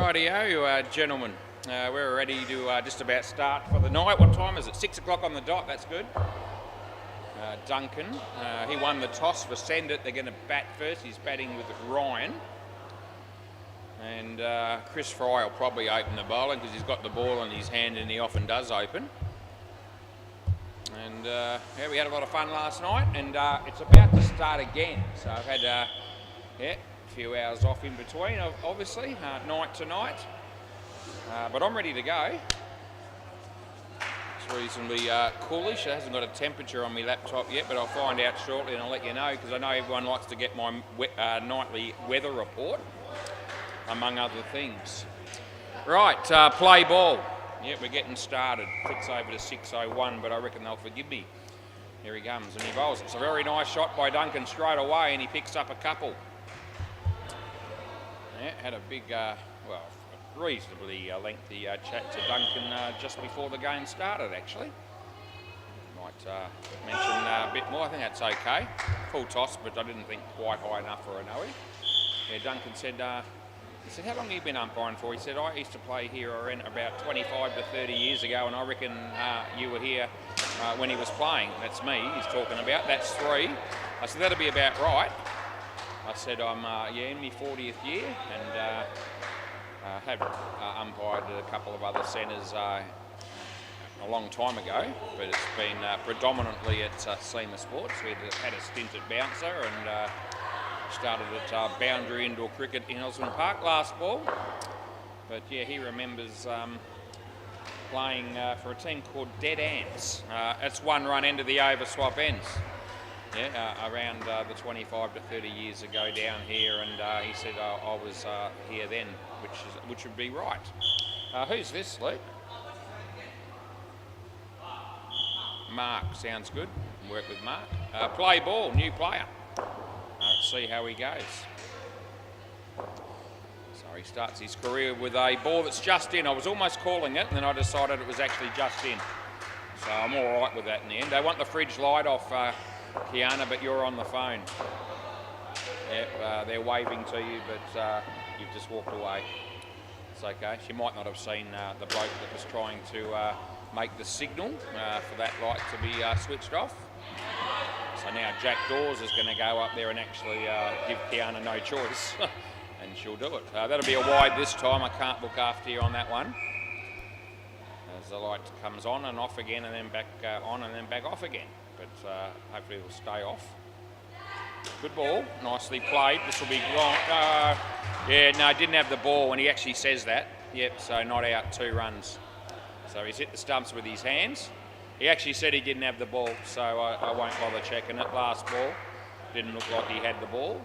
Rightio, gentlemen. We're ready to just about start for the night. What time is it? 6 o'clock on the dot. That's good. Duncan, he won the toss for send it. They're going to bat first. He's batting with Ryan. And Chris Fry will probably open the bowling because he's got the ball in his hand and he often does open. And yeah, we had a lot of fun last night and it's about to start again. So I've had a few hours off in between, obviously, night to night. But I'm ready to go. It's reasonably coolish. It hasn't got a temperature on my laptop yet, but I'll find out shortly and I'll let you know because I know everyone likes to get my nightly weather report, among other things. Right, play ball. Yep, we're getting started. Flicks over to 6:01, but I reckon they'll forgive me. Here he comes and he bowls. It's a very nice shot by Duncan straight away and he picks up a couple. Yeah, had a big, reasonably lengthy chat to Duncan just before the game started, actually. Might mention a bit more. I think that's okay. Full toss, but I didn't think quite high enough for a no-y. Yeah, Duncan said, he said, how long have you been umpiring for? He said, I used to play here about 25 to 30 years ago, and I reckon you were here when he was playing. That's me he's talking about. That's 3. I said, that'll be about right. I said, I'm in my 40th year and have umpired a couple of other centres a long time ago, but it's been predominantly at SEMA Sports. We had a stint at Bouncer and started at Boundary Indoor Cricket in Osborne Park last ball. But yeah, he remembers playing for a team called Dead Ants. That's 1 run end of the over swap ends. Yeah, around the 25 to 30 years ago down here, and he said I was here then, which would be right. Who's this, Luke? Mark, sounds good. Work with Mark. Play ball, new player. Let's see how he goes. So he starts his career with a ball that's just in. I was almost calling it, and then I decided it was actually just in. So I'm all right with that in the end. They want the fridge light off, Kiana, but you're on the phone. Yep, they're waving to you, but you've just walked away. It's okay. She might not have seen the bloke that was trying to make the signal for that light to be switched off. So now Jack Dawes is going to go up there and actually give Kiana no choice, and she'll do it. That'll be a wide this time. I can't look after you on that one. As the light comes on and off again, and then back on and then back off again. But hopefully it will stay off. Good ball, nicely played. This will be long. Yeah, no, didn't have the ball when he actually says that. Yep, so not out, 2 runs. So he's hit the stumps with his hands. He actually said he didn't have the ball, so I won't bother checking it. Last ball, didn't look like he had the ball.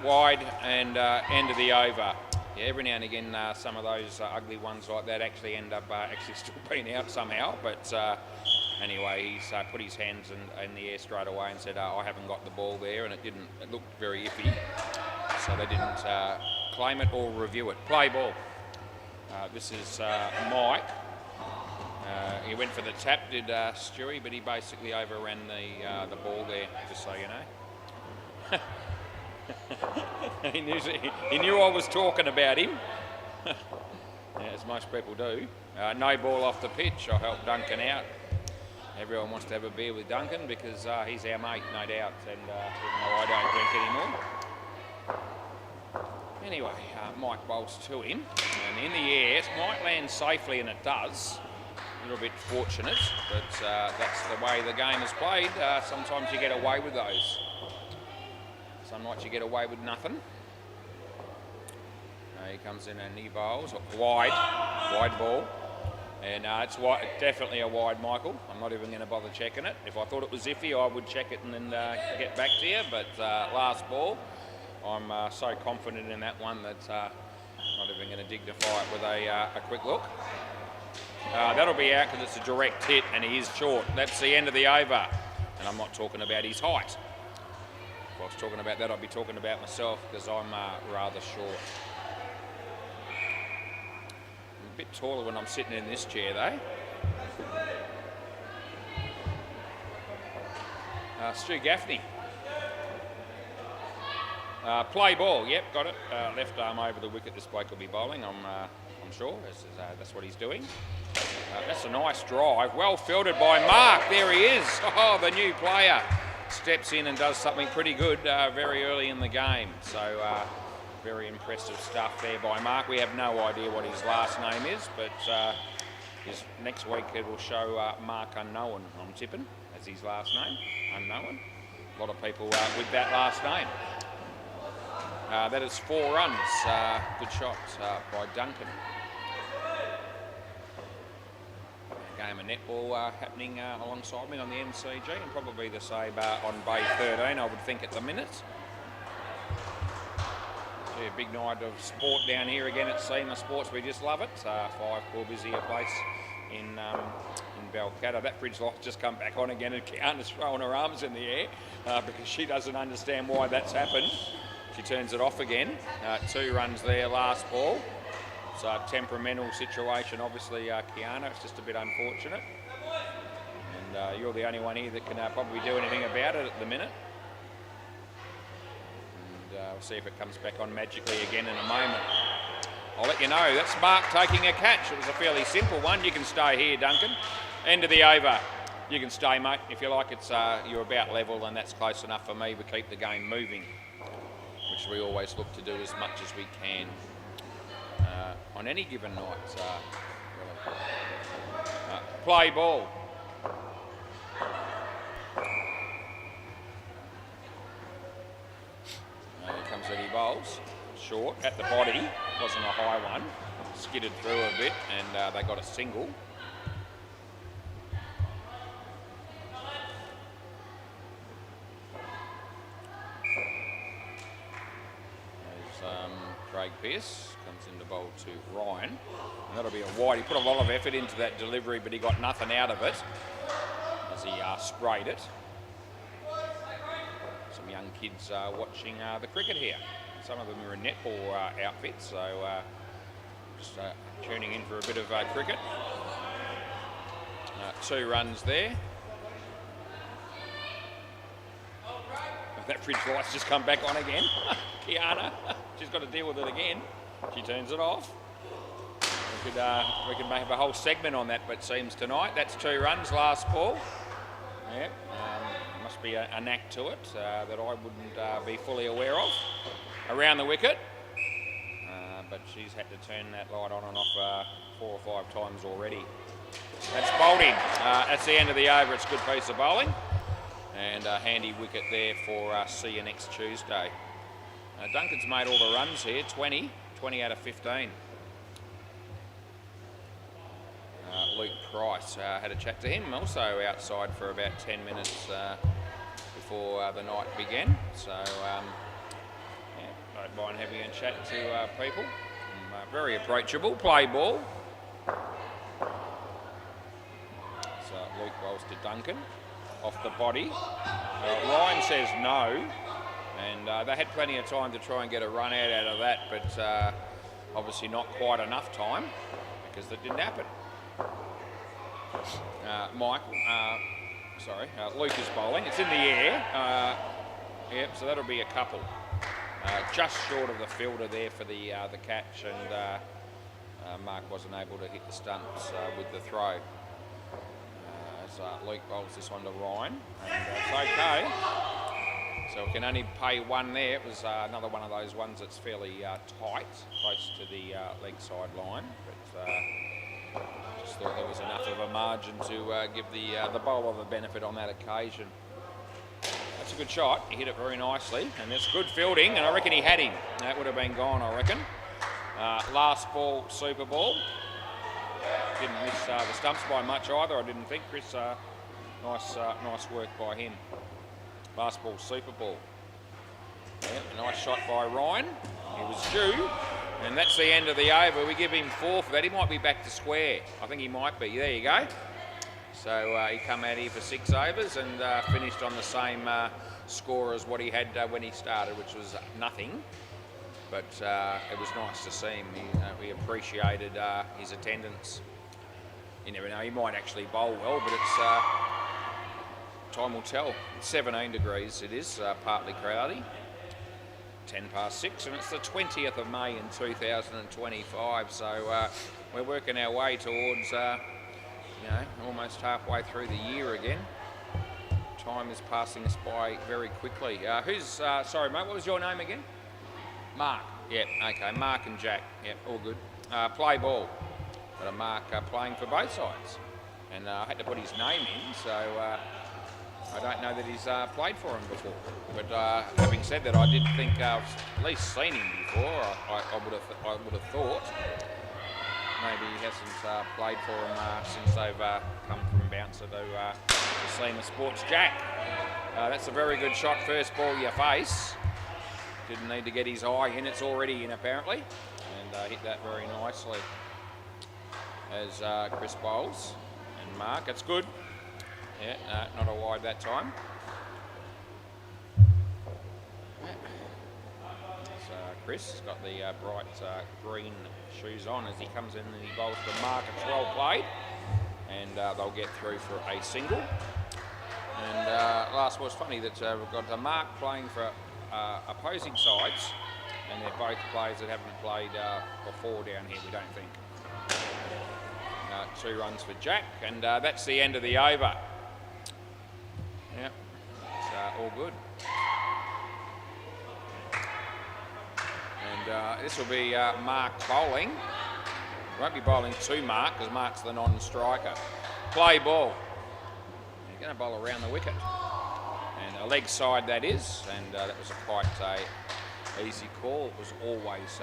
Wide and end of the over. Yeah, every now and again, some of those ugly ones like that actually end up actually still being out somehow. But anyway, he's put his hands in the air straight away and said, I haven't got the ball there, and it looked very iffy. So they didn't claim it or review it. Play ball. This is Mike. He went for the tap, did Stewie, but he basically overran the ball there, just so you know. he knew I was talking about him, yeah, as most people do. No ball off the pitch. I helped Duncan out. Everyone wants to have a beer with Duncan because he's our mate, no doubt, and even though I don't drink anymore. Anyway, Mike bowls to him, and in the air, it might land safely, and it does. A little bit fortunate, but that's the way the game is played. Sometimes you get away with those. Some nights you get away with nothing. He comes in and he bowls wide ball, and it's definitely a wide, Michael. I'm not even going to bother checking it. If I thought it was iffy, I would check it and then get back to you. But last ball, I'm so confident in that one that I'm not even going to dignify it with a quick look. That'll be out because it's a direct hit and he is short. That's the end of the over, and I'm not talking about his height. If I was talking about that, I'd be talking about myself because I'm rather short. I'm a bit taller when I'm sitting in this chair though. Stu Gaffney. Play ball, yep, got it. Left arm over the wicket. This bloke will be bowling, I'm sure. That's what he's doing. That's a nice drive. Well fielded by Mark. There he is. Oh, the new player steps in and does something pretty good very early in the game. So very impressive stuff there by Mark. We have no idea what his last name is, but next week it will show Mark Unknown, I'm tipping, as his last name, Unknown. A lot of people with that last name. That is 4 runs. Good shot by Duncan. Game of netball happening alongside me on the MCG, and probably the same on Bay 13, I would think, at the minute. A big night of sport down here again at SEMA Sports. We just love it. 5 busier place in Balcatta. That bridge light's just come back on again, and Kiana's throwing her arms in the air because she doesn't understand why that's happened. She turns it off again. 2 runs there, last ball. It's a temperamental situation, obviously, Kiana. It's just a bit unfortunate. And you're the only one here that can probably do anything about it at the minute. We'll see if it comes back on magically again in a moment. I'll let you know. That's Mark taking a catch. It was a fairly simple one. You can stay here, Duncan. End of the over. You can stay, mate. If you like, it's you're about level, and that's close enough for me. We keep the game moving, which we always look to do as much as we can on any given night. Really. Play ball. Here comes Eddie Bowles. Short at the body. Wasn't a high one. Skidded through a bit, and they got a single. Craig Pearce comes in to bowl to Ryan, and that'll be a wide. He put a lot of effort into that delivery, but he got nothing out of it as he sprayed it. Some young kids watching the cricket here. Some of them are in netball outfits, so just tuning in for a bit of cricket. 2 runs there. That fridge light's just come back on again. Kiana, she's got to deal with it again. She turns it off. We could make a whole segment on that, but it seems tonight. That's 2 runs, last ball. Yep, must be a knack to it that I wouldn't be fully aware of. Around the wicket, but she's had to turn that light on and off 4 or 5 times already. That's bowled in. That's the end of the over. It's a good piece of bowling. And a handy wicket there for see you next Tuesday. Duncan's made all the runs here, 20 out of 15. Luke Price, had a chat to him also outside for about 10 minutes before the night began. So, don't mind having a chat to people. Very approachable, play ball. So Luke rolls to Duncan. Off the body. Ryan says no, and they had plenty of time to try and get a run out of that, but obviously not quite enough time because that didn't happen. Luke is bowling. It's in the air. Yep, so that'll be a couple. Just short of the fielder there for the catch, and Mark wasn't able to hit the stumps with the throw. Luke bowls this one to Ryan, and it's okay. So we can only pay 1 there. It was another one of those ones that's fairly tight, close to the leg side line, but just thought there was enough of a margin to give the bowler the benefit on that occasion. That's a good shot. He hit it very nicely, and it's good fielding, and I reckon he had him. That would have been gone, I reckon. Last ball, super ball. Didn't miss the stumps by much either, I didn't think. Chris, nice work by him. Last ball, super ball. Yeah, a nice shot by Ryan. He was due, and that's the end of the over. We give him 4 for that. He might be back to square. I think he might be. There you go. So he come out here for 6 overs and finished on the same score as what he had when he started, which was nothing. But it was nice to see him. We appreciated his attendance. You never know, he might actually bowl well, but it's time will tell. It's 17 degrees it is, partly cloudy. 6, and it's the 20th of May in 2025. So we're working our way towards, almost halfway through the year again. Time is passing us by very quickly. Sorry, mate, what was your name again? Mark. Yep, okay, Mark and Jack. Yep, all good. Play ball. Got a Mark playing for both sides. And I had to put his name in, so I don't know that he's played for him before. But having said that, I did think I've at least seen him before. I would have thought. Maybe he hasn't played for him since they've come from bouncer to Seymour Sports. Jack, that's a very good shot. First ball you face. Didn't need to get his eye in. It's already in apparently. And hit that very nicely as Chris bowls. And Mark, that's good. Yeah, not a wide that time. So Chris has got the bright green shoes on as he comes in and he bowls to Mark. It's well played. And they'll get through for a single. And last was funny that we've got Mark playing for opposing sides, and they're both players that haven't played before down here, we don't think. 2 runs for Jack, and that's the end of the over. Yep, it's all good. And this will be Mark bowling. Won't be bowling to Mark because Mark's the non-striker. Play ball. He's going to bowl around the wicket. And a leg side that is, and that was a quite easy call. It was always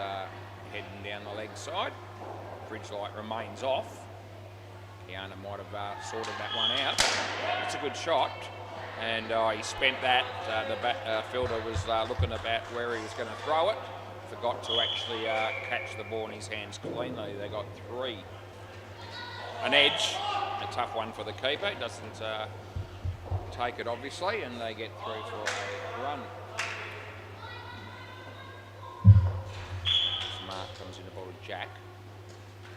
heading down the leg side. Bridge light remains off. Kiana might have sorted that one out. It's a good shot, and he spent that. The fielder was looking about where he was going to throw it. Forgot to actually catch the ball in his hands cleanly. They got 3. An edge, a tough one for the keeper. He doesn't take it obviously, and they get through for a run. Smart comes in to bowl to Jack,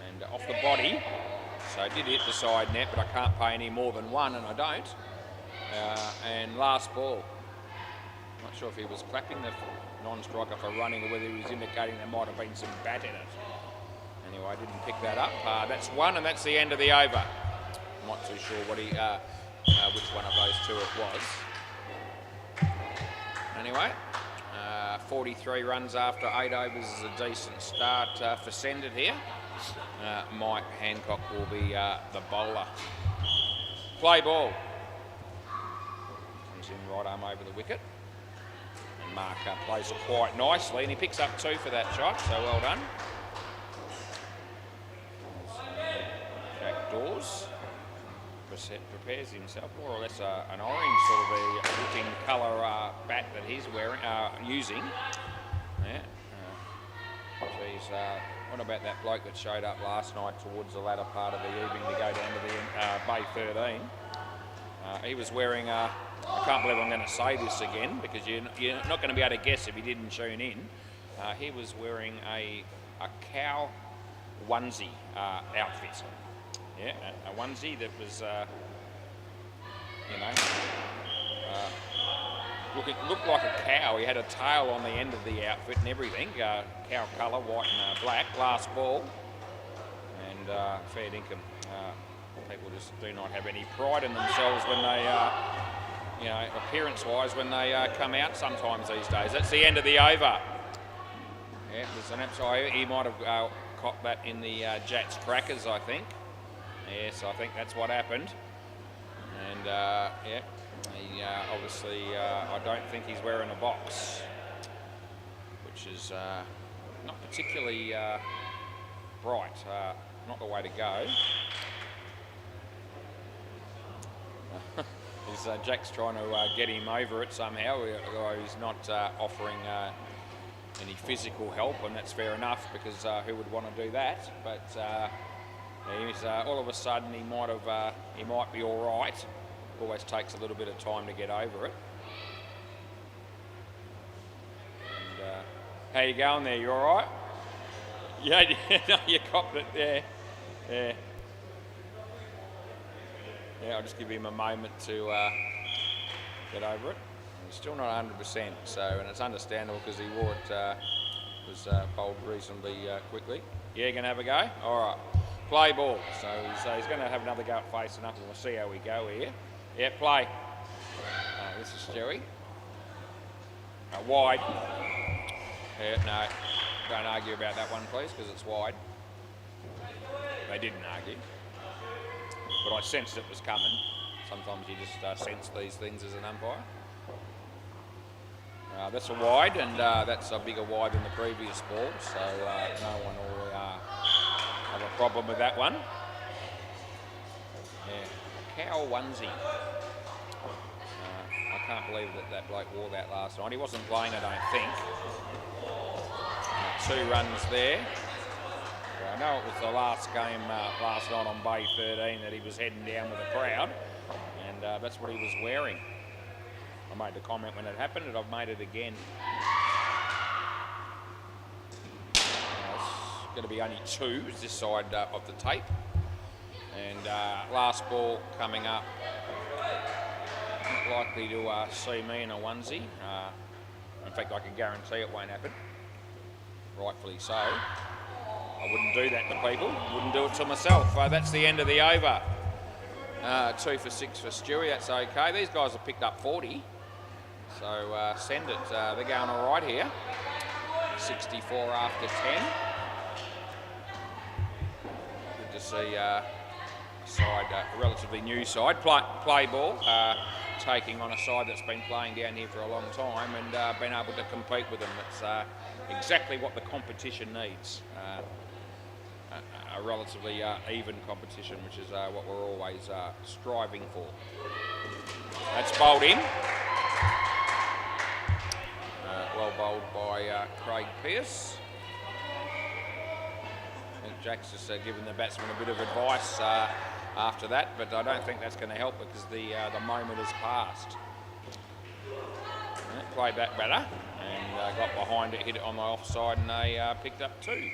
and off the body. So I did hit the side net, but I can't pay any more than 1, and I don't. And last ball. Not sure if he was clapping the non-striker for running or whether he was indicating there might have been some bat in it. Anyway, I didn't pick that up. That's 1, and that's the end of the over. I'm not too sure what which one of those 2 it was. Anyway, 43 runs after 8 overs is a decent start for Sended here. Mike Hancock will be the bowler. Play ball. Comes in right arm over the wicket. And Mark plays it quite nicely, and he picks up 2 for that shot, so well done. Jack Dawes prepares himself, more or less an orange sort of a looking colour bat that he's wearing, using. Yeah. Geez, what about that bloke that showed up last night towards the latter part of the evening to go down to the Bay 13? He was wearing, I can't believe I'm going to say this again because you're not going to be able to guess if you didn't tune in. He was wearing a cow onesie outfit. Yeah, a onesie that was, looked like a cow. He had a tail on the end of the outfit and everything. Cow colour, white and black. Last ball, and fair dinkum. People just do not have any pride in themselves when they, appearance-wise, when they come out sometimes these days. That's the end of the over. Yeah, there's an absolute. He might have copped that in the Jats Crackers, I think. Yes, I think that's what happened. And he obviously, I don't think he's wearing a box, which is not particularly bright. Not the way to go. Jack's trying to get him over it somehow. He's not offering any physical help, and that's fair enough because who would want to do that? But he's all of a sudden he might be all right. Always takes a little bit of time to get over it. And, how you going there? You all right? Yeah, no, you copped it there. Yeah. Yeah, I'll just give him a moment to get over it. He's still not 100%, so, and it's understandable because he wore it, was bowled reasonably quickly. Yeah, going to have a go? All right. Play ball. So he's going to have another go at facing up, and we'll see how we go here. Yeah, play. This is Stewie. Wide. Yeah, no. Don't argue about that one, please, because it's wide. They didn't argue. But I sensed it was coming. Sometimes you just sense these things as an umpire. That's a wide, and that's a bigger wide than the previous ball, so no one will have a problem with that one. Yeah, cow onesie. I can't believe that bloke wore that last night. He wasn't playing, I don't think. 2 runs there. I know it was the last game last night on Bay 13 that he was heading down with a crowd, and that's what he was wearing. I made the comment when it happened, and I've made it again. It's going to be only 2 this side of the tape. And last ball coming up. Not likely to see me in a onesie. In fact, I can guarantee it won't happen. Rightfully so. I wouldn't do that to people. Wouldn't do it to myself. That's the end of the over. 2 for 6 for Stewie. That's okay. These guys have picked up 40. So send it. They're going all right here. 64 after 10. Good to see a relatively new side. Play ball. Taking on a side that's been playing down here for a long time and been able to compete with them. That's exactly what the competition needs. A relatively even competition, which is what we're always striving for. That's bowled in. Well bowled by Craig Pearce. I think Jack's just given the batsman a bit of advice after that, but I don't think that's going to help because the moment has passed. Played that better and got behind it, hit it on the offside, and they picked up 2.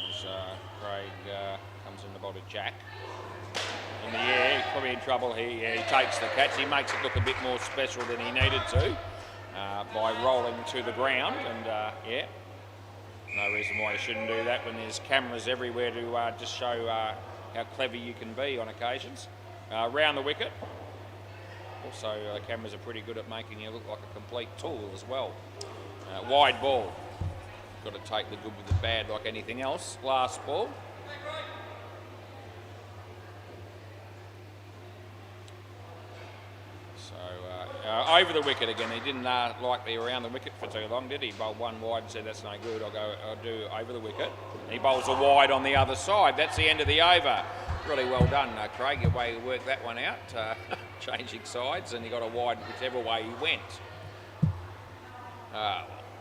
As Craig comes in the bowl to Jack. In the air, he's probably in trouble here. Yeah, he takes the catch. He makes it look a bit more special than he needed to by rolling to the ground. And yeah, no reason why he shouldn't do that when there's cameras everywhere to just show how clever you can be on occasions. Round the wicket. Also, cameras are pretty good at making you look like a complete tool as well. Wide ball. Got to take the good with the bad like anything else. Last ball. So over the wicket again. He didn't like the around the wicket for too long, did he? Bowled one wide and said that's no good. I'll do over the wicket. And he bowls a wide on the other side. That's the end of the over. Really well done, Craig. Your way to work that one out, changing sides, and he got a wide whichever way he went.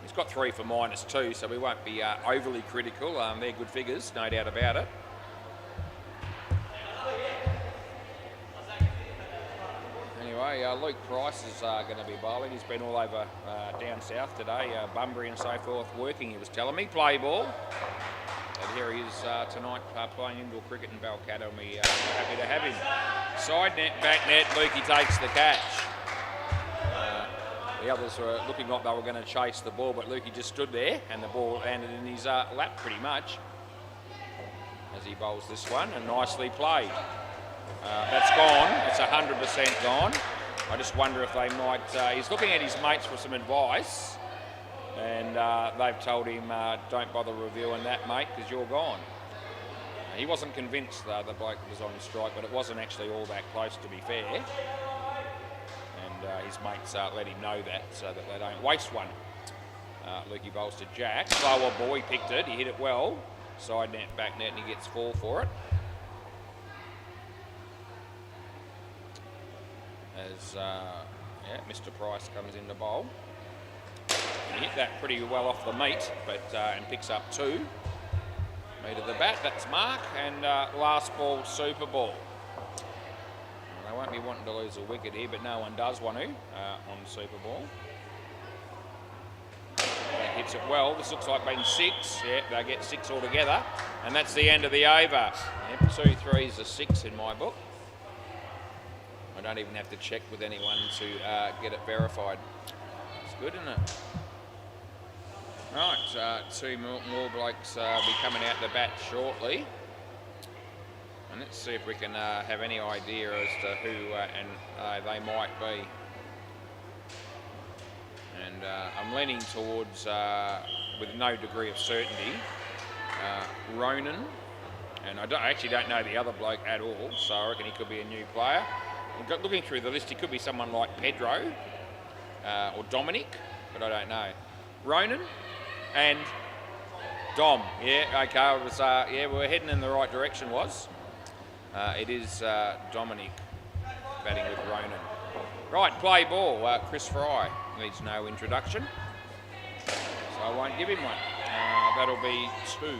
He's got 3 for -2, so we won't be overly critical. They're good figures, no doubt about it. Anyway, Luke Price is going to be bowling. He's been all over down south today, Bunbury and so forth, working, he was telling me. Play ball. And here he is tonight playing indoor cricket in Balcatta, and we're happy to have him. Side net, back net, Lukey takes the catch. The others were looking like they were going to chase the ball, but Lukey just stood there and the ball landed in his lap pretty much as he bowls this one, and nicely played. That's gone. It's 100% gone. I just wonder if they might... he's looking at his mates for some advice, and they've told him, don't bother reviewing that, mate, because you're gone. He wasn't convinced the bloke was on strike, but it wasn't actually all that close, to be fair. And his mates let him know that so that they don't waste one. Lukey bowls to Jack. Slower ball, he picked it, he hit it well. Side net, back net, and he gets 4 for it. As Mr. Price comes in to bowl. He hit that pretty well off the meat, but and picks up 2. Meat of the bat, that's Mark, and last ball, super ball. They won't be wanting to lose a wicket here, but no one does want to on super ball. They hits it well. This looks like being 6. Yeah, they get 6 altogether. And that's the end of the over. Yep, 2 3s are 6 in my book. I don't even have to check with anyone to get it verified. It's good, isn't it? Right, 2 more blokes be coming out the bat shortly. And let's see if we can have any idea as to who they might be. And I'm leaning towards, with no degree of certainty, Ronan. And I actually don't know the other bloke at all, so I reckon he could be a new player. Looking through the list, he could be someone like Pedro or Dominic, but I don't know. Ronan and Dom. Yeah, okay. I was, yeah, we're heading in the right direction. It is Dominic batting with Ronan. Right, play ball. Chris Fry needs no introduction, so I won't give him one. That'll be 2.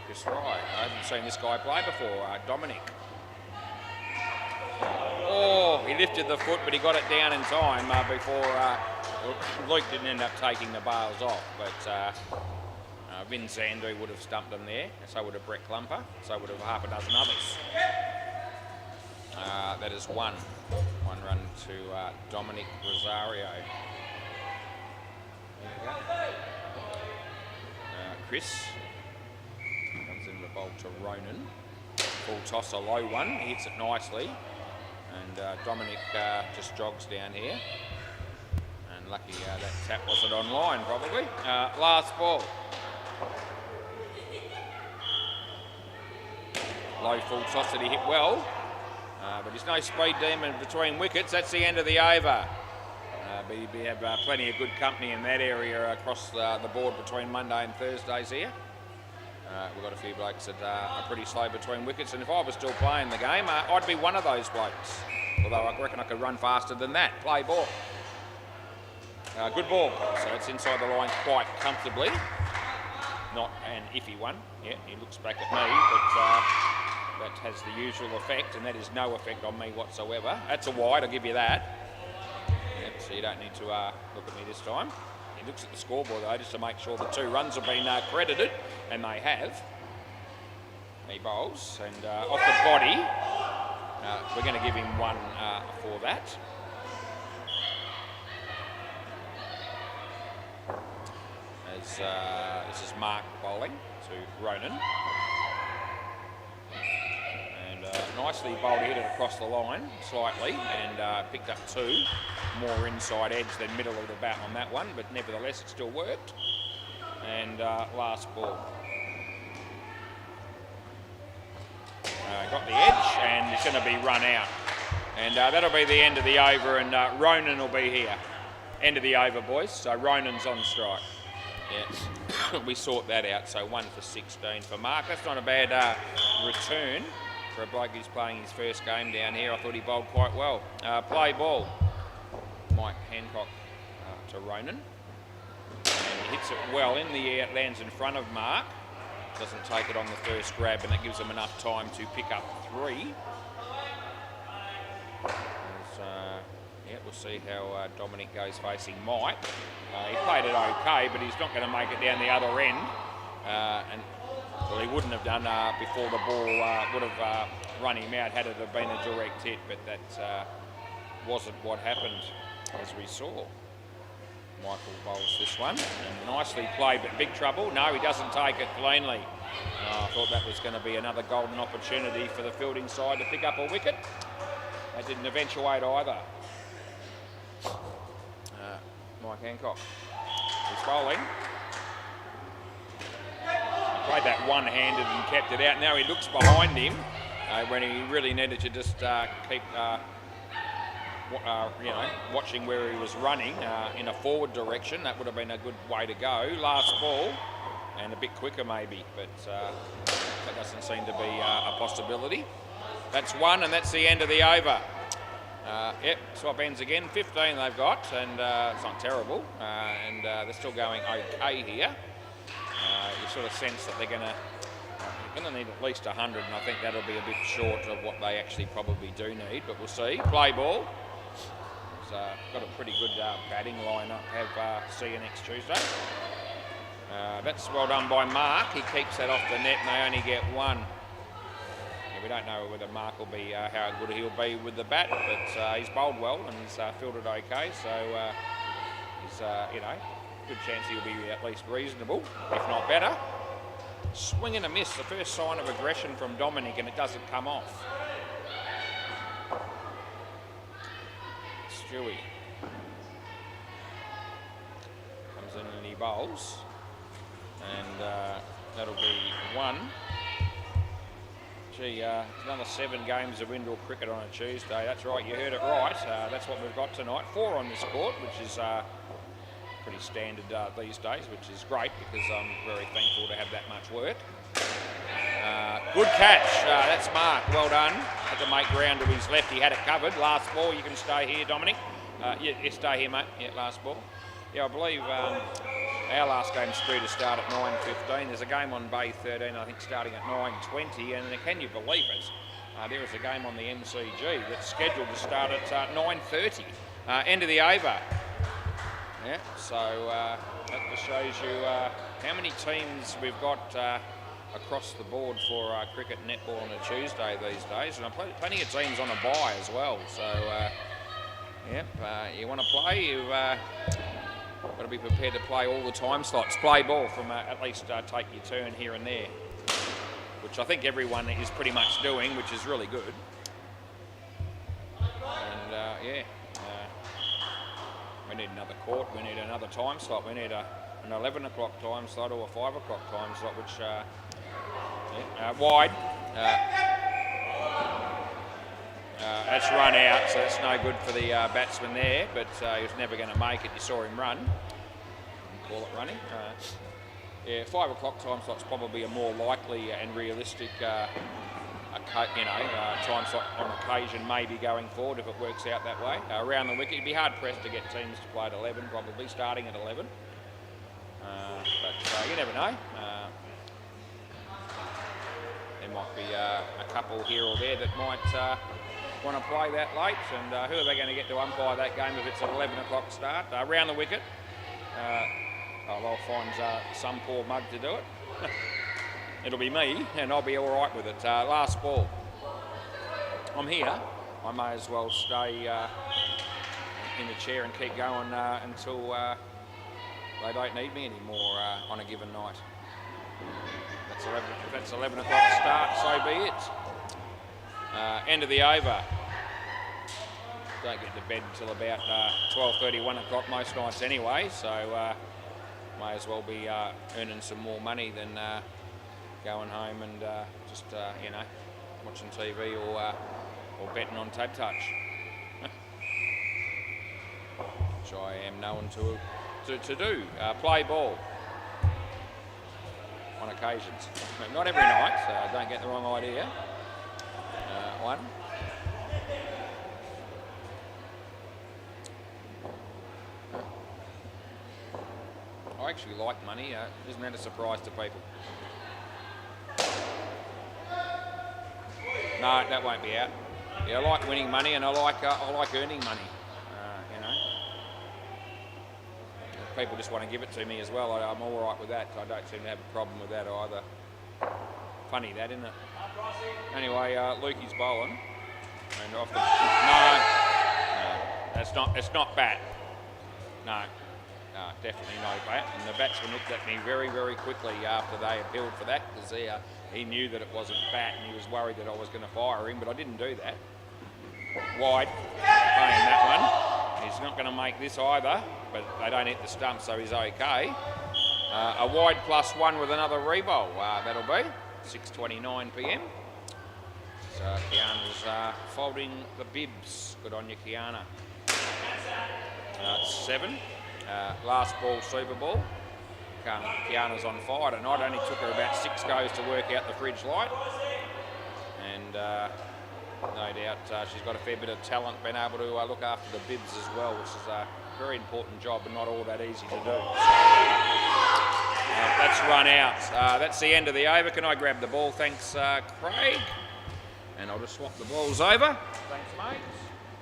Chris Fry. I haven't seen this guy play before. Dominic. Oh, he lifted the foot, but he got it down in time before Luke didn't end up taking the bales off. But Vin Sandu would have stumped him there, and so would have Brett Clumper, so would have half a dozen others. That is 1 run to Dominic Rosario. There we go. Chris comes in the bowl to Ronan. Full toss, a low one. He hits it nicely. And Dominic just jogs down here. And lucky that tap wasn't online, probably. Last ball. Low full toss that he hit well. But there's no speed demon between wickets. That's the end of the over. We have plenty of good company in that area across the board between Monday and Thursdays here. We've got a few blokes that are pretty slow between wickets, and if I was still playing the game, I'd be one of those blokes. Although I reckon I could run faster than that. Play ball. Good ball. So it's inside the line quite comfortably. Not an iffy one. Yeah, he looks back at me, but that has the usual effect, and that is no effect on me whatsoever. That's a wide, I'll give you that. Yep, so you don't need to look at me this time. He looks at the scoreboard though, just to make sure the 2 runs have been credited, and they have. He bowls, and off the body, we're going to give him 1 for that. As this is Mark bowling to Ronan. And nicely bowled, hit it across the line slightly, and picked up 2. More inside edge than middle of the bat on that one, but nevertheless it still worked. And last ball. Got the edge, and it's going to be run out. And that'll be the end of the over, and Ronan will be here. End of the over, boys. So Ronan's on strike. Yes, we sort that out. So 1 for 16 for Mark. That's not a bad return for a bloke who's playing his first game down here. I thought he bowled quite well. Play ball. Mike Hancock to Ronan. And he hits it well in the air. It lands in front of Mark. Doesn't take it on the first grab, and that gives him enough time to pick up 3. Yeah, we'll see how Dominic goes facing Mike. He played it okay, but he's not going to make it down the other end. Well, he wouldn't have done before the ball would have run him out had it have been a direct hit, but that wasn't what happened, as we saw. Michael bowls this one, and nicely played, but big trouble. No, he doesn't take it cleanly. I thought that was going to be another golden opportunity for the fielding side to pick up a wicket. They didn't eventuate either. Mike Hancock is bowling. He played that one-handed and kept it out. Now he looks behind him when he really needed to just keep watching where he was running in a forward direction. That would have been a good way to go. Last ball, and a bit quicker maybe, but that doesn't seem to be a possibility. That's 1, and that's the end of the over. Yep, swap ends again. 15 they've got, and it's not terrible, and they're still going okay here. You sort of sense that they're going to Going to need at least 100, and I think that'll be a bit short of what they actually probably do need, but we'll see. Play ball. He's got a pretty good batting lineup. See you next Tuesday. That's well done by Mark. He keeps that off the net, and they only get one. We don't know whether Mark will be how good he'll be with the bat, but he's bowled well and he's fielded okay. So he's good chance he'll be at least reasonable, if not better. Swing and a miss, the first sign of aggression from Dominic, and it doesn't come off. Stewie comes in and he bowls, and that'll be one. Gee, another 7 games of indoor cricket on a Tuesday. That's right, you heard it right. That's what we've got tonight. 4 on this court, which is pretty standard these days, which is great because I'm very thankful to have that much work. Good catch. That's Mark. Well done. Had to make ground to his left. He had it covered. Last ball. You can stay here, Dominic. Yeah, stay here, mate. Yeah, last ball. Yeah, I believe our last game's due to start at 9:15. There's a game on Bay 13, I think, starting at 9:20. And can you believe it? There is a game on the MCG that's scheduled to start at 9:30. End of the over. Yeah, so that just shows you how many teams we've got across the board for cricket and netball on a Tuesday these days. And plenty of teams on a bye as well. So, you want to play, you've got to be prepared to play all the time slots. Play ball from at least take your turn here and there, which I think everyone is pretty much doing, which is really good. And, we need another court, we need another time slot, we need an 11 o'clock time slot or a 5 o'clock time slot, which, wide. That's run out, so that's no good for the batsman there, but he was never going to make it. You saw him run. Call it running. 5 o'clock time slot's probably a more likely and realistic time slot on occasion, maybe going forward if it works out that way. Around the wicket, it'd be hard pressed to get teams to play at 11, probably starting at 11. But you never know. There might be a couple here or there that might want to play that late, and who are they going to get to umpire that game if it's an 11 o'clock start? Around the wicket. They'll find some poor mug to do it. It'll be me, and I'll be all right with it. Last ball. I'm here. I may as well stay in the chair and keep going until they don't need me anymore on a given night. If that's 11 o'clock start, so be it. End of the over. Don't get to bed until about 12:30, 1 o'clock most nights anyway, so may as well be earning some more money than going home and just watching TV or betting on Tab Touch, which I am known to do. Play ball on occasions, not every night. So don't get the wrong idea. One. I actually like money. Isn't that a surprise to people? No, that won't be out. Yeah, I like winning money, and I like earning money. People just want to give it to me as well. I'm all right with that. I don't seem to have a problem with that either. Funny that, isn't it? Anyway, Lukey's bowling, and off the no, it's not bat. No, definitely no bat. And the batsman looked at me very, very quickly after they appealed for that, because he knew that it wasn't bat, and he was worried that I was going to fire him, but I didn't do that. Wide, playing that one. He's not going to make this either, but they don't hit the stump, so he's okay. A wide +1 with another rebowl. That'll be 6:29 p.m. So Kiana's folding the bibs. Good on you, Kiana. 7. Last ball, Super Ball. Kiana's on fire tonight. It only took her about 6 goes to work out the fridge light. And no doubt she's got a fair bit of talent, being able to look after the bibs as well, which is a very important job and not all that easy to do. So, That's run out. That's the end of the over. Can I grab the ball? Thanks, Craig. And I'll just swap the balls over. Thanks, mate.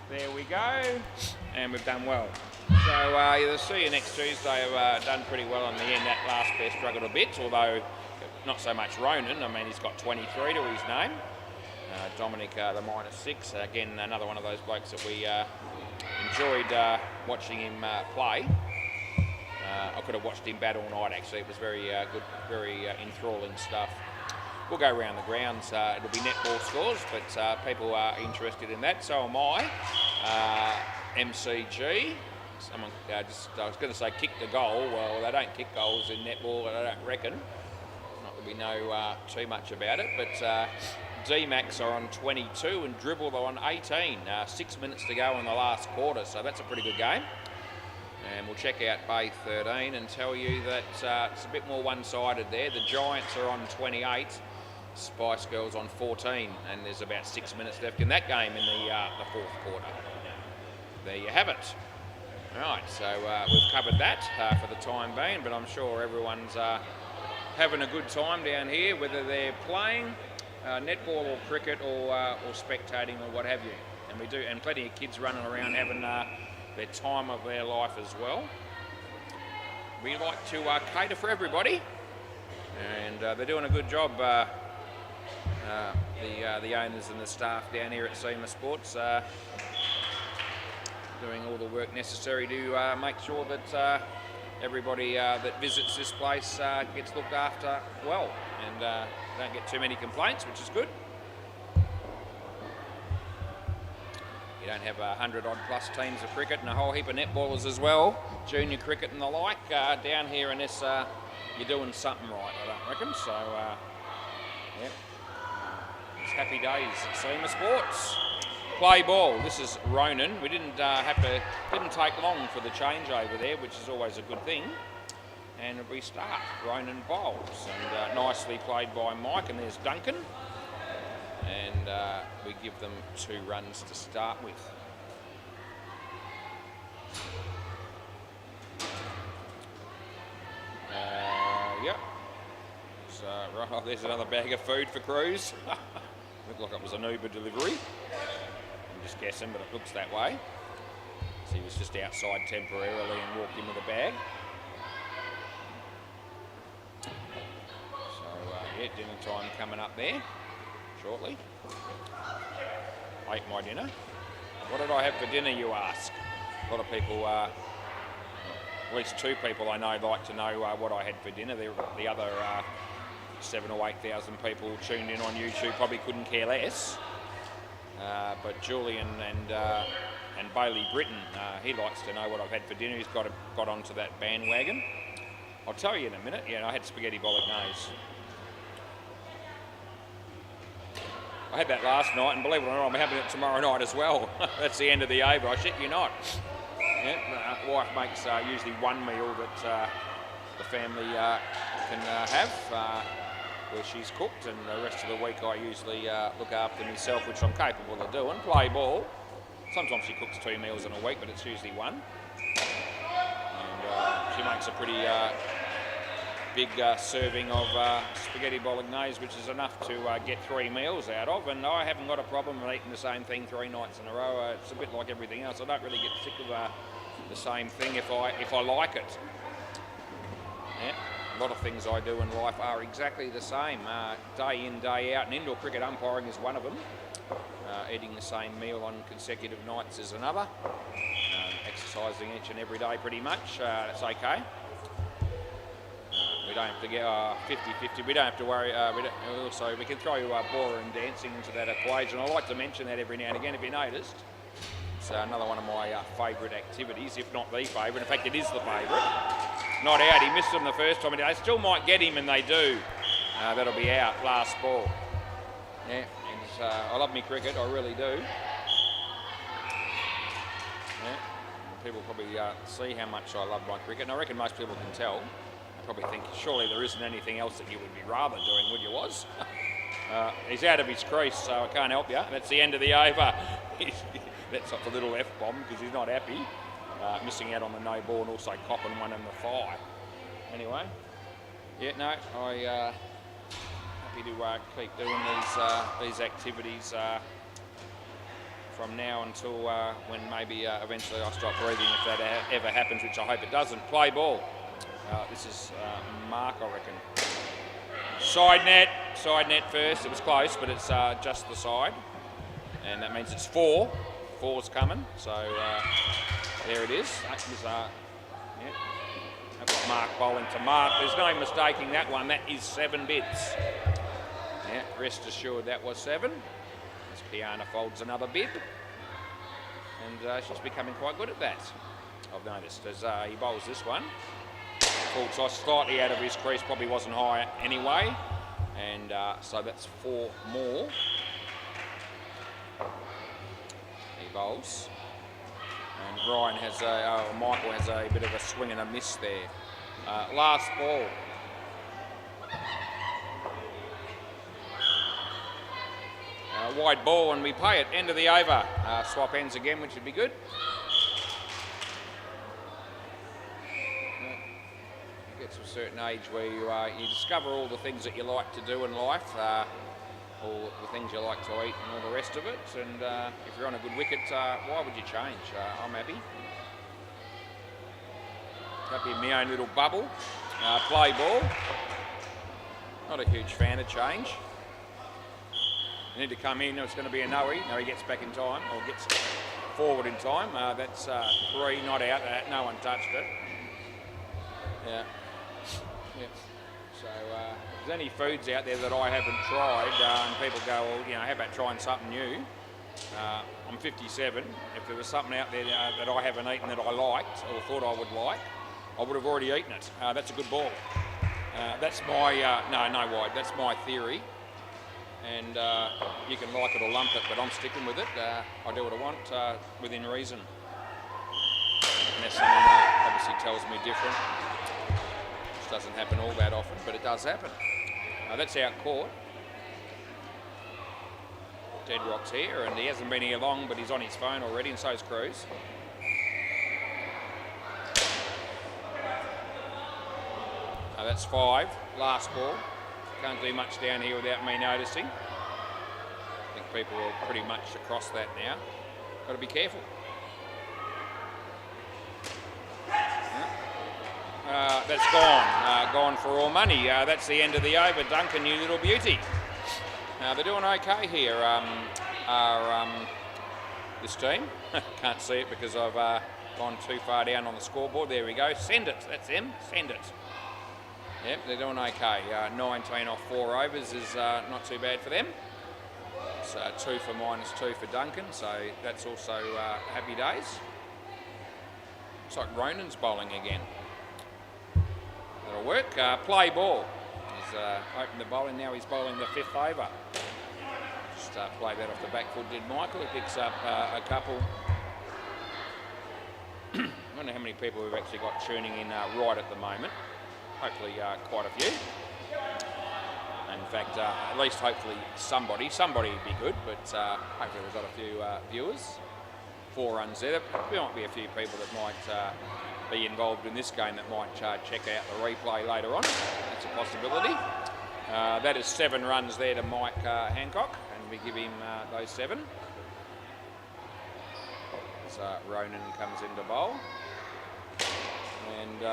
There we go. And we've done well. So you'll see you next Tuesday. Have done pretty well on the end. That last pair struggled a bit, although not so much Ronan. I mean, he's got 23 to his name. Dominic, the -6. Again, another one of those blokes that we enjoyed watching him play. I could have watched him bat all night, actually. It was very good, very enthralling stuff. We'll go around the grounds. It'll be netball scores, but people are interested in that. So am I. MCG. Someone I was going to say kick the goal. Well, they don't kick goals in netball, I don't reckon. Not that we know too much about it, but D-Max are on 22 and Dribble are on 18. 6 minutes to go in the last quarter, so that's a pretty good game. And we'll check out Bay 13 and tell you that it's a bit more one-sided there. The Giants are on 28, Spice Girls on 14, and there's about 6 minutes left in that game in the fourth quarter. There you have it. Right, so we've covered that for the time being, but I'm sure everyone's having a good time down here, whether they're playing netball or cricket or spectating or what have you. And we do, and plenty of kids running around having their time of their life as well. We like to cater for everybody, and they're doing a good job. The owners and the staff down here at SEMA Sports doing all the work necessary to make sure that everybody that visits this place gets looked after well, and don't get too many complaints, which is good. You don't have 100 odd plus teams of cricket and a whole heap of netballers as well, junior cricket and the like, down here unless you're doing something right, I don't reckon. So, yeah, it's happy days at SEMA Sports. Play ball. This is Ronan. We didn't take long for the changeover there, which is always a good thing. And we start. Ronan bowls, and nicely played by Mike. And there's Duncan. And we give them 2 runs to start with. Yep. So, right, there's another bag of food for Cruz. Looked like it was an Uber delivery. I'm just guessing, but it looks that way. So he was just outside temporarily and walked in with a bag. So, yeah, dinner time coming up there shortly. Ate my dinner. What did I have for dinner, you ask? A lot of people, at least 2 people I know like to know what I had for dinner. The other 7,000 or 8,000 people tuned in on YouTube probably couldn't care less. But Julian and Bailey Britton, he likes to know what I've had for dinner. He's got onto that bandwagon. I'll tell you in a minute. Yeah, I had spaghetti bolognese. I had that last night, and believe it or not, I'm having it tomorrow night as well. That's the end of the over. I shit you not. Yeah, wife makes usually one meal that the family can have, where she's cooked, and the rest of the week I usually look after myself, which I'm capable of doing. Play ball. Sometimes she cooks 2 meals in a week, but it's usually 1. And she makes a pretty big serving of spaghetti bolognese, which is enough to get 3 meals out of, and I haven't got a problem with eating the same thing 3 nights in a row. It's a bit like everything else. I don't really get sick of the same thing if I like it. Yeah, a lot of things I do in life are exactly the same, day in, day out, and indoor cricket umpiring is one of them. Eating the same meal on consecutive nights is another. Exercising each and every day pretty much, that's okay. We don't have to get 50-50. We don't have to worry. We can throw ballroom dancing into that equation. I like to mention that every now and again. If you noticed, it's another one of my favourite activities, if not the favourite. In fact, it is the favourite. Not out. He missed them the first time. They still might get him, and they do. That'll be out. Last ball. Yeah. And, I love me cricket. I really do. Yeah. People probably see how much I love my cricket, and I reckon most people can tell. Probably think, surely there isn't anything else that you would be rather doing, would you, Was? He's out of his crease, so I can't help you. That's the end of the over. That's off a little F-bomb because he's not happy. Missing out on the no ball and also copping one in the thigh. anyway, yeah, no, I happy to keep doing these activities from now until when maybe eventually I stop breathing, if that ever happens, which I hope it doesn't. Play ball. This is Mark, I reckon. Side net first. It was close, but it's just the side, and that means it's 4. 4's coming, so there it is. Yeah. That's Mark bowling to Mark. There's no mistaking that one. That is 7 bits. Yeah, rest assured that was 7. As Piana folds another bib, and she's becoming quite good at that, I've noticed, as he bowls this one. Full toss, slightly out of his crease, probably wasn't high anyway, and so that's 4 more. He bowls, and Ryan has Michael has a bit of a swing and a miss there. Last ball. Wide ball, and we pay it. End of the over. Swap ends again, which would be good. You get to a certain age where you discover all the things that you like to do in life, all the things you like to eat and all the rest of it. And if you're on a good wicket, why would you change? I'm happy. Happy in my own little bubble. Play ball. Not a huge fan of change. You need to come in, it's going to be a no-he. No, he gets back in time, or gets forward in time. That's 3, not out. No one touched it. Yeah. So, if there's any foods out there that I haven't tried, and people go, well, how about trying something new? I'm 57. If there was something out there that I haven't eaten that I liked, or thought I would like, I would have already eaten it. That's a good ball. That's my, no wide, that's my theory. And you can like it or lump it, but I'm sticking with it. I do what I want within reason. Unless someone obviously tells me different. Which doesn't happen all that often, but it does happen. That's out court. Dead Rock's here, and he hasn't been here long, but he's on his phone already, and so's Cruz. That's 5. Last ball. Can't do much down here without me noticing. I think people are pretty much across that now. Got to be careful. That's gone. Gone for all money. That's the end of the over. Duncan, you little beauty. They're doing okay here. This team. Can't see it because I've gone too far down on the scoreboard. There we go. Send it. That's them. Send it. Yep, they're doing okay. 19 off 4 overs is not too bad for them. It's 2 for -2 for Duncan, so that's also happy days. Looks like Ronan's bowling again. That'll work. Play ball. He's opened the bowling, now he's bowling the 5th over. Just play that off the back foot, did Michael. He picks up a couple. I don't know how many people we've actually got tuning in right at the moment. Hopefully quite a few. In fact, at least hopefully somebody would be good, but hopefully we've got a few viewers. 4 runs there. There might be a few people that might be involved in this game that might check out the replay later on. That's a possibility. That is 7 runs there to Mike Hancock, and we give him those 7. So Ronan comes into bowl. And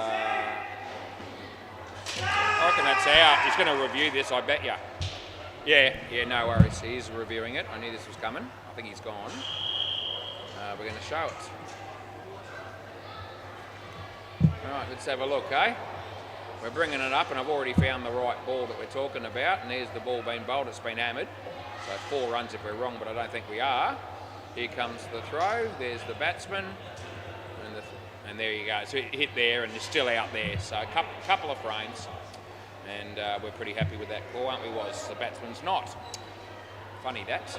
I reckon that's out. He's going to review this, I bet you. Yeah, no worries. He is reviewing it. I knew this was coming. I think he's gone. We're going to show it. All right, let's have a look, eh? We're bringing it up, and I've already found the right ball that we're talking about, and there's the ball being bowled. It's been hammered. So 4 runs if we're wrong, but I don't think we are. Here comes the throw. There's the batsman. And there you go. So it hit there and it's still out there. So a couple of frames. And we're pretty happy with that call, aren't we, Was? The batsman's not. Funny that.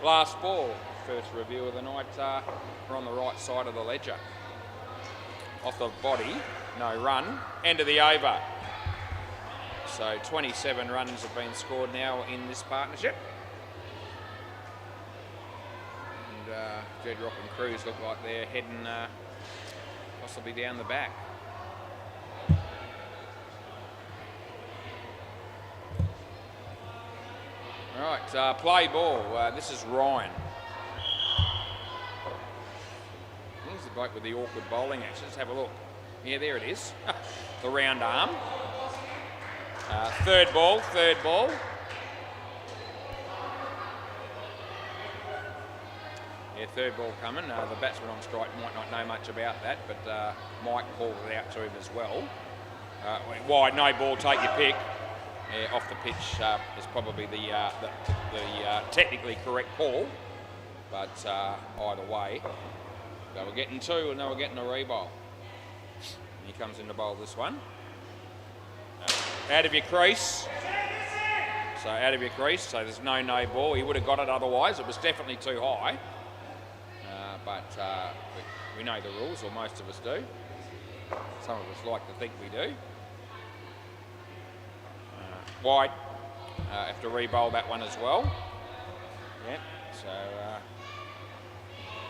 Last ball. First review of the night. We're on the right side of the ledger. Off the body. No run. End of the over. So 27 runs have been scored now in this partnership. And Dead Rock and Cruz look like they're heading possibly down the back. Right, play ball. This is Ryan. Here's the bloke with the awkward bowling action. Let's have a look. Yeah, there it is. The round arm. Third ball. Yeah, third ball coming. The batsman on strike might not know much about that, but Mike called it out to him as well. Wide, no ball, take your pick. Yeah, off the pitch is probably the technically correct call, but either way, they were getting two and they were getting a re-bowl. He comes in to bowl this one. Out of your crease. So out of your crease, so there's no ball. He would have got it otherwise. It was definitely too high. But we know the rules, or most of us do. Some of us like to think we do. Wide. Have to re-bowl that one as well. Yep. So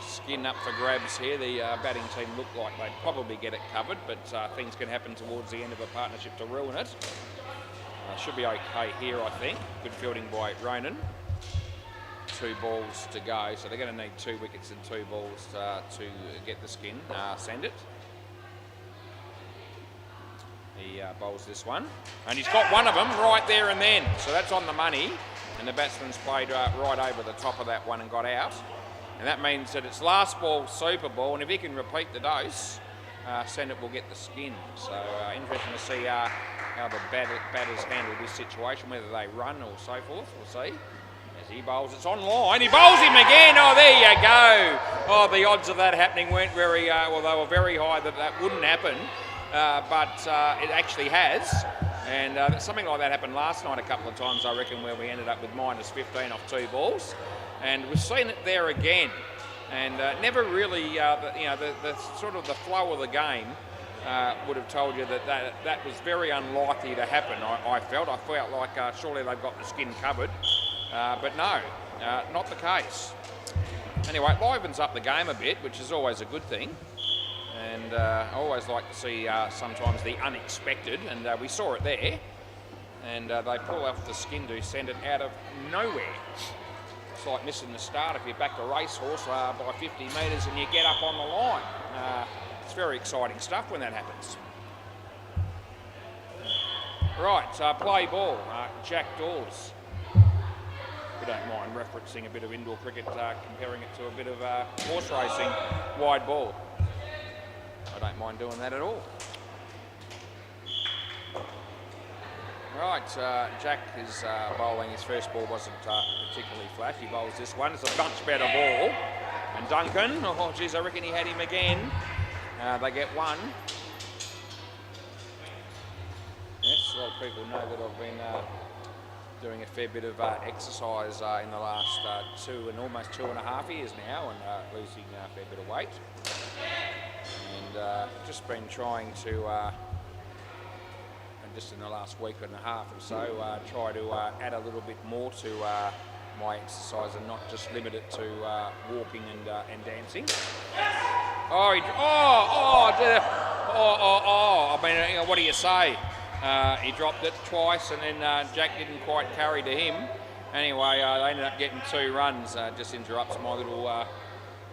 skin up for grabs here. The batting team looked like they'd probably get it covered, but things can happen towards the end of a partnership to ruin it. Should be okay here, I think. Good fielding by Ronan. 2 balls to go, so they're going to need 2 wickets and 2 balls to get the skin. Send it. He bowls this one, and he's got one of them right there and then, so that's on the money, and the batsman's played right over the top of that one and got out, and that means that it's last ball super ball, and if he can repeat the dose, Send will get the skin. So interesting to see how the batters handle this situation, whether they run or so forth. We'll see. As he bowls, it's on line. He bowls him again. Oh, there you go. Oh, the odds of that happening weren't very, well, they were very high that wouldn't happen. But it actually has. And something like that happened last night a couple of times, I reckon, where we ended up with minus 15 off 2 balls. And we've seen it there again. And never really, the sort of the flow of the game would have told you that was very unlikely to happen. I felt like surely they've got the skin covered. But no, not the case. Anyway, it livens up the game a bit, which is always a good thing. And I always like to see sometimes the unexpected, and we saw it there. And they pull off the skin to send it out of nowhere. It's like missing the start if you're back to racehorse by 50 metres and you get up on the line. It's very exciting stuff when that happens. Right, play ball, Jack Dawes. We don't mind referencing a bit of indoor cricket, comparing it to a bit of horse racing, wide ball. I don't mind doing that at all. Right, Jack is bowling. His first ball wasn't particularly flash. He bowls this one. It's a much better ball. And Duncan, oh geez, I reckon he had him again. They get one. Yes, a lot of people know that I've been doing a fair bit of exercise in the last almost 2.5 years now, and losing a fair bit of weight. And just been trying to, just in the last week and a half or so, try to add a little bit more to my exercise and not just limit it to walking and dancing. I mean, what do you say? He dropped it twice, and then Jack didn't quite carry to him. Anyway, they ended up getting 2 runs. Just interrupts my little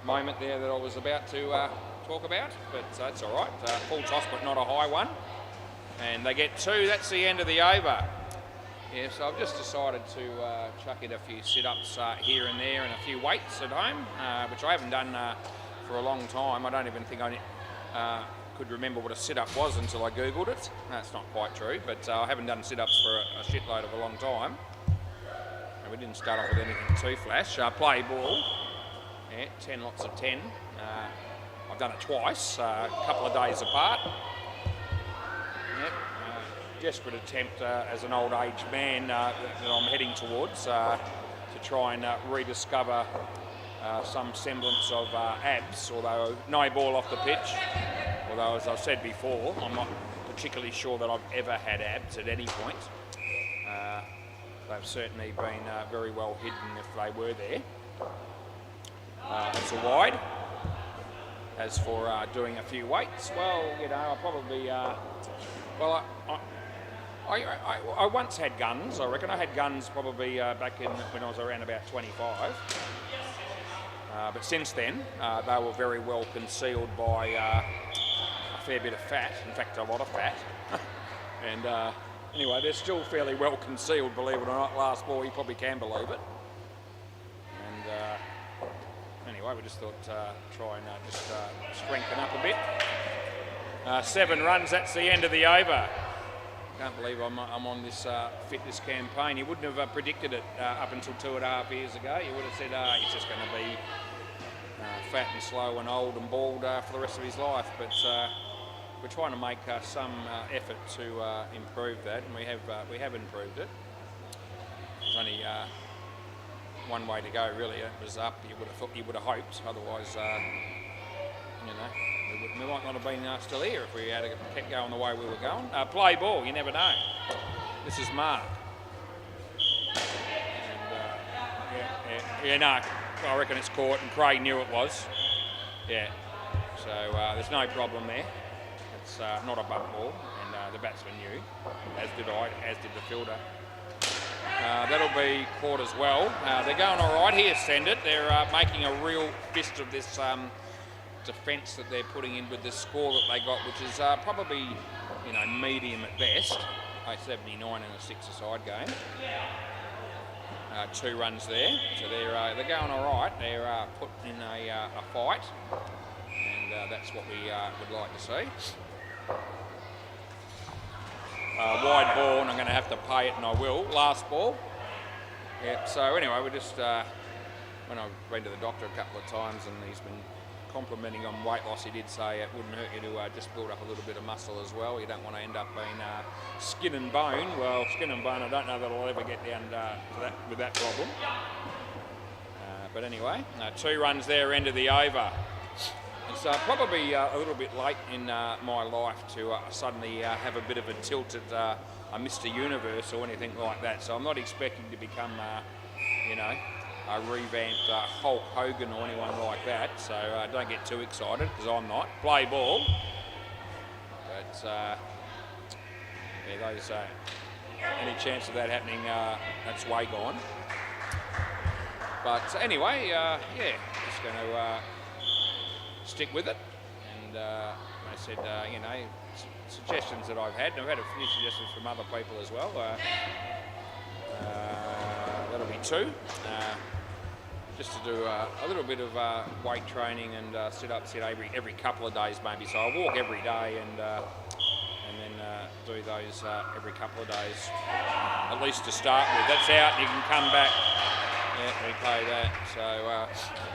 moment there that I was about to talk about, but that's all right. Full toss, but not a high one. And they get 2. That's the end of the over. Yeah, so I've just decided to chuck in a few sit-ups here and there and a few weights at home, which I haven't done for a long time. I don't even think I could remember what a sit-up was until I googled it. That's not quite true, but I haven't done sit-ups for a shitload of a long time. And we didn't start off with anything too flash. Play ball. Yeah, 10 lots of 10. I've done it twice, a couple of days apart. Yep. Desperate attempt as an old age man that I'm heading towards to try and rediscover some semblance of abs, although no ball off the pitch. Although, as I've said before, I'm not particularly sure that I've ever had abs at any point. They've certainly been very well hidden if they were there. It's a wide. As for doing a few weights, well, you know, I probably, I once had guns. I reckon I had guns probably back in when I was around about 25. But since then, they were very well concealed by a fair bit of fat. In fact, a lot of fat. And anyway, they're still fairly well concealed, believe it or not. Last ball, you probably can believe it. And anyway, we just thought try and just strengthen up a bit. 7 runs, that's the end of the over. Can't believe I'm on this fitness campaign. You wouldn't have predicted it up until 2.5 years ago. You would have said, he's just going to be fat and slow and old and bald for the rest of his life. But we're trying to make some effort to improve that, and we have improved it. There's only one way to go, really. It was up. You would have hoped. Otherwise, you know, we might not have been still here if we had kept going the way we were going. Play ball. You never know. This is Mark. And, no. I reckon it's caught, and Craig knew it was. Yeah. So there's no problem there. It's not a butt ball, and the batsman knew, as did I, as did the fielder. That'll be caught as well. They're going all right here, send it. They're making a real fist of this defence that they're putting in with the score that they got, which is probably, you know, medium at best. 79 in a 6-a-side game. 2 runs there, so they're going all right. They're put in a fight, and that's what we would like to see. Wide ball, and I'm going to have to pay it, and I will. Last ball. Yep. So anyway, we just when I've been to the doctor a couple of times, and he's been complimenting on weight loss, he did say it wouldn't hurt you to just build up a little bit of muscle as well. You don't want to end up being skin and bone. Well, skin and bone, I don't know that I'll ever get down to that with that problem. But anyway, 2 runs there, end of the over. It's probably a little bit late in my life to suddenly have a bit of a tilt at a Mr. Universe or anything like that. So I'm not expecting to become, you know, a revamped Hulk Hogan or anyone like that. So don't get too excited, because I'm not. Play ball. But yeah, those any chance of that happening, that's way gone. But anyway, yeah, just going to stick with it. And I said, you know, suggestions that I've had, and I've had a few suggestions from other people as well. That'll be 2. Just to do a little bit of weight training and sit-ups every couple of days maybe. So I'll walk every day and then do those every couple of days, at least to start with. That's out, you can come back. Yeah, replay that. So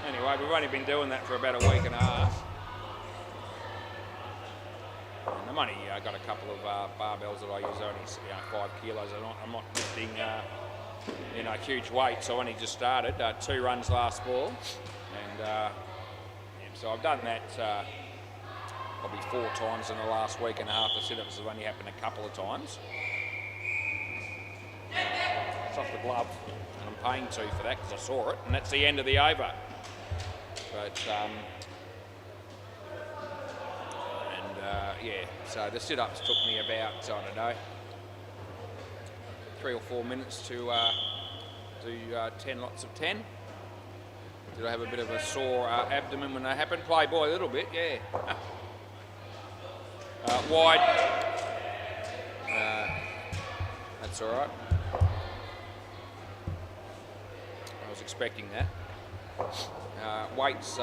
anyway, we've only been doing that for about a week and a half. And I've only got a couple of barbells that I use, only 5 kilos. I'm not lifting you know, huge weight, so I only just started. 2 runs last ball, and yeah, so I've done that probably 4 times in the last week and a half. The sit-ups have only happened a couple of times. It's off the glove, and I'm paying 2 for that because I saw it, and that's the end of the over. But yeah, so the sit-ups took me about, I don't know, 3 or 4 minutes to do 10 lots of 10. Did I have a bit of a sore abdomen when that happened? Play ball a little bit, yeah. Wide. That's all right. I was expecting that. Weights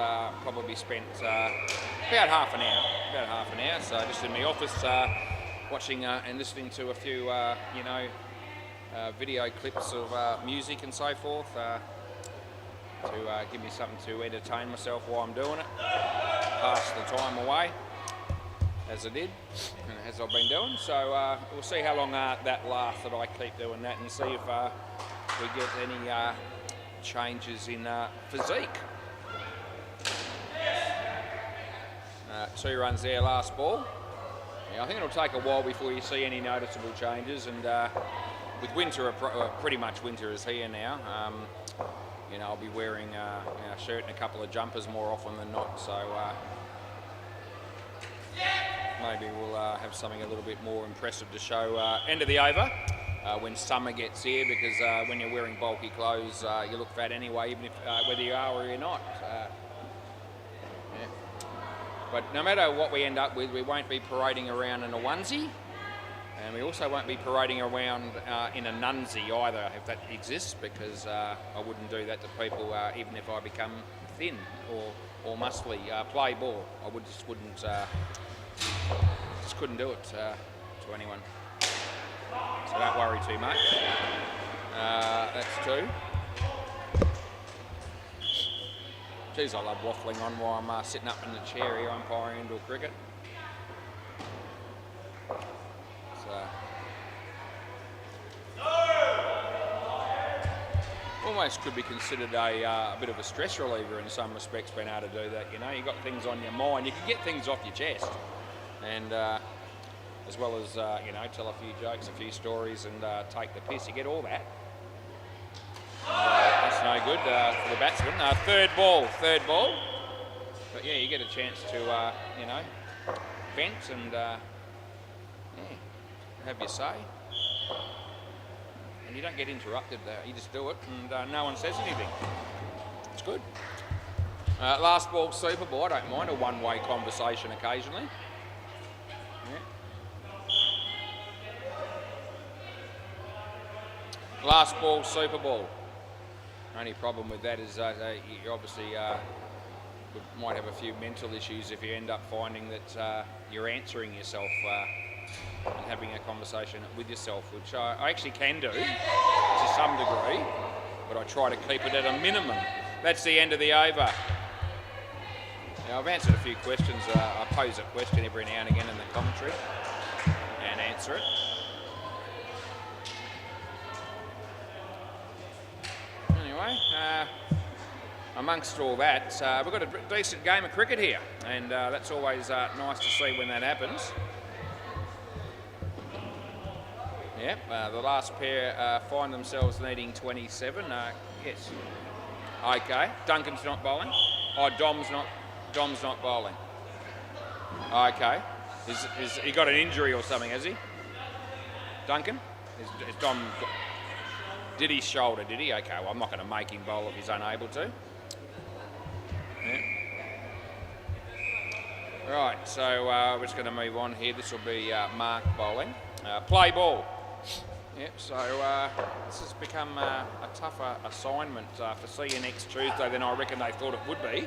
probably spent about half an hour. So just in my office watching and listening to a few, you know, video clips of music and so forth to give me something to entertain myself while I'm doing it. Pass the time away, as I did, and as I've been doing. So we'll see how long that lasts, that I keep doing that, and see if we get any changes in physique. 2 runs there, last ball. Yeah, I think it'll take a while before you see any noticeable changes, and with winter, pretty much winter is here now. You know, I'll be wearing a shirt and a couple of jumpers more often than not, so maybe we'll have something a little bit more impressive to show end of the over when summer gets here, because when you're wearing bulky clothes, you look fat anyway, even if whether you are or you're not. Yeah. But no matter what we end up with, we won't be parading around in a onesie, and we also won't be parading around in a nunsie either, if that exists, because I wouldn't do that to people, even if I become thin or muscly. Play ball, I just couldn't do it to anyone. So don't worry too much. That's two. Geez, I love waffling on while I'm sitting up in the chair here umpiring indoor cricket. So, almost could be considered a bit of a stress reliever in some respects, being able to do that. You know, you've got things on your mind. You can get things off your chest, and as well as you know, tell a few jokes, a few stories, and take the piss. You get all that. That's no good for the batsman. Third ball. But yeah, you get a chance to you know, vent and yeah, have your say. And you don't get interrupted. You just do it, and no one says anything. It's good. Last ball, super ball. I don't mind a one-way conversation occasionally. Yeah. Last ball, super ball. Only problem with that is you obviously might have a few mental issues if you end up finding that you're answering yourself and having a conversation with yourself, which I actually can do to some degree, but I try to keep it at a minimum. That's the end of the over. Now, I've answered a few questions. I pose a question every now and again in the commentary and answer it. Anyway, amongst all that, we've got a decent game of cricket here, and that's always nice to see when that happens. Yep, the last pair find themselves needing 27. Yes. Okay, Duncan's not bowling. Oh, Dom's not bowling. Okay. Is he got an injury or something, has he? Duncan? Is Dom... Did he shoulder, did he? Okay, well, I'm not going to make him bowl if he's unable to. Yeah. Right, so we're just going to move on here. This will be Mark bowling. Play ball. Yep, so this has become a tougher assignment for see you next Tuesday than I reckon they thought it would be.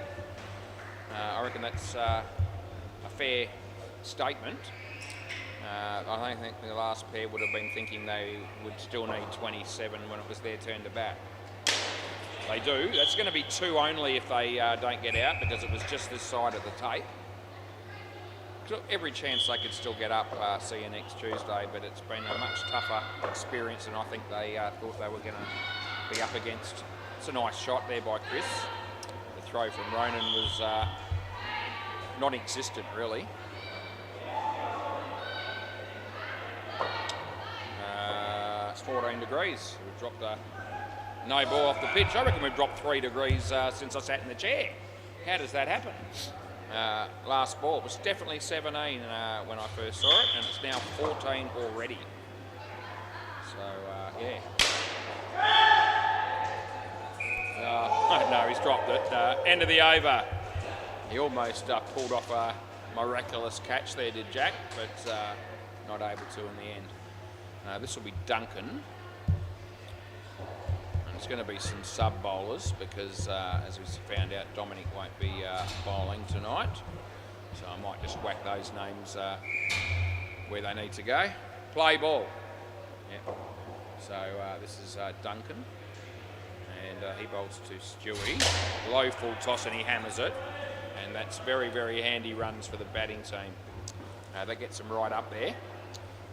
I reckon that's a fair statement. I don't think the last pair would have been thinking they would still need 27 when it was their turn to bat. They do. That's going to be two only if they don't get out, because it was just this side of the tape. Every chance they could still get up, see you next Tuesday, but it's been a much tougher experience than I think they thought they were going to be up against. It's a nice shot there by Chris. The throw from Ronan was non-existent, really. It's 14 degrees. We've dropped no ball off the pitch. I reckon we've dropped 3 degrees since I sat in the chair. How does that happen? Last ball, it was definitely 17 when I first saw it, and it's now 14 already. So, yeah. No, he's dropped it. End of the over. He almost pulled off a miraculous catch there, did Jack, but not able to in the end. This will be Duncan. There's going to be some sub-bowlers because, as we found out, Dominic won't be bowling tonight. So I might just whack those names where they need to go. Play ball. Yep. So this is Duncan. And he bowls to Stewie. Low full toss and he hammers it. And that's very, very handy runs for the batting team. That gets them right up there.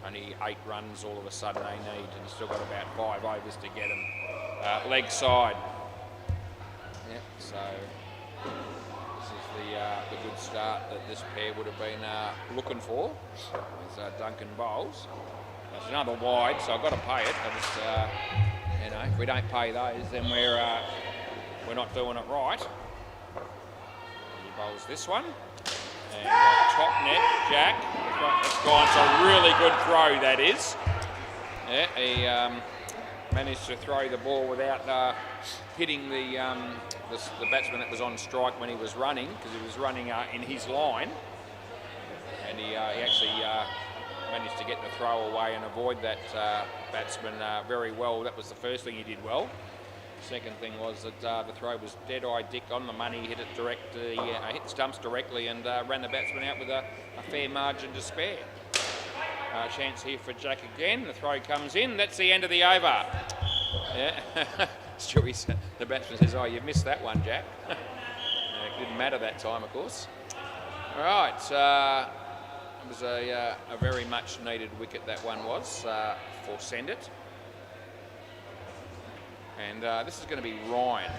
Only 8 runs all of a sudden they need, and still got about 5 overs to get them. Leg side. Yep, so this is the good start that this pair would have been looking for as Duncan bowls. That's another wide, so I've got to pay it. I just, you know, if we don't pay those, then we're not doing it right. He bowls this one, And top net, Jack. That's gone. It's a really good throw, that is. Yeah, he managed to throw the ball without hitting the batsman that was on strike when he was running, because he was running in his line. And he actually managed to get the throw away and avoid that batsman very well. That was the first thing he did well. Second thing was that the throw was dead-eye dick on the money, hit it directly, hit the stumps directly, and ran the batsman out with a fair margin to spare. Chance here for Jack again. The throw comes in. That's the end of the over. Yeah. Stewie, the batsman says, "Oh, you've missed that one, Jack." It didn't matter that time, of course. All right. It was a very much needed wicket, that one was, for Send It. And this is going to be Ryan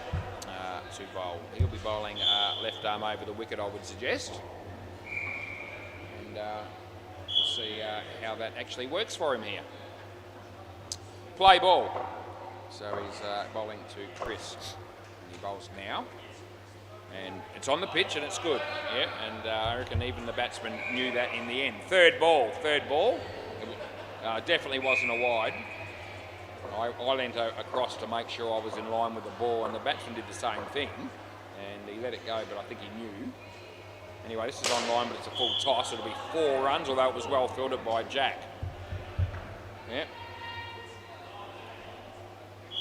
to bowl. He'll be bowling left arm over the wicket, I would suggest. And we'll see how that actually works for him here. Play ball. So he's bowling to Chris. And he bowls now. And it's on the pitch and it's good. Yeah, and I reckon even the batsman knew that in the end. Third ball. It definitely wasn't a wide. I leant across to make sure I was in line with the ball, and the batsman did the same thing, and he let it go, but I think he knew. Anyway, this is on line, but it's a full toss. It'll be 4 runs, although it was well fielded by Jack. Yep. You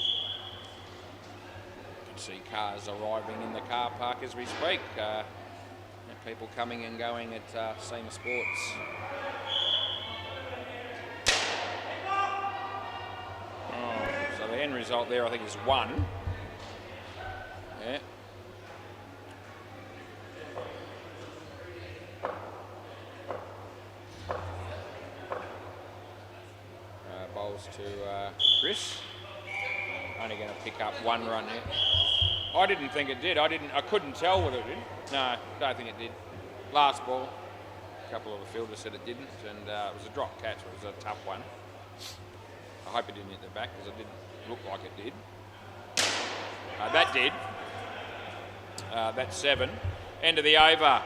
can see cars arriving in the car park as we speak. People coming and going at SEMA Sports. The end result there, I think, is 1. Yeah. Bowls to Chris. Only going to pick up 1 run here. I didn't think it did. I couldn't tell whether it did. No, don't think it did. Last ball. A couple of the fielders said it didn't, and it was a drop catch. It was a tough one. I hope it didn't hit the back, because it didn't look like it did. That did. That's 7. End of the over.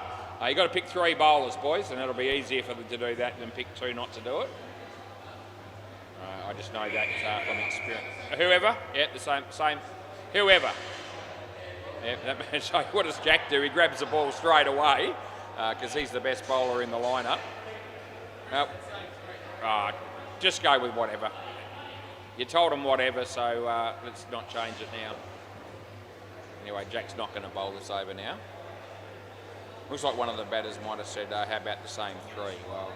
You've got to pick 3 bowlers, boys, and it'll be easier for them to do that than pick 2 not to do it. I just know that from experience. Whoever, yeah, the same. Whoever. Yeah, so what does Jack do? He grabs the ball straight away, because he's the best bowler in the lineup. Just go with whatever. You told him whatever, so let's not change it now. Anyway, Jack's not going to bowl this over now. Looks like one of the batters might have said, how about the same 3? Well,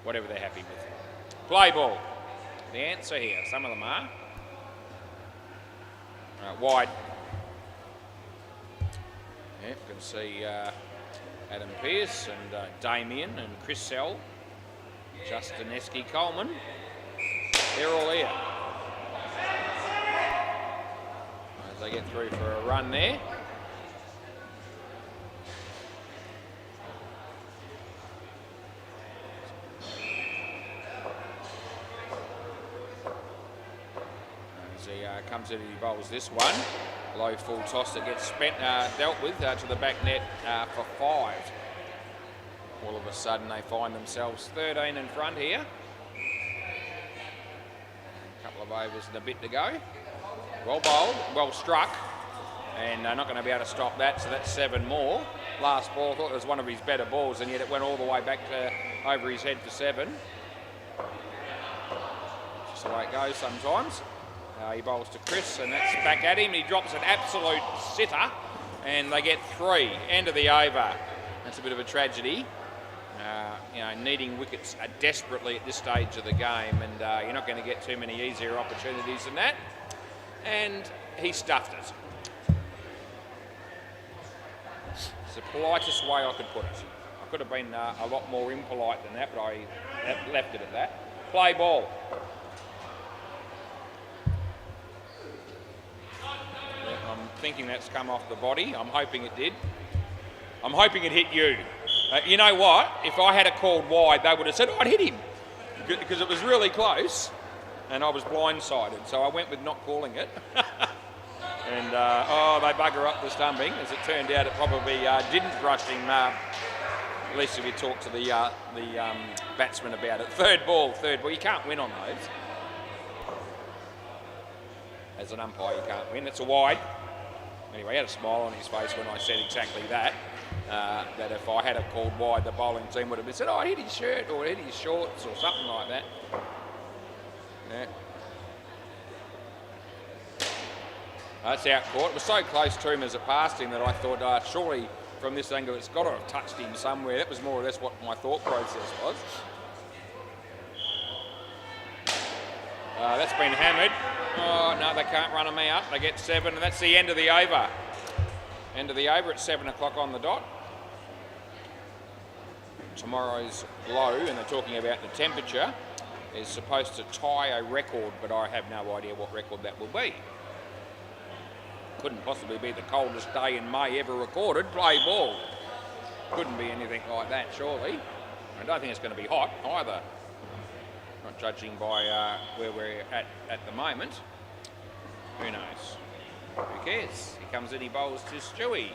whatever they're happy with. Play ball. The answer here, some of them are. Wide. Yeah, you can see Adam Pearce and Damien and Chris Sell, Justin Esky-Coleman. They're all here. As they get through for a run there. As he comes in and he bowls this one. Low full toss that gets dealt with to the back net for 5. All of a sudden they find themselves 13 in front here. Of overs and a bit to go. Well bowled, well struck, and not going to be able to stop that, so that's 7 more. Last ball, I thought it was one of his better balls, and yet it went all the way back to over his head for 7. Just the way it goes sometimes. He bowls to Chris, and that's back at him. He drops an absolute sitter, and they get 3. End of the over. That's a bit of a tragedy. Needing wickets desperately at this stage of the game, and you're not going to get too many easier opportunities than that. And he stuffed it. It's the politest way I could put it. I could have been a lot more impolite than that, but I left it at that. Play ball. I'm thinking that's come off the body. I'm hoping it did. I'm hoping it hit you. You know what? If I had it called wide, they would have said, I'd hit him. Because it was really close, and I was blindsided. So I went with not calling it. And, they bugger up the stumping. As it turned out, it probably didn't brush him At least if you talk to the batsman about it. Third ball. You can't win on those. As an umpire, you can't win. It's a wide. Anyway, he had a smile on his face when I said exactly that. That if I had have called wide, the bowling team would have been said, "Oh, hit his shirt or hit his shorts or something like that." Yeah. That's out court. It was so close to him as it passed him that I thought, surely from this angle it's got to have touched him somewhere. That was more or less what my thought process was. That's been hammered. Oh, no, they can't run them out. They get 7, and that's the end of the over. End of the over at 7 o'clock on the dot. Tomorrow's low, and they're talking about the temperature, is supposed to tie a record, but I have no idea what record that will be. Couldn't possibly be the coldest day in May ever recorded. Play ball. Couldn't be anything like that, surely. I don't think it's going to be hot either. Not judging by where we're at the moment. Who knows? Who cares? He comes in, he bowls to Stewie.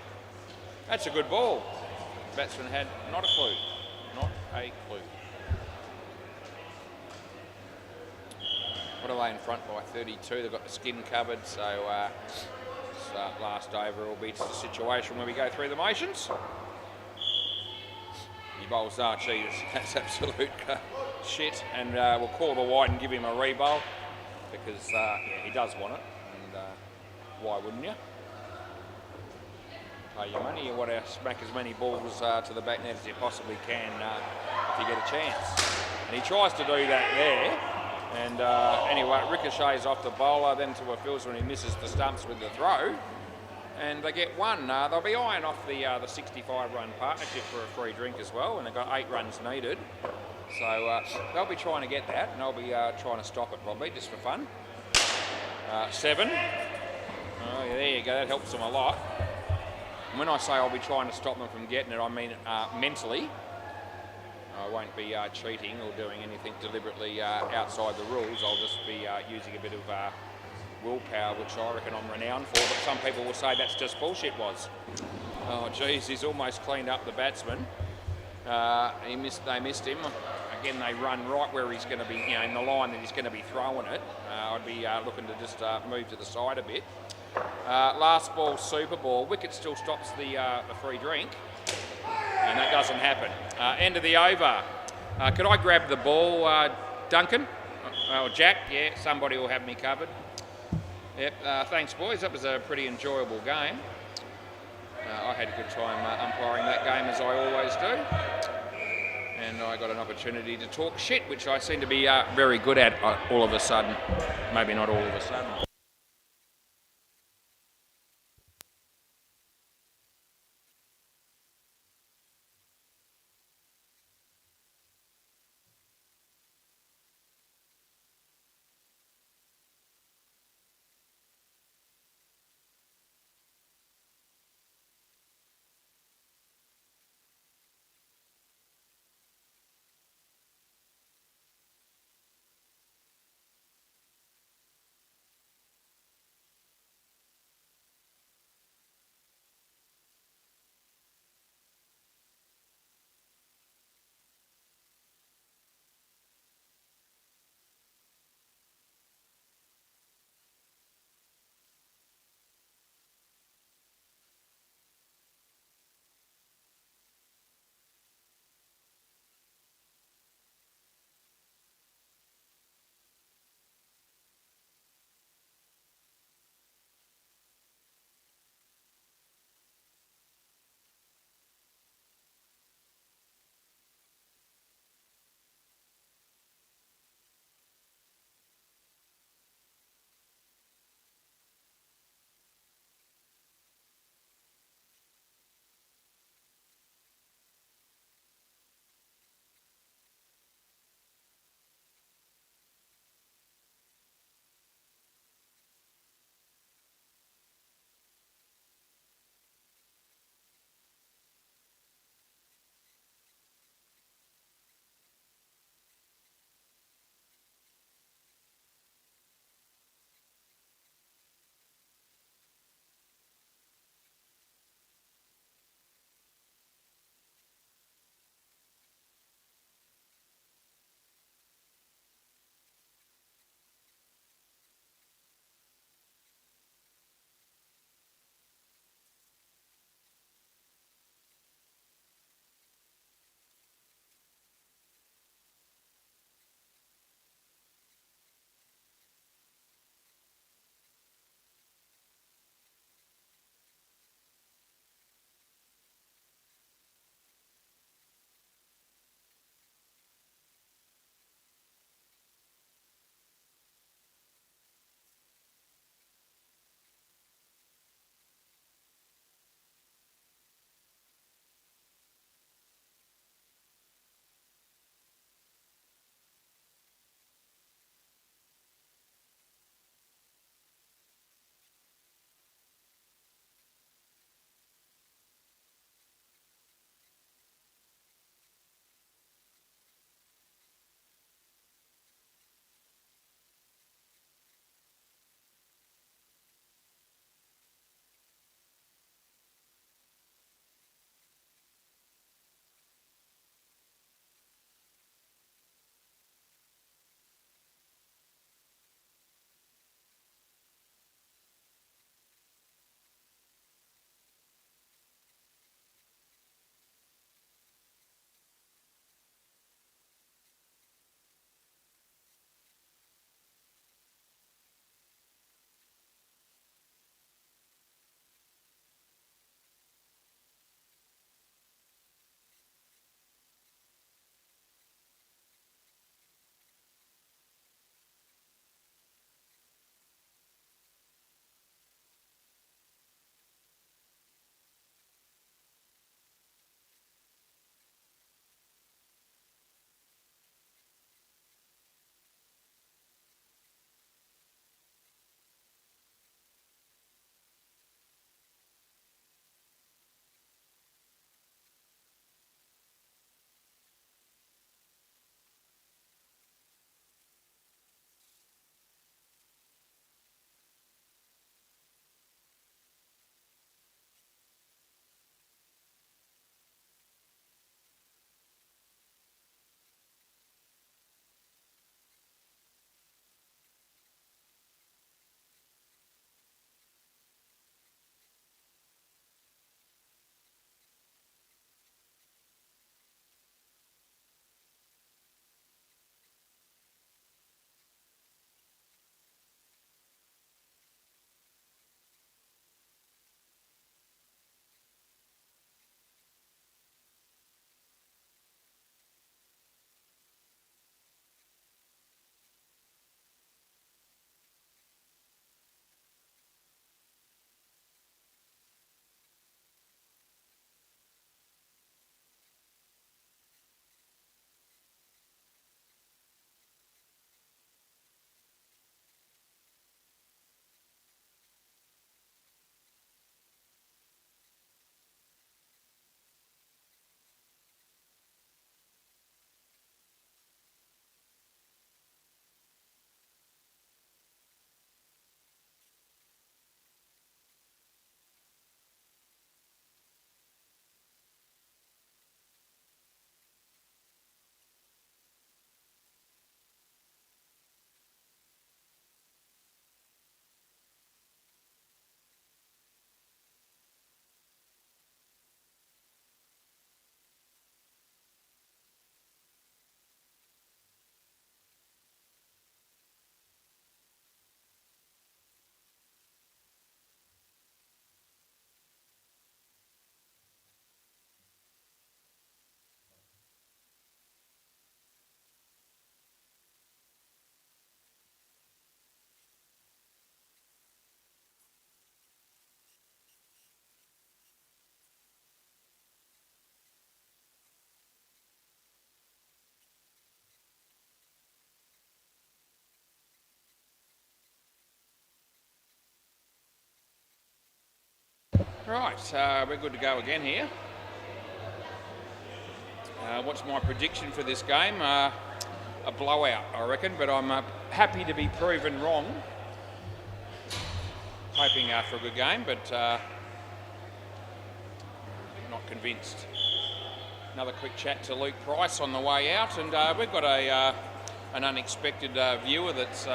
That's a good ball. The batsman had not a clue. Not a clue. What are they in front by 32? They've got the skin covered, so last over will be the situation where we go through the motions. He bowls, geez, that's absolute shit, and we'll call the wide and give him a re-bowl because yeah, he does want it, and why wouldn't you? Pay your money, you want to smack as many balls to the back net as you possibly can if you get a chance. And he tries to do that there, and anyway, it ricochets off the bowler, then to a fields when he misses the stumps with the throw. And they get 1. They'll be eyeing off the 65-run partnership for a free drink as well, and they've got 8 runs needed. So they'll be trying to get that, and I'll be trying to stop it probably, just for fun. 7. Oh, yeah, there you go, that helps them a lot. And when I say I'll be trying to stop them from getting it, I mean mentally. I won't be cheating or doing anything deliberately outside the rules. I'll just be using a bit of willpower, which I reckon I'm renowned for, but some people will say that's just bullshit. Oh geez, he's almost cleaned up the batsman. They missed him. Again, they run right where he's going to be, in the line that he's going to be throwing it. I'd be looking to just move to the side a bit. Last ball, super ball. Wicket still stops the free drink, and that doesn't happen. End of the over. Could I grab the ball, Duncan? Or Jack? Yeah, somebody will have me covered. Yep, thanks boys, that was a pretty enjoyable game. I had a good time umpiring that game, as I always do. And I got an opportunity to talk shit, which I seem to be very good at all of a sudden. Maybe not all of a sudden. Right, we're good to go again here. What's my prediction for this game? A blowout, I reckon, but I'm happy to be proven wrong. Hoping for a good game, but not convinced. Another quick chat to Luke Price on the way out, and we've got an unexpected viewer that's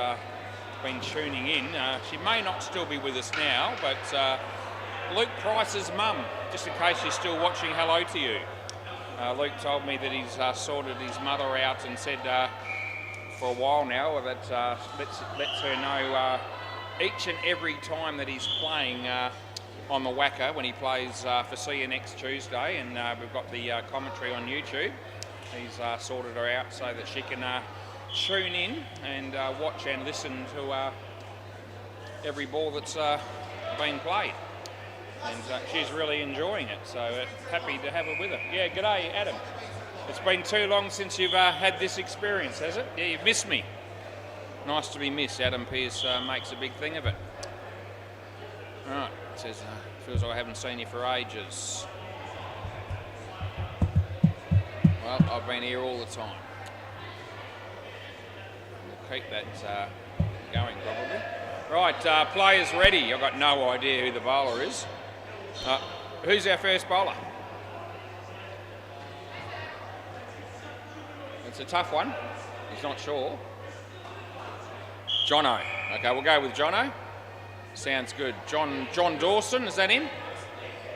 been tuning in. She may not still be with us now, but Luke Price's mum, just in case she's still watching, hello to you. Luke told me that he's sorted his mother out and said for a while now that lets her know each and every time that he's playing on the WACA when he plays for See You next Tuesday, and we've got the commentary on YouTube. He's sorted her out so that she can tune in and watch and listen to every ball that's been played. And she's really enjoying it, so happy to have her with her. Yeah, g'day, Adam. It's been too long since you've had this experience, has it? Yeah, you've missed me. Nice to be missed. Adam Pearce makes a big thing of it. All right, it says, feels like I haven't seen you for ages. Well, I've been here all the time. We'll keep that going, probably. Right, players ready. I've got no idea who the bowler is. Who's our first bowler? It's a tough one. He's not sure. Jono. Okay, we'll go with Jono. Sounds good. John Dawson, is that him?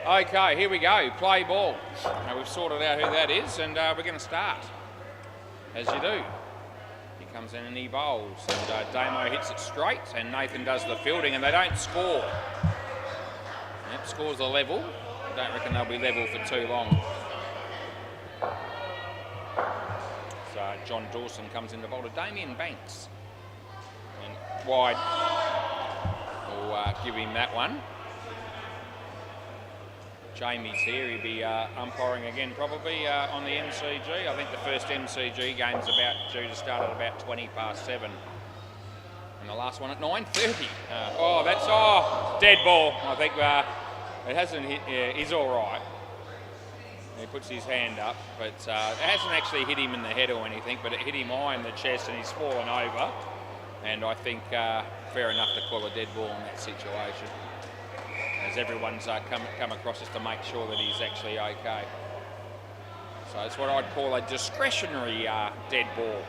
Okay, here we go. Play ball. Now we've sorted out who that is, and we're going to start. As you do. He comes in and he bowls, and Damo hits it straight, and Nathan does the fielding, and they don't score. Yep, scores a level. I don't reckon they'll be level for too long. So John Dawson comes in to bowl to Damien Banks. And wide. We'll give him that one. Jamie's here. He'll be umpiring again probably on the MCG. I think the first MCG game's due to start at about 7:20. And the last one at 9:30. That's dead ball. I think it hasn't hit. Yeah, he's all right. He puts his hand up, but it hasn't actually hit him in the head or anything, but it hit him high in the chest and he's fallen over. And I think fair enough to call a dead ball in that situation, as everyone's come across just to make sure that he's actually okay. So it's what I'd call a discretionary dead ball,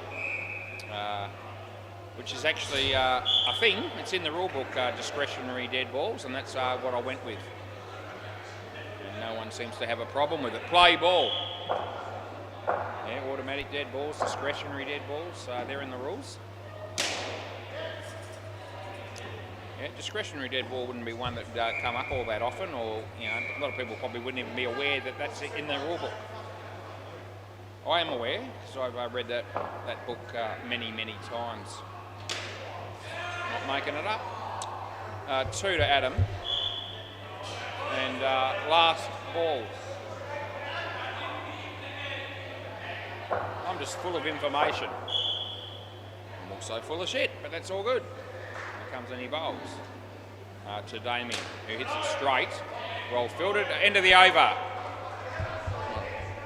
which is actually a thing. It's in the rule book, discretionary dead balls, and that's what I went with. And no one seems to have a problem with it. Play ball. Yeah, automatic dead balls, discretionary dead balls, they're in the rules. Yeah, discretionary dead ball wouldn't be one that would come up all that often, or a lot of people probably wouldn't even be aware that that's in the rule book. I am aware, because I've read that book many times. Not making it up. 2 to Adam, and last ball. I'm just full of information. I'm also full of shit, but that's all good. Comes and he bowls to Damien, who hits it straight, well fielded, end of the over.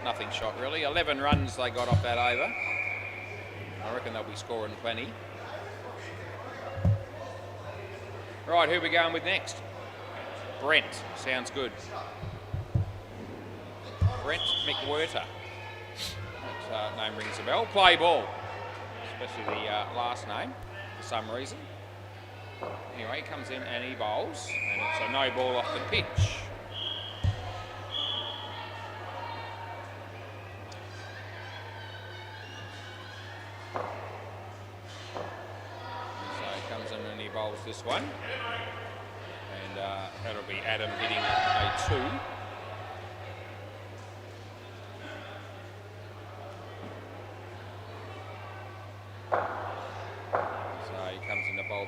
Nothing shot really. 11 runs they got off that over. I reckon they'll be scoring plenty. Right, who are we going with next? Brent, sounds good. Brent McWhirter. That name rings a bell. Play ball, especially the last name for some reason. Anyway, he comes in and he bowls, and it's a no ball off the pitch. So he comes in and he bowls this one, and that'll be Adam hitting a 2.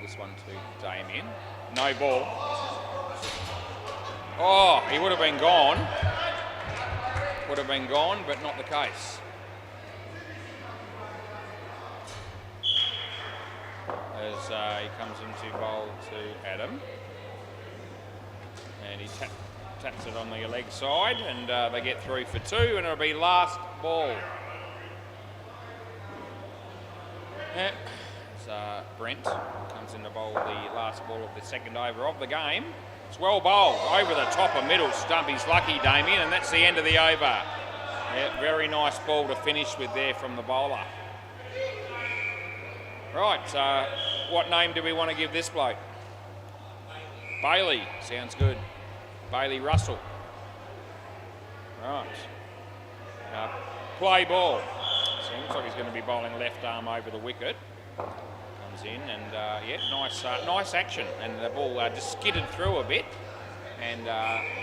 This one to Damien. No ball. Oh, he would have been gone. Would have been gone, but not the case. As he comes into bowl to Adam. And he taps it on the leg side, and they get through for 2, and it'll be last ball. Yeah. So Brent comes in to bowl the last ball of the second over of the game. It's well bowled over the top of middle stump. He's lucky, Damien, and that's the end of the over. Yeah, very nice ball to finish with there from the bowler. Right, what name do we want to give this bloke? Bailey, sounds good. Bailey Russell. Right. Play ball. So it looks like he's going to be bowling left arm over the wicket. Comes in and yeah, nice action. And the ball just skidded through a bit and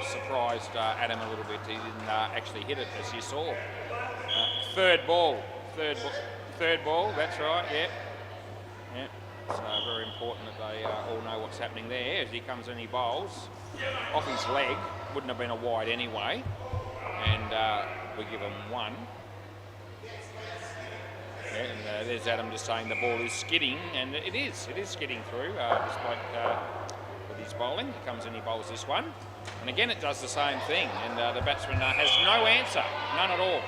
surprised Adam a little bit. He didn't actually hit it, as you saw. Third ball. Third ball. That's right. Yeah. Yeah. It's very important that they all know what's happening there. As he comes in, he bowls off his leg. Wouldn't have been a wide anyway. And we give him 1. Yeah, and there's Adam just saying the ball is skidding, and it is skidding through. Just like with his bowling, he comes in, he bowls this one, and again it does the same thing. And the batsman has no answer, none at all.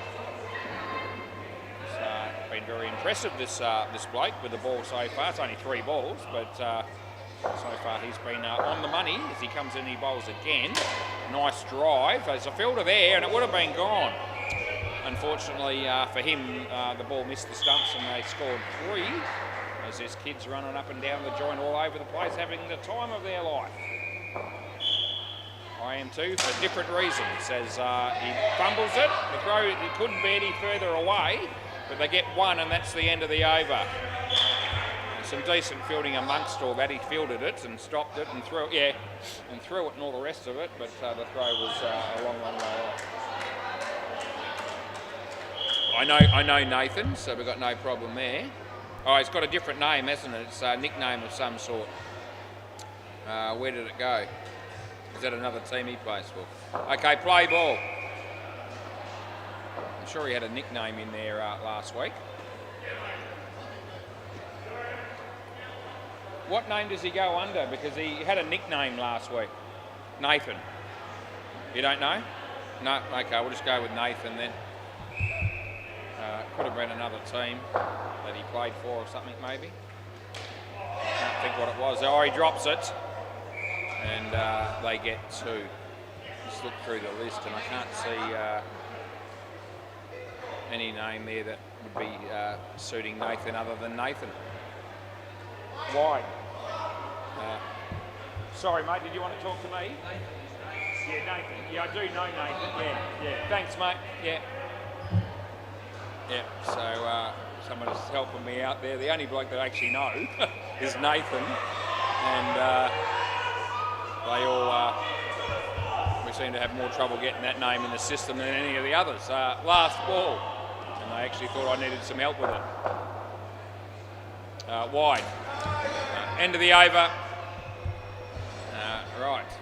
It's been very impressive, this bloke with the ball so far. It's only 3 balls, but so far he's been on the money. As he comes in, he bowls again. Nice drive. There's a fielder there, and it would have been gone. Unfortunately for him, the ball missed the stumps and they scored 3. As there's kids running up and down the joint all over the place, having the time of their life. I am too, for different reasons. As he fumbles it, the throw, he couldn't be any further away, but they get 1, and that's the end of the over. Some decent fielding amongst all that. He fielded it and stopped it and threw it, and all the rest of it, but the throw was a long way off. I know Nathan, so we've got no problem there. Oh, it's got a different name, hasn't it? It's a nickname of some sort. Where did it go? Is that another team he plays for? Okay, play ball. I'm sure he had a nickname in there last week. What name does he go under? Because he had a nickname last week. Nathan. You don't know? No? Okay, we'll just go with Nathan then. Could have been another team that he played for or something maybe. Can't think what it was. Oh, he drops it. And they get 2. Just look through the list and I can't see any name there that would be suiting Nathan other than Nathan. Wide. Sorry mate, did you want to talk to me? Yeah, Nathan. Yeah, I do know Nathan. Yeah. Thanks mate. Yeah. Yeah, so someone's helping me out there. The only bloke that I actually know is Nathan, and they all, we seem to have more trouble getting that name in the system than any of the others. Last ball, and they actually thought I needed some help with it. Wide. End of the over. Right.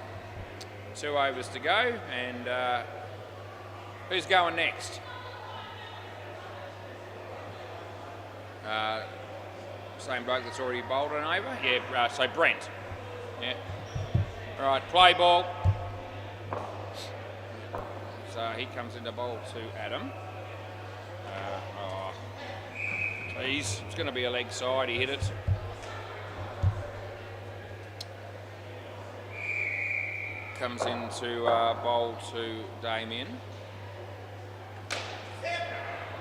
2 overs to go, and who's going next? Same bloke that's already bowled an over? Yeah, so Brent. Yeah. Right, play ball. So he comes into bowl to Adam. Geez, it's going to be a leg side, he hit it. Comes into bowl to Damien.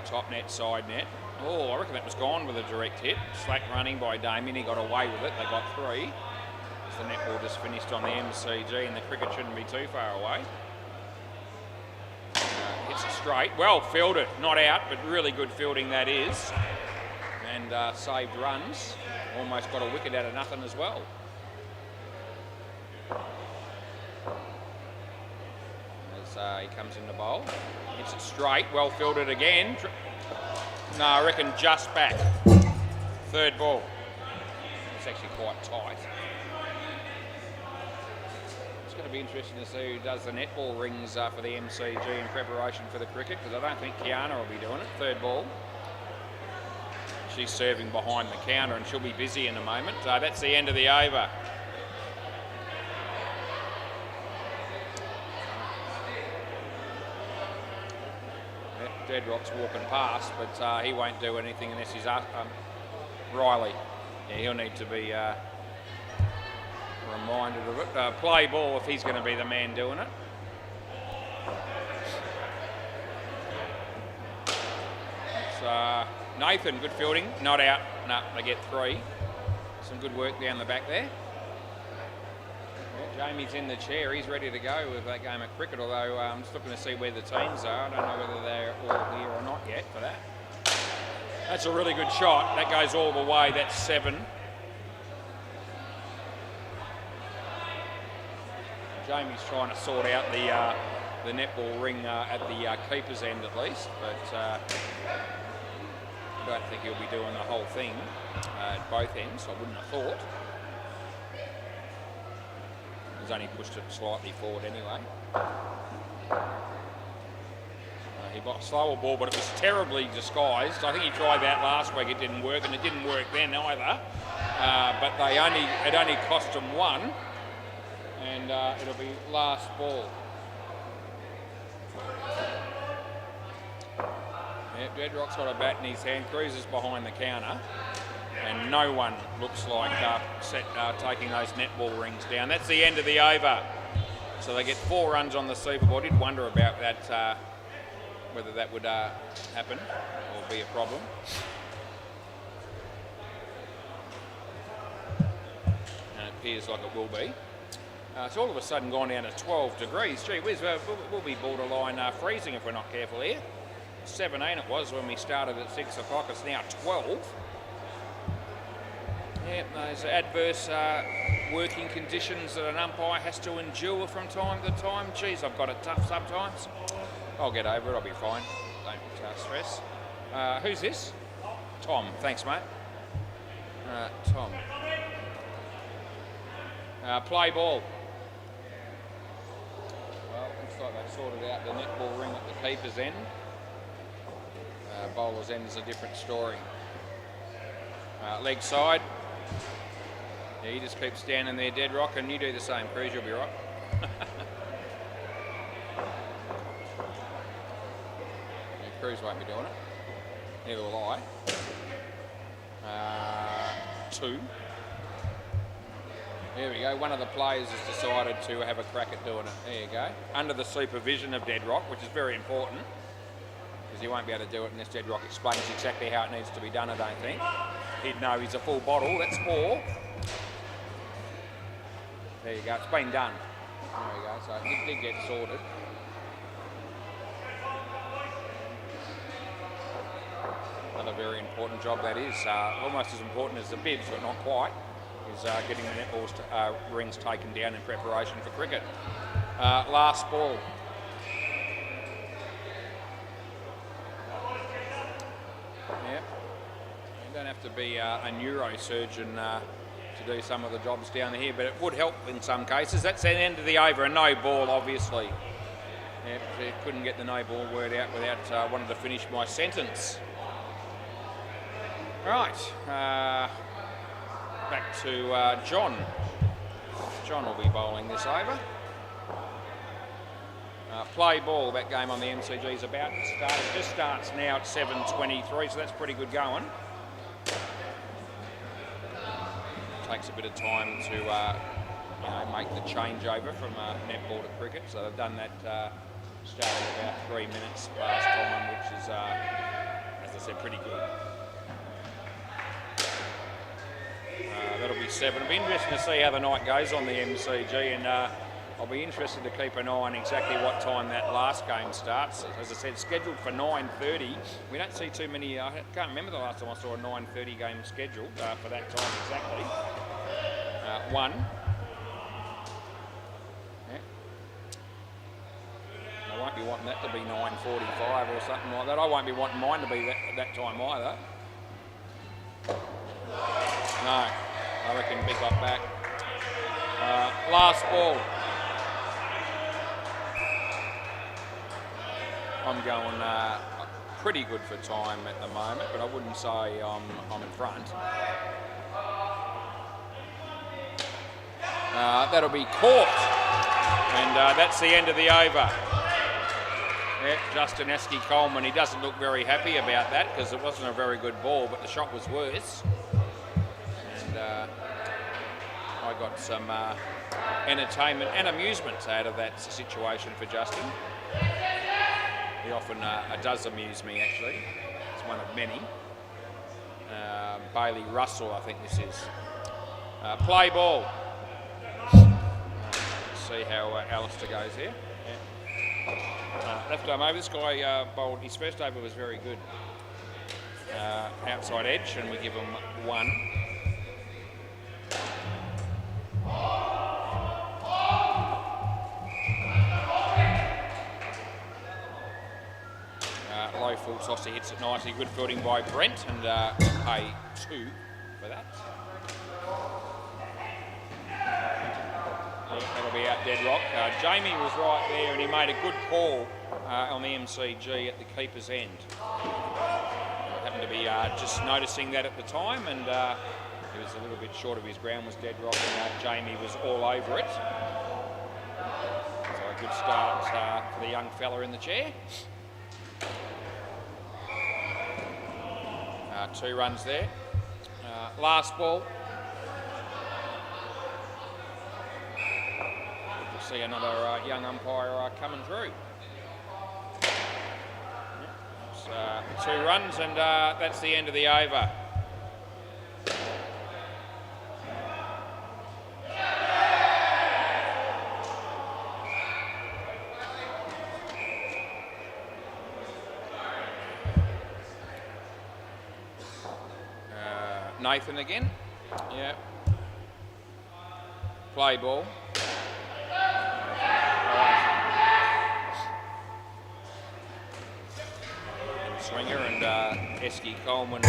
Top net, side net. Oh, I reckon that was gone with a direct hit. Slack running by Damien, he got away with it. They got 3. As the netball just finished on the MCG and the cricket shouldn't be too far away. Hits it straight. Well fielded, not out, but really good fielding that is. And saved runs. Almost got a wicket out of nothing as well. As he comes in the bowl. Hits it straight, well fielded again. No, I reckon just back. 3rd ball. It's actually quite tight. It's going to be interesting to see who does the netball rings for the MCG in preparation for the cricket, because I don't think Kiana will be doing it. 3rd ball. She's serving behind the counter and she'll be busy in a moment. That's the end of the over. Deadrock's walking past, but he won't do anything unless he's Riley. Yeah, he'll need to be reminded of it. Play ball if he's going to be the man doing it. It's Nathan, good fielding, not out. No, they get 3. Some good work down the back there. Yeah, Jamie's in the chair. He's ready to go with that game of cricket, although I'm just looking to see where the teams are. I don't know whether they're all here or not yet for that. That's a really good shot. That goes all the way. That's 7. Jamie's trying to sort out the netball ring at the keeper's end at least, but I don't think he'll be doing the whole thing at both ends. I wouldn't have thought. He's only pushed it slightly forward anyway. He got a slower ball, but it was terribly disguised. I think he tried that last week. It didn't work, and it didn't work then either. But it only cost him 1, and it'll be last ball. Yep, Deadrock's got a bat in his hand. Cruises behind the counter, and no one looks like taking those netball rings down. That's the end of the over. So they get 4 runs on the super ball. I did wonder about that. Whether that would happen or be a problem. And it appears like it will be. It's all of a sudden gone down to 12 degrees. Gee whiz, we'll be borderline freezing if we're not careful here. 17 it was when we started at 6 o'clock. It's now 12. Yeah, those adverse working conditions that an umpire has to endure from time to time. Geez, I've got it tough sometimes. I'll get over it, I'll be fine. Don't stress. Who's this? Tom, thanks mate. Tom. Play ball. Well, looks like they've sorted out the netball ring at the keeper's end. Bowler's end is a different story. Leg side. Yeah, he just keeps standing there, Deadrock, and you do the same, Cruz, you'll be right. Cruz won't be doing it. Neither will I. 2. There we go. One of the players has decided to have a crack at doing it. There you go. Under the supervision of Deadrock, which is very important, because he won't be able to do it unless Deadrock explains exactly how it needs to be done, I don't think. He'd know he's a full bottle. That's 4. There you go. It's been done. There we go. So it did get sorted. Another very important job that is, almost as important as the bibs, but not quite, is getting the netball rings taken down in preparation for cricket. Last ball. Yep. You don't have to be a neurosurgeon to do some of the jobs down here, but it would help in some cases. That's the end of the over, a no ball, obviously. Yep, couldn't get the no ball word out without wanting to finish my sentence. Right, back to John. John will be bowling this over. Play ball, that game on the MCG is about to start. It just starts now at 7:23, so that's pretty good going. Takes a bit of time to make the changeover from netball to cricket, so they've done that starting about 3 minutes past time, which is, as I said, pretty good. That'll be 7. It'll be interesting to see how the night goes on the MCG, and I'll be interested to keep an eye on exactly what time that last game starts. As I said, scheduled for 9:30. We don't see too many. I can't remember the last time I saw a 9:30 game scheduled for that time exactly. 1. Yeah. I won't be wanting that to be 9:45 or something like that. I won't be wanting mine to be that time either. No, I reckon big up back. Last ball. I'm going pretty good for time at the moment, but I wouldn't say I'm in front. That'll be caught, and that's the end of the over. Yeah, Justin Coleman, he doesn't look very happy about that because it wasn't a very good ball, but the shot was worse. And I got some entertainment and amusement out of that situation for Justin. He often does amuse me, actually. It's one of many. Bailey Russell, I think this is. Play ball. Let's see how Alistair goes here. Yeah. Left arm over. This guy bowled. His first over was very good. Outside edge, and we give him 1. Low full toss, he hits it nicely. Good fielding by Brent, and pay 2 for that. Yeah, that'll be out dead rock. Jamie was right there, and he made a good call on the MCG at the keeper's end. Happened to be just noticing that at the time, and he was a little bit short of his ground, was dead rock, and Jamie was all over it. So a good start for the young fella in the chair. 2 runs there. Last ball. We'll see another young umpire coming through. It's, 2 runs, and that's the end of the over. Nathan again. Yeah. Play ball. Swinger, and Esky Coleman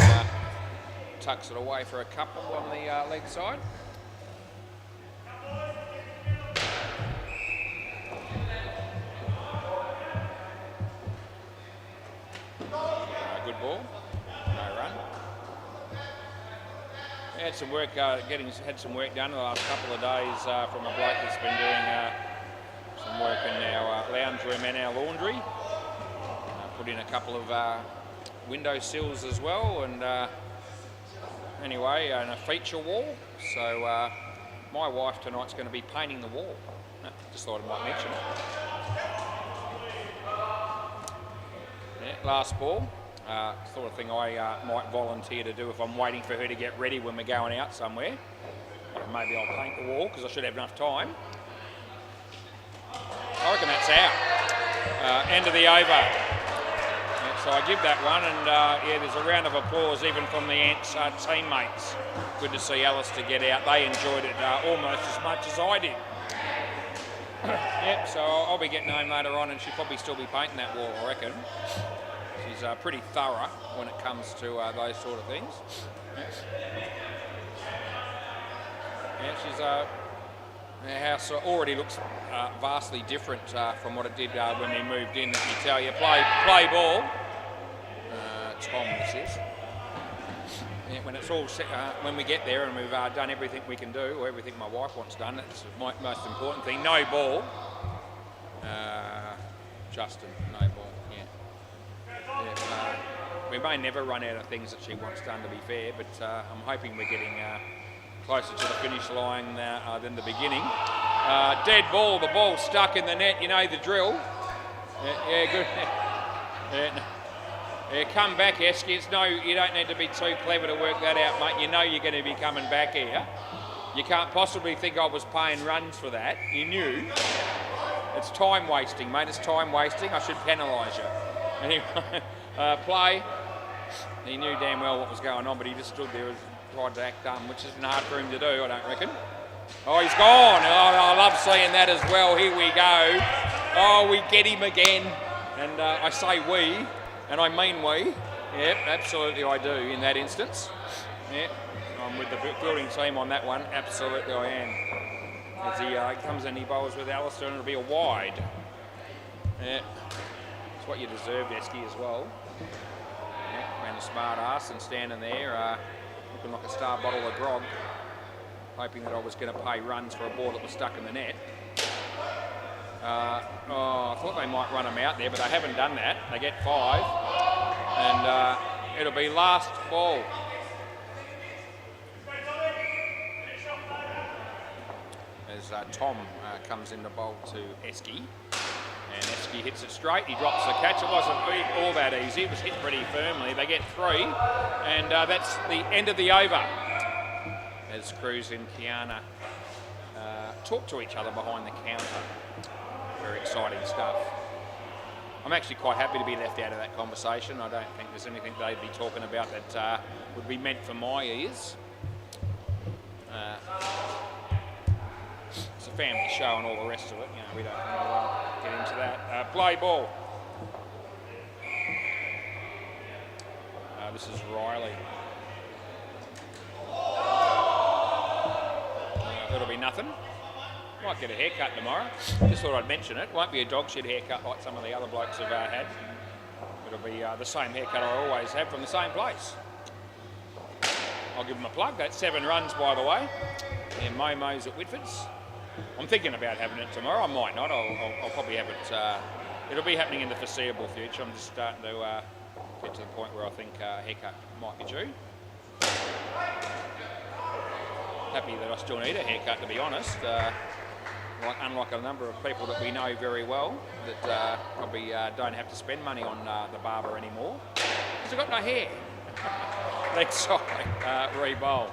tucks it away for a couple on the leg side. Good ball. No run. Had some work, had some work done in the last couple of days from a bloke that's been doing some work in our lounge room and our laundry. Put in a couple of window sills as well, and anyway, and a feature wall. So my wife tonight's going to be painting the wall. Just thought I might mention it. Yeah, last ball. Sort of thing I might volunteer to do if I'm waiting for her to get ready when we're going out somewhere. Maybe I'll paint the wall because I should have enough time. I reckon that's out. End of the over. Yeah, so I give that one, and yeah, there's a round of applause even from the Ants teammates. Good to see Alistair get out. They enjoyed it almost as much as I did. Yep, so I'll be getting home later on, and she'll probably still be painting that wall, I reckon. She's pretty thorough when it comes to those sort of things. Yeah, she's her house already looks vastly different from what it did when we moved in. Let me tell you, play ball. Tom, this is. Yeah, when it's all set, when we get there and we've done everything we can do, or everything my wife wants done, that's the most important thing. No ball. Justin, no ball. Yeah, we may never run out of things that she wants done, to be fair, but I'm hoping we're getting closer to the finish line than the beginning. Dead ball, the ball stuck in the net, you know the drill. Yeah, good. Yeah, come back, Esky. You don't need to be too clever to work that out, mate. You know you're going to be coming back here. You can't possibly think I was paying runs for that. You knew. It's time wasting, mate. It's time wasting. I should penalise you. Anyway, play. He knew damn well what was going on, but he just stood there and tried to act dumb, which isn't hard for him to do, I don't reckon. Oh, he's gone. Oh, I love seeing that as well. Here we go. Oh, we get him again. And I say we, and I mean we. Yep, absolutely I do in that instance. Yep, I'm with the building team on that one. Absolutely I am. As he comes in, he bowls with Alistair, and it'll be a wide. Yeah. It's what you deserved, Esky, as well. Yeah, ran a smart ass and standing there, looking like a star bottle of grog, hoping that I was going to pay runs for a ball that was stuck in the net. I thought they might run them out there, but they haven't done that. They get 5, and it'll be last ball. As Tom comes in the bowl to Esky. And Esky hits it straight, he drops the catch. It wasn't all that easy, it was hit pretty firmly. They get 3, and that's the end of the over. As Cruz and Kiana talk to each other behind the counter. Very exciting stuff. I'm actually quite happy to be left out of that conversation. I don't think there's anything they'd be talking about that would be meant for my ears. It's a family show and all the rest of it. You know, we don't get into that. Play ball. This is Riley. It'll be nothing. Might get a haircut tomorrow. Just thought I'd mention it. Won't be a dog shit haircut like some of the other blokes have had. It'll be the same haircut I always have from the same place. I'll give them a plug. That's 7 runs, by the way. And Momo's at Whitford's. I'm thinking about having it tomorrow. I might not. I'll probably have it. It'll be happening in the foreseeable future. I'm just starting to get to the point where I think a haircut might be due. Happy that I still need a haircut, to be honest. Unlike a number of people that we know very well that probably don't have to spend money on the barber anymore because they've got no hair. Next side, re-bowl.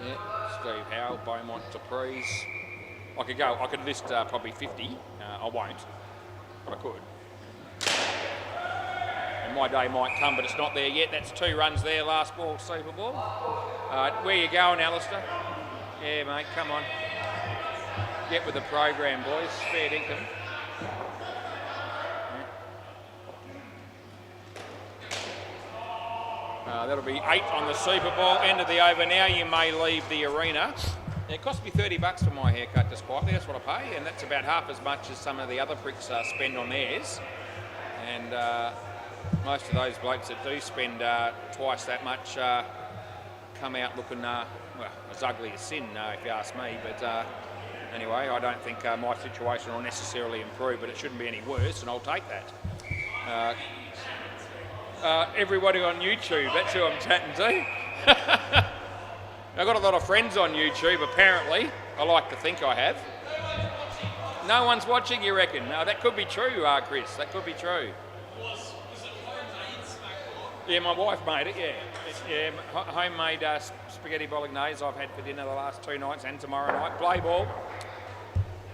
Yeah, Steve Howell, Beaumont, Dupree's. I could list probably 50. I won't, but I could. And my day might come, but it's not there yet. That's 2 runs there, last ball, Super Ball. Where you going, Alistair? Yeah, mate, come on. Get with the program, boys. Fair dinkum. That'll be 8 on the Super Bowl. End of the over now. You may leave the arena. It cost me $30 for my haircut, just quietly. That's what I pay, and that's about half as much as some of the other pricks spend on theirs. And most of those blokes that do spend twice that much come out looking, well, as ugly as sin, if you ask me. But anyway, I don't think my situation will necessarily improve, but it shouldn't be any worse, and I'll take that. Everybody on YouTube, that's who I'm chatting to. I've got a lot of friends on YouTube, apparently. I like to think I have. No one's watching, you reckon? No, that could be true, Chris. That could be true. Yeah, my wife made it, yeah. Yeah, homemade spaghetti bolognese I've had for dinner the last 2 nights and tomorrow night. Play ball.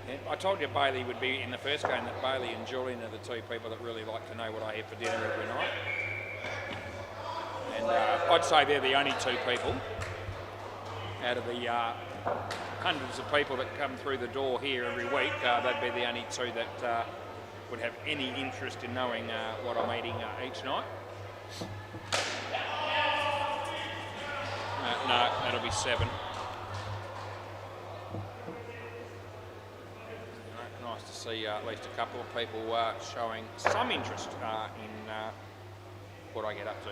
Yeah, I told you Bailey would be in the first game, that Bailey and Julian are the 2 people that really like to know what I have for dinner every night. And I'd say they're the only 2 people out of the hundreds of people that come through the door here every week. They'd be the only 2 that would have any interest in knowing what I'm eating each night. No, that'll be 7. Nice to see at least a couple of people showing some interest in what I get up to.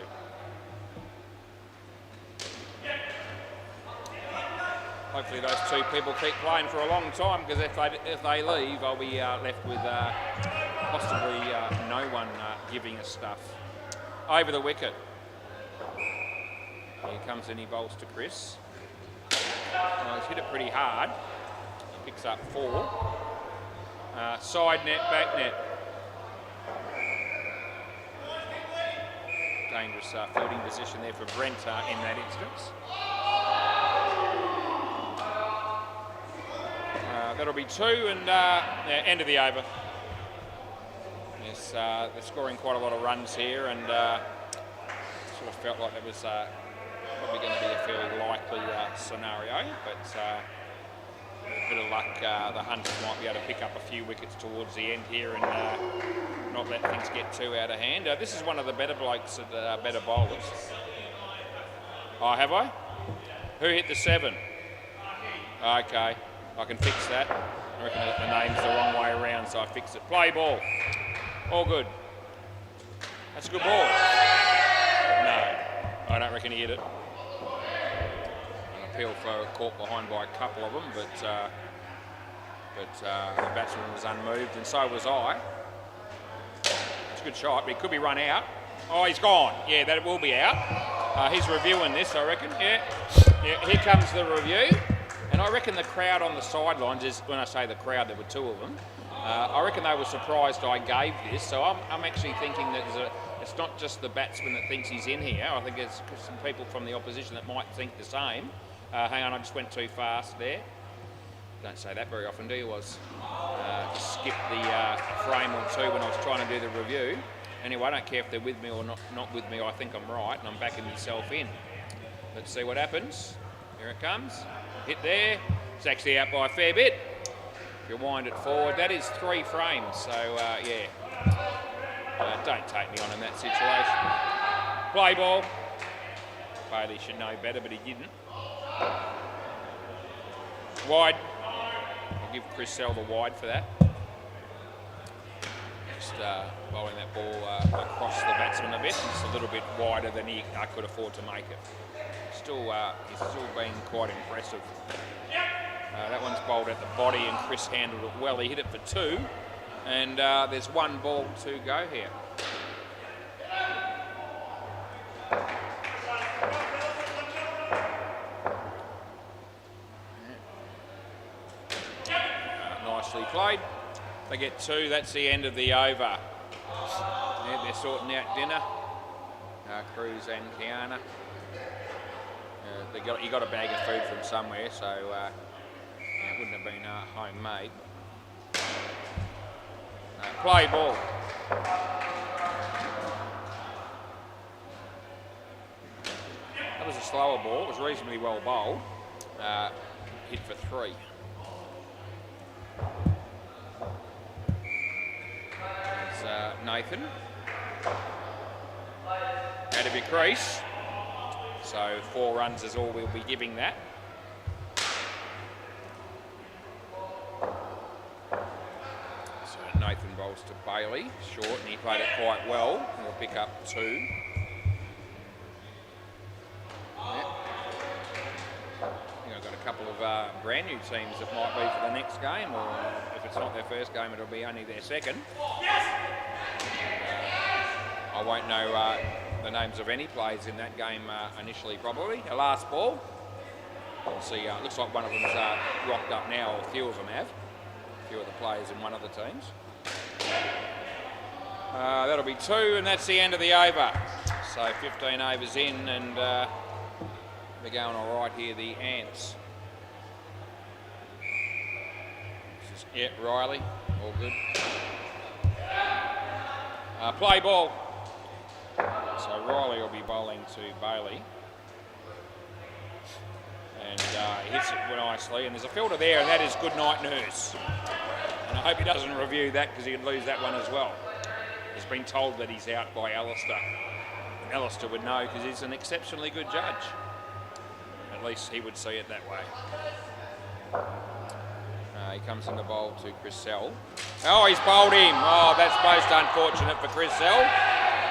Hopefully those 2 people keep playing for a long time, because if they leave, I'll be left with possibly no one giving us stuff. Over the wicket. Here comes in, he bowls to Chris. Well, he's hit it pretty hard. He picks up 4. Side net, back net. Dangerous fielding position there for Brent in that instance. That'll be 2 and end of the over. Yes, they're scoring quite a lot of runs here, and sort of felt like it was probably going to be a fairly likely scenario, but with a bit of luck, the Hunters might be able to pick up a few wickets towards the end here and not let things get too out of hand. This is one of the better blokes, better bowlers. Oh, have I? Who hit the 7? Okay, I can fix that. I reckon that the name's the wrong way around, so I fix it. Play ball. All good. That's a good ball. No, I don't reckon he hit it. An appeal for a caught behind by a couple of them, but but the batsman was unmoved, and so was I. It's a good shot, but he could be run out. Oh, he's gone. Yeah, that will be out. He's reviewing this, I reckon. Yeah, here comes the review. And I reckon the crowd on the sidelines, is, when I say the crowd, there were two of them. I reckon they were surprised I gave this. So I'm actually thinking that it's not just the batsman that thinks he's in here. I think there's some people from the opposition that might think the same. Hang on, I just went too fast there. Don't say that very often, do you, Was? Just skipped the frame or two when I was trying to do the review. Anyway, I don't care if they're with me or not with me. I think I'm right, and I'm backing myself in. Let's see what happens. Here it comes. Hit there. It's actually out by a fair bit. If you wind it forward, that is 3 frames. So, yeah. Don't take me on in that situation. Play ball. Bailey should know better, but he didn't. Wide. I'll give Chris Sell the wide for that. Just bowling that ball across the batsman a bit. It's a little bit wider than he could afford to make it. He's still being quite impressive. That one's bowled at the body, and Chris handled it well. He hit it for 2, and there's 1 ball to go here. Nicely played. They get 2. That's the end of the over. Yeah, they're sorting out dinner. Cruz and Kiana. You got a bag of food from somewhere, so it wouldn't have been homemade. Play ball. That was a slower ball. It was reasonably well bowled. Hit for 3. There's Nathan. Out of your crease. So 4 runs is all we'll be giving that. So Nathan bowls to Bailey, short, and he played it quite well. We'll pick up 2. Yeah. I think I've got a couple of brand new teams that might be for the next game, or if it's not their first game, it'll be only their second. I won't know the names of any players in that game initially, probably. A last ball. We'll see. Looks like one of them's rocked up now, or a few of them have. A few of the players in one of the teams. That'll be 2, and that's the end of the over. So 15 overs in, and they're going all right here, the Ants. Yeah, Riley, all good. Play ball. So Riley will be bowling to Bailey. And he hits it nicely. And there's a fielder there, and that is Goodnight Nurse. And I hope he doesn't review that, because he could lose that one as well. He's been told that he's out by Alistair. Alistair would know, because he's an exceptionally good judge. At least he would see it that way. He comes in the bowl to Chris Sell. Oh, he's bowled him. Oh, that's most unfortunate for Chris Sell.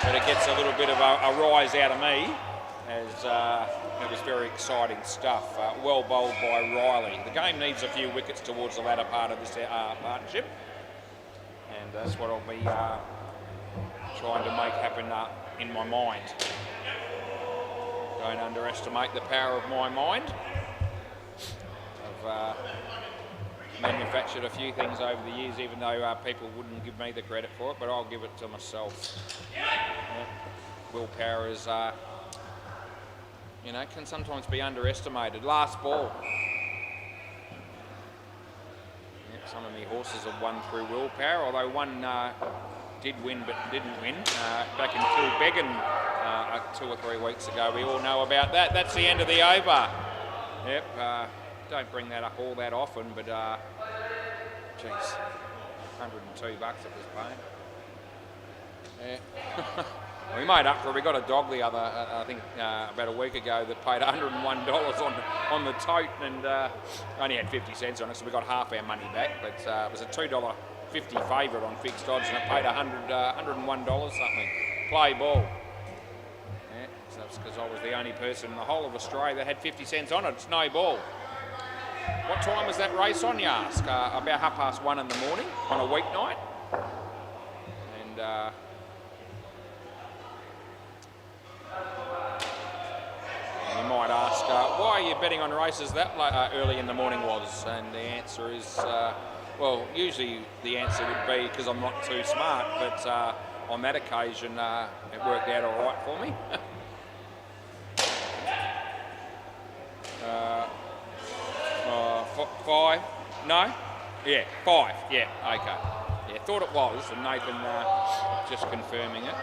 But it gets a little bit of a rise out of me, as it was very exciting stuff. Well bowled by Riley. The game needs a few wickets towards the latter part of this partnership, and that's what I'll be trying to make happen in my mind. Don't underestimate the power of my mind. I've manufactured a few things over the years, even though people wouldn't give me the credit for it, but I'll give it to myself. Yeah. Willpower is, can sometimes be underestimated. Last ball. Yeah, some of my horses have won through willpower, although one did win but didn't win back in Kilbeggan 2 or 3 weeks ago. We all know about that. That's the end of the over. Yep. Don't bring that up all that often, but geez, $102 it was paying. Yeah. We made up for it. We got a dog the other, I think, about a week ago that paid $101 on the tote, and only had 50 cents on it, so we got half our money back. But it was a $2.50 favourite on fixed odds, and it paid $101 something. Play ball. Yeah, so that's because I was the only person in the whole of Australia that had 50 cents on it. It's no ball. What time was that race on, you ask? About 1:30 in the morning on a weeknight. And you might ask, why are you betting on races that early in the morning was? And the answer is, well, usually the answer would be because I'm not too smart, but on that occasion it worked out all right for me. 5? No? Yeah, 5. Yeah, okay. Yeah, thought it was, and Nathan just confirming it.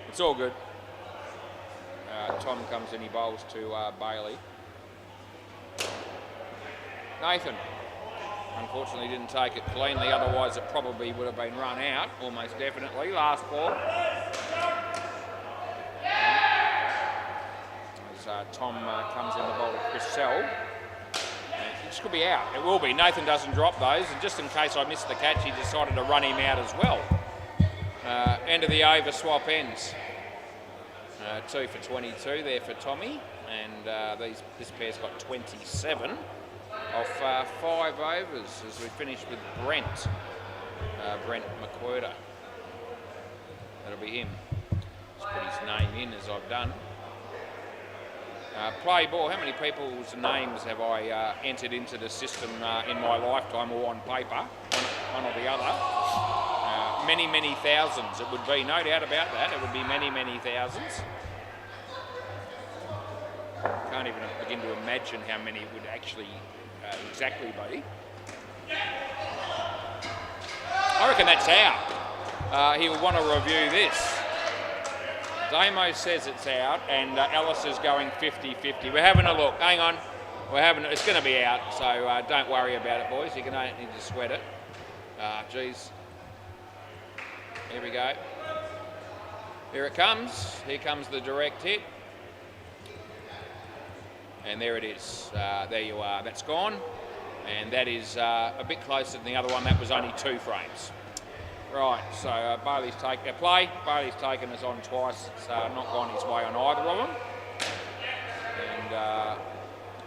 It's all good. Tom comes in, he bowls to Bailey. Nathan, unfortunately didn't take it cleanly, otherwise it probably would have been run out, almost definitely. Last ball. Tom comes in the bowl of Chris Sell. This could be out. It will be. Nathan doesn't drop those, and just in case I missed the catch, he decided to run him out as well. End of the over, swap ends. 2 for 22 there for Tommy, and this pair's got 27 off 5 overs as we finish with Brent McWhirter. That'll be him. Just put his name in as I've done. Play ball. How many people's names have I entered into the system in my lifetime or on paper? One or the other. Many, many thousands it would be. No doubt about that. It would be many, many thousands. Can't even begin to imagine how many it would actually exactly be. I reckon that's out. He will want to review this. Damo says it's out, and Alice is going 50-50. We're having a look. Hang on. It's going to be out, so don't worry about it, boys. You don't need to sweat it. Geez. Here we go. Here it comes. Here comes the direct hit. And there it is. There you are. That's gone. And that is a bit closer than the other one. That was only 2 frames. Right, so Bailey's taken a play. Bailey's taken us on twice. It's not gone his way on either of them. And I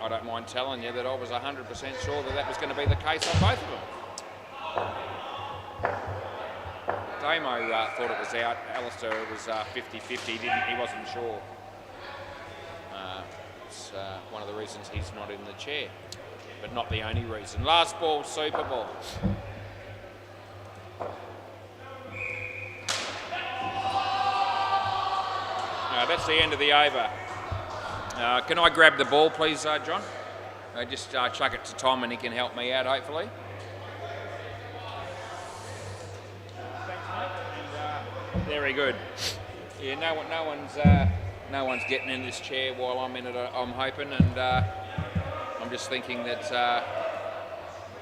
don't mind telling you that I was 100% sure that was going to be the case on both of them. Damo thought it was out. Alistair was 50-50. He wasn't sure. It's one of the reasons he's not in the chair, but not the only reason. Last ball, Super Ball. That's the end of the over. Can I grab the ball, please, John? Just chuck it to Tom and he can help me out, hopefully. Thanks, mate. And, very good. Yeah, no one's getting in this chair while I'm in it, I'm hoping, and I'm just thinking that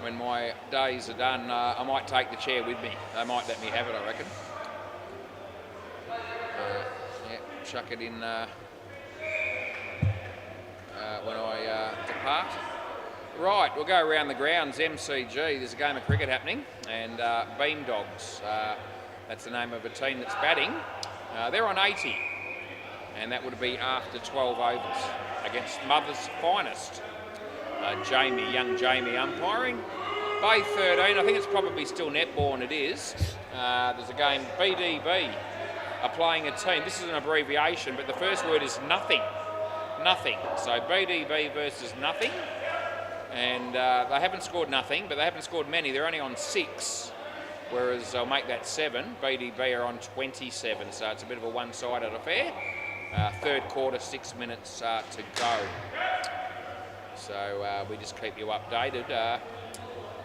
when my days are done, I might take the chair with me. They might let me have it, I reckon. Chuck it in when I depart. Right, we'll go around the grounds. MCG, there's a game of cricket happening, and Beam Dogs, that's the name of a team that's batting. They're on 80, and that would be after 12 overs against Mother's Finest. Young Jamie umpiring. Bay 13, I think it's probably still netball, and it is. There's a game, BDB are playing a team. This is an abbreviation, but the first word is nothing. Nothing. So BDB versus nothing. And they haven't scored nothing, but they haven't scored many. They're only on 6, whereas I'll make that 7. BDB are on 27, so it's a bit of a one-sided affair. Third quarter, 6 minutes to go. So we just keep you updated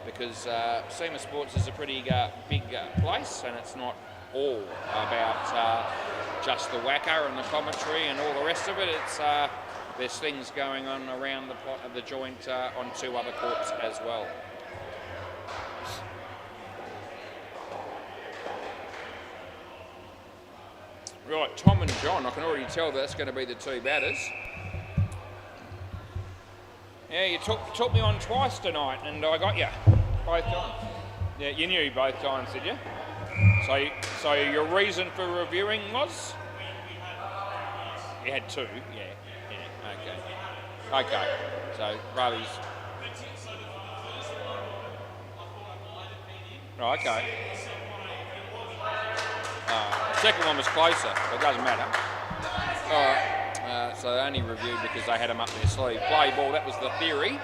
because SEMA Sports is a pretty big place, and it's not all about just the WACA and the commentary and all the rest of it. It's there's things going on around the joint on 2 other courts as well. Right, Tom and John, I can already tell that's going to be the 2 batters. Yeah, you took me on twice tonight, and I got you both times. Yeah, you knew both times, did you? So your reason for reviewing was? You had 2, yeah, Okay. So Raleigh. Oh, okay. The second one was closer, but it doesn't matter. All right. So they only reviewed because they had them up their sleeve. Play ball, that was the theory.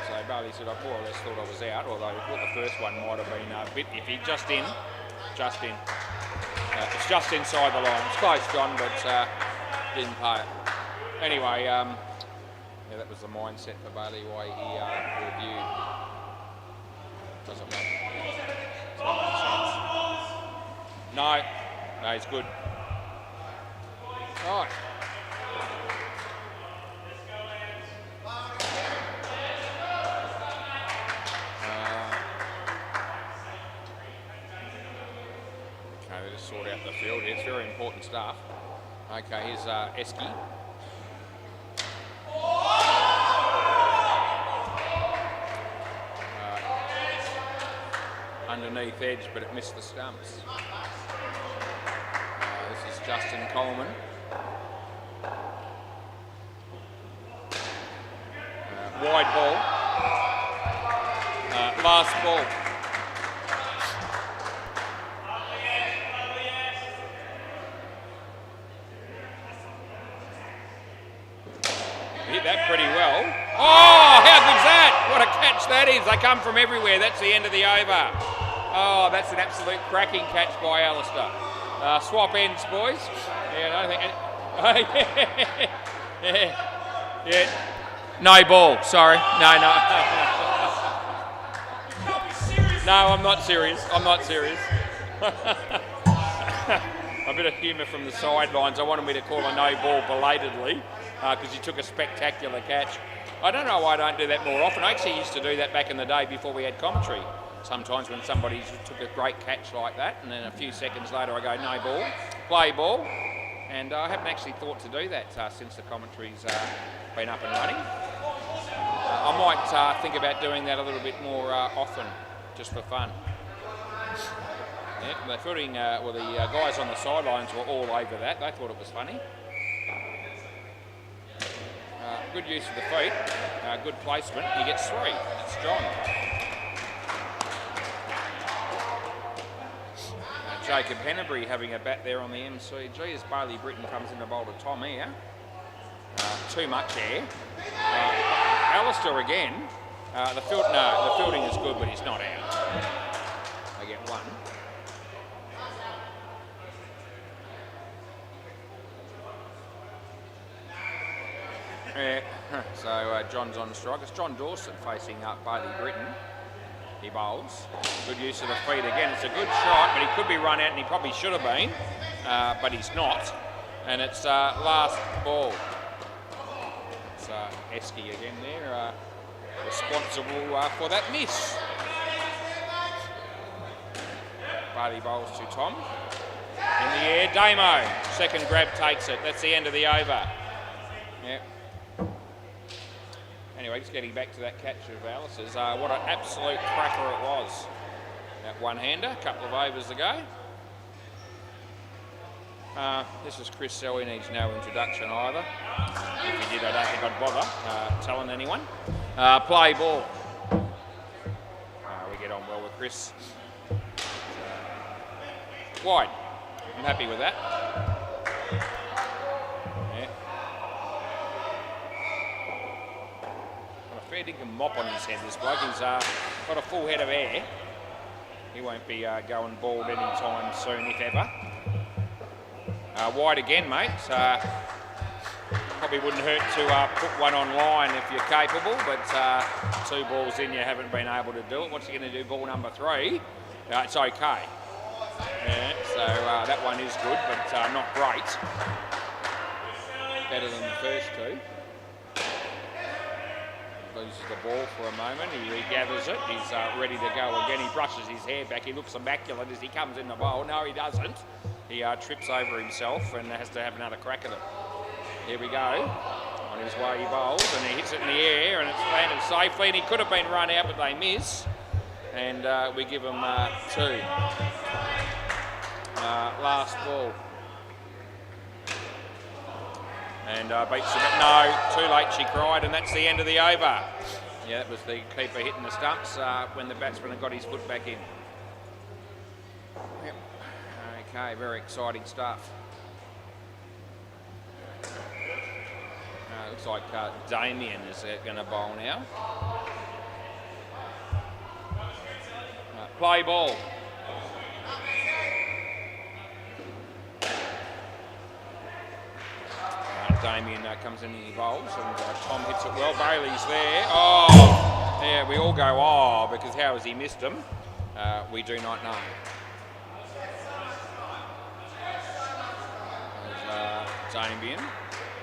So Bailey said, I more or less thought I was out, although I thought the first one might have been a bit iffy. Just in. It's just inside the line. It's close, John, but didn't pay it. Anyway, yeah, that was the mindset for Bailey, why he reviewed. Doesn't make sense. No, he's good. Right. Okay, they just sort out the field here. It's very important stuff. Okay, here's Esky. Underneath edge, but it missed the stumps. This is Justin Coleman. Wide ball. Last ball. Hit that pretty well. Oh, how good's that? What a catch that is. They come from everywhere. That's the end of the over. Oh, that's an absolute cracking catch by Alistair. Swap ends, boys. Yeah, I don't think... yeah. No ball, sorry. No. No, I'm not serious. A bit of humour from the sidelines. I wanted me to call a no ball belatedly because he took a spectacular catch. I don't know why I don't do that more often. I actually used to do that back in the day before we had commentary. Sometimes when somebody took a great catch like that, and then a few seconds later I go, no ball, play ball. And I haven't actually thought to do that since the commentary's been up and running. I might think about doing that a little bit more often, just for fun. Yeah, the footing, the guys on the sidelines were all over that. They thought it was funny. Good use of the feet, good placement. He gets 3. That's John. Jacob Hennebury having a bat there on the MCG as Bailey Britton comes in to bowl to Tom here. Too much air. Alistair again. The fielding is good, but he's not out. They get 1. Yeah. So John's on strike. It's John Dawson facing up Bailey Britton. He bowls. Good use of the feet again. It's a good shot, but he could be run out, and he probably should have been, but he's not. And it's last ball. It's Esky again there, responsible for that miss. Bailey bowls to Tom. In the air, Damo. Second grab takes it. That's the end of the over. Yep. Anyway, just getting back to that catch of Alice's, what an absolute cracker it was. That one-hander, a couple of overs ago. This is Chris Selby, needs no introduction either. If he did, I don't think I'd bother telling anyone. Play ball. We get on well with Chris. Wide. I'm happy with that. Fair dinkum mop on his head, this bloke. He's got a full head of hair. He won't be going bald anytime soon, if ever. Wide again, mate. Probably wouldn't hurt to put one online if you're capable, but 2 balls in, you haven't been able to do it. What's he going to do? Ball number 3. It's okay. Yeah, so that one is good, but not great. Better than the first 2. Loses the ball for a moment, he regathers it, he's ready to go again. He brushes his hair back, he looks immaculate as he comes in the bowl. No, he doesn't. He trips over himself and has to have another crack at it. Here we go. On his way he bowls and he hits it in the air and it's landed safely, and he could have been run out, but they miss. And we give him 2. Last ball. And beats it, but no, too late she cried, and that's the end of the over. Yeah, that was the keeper hitting the stumps when the batsman had got his foot back in. Yep. Okay, very exciting stuff. Looks like Damien is going to bowl now. Play ball. Damien comes in and he bowls, and Tom hits it well. Bailey's there. Oh, yeah, we all go, oh, because how has he missed him? We do not know. There's Damien.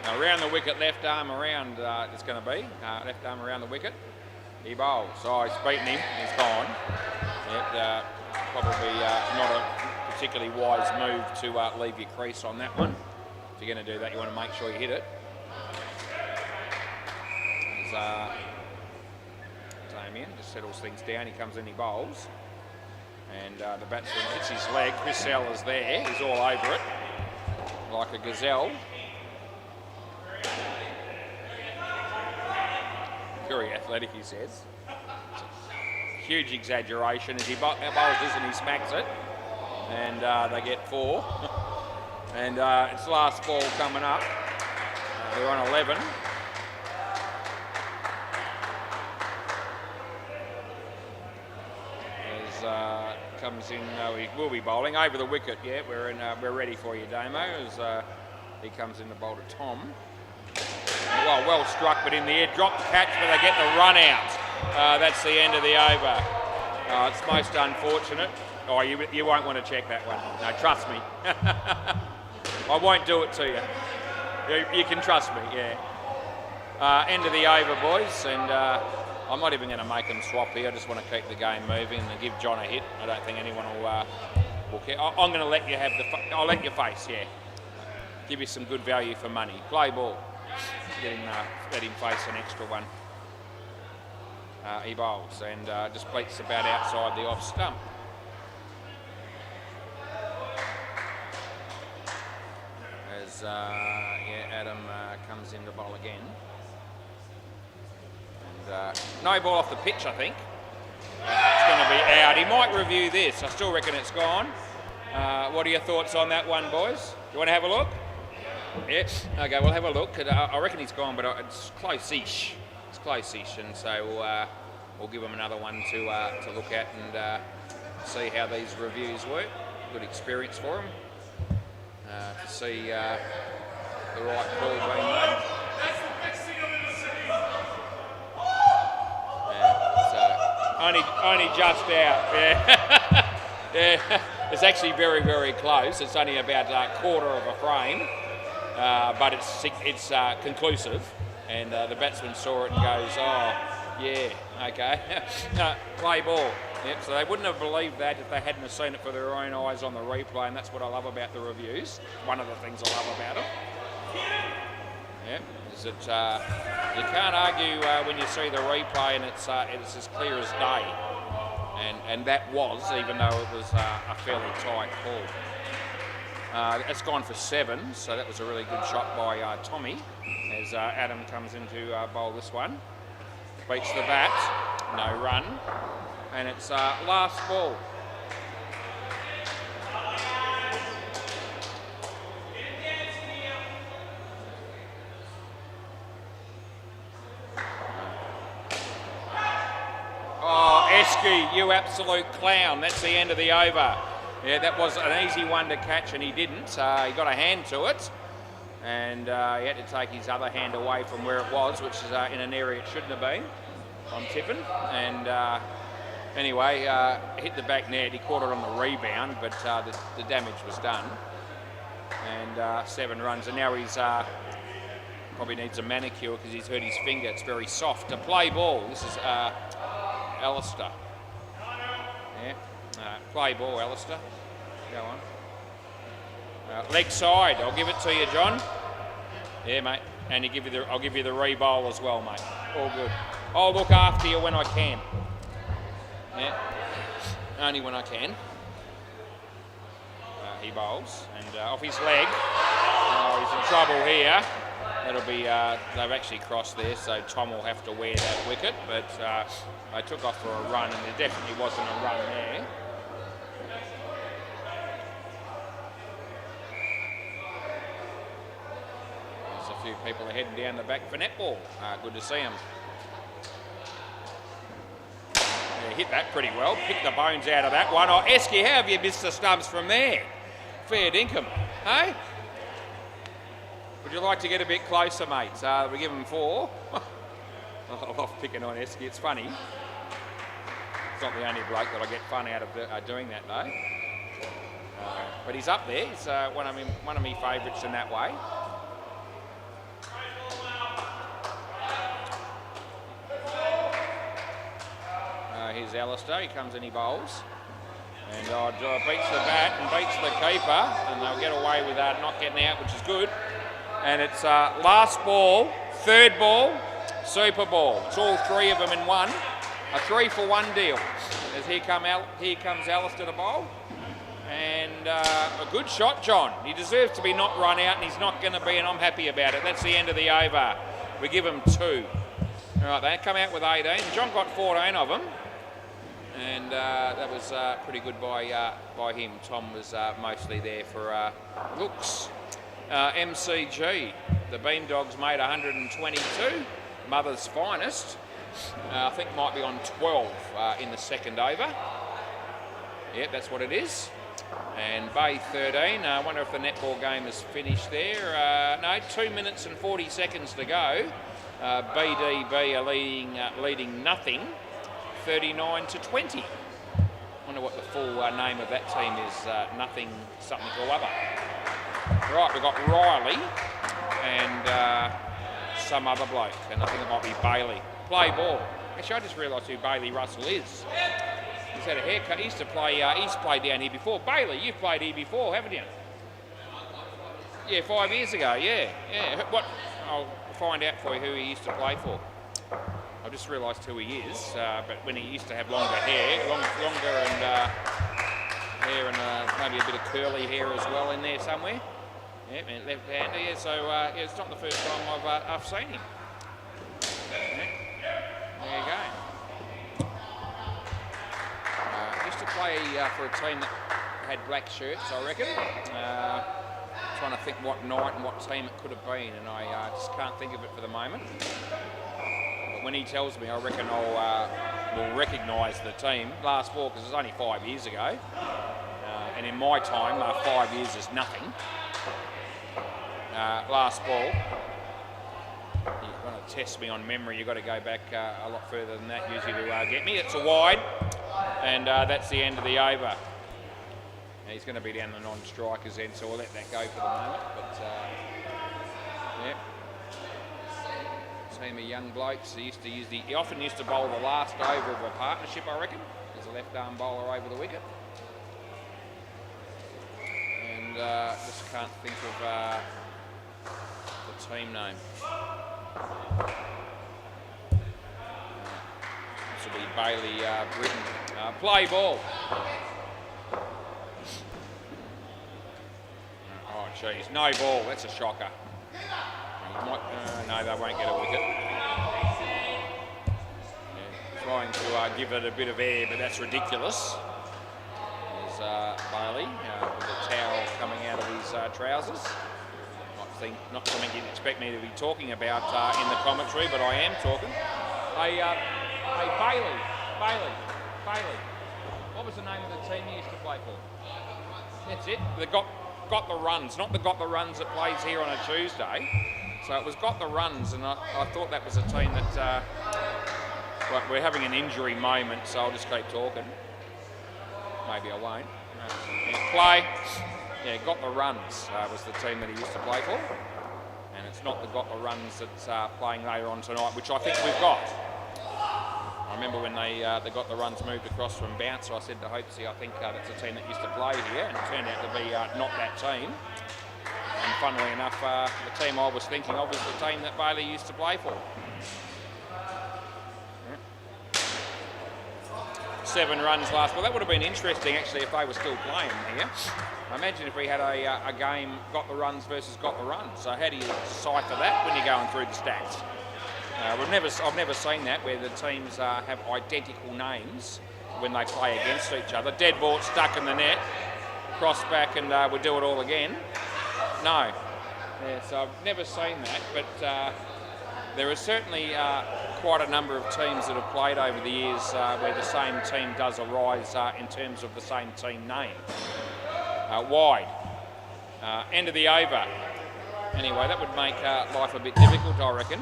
Now, around the wicket, left arm around, it's going to be. Left arm around the wicket. He bowls. Oh, he's beaten him. He's gone. Yep, probably not a particularly wise move to leave your crease on that one. If you're going to do that, you want to make sure you hit it. There's Damien, just settles things down. He comes in, he bowls. And the batsman hits his leg. Chris Sellers there. He's all over it, like a gazelle. Very athletic, he says. Huge exaggeration as he bowls this and he smacks it. And they get 4. And it's last ball coming up. We're on 11. As comes in, we will be bowling over the wicket. Yeah, we're ready for you, Damo. As he comes in to bowl to Tom. Well struck, but in the air, dropped the catch, but they get the run out. That's the end of the over. It's most unfortunate. Oh, you won't want to check that one. No, trust me. I won't do it to you. You can trust me, yeah. End of the over, boys, and I'm not even going to make them swap here. I just want to keep the game moving and give John a hit. I don't think anyone will care. I'm going to let you have I'll let you face, yeah. Give you some good value for money. Play ball. Let him face an extra one. He bowls and just beats about outside the off stump. As Adam comes in to bowl again. And no ball off the pitch, I think. It's going to be out. He might review this. I still reckon it's gone. What are your thoughts on that one, boys? Do you want to have a look? Yes. Okay, we'll have a look. I reckon he's gone, but it's close-ish. It's close-ish, and so we'll give him another one to look at and see how these reviews work. Good experience for him to see the right call being made. Only just out. Yeah, yeah. It's actually very, very close. It's only about a quarter of a frame, but it's conclusive. And the batsman saw it and goes, oh, yeah, okay. Play ball. Yep, so they wouldn't have believed that if they hadn't have seen it for their own eyes on the replay, and that's what I love about the reviews. One of the things I love about it. Yep, is that you can't argue when you see the replay and it's as clear as day. And that was, even though it was a fairly tight call. It's gone for 7, so that was a really good shot by Tommy, as Adam comes in to bowl this one. Beats the bat, no run, and it's last ball. Oh, Esky, you absolute clown. That's the end of the over. Yeah, that was an easy one to catch, and he didn't. He got a hand to it, and he had to take his other hand away from where it was, which is in an area it shouldn't have been, I'm tipping. And anyway, hit the back net. He caught it on the rebound, but the damage was done. And 7 runs, and now he's probably needs a manicure because he's hurt his finger. It's very soft. To play ball, this is Alistair. Yeah, play ball, Alistair. Go on. Leg side, I'll give it to you, John. Yeah, mate. And I'll give you the re-bowl as well, mate. All good. I'll look after you when I can. Yeah, only when I can. He bowls, and off his leg. Oh, he's in trouble here. That'll be, they've actually crossed there, so Tom will have to wear that wicket, but they took off for a run, and there definitely wasn't a run there. There's a few people heading down the back for netball. Good to see them. Yeah, hit that pretty well. Pick the bones out of that one. Oh, Esky, how have you missed the stubs from there? Fair dinkum, hey? Would you like to get a bit closer, mate? We give him 4. I love picking on Esky. It's funny. It's not the only bloke that I get fun out of doing that, though. But he's up there. He's one of my favourites in that way. Here's Alistair. He comes and he bowls. And beats the bat and beats the keeper. And they'll get away with not getting out, which is good. And it's last ball, third ball, super ball. It's all 3 of them in one. A 3-for-1 deal. As here comes Alistair to bowl. And a good shot, John. He deserves to be not run out, and he's not going to be, and I'm happy about it. That's the end of the over. We give him 2. All right, they come out with 18. John got 14 of them. And that was pretty good by him. Tom was mostly there for looks. MCG, the Bean Dogs made 122. Mother's finest. I think might be on 12 in the second over. Yep, that's what it is. And Bay 13. I wonder if the netball game is finished there. No, 2 minutes and 40 seconds to go. BDB are leading nothing. 39-20. Wonder what the full name of that team is. Nothing something or other. Right, we've got Riley and some other bloke, and I think it might be Bailey. Play ball. Actually, I just realised who Bailey Russell is. He's had a haircut. He used to play. He's played down here before. Bailey, you've played here before, haven't you? Yeah, 5 years ago. Yeah. What? I'll find out for you who he used to play for. I just realised who he is, but when he used to have longer hair, longer and hair and maybe a bit of curly hair as well in there somewhere. Yep, and left-hander, yeah, so it's not the first time I've seen him. Yeah. There you go. Used to play for a team that had black shirts, I reckon. Trying to think what night and what team it could have been, and I just can't think of it for the moment. When he tells me, I reckon will recognise the team. Last ball, because it was only 5 years ago. And in my time, 5 years is nothing. Last ball. You want to test me on memory, you've got to go back a lot further than that usually to get me. It's a wide, and that's the end of the over. Now, he's going to be down the non-strikers end, so we'll let that go for the moment. But, yeah. Team of young blokes. He often used to bowl the last over of a partnership, I reckon. He's a left-arm bowler over the wicket. And just can't think of the team name. This will be Bailey Britton. Play ball. Oh, geez. No ball. That's a shocker. No, they won't get a wicket. Yeah, trying to give it a bit of air, but that's ridiculous. There's Bailey with a towel coming out of his trousers. Not something you'd expect me to be talking about in the commentary, but I am talking. Hey, Bailey. What was the name of the team you used to play for? That's it. They got the runs, not the got the runs that plays here on a Tuesday. So it was got the runs, and I thought that was a team that well, we're having an injury moment, so I'll just keep talking. Maybe I won't. Play. Yeah, got the runs was the team that he used to play for, and it's not the got the runs that's playing later on tonight, which I think we've got. I remember when they got the runs moved across from Bouncer, I said to Hopesy, I think that's a team that used to play here, and it turned out to be not that team. And funnily enough, the team I was thinking of was the team that Bailey used to play for. 7 runs last. Well, that would have been interesting actually if they were still playing here. Imagine if we had a game, got the runs versus got the runs. So how do you decipher that when you're going through the stats? I've never seen that where the teams have identical names when they play against each other. Dead ball stuck in the net, cross back, and we do it all again. No. Yeah, so I've never seen that, but there are certainly quite a number of teams that have played over the years where the same team does arise in terms of the same team name. Wide. End of the over. Anyway, that would make life a bit difficult, I reckon,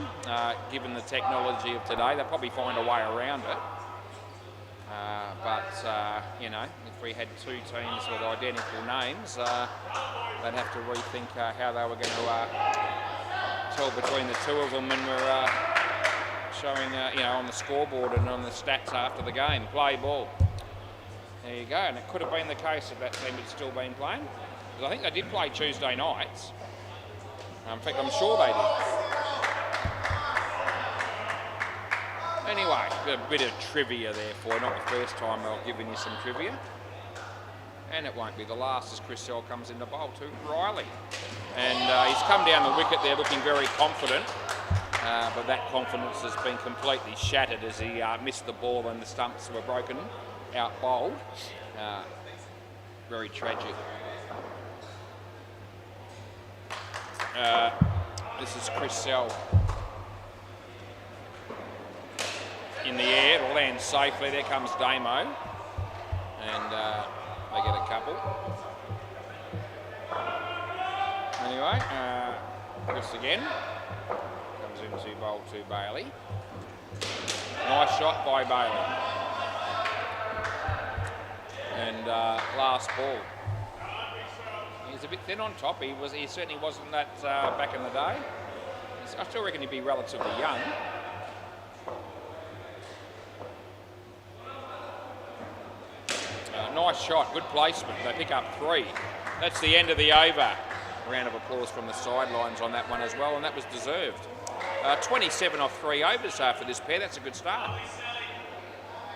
given the technology of today. They'll probably find a way around it. But you know, if we had two teams with identical names, they'd have to rethink how they were going to tell between the two of them when we're showing, you know, on the scoreboard and on the stats after the game. Play ball. There you go, and it could have been the case if that team had still been playing. Because I think they did play Tuesday nights. In fact, I'm sure they did. Anyway, a bit of trivia there for you. Not the first time I've given you some trivia. And it won't be the last as Chris Sell comes in the bowl to Riley. And he's come down the wicket there looking very confident. But that confidence has been completely shattered as he missed the ball and the stumps were broken out bowled. Very tragic. This is Chris Sell. In the air, it'll land safely. There comes Damo. And they get a couple. Anyway, Chris again. Comes into bowl to Bailey. Nice shot by Bailey. And last ball. He's a bit thin on top. He certainly wasn't that back in the day. I still reckon he'd be relatively young. Nice shot, good placement. They pick up 3. That's the end of the over. A round of applause from the sidelines on that one as well, and that was deserved. 27 off 3 overs for this pair. That's a good start.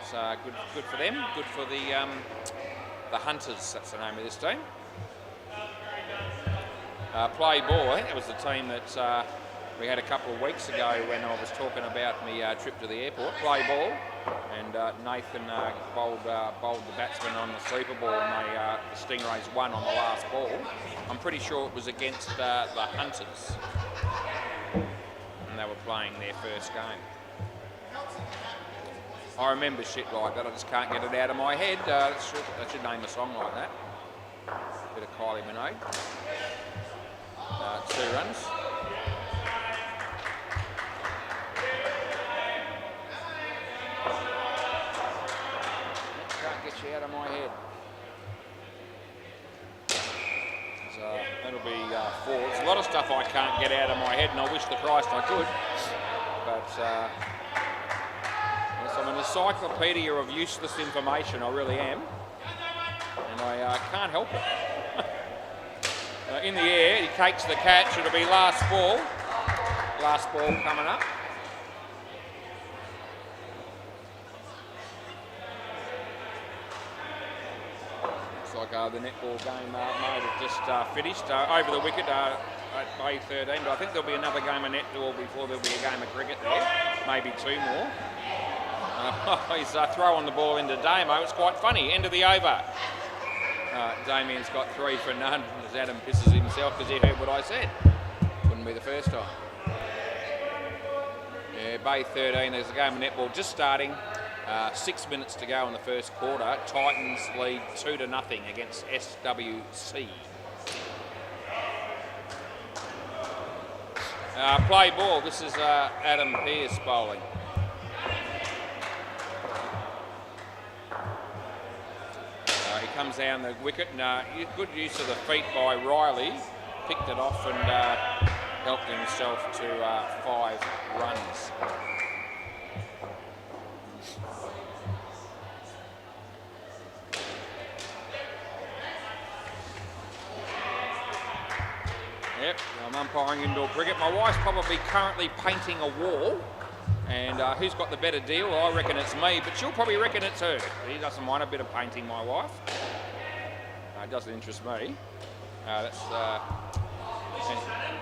It's good for them. Good for the Hunters. That's the name of this team. Play ball. I think that was the team that we had a couple of weeks ago when I was talking about my trip to the airport. Play ball, and Nathan bowled the batsman on the sleeper ball, and the Stingrays won on the last ball. I'm pretty sure it was against the Hunters, and they were playing their first game. I remember shit like that. I just can't get it out of my head. I should name a song like that. Bit of Kylie Minogue. 2 runs. Can't get you out of my head. So that'll be 4. There's a lot of stuff I can't get out of my head, and I wish the Christ I could. But yes, I'm an encyclopedia of useless information. I really am, and I can't help it. In the air, he takes the catch. It'll be last ball. Last ball coming up. Looks like the netball game might have just finished over the wicket at Bay 13. But I think there'll be another game of netball before there'll be a game of cricket there. Maybe 2 more. He's throwing the ball into Damo. It's quite funny. End of the over. Damien's got 3 for none as Adam pisses himself because he heard what I said. Wouldn't be the first time. Yeah, Bay 13, there's a game of netball just starting. 6 minutes to go in the first quarter. Titans lead 2-0 against SWC. Play ball. This is Adam Pearce bowling. He comes down the wicket, and good use of the feet by Riley. Picked it off and helped himself to 5 runs. Yep, I'm umpiring indoor cricket. My wife's probably currently painting a wall. And who's got the better deal? Well, I reckon it's me, but she'll probably reckon it's her. She doesn't mind a bit of painting, my wife. it doesn't interest me. That's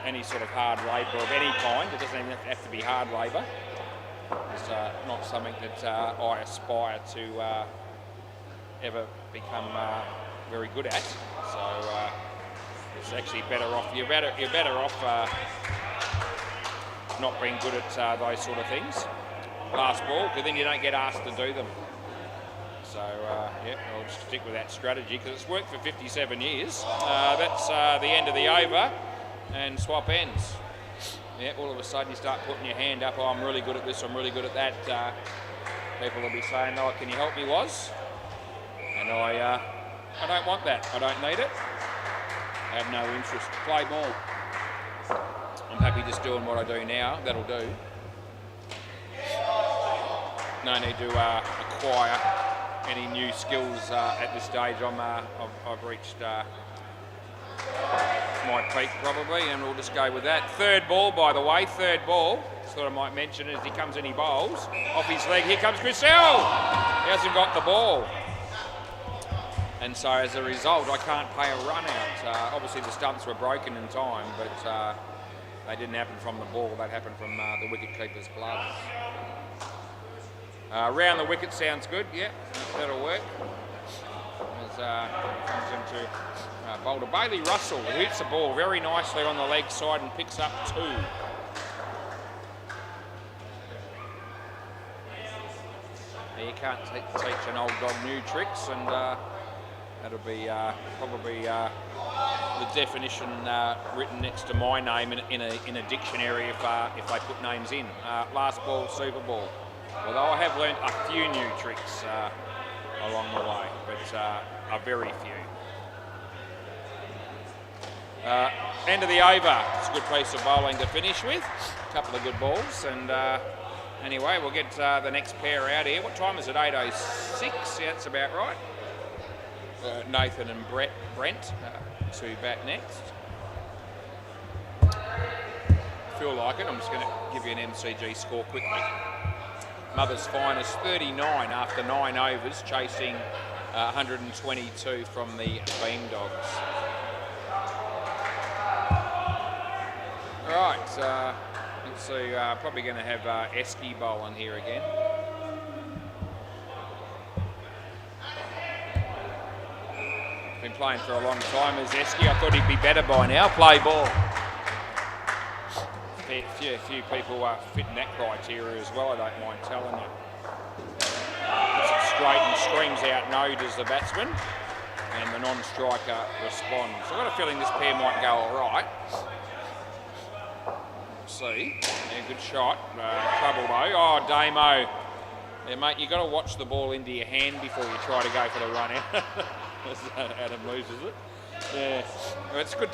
any sort of hard labour of any kind. It doesn't even have to be hard labour. It's not something that I aspire to ever become very good at. So it's actually better off. You're better off not being good at those sort of things. Last ball, because then you don't get asked to do them. So yeah, I'll just stick with that strategy because it's worked for 57 years. That's the end of the over, and swap ends. Yeah, all of a sudden you start putting your hand up. Oh, I'm really good at this. I'm really good at that. People will be saying, "Oh, can you help me, Was?" And I don't want that. I don't need it. I have no interest. Play ball. I'm happy just doing what I do now. That'll do. No need to acquire any new skills at this stage. I've reached my peak probably, and we'll just go with that. Third ball, by the way. Third ball. Thought I might mention as he comes in, he bowls off his leg. Here comes Chris Hill. He hasn't got the ball. And so as a result, I can't pay a run out. Obviously the stumps were broken in time, but they didn't happen from the ball. That happened from the wicket-keeper's gloves. Round the wicket sounds good. Yeah, that'll work. As comes into bowler Bailey Russell, who hits the ball very nicely on the leg side and picks up 2. You can't teach an old dog new tricks, and that'll be probably the definition written next to my name in a dictionary if they put names in. Last ball, super ball. Although I have learnt a few new tricks along the way, but a very few. End of the over. It's a good piece of bowling to finish with. A couple of good balls, and anyway, we'll get the next pair out here. What time is it? 8:06. Yeah, that's about right. Nathan and Brent to bat next. Feel like it. I'm just going to give you an MCG score quickly. Mother's Finest 39 after 9 overs, chasing 122 from the Beam Dogs. Right, let's see, probably going to have Esky bowling here again. Been playing for a long time as Esky. I thought he'd be better by now. Play ball. A few people fitting that criteria as well, I don't mind telling you. Puts it straight and screams out no does the batsman, and the non-striker responds. So I've got a feeling this pair might go all right. See, yeah, good shot. Trouble though. Oh, Damo. Yeah, mate, you've got to watch the ball into your hand before you try to go for the run out. Adam loses it. Yeah, well, it's a good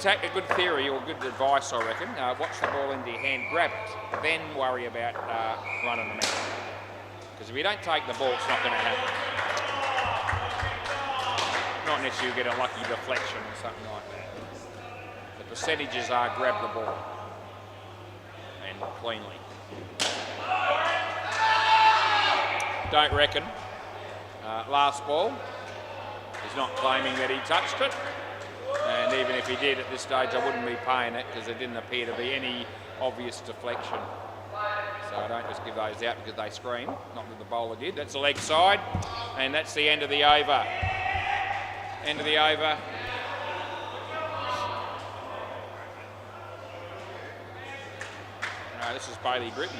theory or good advice, I reckon. Watch the ball into your hand, grab it, then worry about running them out. Because if you don't take the ball, it's not going to happen. Not unless you get a lucky deflection or something like that. The percentages are grab the ball and cleanly. Don't reckon. Last ball. He's not claiming that he touched it. And even if he did at this stage, I wouldn't be paying it because there didn't appear to be any obvious deflection. So I don't just give those out because they scream. Not that the bowler did. That's the leg side. And that's the end of the over. End of the over. No, this is Bailey Britton.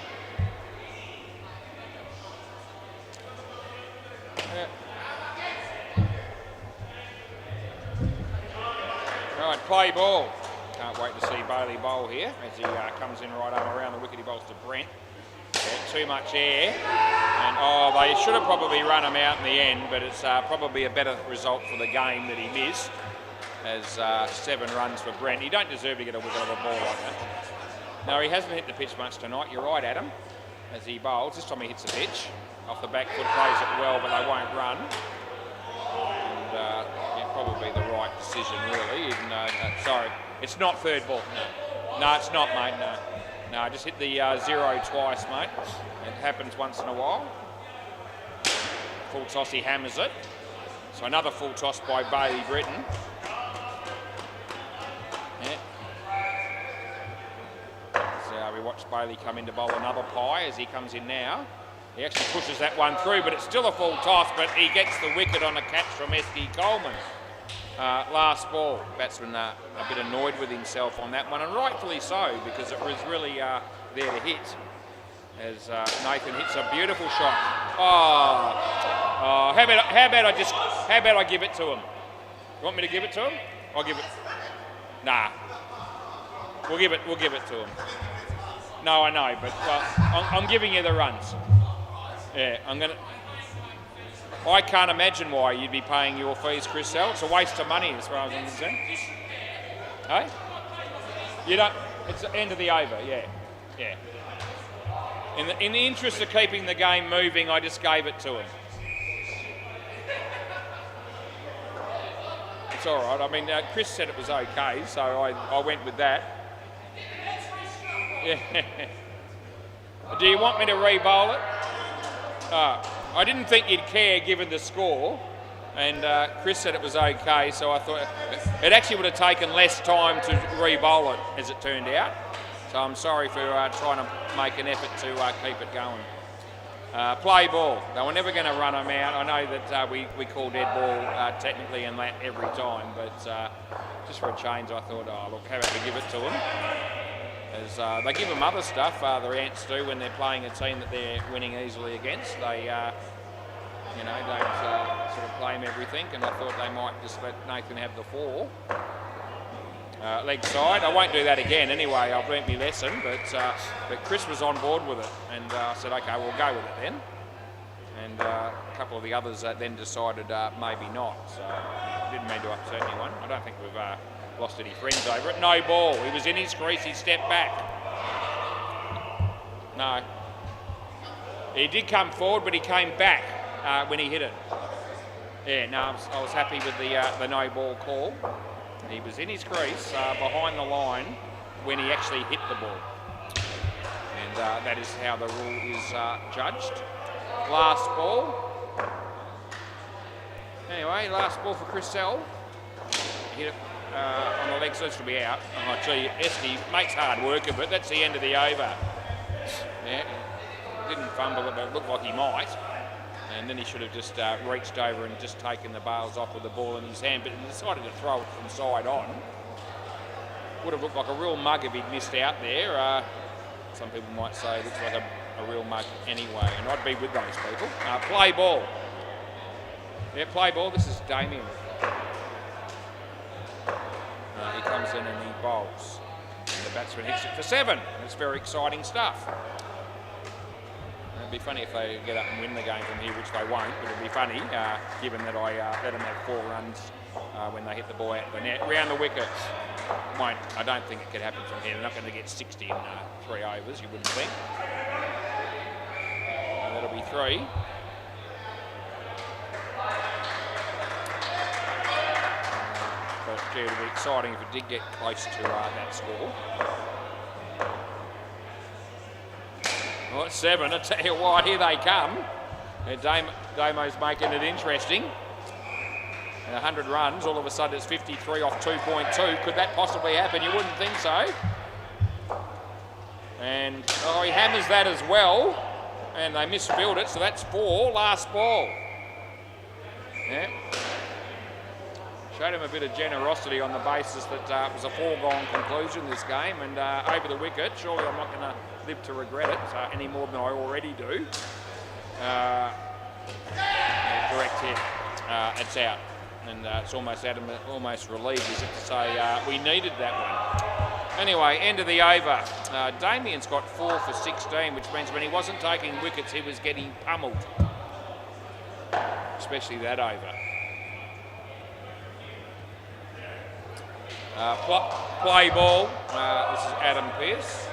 Yeah. Right, play ball. Can't wait to see Bailey bowl here as he comes in right arm around the wicket. He bowls to Brent. Yeah, too much air. And oh, they should have probably run him out in the end, but it's probably a better result for the game that he missed as 7 runs for Brent. He don't deserve to get a wicket of a ball like that. No, he hasn't hit the pitch much tonight. You're right, Adam, as he bowls. This time he hits the pitch. Off the back foot, plays it well, but they won't run. And yeah, probably the right decision, really. Even though, sorry, it's not third ball. No, it's not, mate. No, just hit the 0 twice, mate. It happens once in a while. Full toss, he hammers it. So another full toss by Bailey Britton. Watch Bailey come in to bowl another pie as he comes in now. He actually pushes that one through, but it's still a full toss, but he gets the wicket on a catch from S.K. Coleman. Last ball. Batsman a bit annoyed with himself on that one, and rightfully so, because it was really there to hit. As Nathan hits a beautiful shot. How about I give it to him? You want me to give it to him? I'll give it. Nah. We'll give it to him. No, I know, but I'm giving you the runs. Yeah, I can't imagine why you'd be paying your fees, Chris Sell. It's a waste of money as far as I'm concerned. Hey? You don't. It's the end of the over. Yeah. In the interest of keeping the game moving, I just gave it to him. It's all right. I mean, Chris said it was okay, so I went with that. Yeah. Do you want me to re-bowl it? I didn't think you'd care given the score, and Chris said it was okay, so I thought it actually would have taken less time to re-bowl it, as it turned out. So I'm sorry for trying to make an effort to keep it going. Play ball. They were never going to run them out. I know that we call dead ball technically and that every time, but just for a change, I thought, look, how about we give it to them? As they give them other stuff, the Ants do, when they're playing a team that they're winning easily against. They, don't sort of claim everything, and I thought they might just let Nathan have the 4. Leg side. I won't do that again anyway. I've learnt my lesson, but Chris was on board with it, and I said, okay, we'll go with it then. And a couple of the others then decided maybe not. So didn't mean to upset anyone. I don't think we've lost any friends over it. No ball. He was in his crease. He stepped back. No. He did come forward, but he came back when he hit it. Yeah, no, I was happy with the no ball call. He was in his crease behind the line when he actually hit the ball. And that is how the rule is judged. Last ball. Anyway, last ball for Chris Sell. Hit it on the leg, so this will be out. Oh, gee, Esky makes hard work of it. That's the end of the over. Yeah, didn't fumble it, but it looked like he might. And then he should have just reached over and just taken the bails off with the ball in his hand, but he decided to throw it from side on. Would have looked like a real mug if he'd missed out there. Some people might say it looks like a real mug anyway, and I'd be with those people. Play ball. Yeah, play ball. This is Damien. He comes in and he bowls. And the batsman hits it for 7. It's very exciting stuff. It'd be funny if they get up and win the game from here, which they won't, but it'd be funny, given that I let them have 4 runs when they hit the ball out the net. Round the wickets. I don't think it could happen from here. They're not going to get 60 in 3 overs, you wouldn't think. And that'll be 3. But gee, it'll be exciting if it did get close to that score. Well, it's 7. I tell you what, here they come. Damo's making it interesting. And 100 runs, all of a sudden it's 53 off 2.2. Could that possibly happen? You wouldn't think so. And he hammers that as well. And they misfilled it, so that's 4. Last ball. Yeah. Showed him a bit of generosity on the basis that it was a foregone conclusion, this game. And over the wicket, surely I'm not going to live to regret it any more than I already do. Direct hit. It's out. And it's almost relieved, is it, to say we needed that one. Anyway, end of the over. Damien's got 4 for 16, which means when he wasn't taking wickets, he was getting pummeled. Especially that over. Play ball. This is Adam Pearce.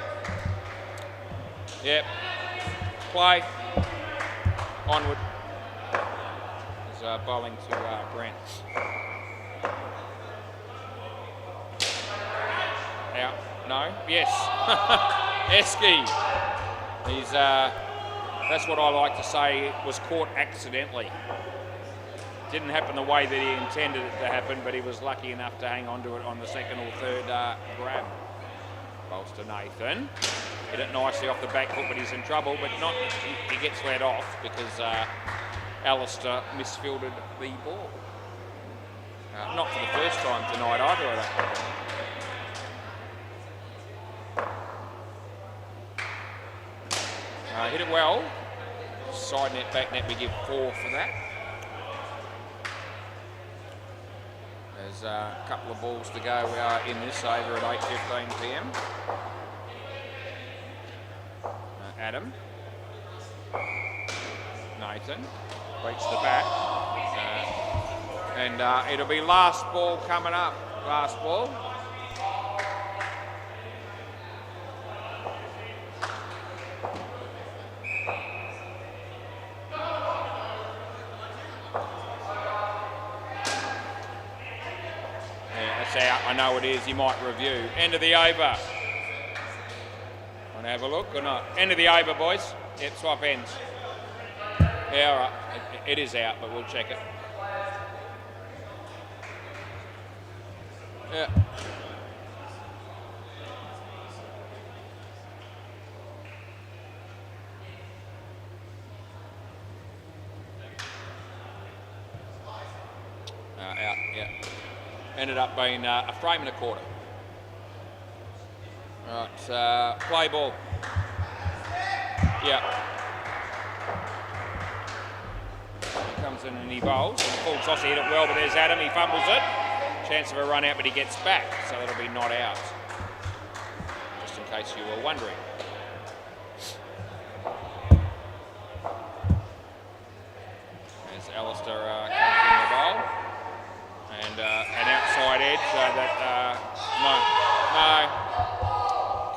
Yep. Play. Onward. He's bowling to Brent. Out. No. Yes. Esky. He's. That's what I like to say. It was caught accidentally. Didn't happen the way that he intended it to happen, but he was lucky enough to hang on to it on the second or third grab. Bowls to Nathan. Hit it nicely off the back hook, but he's in trouble. But not. He gets let off because Alistair misfielded the ball. Not for the first time tonight either, I don't think. Hit it well. Side net, back net, we give 4 for that. There's a couple of balls to go in this over at 8:15 p.m. Adam. Nathan. Reach the bat. And it'll be last ball coming up. Last ball. Out. I know it is. You might review. End of the over. Want to have a look or not? End of the over, boys. Yep, swap ends. Yeah, all right. It is out, but we'll check it. Yeah. Out, yeah. Ended up being a frame and a quarter. Right, play ball. Yeah. He comes in and he bowls. And full toss, he hit it well, but there's Adam. He fumbles it. Chance of a run out, but he gets back. So that'll be not out. Just in case you were wondering. There's Alistair comes in the bowl. And an outside edge that, no,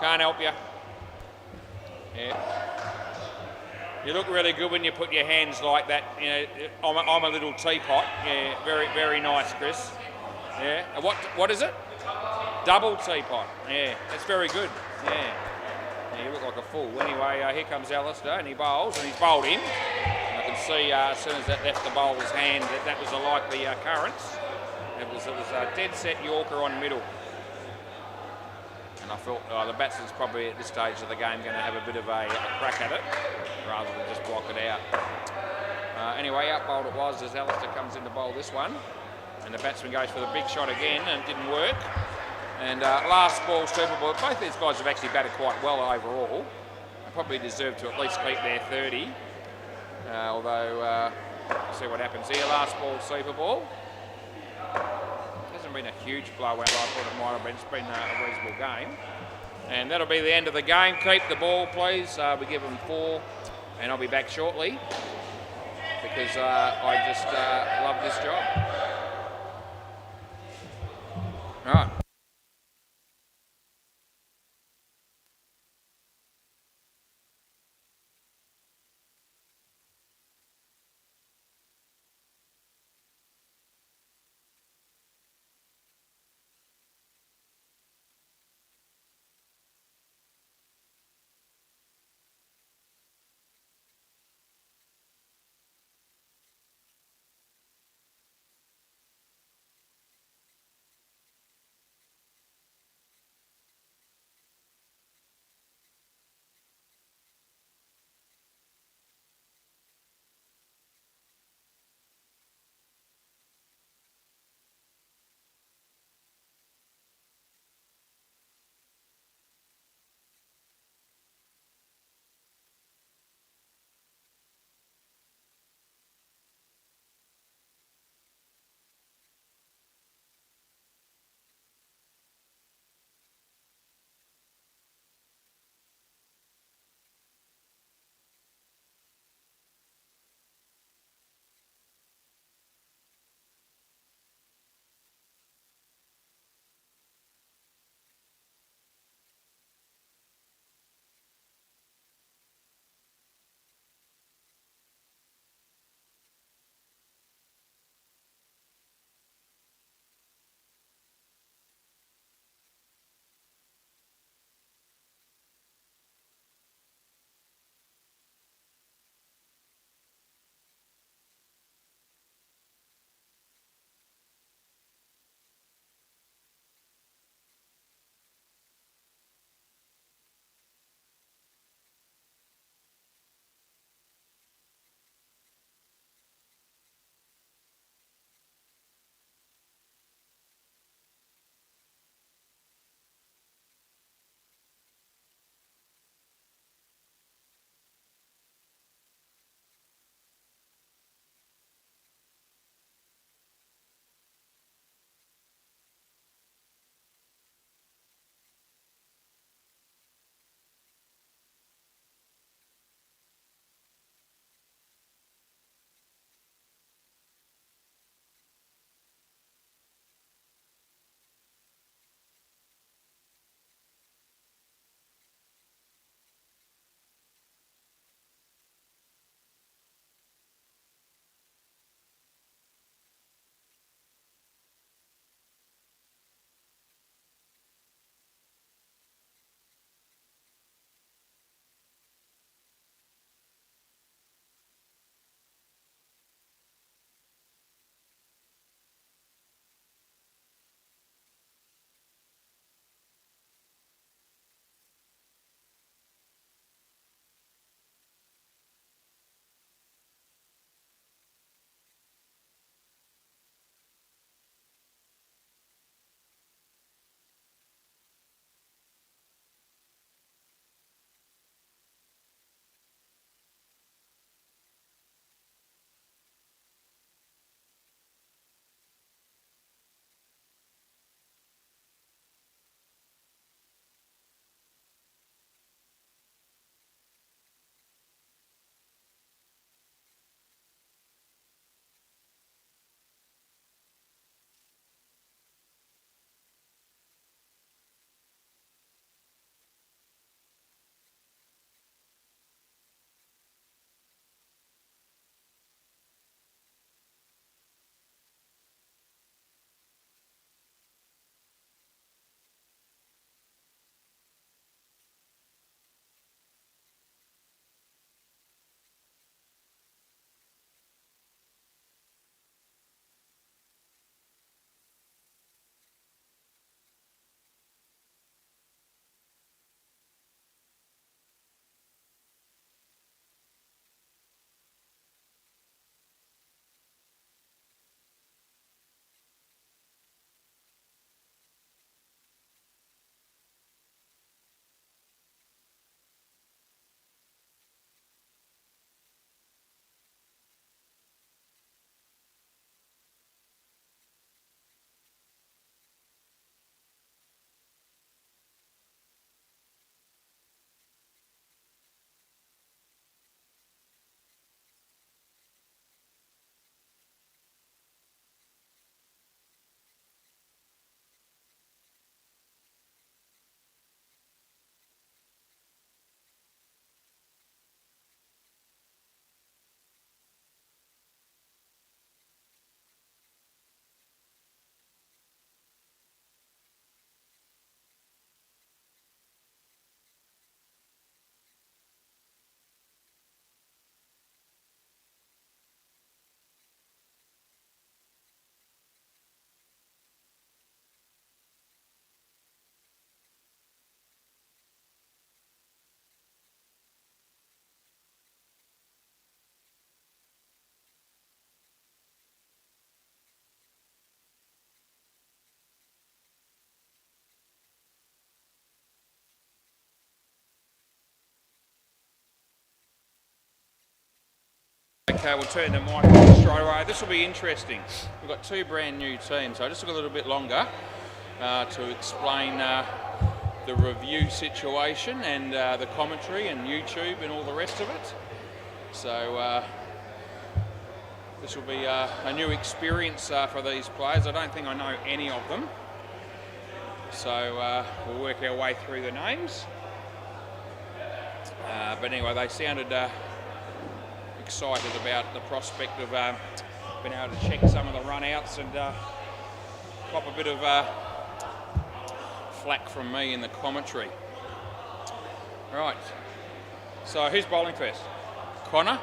can't help you. Yeah. You look really good when you put your hands like that. You know, I'm a little teapot. Yeah, very, very nice, Chris. Yeah. What is it? Double teapot. Yeah, that's very good. Yeah. Yeah, you look like a fool. Anyway, here comes Alistair and he bowls and he's bowled in. I can see as soon as that left the bowler's hand that was a likely occurrence. It was a dead set Yorker on middle. And I felt the batsman's probably at this stage of the game going to have a bit of a crack at it rather than just block it out. Anyway, out bowled it was as Alistair comes in to bowl this one. And the batsman goes for the big shot again and it didn't work. And last ball, super ball. Both these guys have actually batted quite well overall. They probably deserve to at least keep their 30. Although, we'll see what happens here. Last ball, super ball. Hasn't been a huge blowout. I thought it might have been. It's been a reasonable game. And that'll be the end of the game. Keep the ball, please. We give them 4. And I'll be back shortly. Because I just love this job. All right. Okay, we'll turn the mic on straight away. This will be interesting. We've got two brand new teams, so I just took a little bit longer to explain the review situation and the commentary and YouTube and all the rest of it. So this will be a new experience for these players. I don't think I know any of them. So we'll work our way through the names. But anyway, they sounded excited about the prospect of being able to check some of the run-outs and cop a bit of flack from me in the commentary. Right, so who's bowling first? Connor.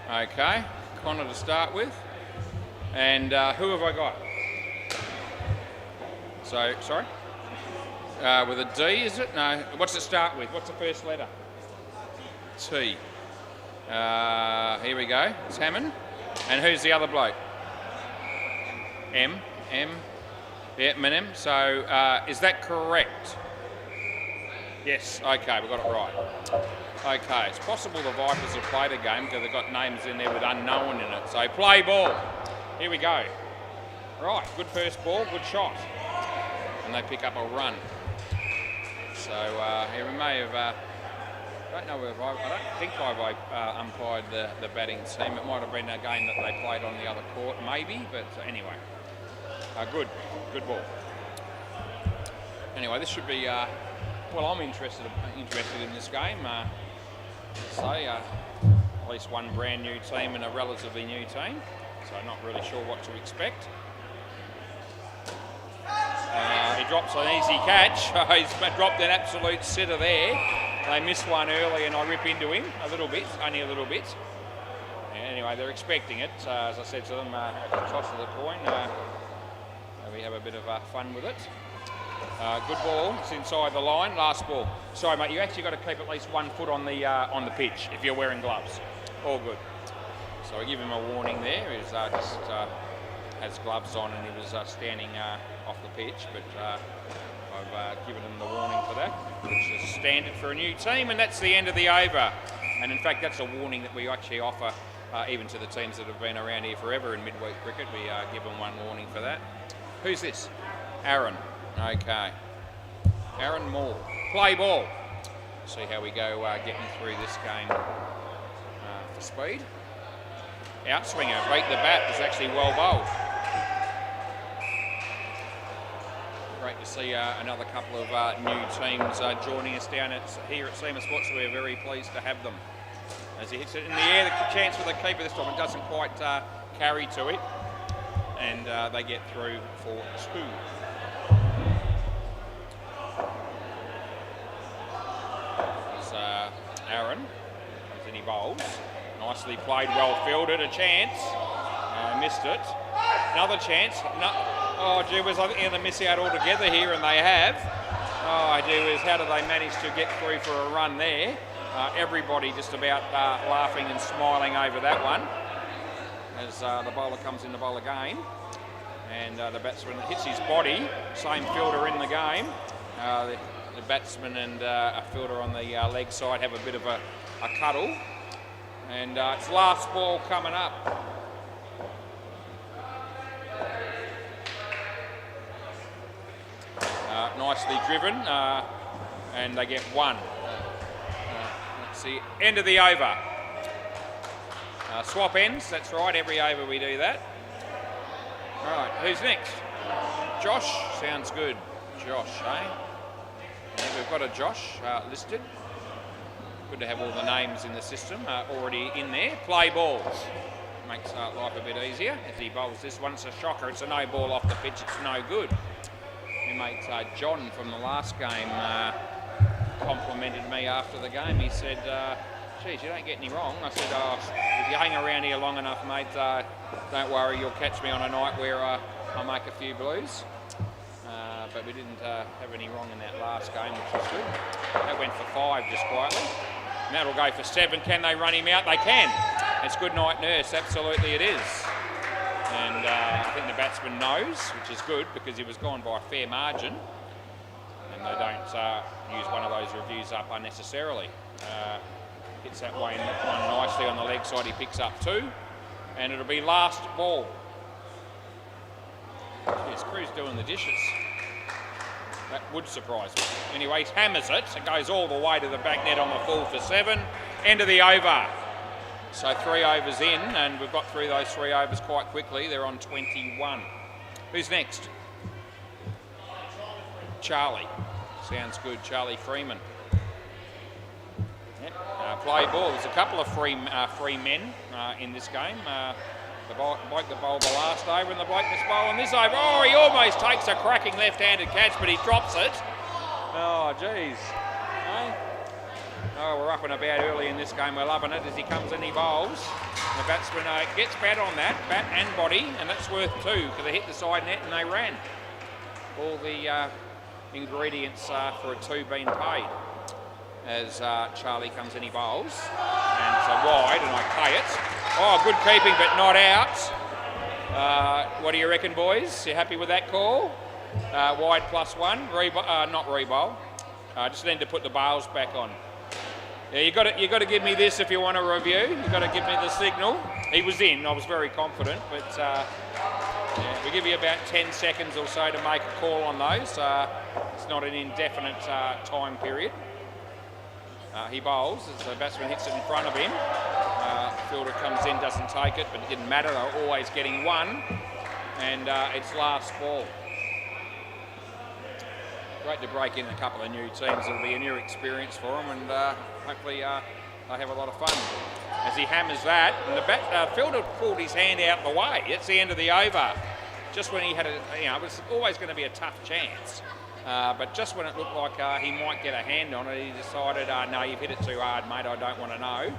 Okay, Connor to start with. And who have I got? So, sorry? With a D, is it? No, what's it start with? What's the first letter? T. Here we go. It's Hammond. And who's the other bloke? M. Yeah, Minim. So is that correct? Yes. Okay, we got it right. Okay, it's possible the Vipers have played a game because they've got names in there with unknown in it. So play ball. Here we go. Right, good first ball, good shot. And they pick up a run. So here we may have... I don't think I've umpired the batting team. It might have been a game that they played on the other court, maybe. But anyway, good ball. Anyway, this should be. Well, I'm interested in this game. At least one brand new team and a relatively new team. So not really sure what to expect. He drops an easy catch. He's dropped an absolute sitter there. They miss one early and I rip into him a little bit, only a little bit. Anyway, they're expecting it. As I said to them at the toss of the coin, we have a bit of fun with it. Good ball, it's inside the line, last ball. Sorry mate, you actually got to keep at least 1 foot on the pitch if you're wearing gloves. All good. So I give him a warning there. He's just has gloves on and he was standing off the pitch, but I've given him the warning for that, which is standard for a new team, and that's the end of the over. And in fact, that's a warning that we actually offer even to the teams that have been around here forever in midweek cricket. We give them one warning for that. Who's this? Aaron. Okay. Aaron Moore. Play ball. See how we go getting through this game for speed. Outswinger, beat the bat, is actually well bowled. Great to see another couple of new teams joining us down here at Seamer Sports. We're very pleased to have them. As he hits it in the air, the chance for the keeper this time. It doesn't quite carry to it, and they get through for 2. It's Aaron, as he bowls. Nicely played, well fielded, a chance. Missed it. Another chance. No. Oh, gee whiz, I think they're going to miss out altogether here, and they have. Oh, gee whiz, how do they manage to get through for a run there? Everybody just about laughing and smiling over that one as the bowler comes in to bowl again. And the batsman hits his body, same fielder in the game. The batsman and a fielder on the leg side have a bit of a cuddle. And it's last ball coming up. Nicely driven, and they get 1. Let's see, end of the over. Swap ends, that's right, every over we do that. Right, who's next? Josh, sounds good. Josh, eh? Yeah, we've got a Josh listed. Good to have all the names in the system already in there. Play ball. Makes life a bit easier as he bowls this one. It's a shocker. It's a no ball off the pitch. It's no good. My mate John from the last game complimented me after the game. He said, geez, you don't get any wrong. I said, oh, if you hang around here long enough, mate, don't worry, you'll catch me on a night where I'll make a few blues. But we didn't have any wrong in that last game, which was good. That went for 5 just quietly. And that'll go for 7. Can they run him out? They can. It's good night, nurse. Absolutely it is. And I think the batsman knows, which is good because he was gone by a fair margin. And they don't use one of those reviews up unnecessarily. Hits that one nicely on the leg side. He picks up 2. and it'll be last ball. Yes, Crew's doing the dishes. That would surprise me. Anyway, he hammers it. It goes all the way to the back net on the full for 7. End of the over. So 3 overs in, and we've got through those 3 overs quite quickly. They're on 21. Who's next? Charlie. Sounds good. Charlie Freeman. Yep. Play ball. There's a couple of free men in this game. The bloke that bowled the last over and the bloke that's bowling this over. Oh, he almost takes a cracking left-handed catch, but he drops it. Oh, geez. Hey? Oh, we're up and about early in this game. We're loving it as he comes in, he bowls. The batsman gets bat on that, bat and body, and that's worth 2 because they hit the side net and they ran. All the ingredients for a 2 being paid. As Charlie comes in, he bowls. And it's a wide, and I pay it. Oh, good keeping, but not out. What do you reckon, boys? You happy with that call? Wide +1, not re-bowl. Just need to put the bails back on. Yeah, you got to give me this if you want a review. You got to give me the signal. He was in. I was very confident, but yeah, we give you about 10 seconds or so to make a call on those. It's not an indefinite time period. He bowls as the batsman hits it in front of him. Fielder comes in, doesn't take it, but it didn't matter. They're always getting 1, and it's last ball. Great to break in a couple of new teams. It'll be a new experience for them, and hopefully they have a lot of fun. As he hammers that, and the fielder pulled his hand out the way. It's the end of the over. Just when he had it was always going to be a tough chance. But just when it looked like he might get a hand on it, he decided, no, you've hit it too hard, mate, I don't want to know.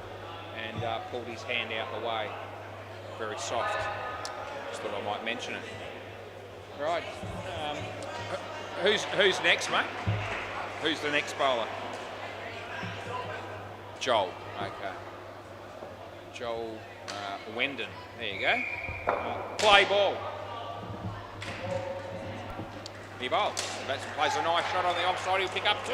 And pulled his hand out the way. Very soft. Just thought I might mention it. Right. Who's next, mate? Who's the next bowler? Joel. Okay. Joel Wendon. There you go. Play ball. He bowls. The batsman plays a nice shot on the offside. He'll pick up 2.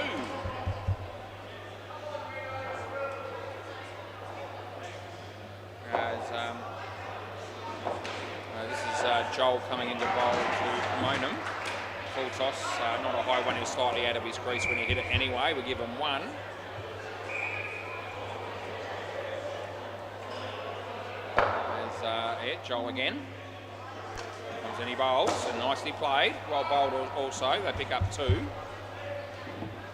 This is Joel coming into bowl to Monum. Full toss, not a high one. He was slightly out of his crease when he hit it anyway. We give him 1. There's Joel again. Comes in, he bowls, and nicely played. Well bowled also. They pick up 2.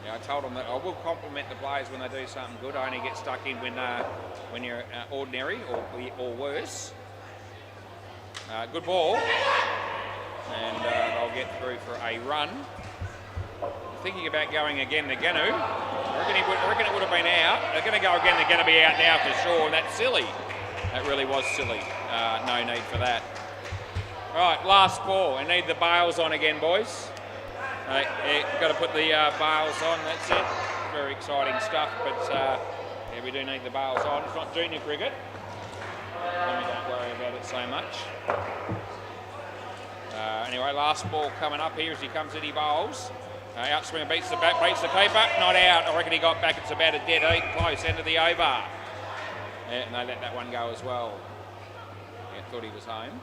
Yeah, I told them that I will compliment the players when they do something good. I only get stuck in when you're ordinary or worse. Good ball. And they'll get through for a run. Thinking about going again to Ganu. I reckon it would have been out. They're going to go again. They're going to be out now for sure. And that's silly. That really was silly. No need for that. Right, last ball. I need the bails on again, boys. Got to put the bails on. That's it. Very exciting stuff. But yeah, we do need the bails on. It's not junior cricket. Then we don't worry about it so much. Anyway, last ball coming up here as he comes in, he bowls. Outswinger beats the keeper, not out. I reckon he got back. It's about a dead heat, close, end of the over. Yeah, and they let that one go as well. Yeah, thought he was home.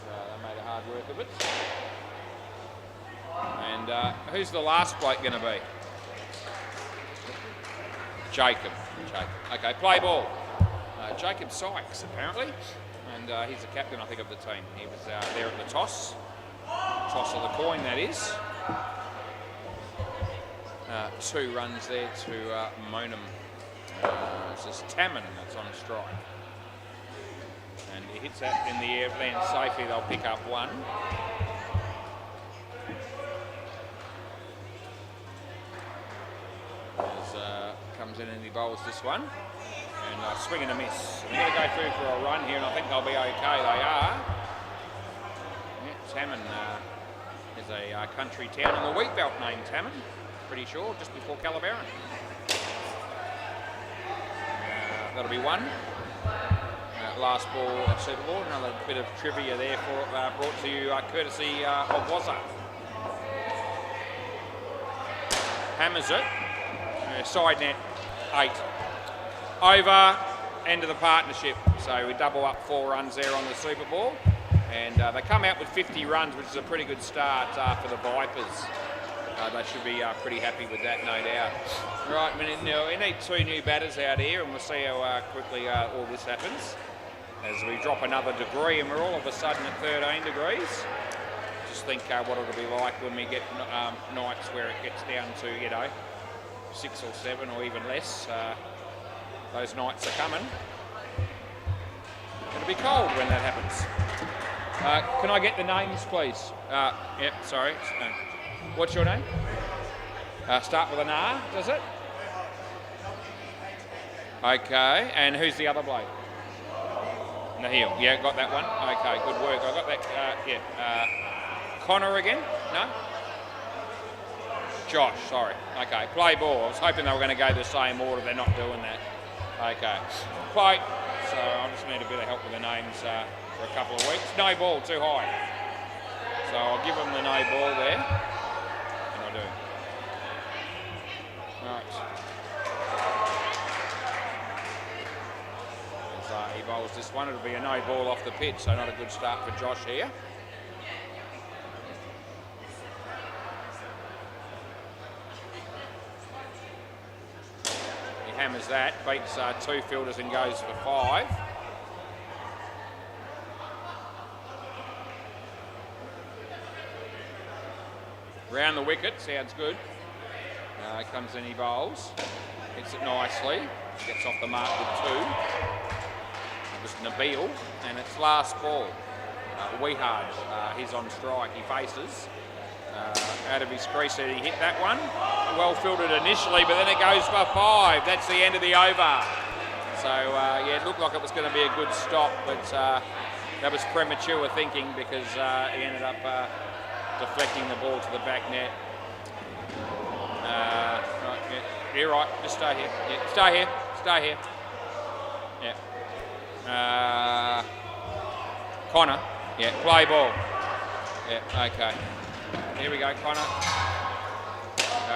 So they made a hard work of it. And who's the last bloke going to be? Jacob. Okay, play ball. Jacob Sykes, apparently. And he's the captain, I think, of the team. He was there at the toss. Toss of the coin, that is. 2 runs there to Monum. It's just Tamman that's on strike. And he hits that in the air, lands safely. They'll pick up 1. As comes in and he bowls this one. And swing and a miss. They're going to go through for a run here, and I think they'll be okay. They are. Yeah, Tamman is a country town in the wheat belt named Tamman, pretty sure, just before Calabaran. That'll be 1. Last ball of Super Ball. Another bit of trivia there brought to you courtesy of WACA. Hammers it. Side net 8. Over end of the partnership. So we double up 4 runs there on the Super Ball. And they come out with 50 runs, which is a pretty good start for the Vipers. They should be pretty happy with that, no doubt. Right, we need 2 new batters out here, and we'll see how quickly all this happens. As we drop another degree, and we're all of a sudden at 13 degrees. Just think what it'll be like when we get nights where it gets down to, 6 or 7 or even less. Those nights are coming. It'll be cold when that happens. Can I get the names, please? Yep, sorry. What's your name? Start with an R, does it? Okay, and who's the other bloke? Nahil. Yeah, got that one. Okay, good work. I got that. Connor again? No? Josh, sorry. Okay, play ball. I was hoping they were going to go the same order. They're not doing that. Okay. Play. So I just need a bit of help with the names for a couple of weeks. No ball, too high. So I'll give them the no ball there. And I do. Right. As he bowls this one, it'll be a no ball off the pitch, so not a good start for Josh here. He hammers that, beats 2 fielders and goes for 5. Round the wicket, sounds good. Comes in, he bowls. Hits it nicely. Gets off the mark with 2. It was Nabil, and it's last ball. Weehard, he's on strike. He faces. Out of his crease, he hit that one. Well fielded initially, but then it goes for 5. That's the end of the over. So, yeah, it looked like it was going to be a good stop, but that was premature thinking because he ended up deflecting the ball to the back net. Right, yeah, you're right. Just stay here. Yeah, stay here. Stay here. Yeah. Connor. Yeah, play ball. Yeah, okay. Here we go, Connor.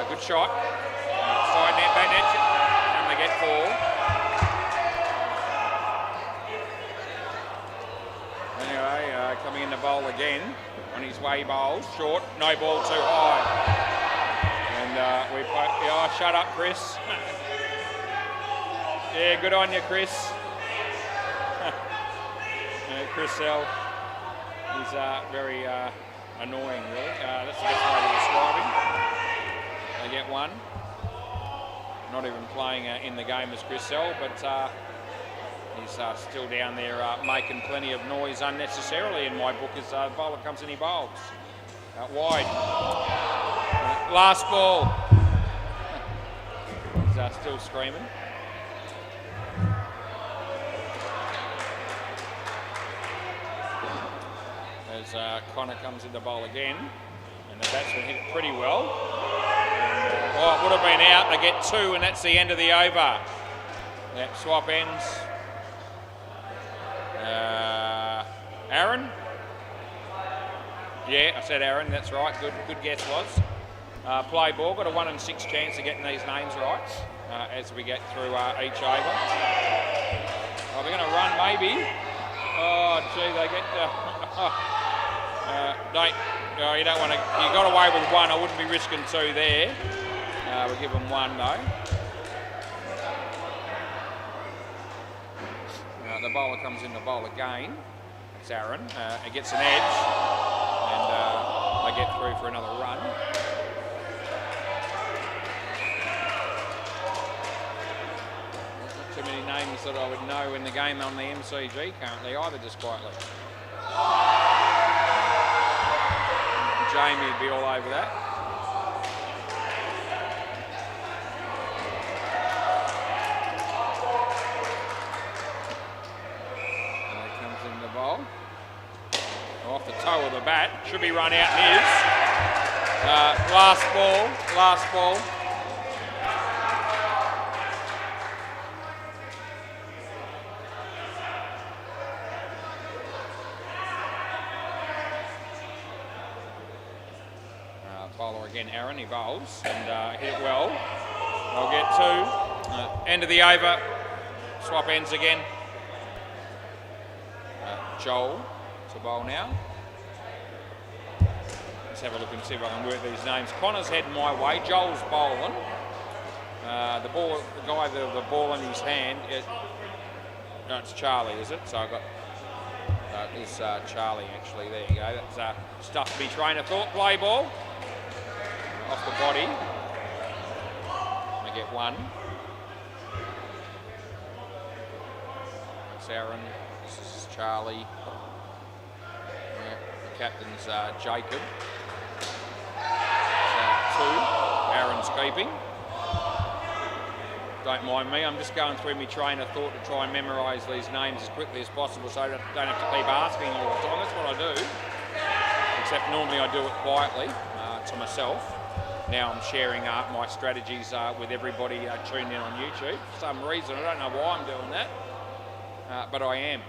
Good shot. Side net, back net. And they get 4. Anyway, coming in to bowl again. On his way, bowls. Short. No ball too high. And we play. Oh, shut up, Chris. Yeah, good on you, Chris. Chris L. He's very annoying, really. That's the best way to describe him. They get 1. Not even playing in the game as Chris L, but he's still down there making plenty of noise unnecessarily in my book as the bowler comes in, he bowls. Wide. Last ball. He's still screaming. As Connor comes in the bowl again, and the batsman hit it pretty well. And, it would have been out. They get 2, and that's the end of the over. Yep, swap ends. Aaron? Yeah, I said Aaron, that's right. Good guess was. Play ball, got a 1 in 6 chance of getting these names right as we get through each over. Oh, they're going to run maybe. Oh, gee, they get... you don't want to. You got away with 1. I wouldn't be risking 2 there. We'll give them 1 though. The bowler comes in the bowl again. It's Aaron. He gets an edge, and they get through for another run. Not too many names that I would know in the game on the MCG currently either, just quietly. Jamie would be all over that. And it comes in the bowl. Off the toe of the bat. Should be run out and is. Last ball. Bowler again, Aaron, he bowls and hit it well. I'll get 2. End of the over. swap ends again. Joel to bowl now. Let's have a look and see if I can work these names. Connor's heading my way. Joel's bowling. The guy with the ball in his hand. No, it's Charlie, is it? So I've got. It's Charlie actually. There you go. That's stuff to be trainer thought. Play ball off the body. I get one. That's Aaron. This is Charlie. The captain's Jacob. Two. Aaron's keeping. Don't mind me, I'm just going through my train of thought to try and memorise these names as quickly as possible so I don't have to keep asking all the time. That's what I do. Except normally I do it quietly to myself. Now I'm sharing my strategies with everybody tuned in on YouTube. For some reason, I don't know why I'm doing that, but I am.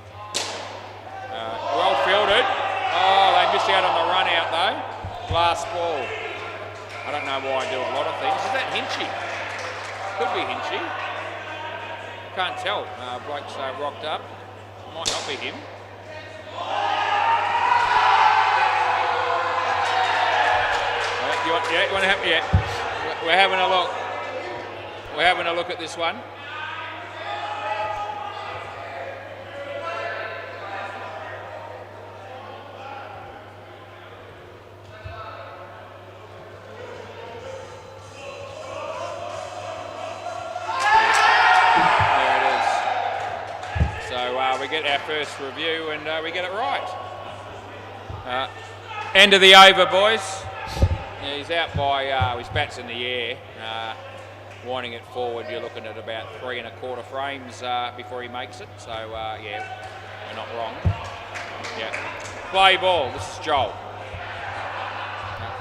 Well fielded. Oh, they missed out on the run out though. Last ball. I don't know why I do a lot of things. Is that Hinchy? Could be Hinchy. Can't tell. Bloke's rocked up. Might not be him. You want to have? Yeah. We're having a look. We're having a look at this one. We get our first review and we get it right. End of the over, boys. Yeah, he's out by, his bat's in the air. Winding it forward, you're looking at about 3 1/4 frames before he makes it. So, yeah, we're not wrong. Yeah. Play ball, this is Joel.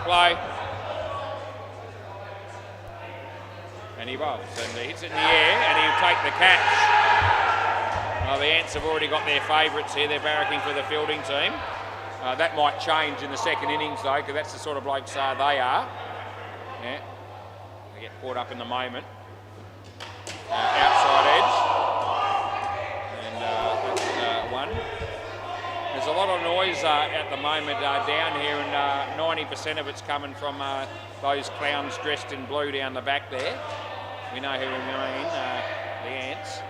Play. And he bowls and he hits it in the air and he'll take the catch. Well, the Ants have already got their favourites here. They're barracking for the fielding team. That might change in the second innings, though, because that's the sort of blokes they are. Yeah, they get caught up in the moment. Outside edge. And that's one. There's a lot of noise at the moment down here, and 90% of it's coming from those clowns dressed in blue down the back there. We know who we mean, the Ants.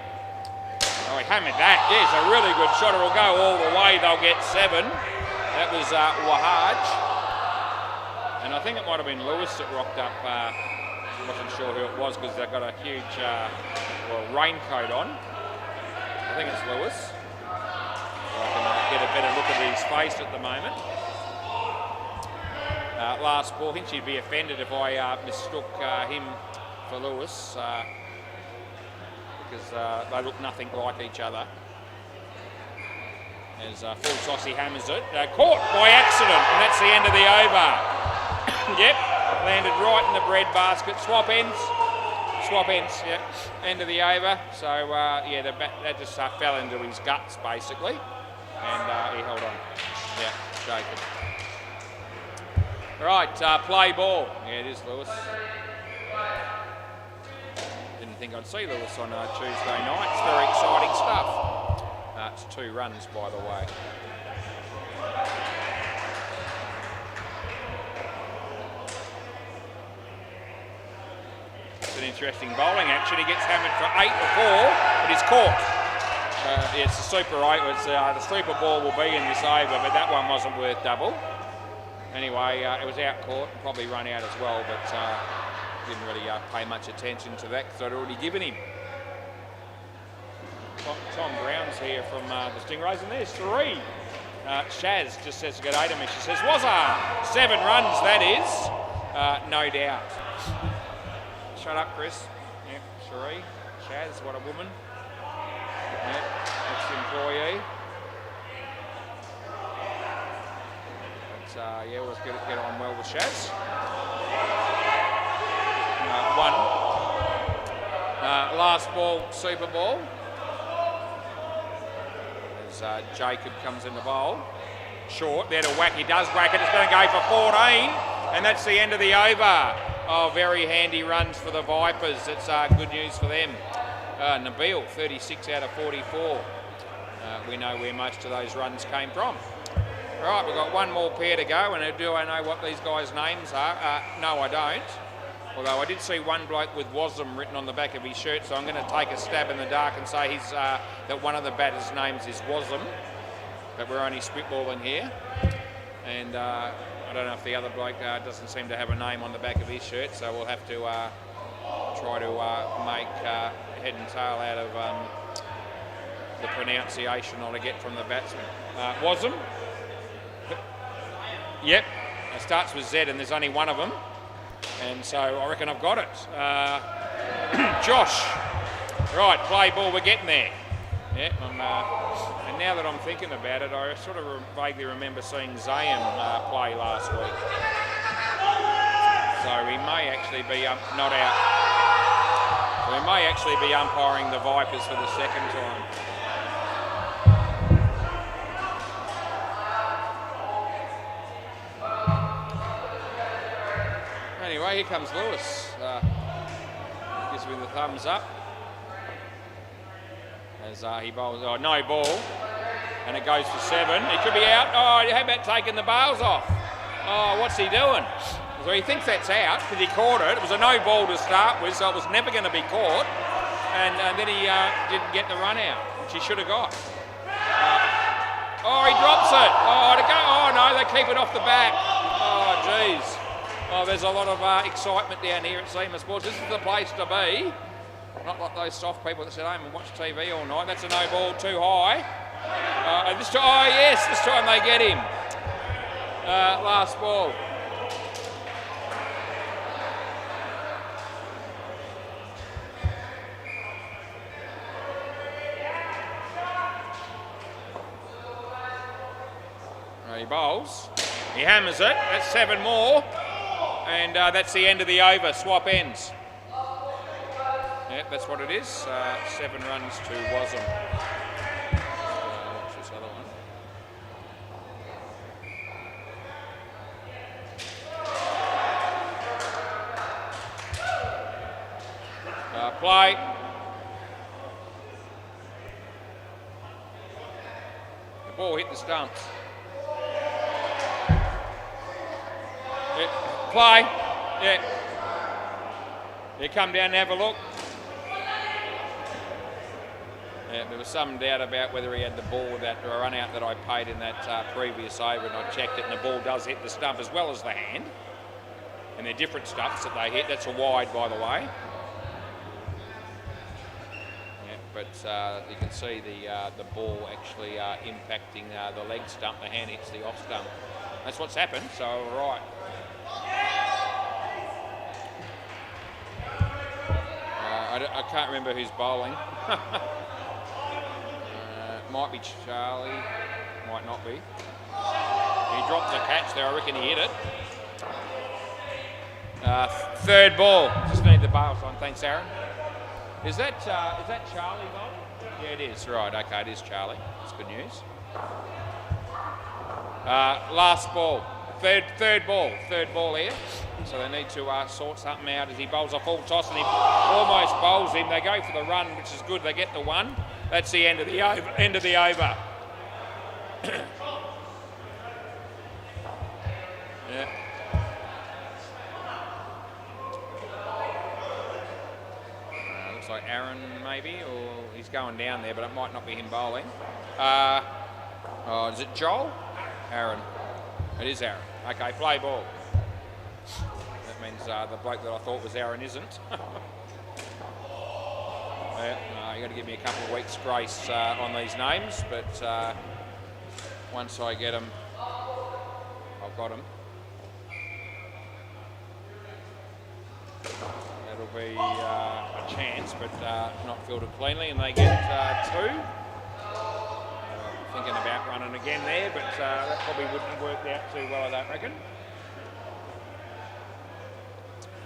Oh, he hammered that. Yes, a really good shot. It'll go all the way. They'll get 7. That was Wahaj. And I think it might have been Lewis that rocked up. Wasn't sure who it was because they've got a huge raincoat on. I think it's Lewis. So I can get a better look at his face at the moment. Last ball. Hinchy would be offended if I mistook him for Lewis. Because they look nothing like each other. As full toss, he hammers it. Caught by accident, and that's the end of the over. Yep, landed right in the bread basket. Swap ends, yep, end of the over. So, yeah, that just fell into his guts, basically. And he held on. Yeah, Jacob. Right, play ball. Yeah, it is Lewis. Didn't think I'd see Lewis on Tuesday night. It's very exciting stuff. It's 2 runs, by the way. It's an interesting bowling action. He gets hammered for 8 before, but he's caught. Yeah, it's a super 8. The super ball will be in this over, but that one wasn't worth double. Anyway, it was out caught, probably run out as well, but didn't really pay much attention to that because I'd already given him. Tom Brown's here from the Stingrays, and there's 3. Shaz just says good day to me. She says, "Wazza, 7 runs, that is." No doubt. Shut up, Chris. Yep, Cherie. Shaz, what a woman. Yep, that's the employee. But, yeah, we'll get on well with Shaz. 1. Last ball, super ball. As Jacob comes in the bowl. Short, there to whack. He does whack it. It's going to go for 14. And that's the end of the over. Oh, very handy runs for the Vipers. It's good news for them. Nabil, 36 out of 44. We know where most of those runs came from. Right, we've got one more pair to go, and do I know what these guys' names are? No, I don't. Although I did see one bloke with Wasm written on the back of his shirt, so I'm going to take a stab in the dark and say that one of the batters' names is Wasm, but we're only spitballing here. And I don't know if the other bloke doesn't seem to have a name on the back of his shirt, so we'll have to try to make head and tail out of the pronunciation I get from the batsman. Wasm. Yep, it starts with Z and there's only one of them. And so I reckon I've got it. Josh. Right, play ball, we're getting there. Yeah, and now that I'm thinking about it, I sort of vaguely remember seeing Zayn play last week. So he may actually be not out. So he may actually be umpiring the Vipers for the second time. Anyway, here comes Lewis. Gives me the thumbs up. As he bowls, no ball. And it goes for 7. It could be out. Oh, how about taking the bails off? Oh, what's he doing? So he thinks that's out because he caught it. It was a no ball to start with, so it was never going to be caught. And then he didn't get the run out, which he should have got. Oh, he drops it. Oh no, they keep it off the back. Oh, geez. Oh, there's a lot of excitement down here at SEMA Sports. This is the place to be. Not like those soft people that sit home and watch TV all night. That's a no ball too high. And this time, oh yes, this time they get him. Last ball. He bowls. He hammers it. That's 7 more. And that's the end of the over. Swap ends. Yep, that's what it is. 7 runs to Wasm. What's this other one? Play. The ball hit the stumps. Play. Yeah. You come down and have a look. Yeah, there was some doubt about whether he had the ball that run out that I paid in that previous over, and I checked it, and the ball does hit the stump as well as the hand. And they're different stumps that they hit. That's a wide, by the way. Yeah, but you can see the ball actually impacting the leg stump. The hand hits the off stump. That's what's happened. So right. I can't remember who's bowling. Might be Charlie, might not be. He dropped the catch there, I reckon he hit it. Third ball, just need the bails on, thanks Aaron. Is that Charlie bowling? Yeah it is, right, okay, it is Charlie, that's good news. Last ball, third ball here. So they need to sort something out as he bowls a full toss and he almost bowls him. They go for the run, which is good. They get the one. That's the end of the over. Yeah. Looks like Aaron maybe, or he's going down there, but it might not be him bowling. Is it Joel? Aaron. It is Aaron. Okay, play ball. That means the bloke that I thought was Aaron isn't. You got to give me a couple of weeks' grace on these names, but once I get them, I've got them. That'll be a chance, but not fielded cleanly, and they get 2. Thinking about running again there, but that probably wouldn't have worked out too well, I don't reckon.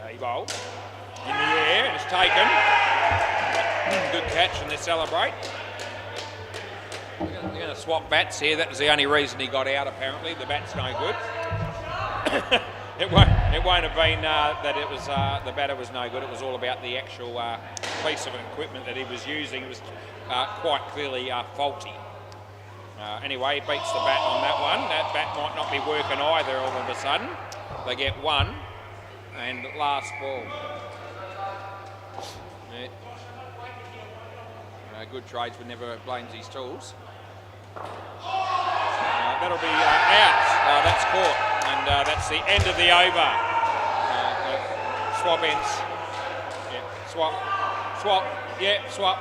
He bowled in the air, and it's taken. Good catch, and they celebrate. They're going to swap bats here. That was the only reason he got out, apparently. The bat's no good. It won't. It won't have been that it was the batter was no good. It was all about the actual piece of equipment that he was using. It was quite clearly faulty. Anyway, he beats the bat on that one. That bat might not be working either all of a sudden. They get one, and last ball. Yeah. Good tradesman never blames his tools. That'll be out. That's caught, and that's the end of the over. Swap ends. Yeah, swap. Yeah, swap.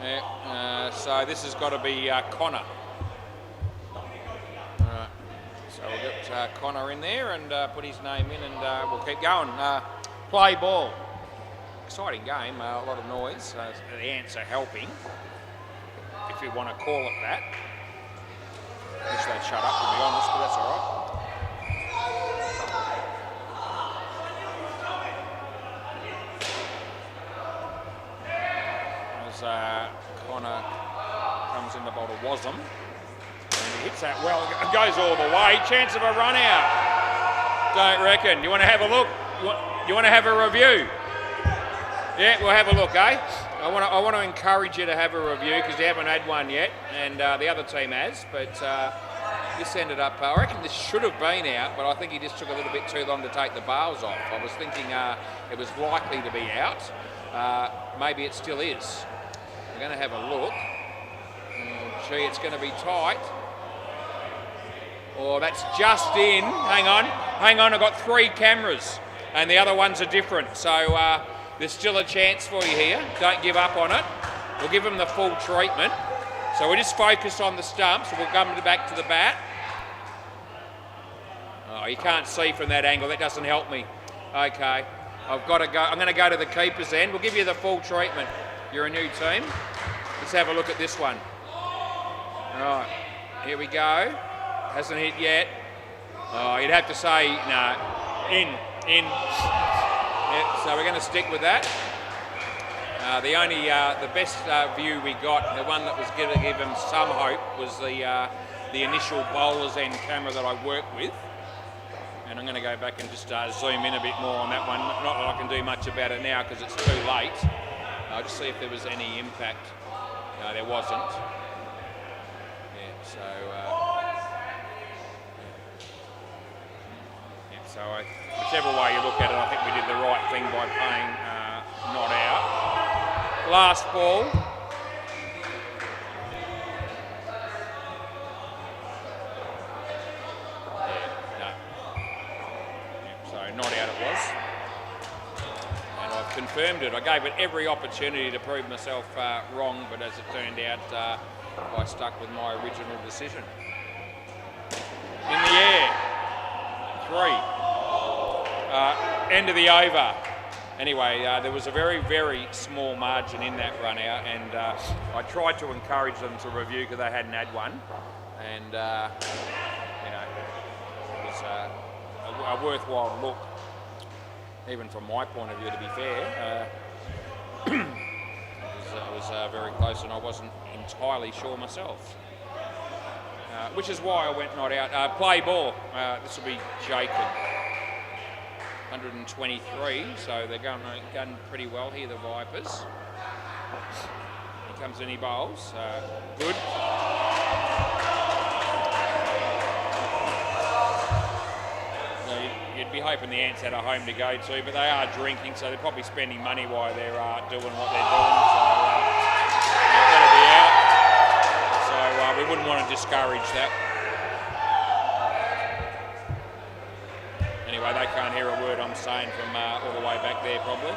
Yeah, so this has got to be Connor. So we'll get Connor in there and put his name in, and we'll keep going. Play ball. Exciting game, a lot of noise. The ants are helping, if you want to call it that. Wish they'd shut up, to be honest, but that's all right. As Connor comes in the bowl to Wasm, and he hits that well, it goes all the way. Chance of a run out. Don't reckon. You want to have a look? You want to have a review? Yeah, we'll have a look, eh? I want to encourage you to have a review because you haven't had one yet, and the other team has. But this ended up. I reckon this should have been out, but I think he just took a little bit too long to take the bails off. I was thinking it was likely to be out. Maybe it still is. We're going to have a look. Gee, it's going to be tight. Oh, that's just in. Hang on. I've got 3 cameras, and the other ones are different. So. There's still a chance for you here. Don't give up on it. We'll give them the full treatment. So we're just focused on the stumps. We'll come back to the bat. Oh, you can't see from that angle. That doesn't help me. Okay. I've got to go. I'm going to go to the keeper's end. We'll give you the full treatment. You're a new team. Let's have a look at this one. All right. Here we go. Hasn't hit yet. Oh, you'd have to say, no. In. Yeah, so we're going to stick with that. The best view we got, the one that was going to give him some hope, was the initial bowler's end camera that I worked with. And I'm going to go back and just zoom in a bit more on that one. Not that I can do much about it now because it's too late. I'll just see if there was any impact. No, there wasn't. Yeah, so... So whichever way you look at it, I think we did the right thing by playing not out. Last ball. Yeah, no. Yeah, so not out it was. And I've confirmed it. I gave it every opportunity to prove myself wrong, but as it turned out, I stuck with my original decision. In the air. 3. End of the over. Anyway, there was a very, very small margin in that run out, and I tried to encourage them to review because they hadn't had one, and you know, it was a worthwhile look, even from my point of view. To be fair, it was very close, and I wasn't entirely sure myself. Which is why I went not out. Play ball. This will be Jacob. 123, so they're going pretty well here, the Vipers. Here comes in, he bowls. Good. So you'd be hoping the Ants had a home to go to, but they are drinking, so they're probably spending money while they're doing what they're doing. So that'll be out. So we wouldn't want to discourage that. Anyway, they can't hear a word I'm saying from all the way back there, probably.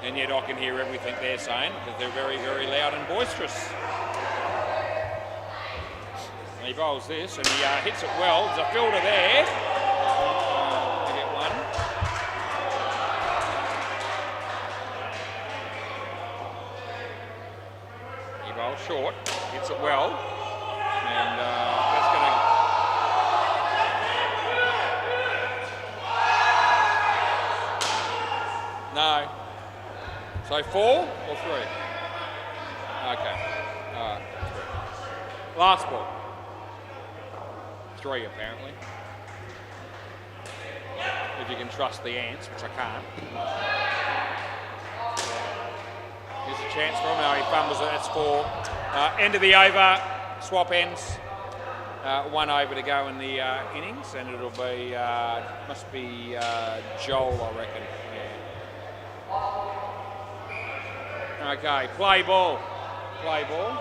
And yet I can hear everything they're saying because they're very, very loud and boisterous. And he bowls this and he hits it well. There's a fielder there. They get one. He bowls short, hits it well. And that's going to... No. So 4 or 3? Okay. 3. Last ball. 3 apparently. If you can trust the ants, which I can't. Here's a chance for him. No, he fumbles it. That's 4. End of the over. Swap ends. 1 over to go in the innings, and it'll be must be Joel, I reckon. Yeah. Okay, play ball. Play ball.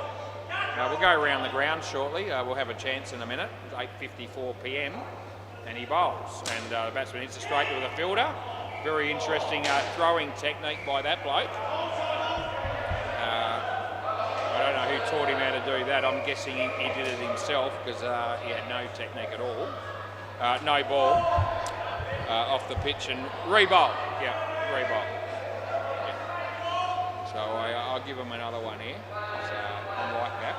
We'll go around the ground shortly. We'll have a chance in a minute. It's 8:54 p.m. and he bowls. And the batsman hits it straight to the fielder. Very interesting throwing technique by that bloke. I don't know who taught him how to do that. I'm guessing he did it himself because he had no technique at all. No ball off the pitch and re-bowl. Yeah, re-bowl. Yeah. So I'll give him another one here. So I like that.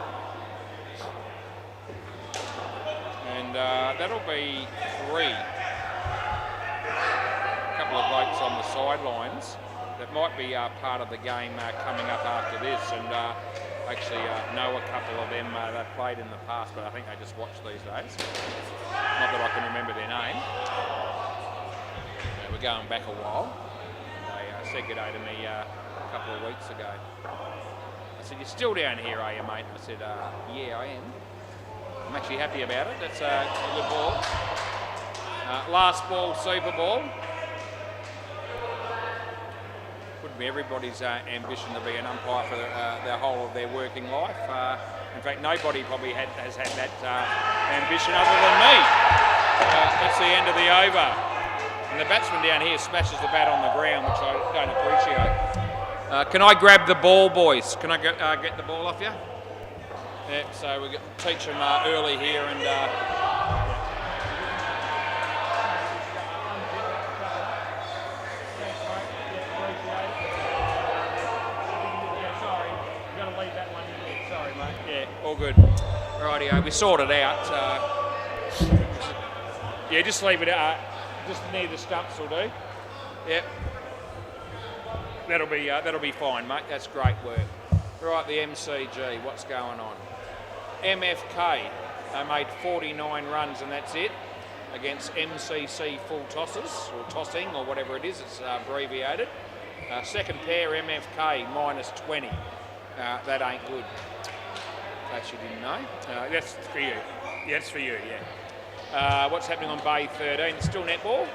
And that'll be 3. A couple of blokes on the sidelines that might be part of the game coming up after this. And actually know a couple of them they've played in the past, but I think they just watch these days. Not that I can remember their name. We're going back a while. They said good day to me a couple of weeks ago. I said, "You're still down here, are you, mate?" I said, "Yeah, I am." I'm actually happy about it. That's a good ball. Last ball, Super Ball. Wouldn't be everybody's ambition to be an umpire for the whole of their working life. In fact, nobody probably has had that ambition other than me. That's the end of the over. And the batsman down here smashes the bat on the ground, which I don't appreciate. Can I grab the ball, boys? Can I get the ball off you? Yeah, so we teach them early here and... all good. Rightio, we sorted out. Yeah, just leave it just near the stumps will do. Yep. That'll be fine, mate. That's great work. Right, the MCG, what's going on? MFK, they made 49 runs and that's it against MCC full tosses, or tossing, or whatever it is, it's abbreviated. Second pair, MFK, -20. That ain't good. In case you didn't know. That's for you. Yeah, that's for you, yeah. What's happening on Bay 13? It's still netball.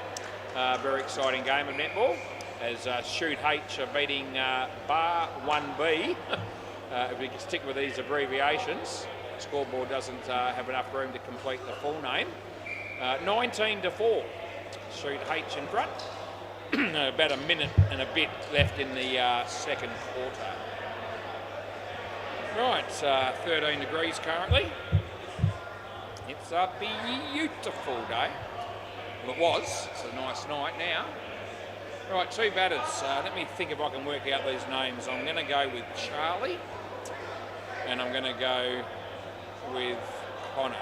Very exciting game of netball. As Shoot H are beating Bar 1B. If we can stick with these abbreviations, the scoreboard doesn't have enough room to complete the full name. 19-4. Shoot H in front. About a minute and a bit left in the second quarter. Right, 13 degrees currently. It's a beautiful day. Well, it was. It's a nice night now. Right, 2 batters. Let me think if I can work out these names. I'm going to go with Charlie, and I'm going to go with Connor.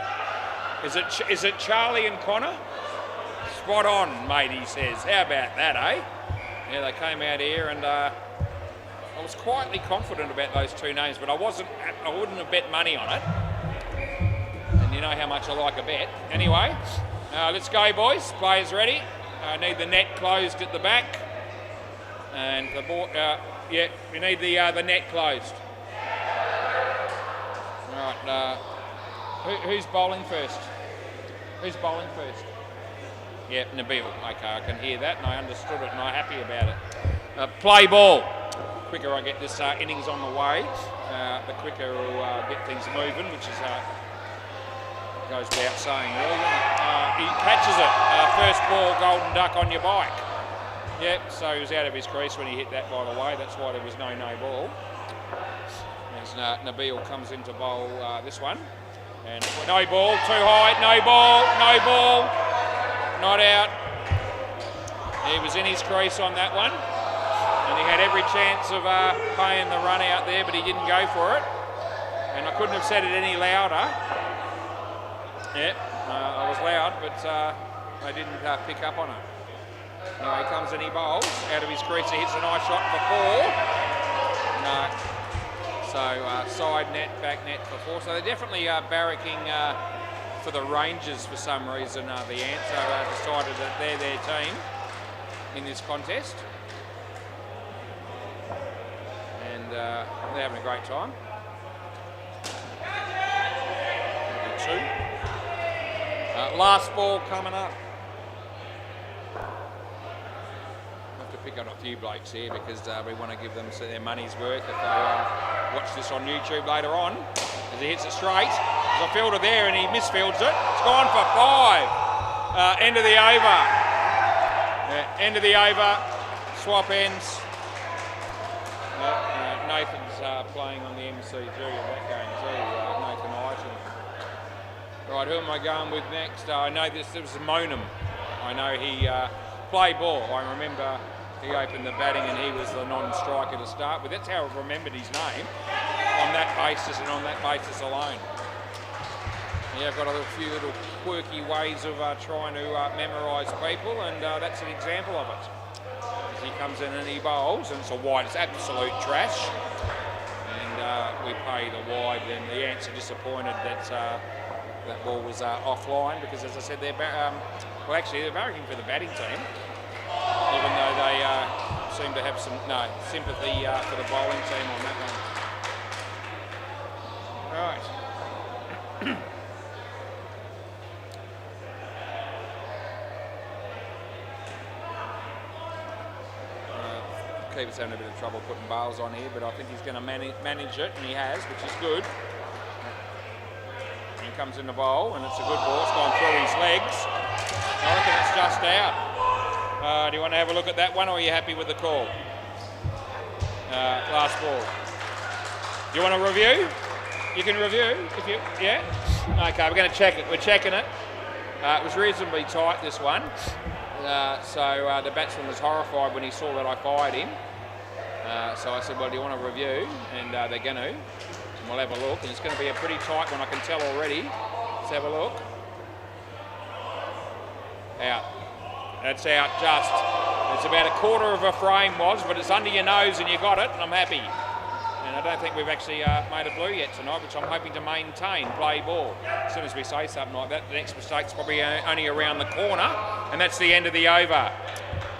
Is it Charlie and Connor? Spot on, mate, he says. How about that, eh? Yeah, they came out here and I was quietly confident about those 2 names, but I wouldn't have bet money on it. And you know how much I like a bet. Anyway, let's go, boys. Players ready. Need the net closed at the back. And the ball, yeah, we need the net closed. Right, who's bowling first? Who's bowling first? Yeah, Nabil. Okay, I can hear that and I understood it and I'm happy about it. Play ball. The quicker I get this innings on the way, the quicker we'll get things moving, which is goes without saying really. He catches it. First ball, golden duck on your bike. Yep, so he was out of his crease when he hit that, by the way. That's why there was no ball. As Nabil comes in to bowl this one. And no ball, too high, no ball, not out. He was in his crease on that one. And he had every chance of paying the run out there, but he didn't go for it. And I couldn't have said it any louder. Yep, I was loud, but I didn't pick up on it. Anyway, he comes and he bowls out of his crease. He hits a nice shot for 4. No. So side net, back net for 4. So they're definitely barracking for the Rangers for some reason. The Ants have decided that they're their team in this contest. And they're having a great time. Two. Last ball coming up. Have to pick up a few blokes here because we want to give them their money's worth if they watch this on YouTube later on. As he hits it straight, there's a fielder there and he misfields it. It's gone for 5. End of the over. End of the over. Swap ends. Nathan's playing on the MCG in that game too. Nathan Iton. Right, who am I going with next? I know this was Monum. I know he played ball. I remember he opened the batting and he was the non-striker to start with. That's how I remembered his name, on that basis and on that basis alone. Yeah, I've got a few little quirky ways of trying to memorise people, and that's an example of it. As he comes in and he bowls, and it's a wide, it's absolute trash. And we pay the wide, and the Ants are disappointed that that ball was offline because, as I said, they're barracking for the batting team, even though they seem to have some sympathy for the bowling team on that one. Right. Keeper's having a bit of trouble putting bales on here, but I think he's going to manage it, and he has, which is good. He comes in the bowl, and it's a good ball. It's gone through his legs. I reckon it's just out. Do you want to have a look at that one, or are you happy with the call? Last ball. Do you want to review? You can review if you, yeah? Okay, we're going to check it. We're checking it. It was reasonably tight, this one. So the batsman was horrified when he saw that I fired him. So I said, well, do you want to review? And they're going to. And we'll have a look. And it's going to be a pretty tight one, I can tell already. Let's have a look. Out. That's out just. It's about a quarter of a frame was, but it's under your nose and you got it, and I'm happy. And I don't think we've actually made a blue yet tonight, which I'm hoping to maintain, play ball. As soon as we say something like that, the next mistake's probably only around the corner, and that's the end of the over.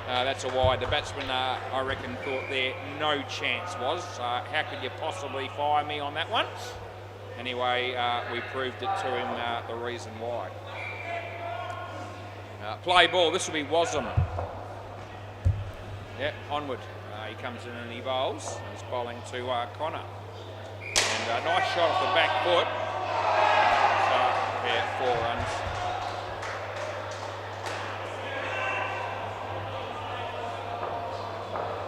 That's a wide. The batsman, I reckon, thought there no chance was. How could you possibly fire me on that one? Anyway, we proved it to him, the reason why. Play ball. This will be Wasm. Yep, onward. He comes in and he bowls. He's bowling to Connor. And a nice shot off the back foot. So, yeah, 4 runs.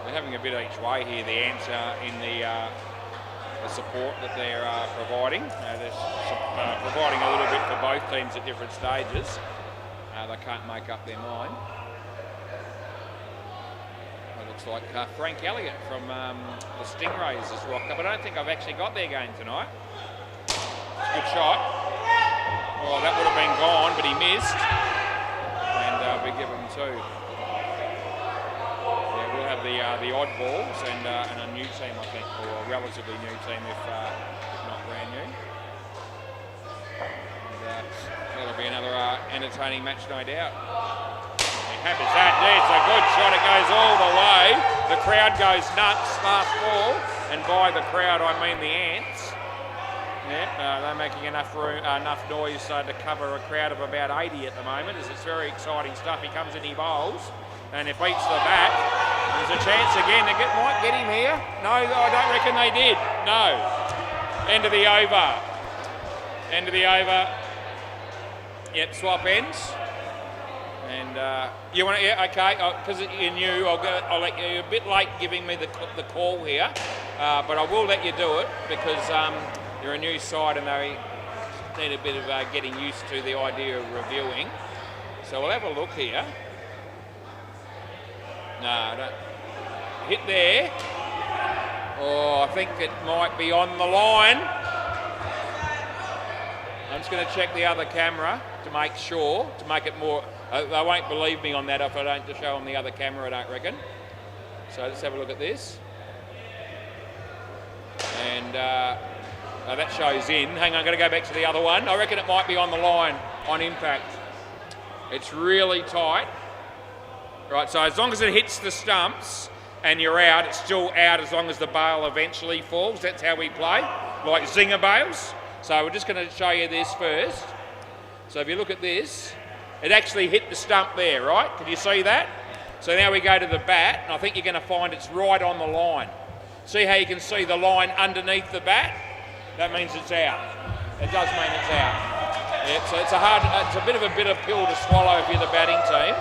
They're having a bit each way here, the Ants in the support that they're providing. They're providing a little bit for both teams at different stages. They can't make up their mind. It looks like Frank Elliott from the Stingrays has rocked up. I don't think I've actually got their game tonight. It's a good shot. Oh, that would have been gone, but he missed. And we give him 2. Yeah, we'll have the odd balls and a new team, I think, or a relatively new team if not brand new. And that'll be another entertaining match, no doubt. How is that? There's a good shot. It goes all the way. The crowd goes nuts. Last ball, and by the crowd I mean the Ants. Yep, they're making enough noise to cover a crowd of about 80 at the moment. As it's very exciting stuff. He comes in, he bowls, and it beats the bat. There's a chance again. They might get him here. No, I don't reckon they did. No. End of the over. End of the over. Yep, swap ends. And you want to, yeah, okay, because you're new, I'll let you, you're a bit late giving me the call here, but I will let you do it because you're a new side and they need a bit of getting used to the idea of reviewing. So we'll have a look here. No, don't. Hit there. Oh, I think it might be on the line. I'm just going to check the other camera to make sure, to make it more... They won't believe me on that if I don't to show them the other camera, I don't reckon. So let's have a look at this. And That shows in. Hang on, I'm going to go back to the other one. I reckon it might be on the line, on impact. It's really tight. Right, so as long as it hits the stumps and you're out, it's still out as long as the bail eventually falls. That's how we play, like zinger bails. So we're just going to show you this first. So if you look at this, it actually hit the stump there, right? Can you see that? So now we go to the bat, and I think you're going to find it's right on the line. See how you can see the line underneath the bat? That means it's out. It does mean it's out. Yeah, so it's a bit of a bitter pill to swallow if you're the batting team.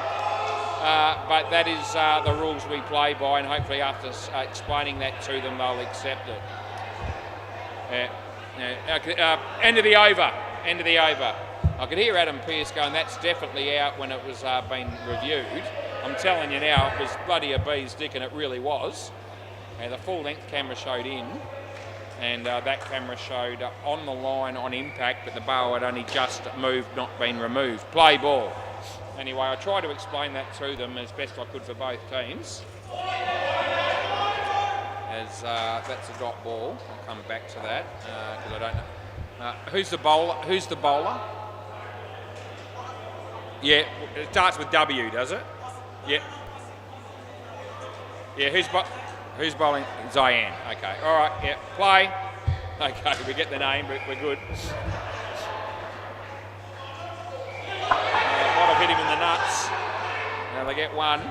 But that is the rules we play by, and hopefully after explaining that to them, they'll accept it. End of the over. End of the over. I could hear Adam Pearce going, that's definitely out when it was being reviewed. I'm telling you now, it was bloody a bee's dick, and it really was. And the full-length camera showed in, and that camera showed on the line on impact, but the bail had only just moved, not been removed. Play ball. Anyway, I tried to explain that to them as best I could for both teams. As that's a dot ball. I'll come back to that because I don't know. Who's the bowler? Who's the bowler? Yeah, it starts with W, does it? Yeah. Yeah, who's bowling? Zian. Okay, all right, yeah, play. Okay, we get the name, but we're good. Might have hit him in the nuts. Now they get one.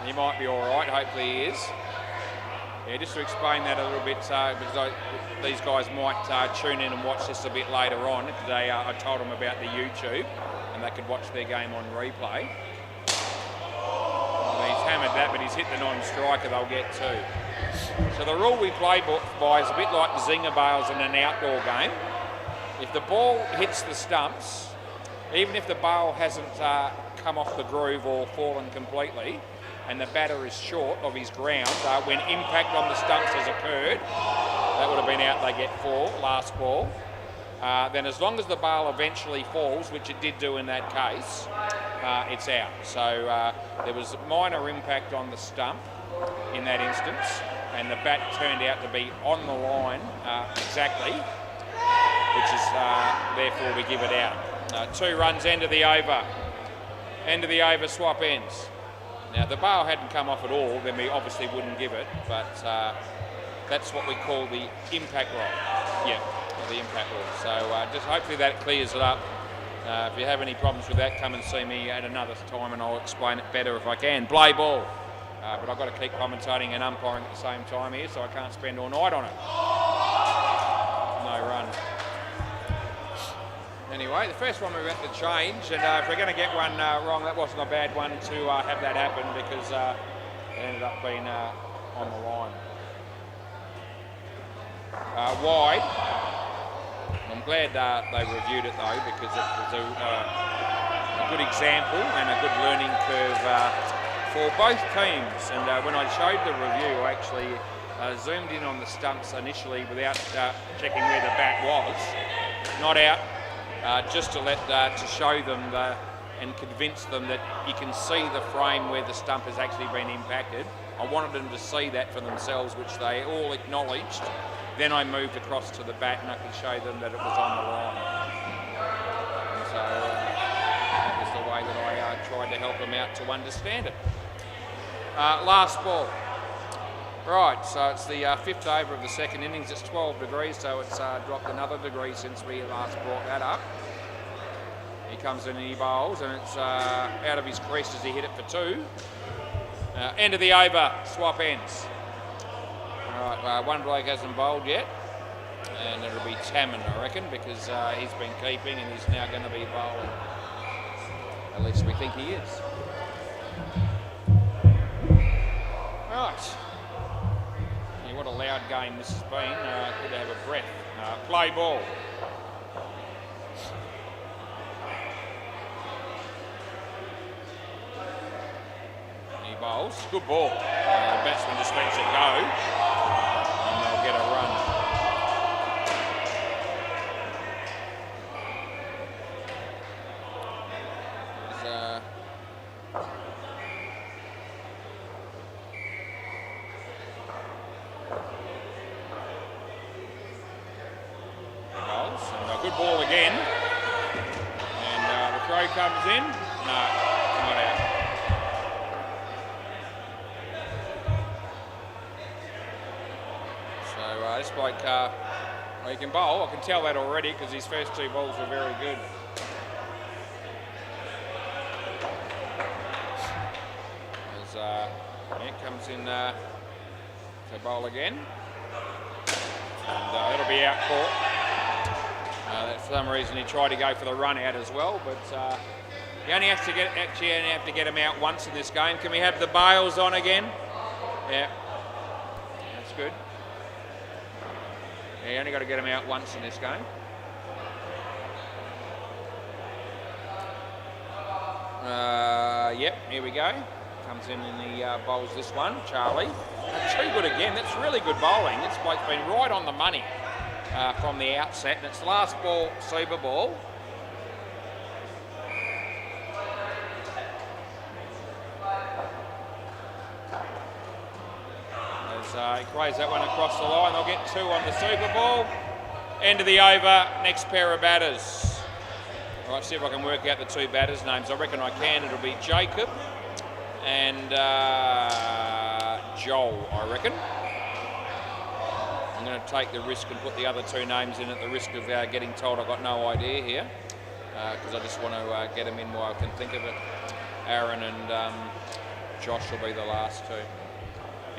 He might be all right, hopefully he is. Yeah, just to explain that a little bit, because these guys might tune in and watch this a bit later on. Today I told them about the YouTube, and they could watch their game on replay. Well, he's hammered that, but he's hit the non-striker, they'll get two. So the rule we play by is a bit like the zinger bails in an outdoor game. If the ball hits the stumps, even if the bail hasn't come off the groove or fallen completely, and the batter is short of his ground, when impact on the stumps has occurred, that would have been out, they get four, last ball. Then as long as the bail eventually falls, which it did do in that case, it's out. So there was minor impact on the stump in that instance, and the bat turned out to be on the line exactly, which is therefore we give it out. 2 runs, end of the over. End of the over, swap ends. Now, if the bail hadn't come off at all, then we obviously wouldn't give it, but that's what we call the impact roll. Yeah, the impact roll. So just hopefully that clears it up. If you have any problems with that, come and see me at another time and I'll explain it better if I can. Play ball. But I've got to keep commentating and umpiring at the same time here, so I can't spend all night on it. No run. Anyway, the first one we're about to change, and if we're going to get one wrong, that wasn't a bad one to have that happen because it ended up being on the line. Wide. I'm glad they reviewed it though because it was a good example and a good learning curve for both teams. And when I showed the review, I actually zoomed in on the stumps initially without checking where the bat was. Not out. Just to show them and convince them that you can see the frame where the stump has actually been impacted. I wanted them to see that for themselves, which they all acknowledged. Then I moved across to the bat and I could show them that it was on the line. And so that was the way that I tried to help them out to understand it. Last ball. Right, so it's the 5th over of the second innings. It's 12 degrees, so it's dropped another degree since we last brought that up. He comes in and he bowls, and it's out of his crease as he hit it for 2. End of the over, swap ends. All right, one bloke hasn't bowled yet, and it'll be Tamman, I reckon, because he's been keeping and he's now going to be bowling. At least we think he is. Right. What a loud game this has been. Good to have a breath. Play ball. He bowls. Good ball. The batsman just lets it go. And they'll get a run. comes in. No, not out. So this bloke, well, he can bowl. I can tell that already because his first 2 balls were very good. As comes in to bowl again. And it'll be out caught. For some reason he tried to go for the run out as well, but you only have to get him out once in this game. Can we have the bails on again? Yeah, that's good. Yeah, you only got to get him out once in this game. Yep, here we go. Comes in the bowls this one, Charlie. Too good again. That's really good bowling. This bloke's been right on the money from the outset, and it's last ball, super ball. As he plays that one across the line, they'll get 2 on the super ball. End of the over, next pair of batters. All right, see if I can work out the 2 batters' names. I reckon I can. It'll be Jacob and Joel, I reckon. I'm going to take the risk and put the other 2 names in at the risk of getting told I've got no idea here, because I just want to get them in while I can think of it. Aaron and Josh will be the last 2.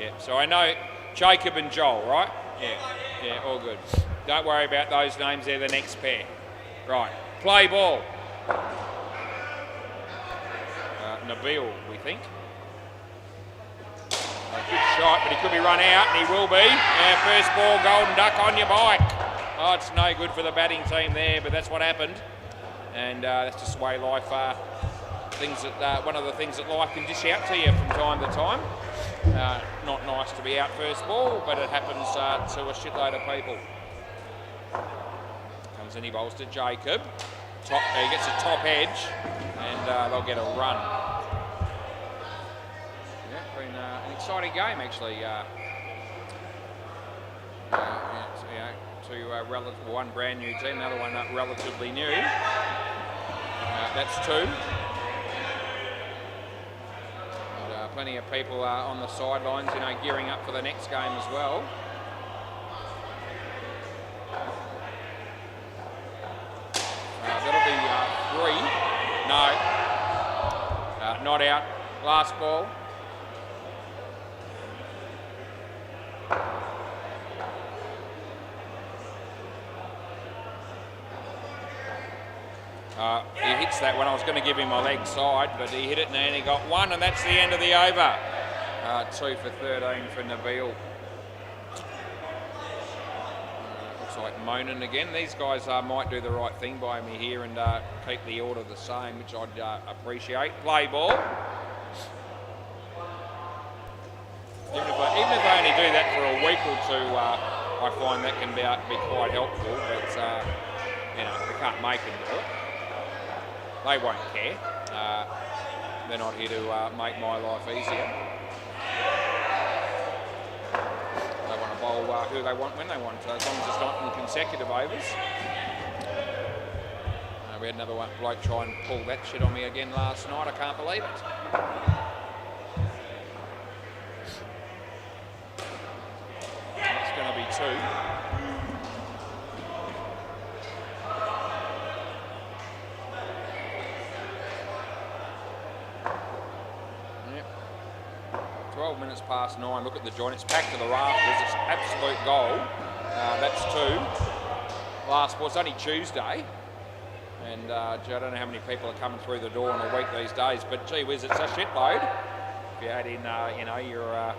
Yeah, so I know Jacob and Joel, right? Yeah, all good. Don't worry about those names, they're the next pair. Right, play ball. Nabil, we think. Good shot, but he could be run out, and he will be. First ball, golden duck on your bike. Oh, it's no good for the batting team there, but that's what happened. And that's just the way life, one of the things that life can dish out to you from time to time. Not nice to be out first ball, but it happens to a shitload of people. Comes in, he bowls to Jacob. He gets a top edge, and they'll get a run. Been an exciting game actually. One brand new team, another one relatively new. That's 2. And, plenty of people on the sidelines, gearing up for the next game as well. That'll be 3. No, not out. Last ball. He hits that one. I was going to give him my leg side, but he hit it and he got 1, and that's the end of the over. 2 for 13 for Nabil. Looks like Monin again. These guys might do the right thing by me here and keep the order the same, which I'd appreciate. Play ball. Even if I only do that for a week or 2, I find that can be quite helpful, but we can't make them do it. They won't care. They're not here to make my life easier. They want to bowl who they want when they want, as long as it's not in consecutive overs. We had another bloke try and pull that shit on me again last night. I can't believe it. It's going to be 2. Minutes past 9. Look at the joint. It's packed to the rafters. It's absolute gold. That's 2. Last ball. It's only Tuesday, and I don't know how many people are coming through the door in a week these days. But gee whiz, it's a shitload. If you add in, your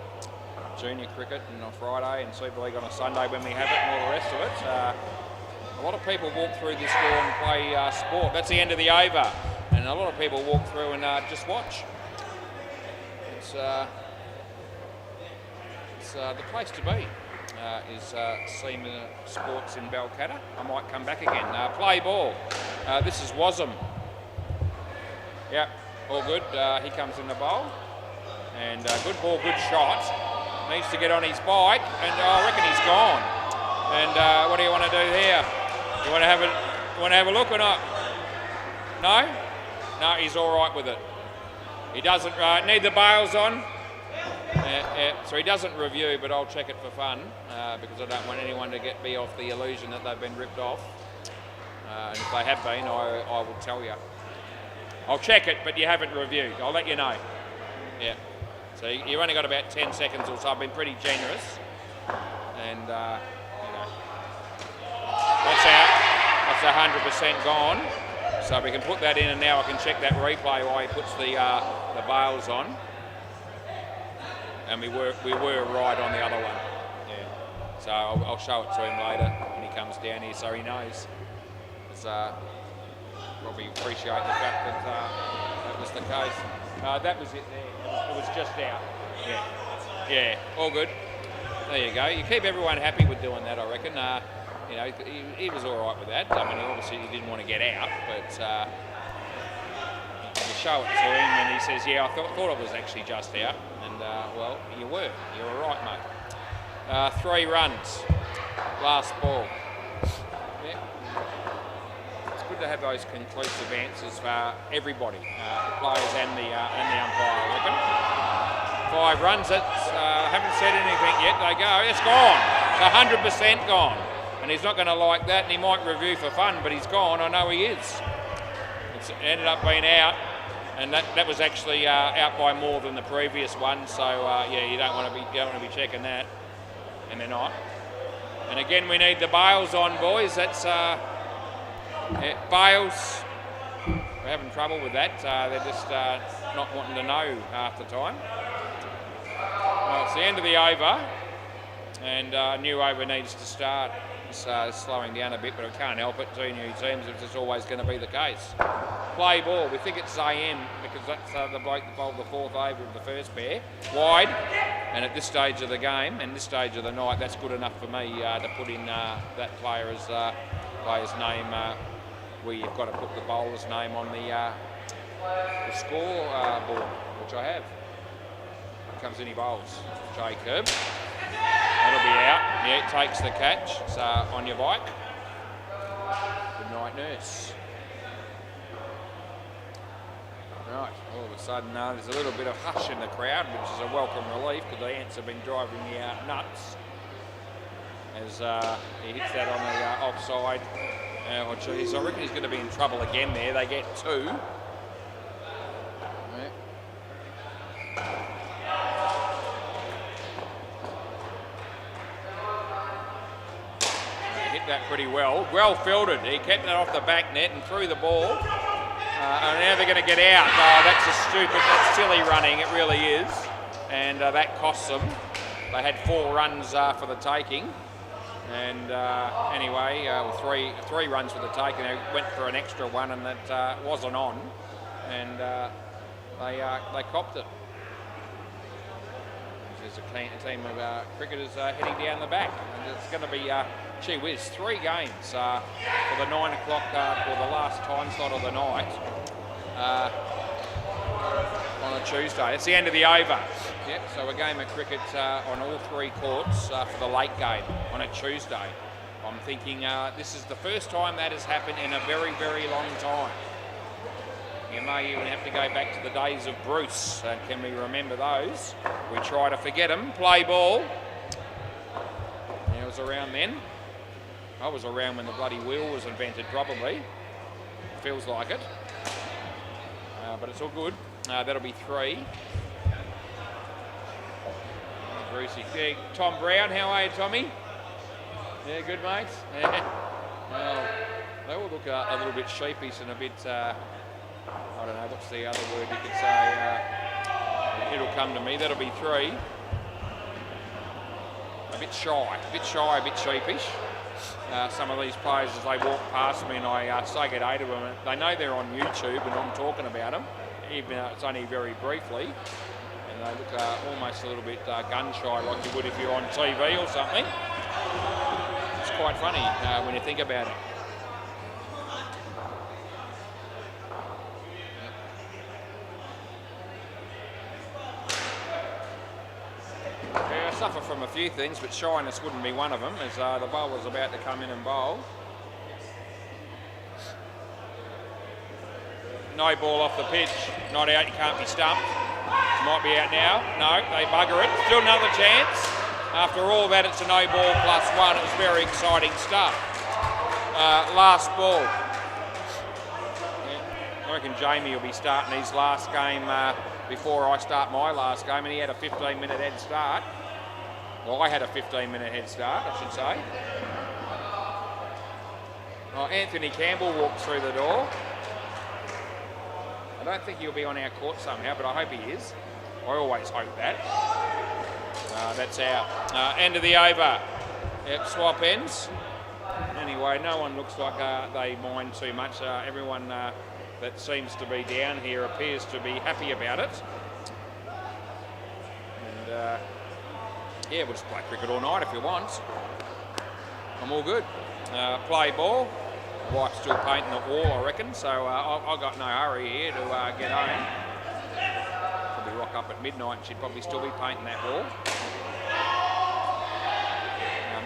junior cricket on a Friday and Super League on a Sunday when we have it, and all the rest of it. A lot of people walk through this door and play sport. That's the end of the over, and a lot of people walk through and just watch. It's the place to be is SEMA Sports in Balcatta. I might come back again. Play ball. This is Wasm. Yep, all good. He comes in the bowl. And good ball, good shot. Needs to get on his bike, and I reckon he's gone. And what do you want to do here? You want to have a look or not? No? No, he's all right with it. He doesn't need the bails on. So he doesn't review, but I'll check it for fun because I don't want anyone to be off the illusion that they've been ripped off. And if they have been, I will tell you. I'll check it, but you haven't reviewed. I'll let you know. Yeah. So you've only got about 10 seconds or so. I've been pretty generous. And, you know, that's out. That's 100% gone. So we can put that in, and now I can check that replay while he puts the bails on. And we were right on the other one. Yeah. So I'll show it to him later when he comes down here, so he knows. Probably appreciate the fact that that was the case. That was it there. It was just out. Yeah. Yeah. All good. There you go. You keep everyone happy with doing that, I reckon. You know, he was all right with that. I mean, obviously he didn't want to get out, but you show it to him and he says, yeah, I thought it was actually just out. And, well, you were all right, mate. 3 runs, last ball. Yeah. It's good to have those conclusive answers for everybody, the players and the umpire, I reckon. 5 runs, haven't said anything yet. They go, it's gone. It's 100% gone. And he's not going to like that, and he might review for fun, but he's gone. I know he is. It's ended up being out, and that was actually out by more than the previous one. So yeah, you don't want to be checking that, and they're not. And again, we need the bails on, boys. That's bails. We're having trouble with that. They're just not wanting to know half the time. Well, it's the end of the over, and new over needs to start. Slowing down a bit, but I can't help it. 2 new teams, it's always going to be the case. Play ball. We think it's AM because that's the bloke that bowled the 4th over of the first pair. Wide, and at this stage of the game and this stage of the night, that's good enough for me to put in that player's name. We've got to put the bowler's name on the score board, which I have. Here comes in, he bowls. Jacob. That'll be out. Yeah, it takes the catch. It's on your bike. Good night, nurse. Right, all of a sudden there's a little bit of hush in the crowd, which is a welcome relief because the ants have been driving me nuts. As he hits that on the offside. Oh, geez, I reckon he's going to be in trouble again there. They get 2. That pretty well fielded. He kept that off the back net and threw the ball, and now they're going to get out. Oh, that's silly running, it really is, and that costs them. They had 4 runs for the taking, and anyway, 3 runs for the taking. They went for an extra one, and that wasn't on, and they copped it. There's a team of cricketers heading down the back, and it's going to be gee whiz, 3 games for the 9 o'clock or the last time slot of the night on a Tuesday. It's the end of the over. Yep, so a game of cricket on all 3 courts for the late game on a Tuesday. I'm thinking this is the first time that has happened in a very, very long time. You may even have to go back to the days of Bruce. Can we remember those? We try to forget them. Play ball. I was around then. I was around when the bloody wheel was invented, probably. Feels like it. But it's all good. That'll be 3. Brucey. Yeah, Tom Brown, how are you, Tommy? Yeah, good, mate? Yeah. Well, they all look a little bit sheepish and a bit... I don't know, what's the other word you could say? It'll come to me. That'll be 3. A bit shy, a bit sheepish. Some of these players, as they walk past me and I say good day to them, they know they're on YouTube and I'm talking about them, even though it's only very briefly. And they look almost a little bit gun-shy, like you would if you're on TV or something. It's quite funny when you think about it. I suffer from a few things, but shyness wouldn't be one of them, as the bowler's about to come in and bowl. No ball off the pitch. Not out, you can't be stumped. Might be out now. No, they bugger it. Still another chance. After all that, it's a no ball +1. It was very exciting stuff. Last ball. Yeah, I reckon Jamie will be starting his last game before I start my last game, and he had a 15-minute head start. Well, I had a 15-minute head start, I should say. Oh, Anthony Campbell walked through the door. I don't think he'll be on our court somehow, but I hope he is. I always hope that. That's out. End of the over. Yep, swap ends. Anyway, no one looks like they mind too much. Everyone that seems to be down here appears to be happy about it. And yeah, we'll just play cricket all night if you want. I'm all good. Play ball. Wife's still painting the wall, I reckon, so I've got no hurry here to get home. Probably rock up at midnight and she'd probably still be painting that wall.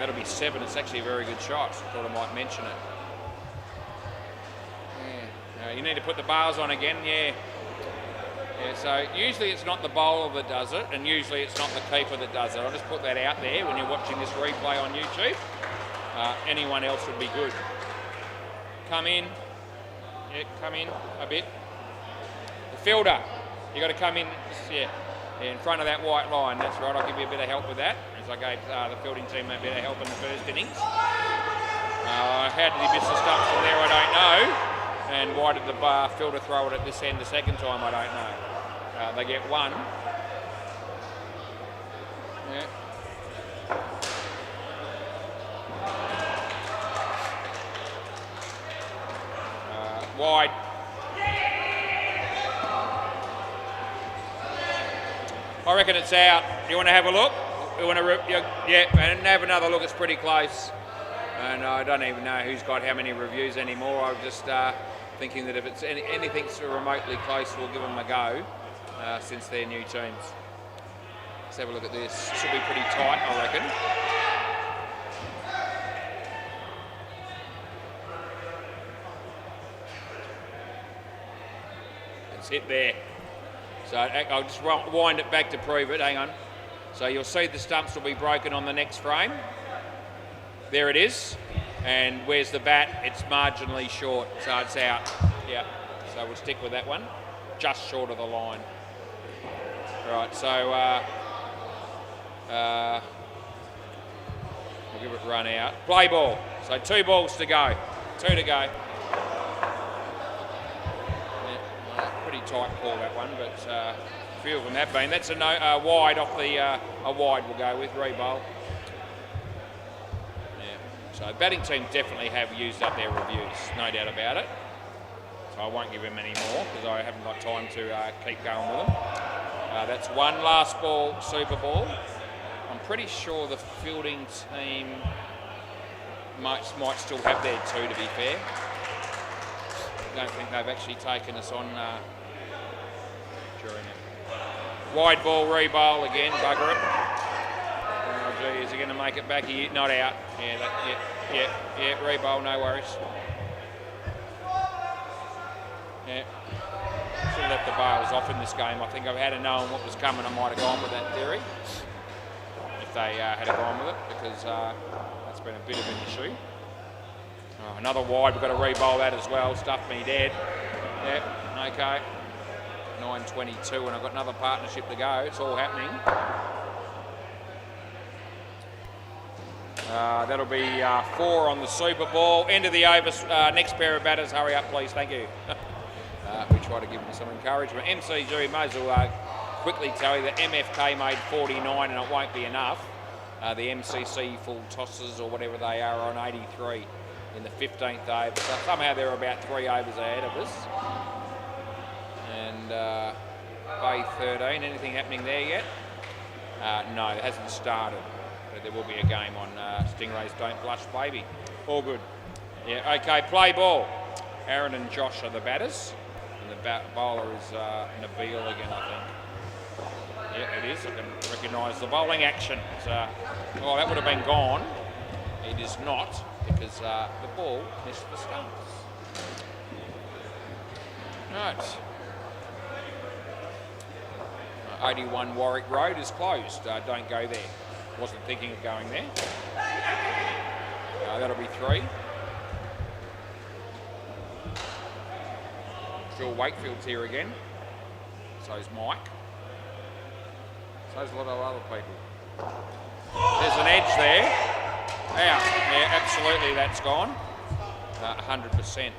That'll be 7. It's actually a very good shot. I thought I might mention it. Yeah. You need to put the bars on again, yeah. Yeah. So usually it's not the bowler that does it, and usually it's not the keeper that does it. I'll just put that out there when you're watching this replay on YouTube. Anyone else would be good. Come in. Yeah, come in a bit. The fielder, you got to come in, yeah, in front of that white line. That's right. I'll give you a bit of help with that, as I gave the fielding team a bit of help in the first innings. How did he miss the stumps from there? I don't know. And why did the fielder throw it at this end the second time? I don't know. They get 1. Yeah. Wide. I reckon it's out. You want to have a look? You want to yeah, and have another look. It's pretty close. And I don't even know who's got how many reviews anymore. I'm just thinking that if it's anything remotely close, we'll give them a go since they're new teams. Let's have a look at this. This will be pretty tight, I reckon. Hit there. So I'll just wind it back to prove it. Hang on. So you'll see the stumps will be broken on the next frame. There it is. And where's the bat? It's marginally short, so it's out. Yeah. So we'll stick with that one. Just short of the line. Right. So we'll give it a run out. Play ball. So 2 balls to go. 2 to go. Pretty tight call that one, but a few of them have been. That's a wide off the a wide we'll go with rebowl. Yeah. So batting team definitely have used up their reviews, no doubt about it. So I won't give them any more because I haven't got time to keep going with them. That's 1 last ball, super ball. I'm pretty sure the fielding team might still have their 2, to be fair. I don't think they've actually taken us on during it. Wide ball, rebowl again, bugger it. Oh gee, is he going to make it back here? Not out. Yeah, rebowl, no worries. Yeah. Should have left the bails off in this game. I think if I had known what was coming, I might have gone with that theory. If they had gone with it, because that's been a bit of an issue. Oh, another wide, we've got to re-bowl that as well. Stuff me dead. Yep, okay. 9:22, and I've got another partnership to go. It's all happening. That'll be 4 on the Super Bowl. End of the over. Next pair of batters, hurry up, please. Thank you. We try to give them some encouragement. MCG, may as well quickly tell you that MFK made 49, and it won't be enough. The MCC full tosses, or whatever they are, on 83. In the 15th over. So somehow they're about 3 overs ahead of us. And Bay 13, anything happening there yet? No, it hasn't started. But there will be a game on Stingrays Don't Blush Baby. All good. Yeah, okay, play ball. Aaron and Josh are the batters. And the bowler is Nabil again, I think. Yeah, it is. I can recognise the bowling action. So, oh, that would have been gone. It is not, because the ball missed the stumps. Right. 81 Warwick Road is closed. Don't go there. Wasn't thinking of going there. That'll be 3. Phil Wakefield's here again. So's Mike. So's a lot of other people. There's an edge there. Yeah, absolutely, that's gone. 100%.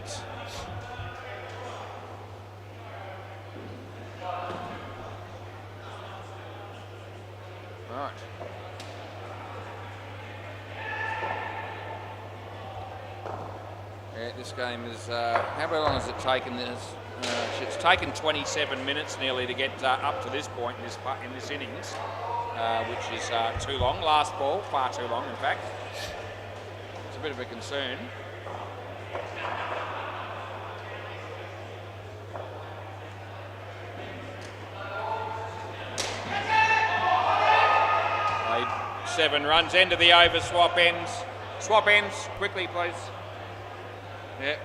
Right. Yeah, this game is, how long has it taken this? It's taken 27 minutes nearly to get up to this point in this innings, which is too long. Last ball, far too long in fact. It's a bit of a concern. Played 7 runs, end of the over, swap ends. Swap ends, quickly please. Yeah,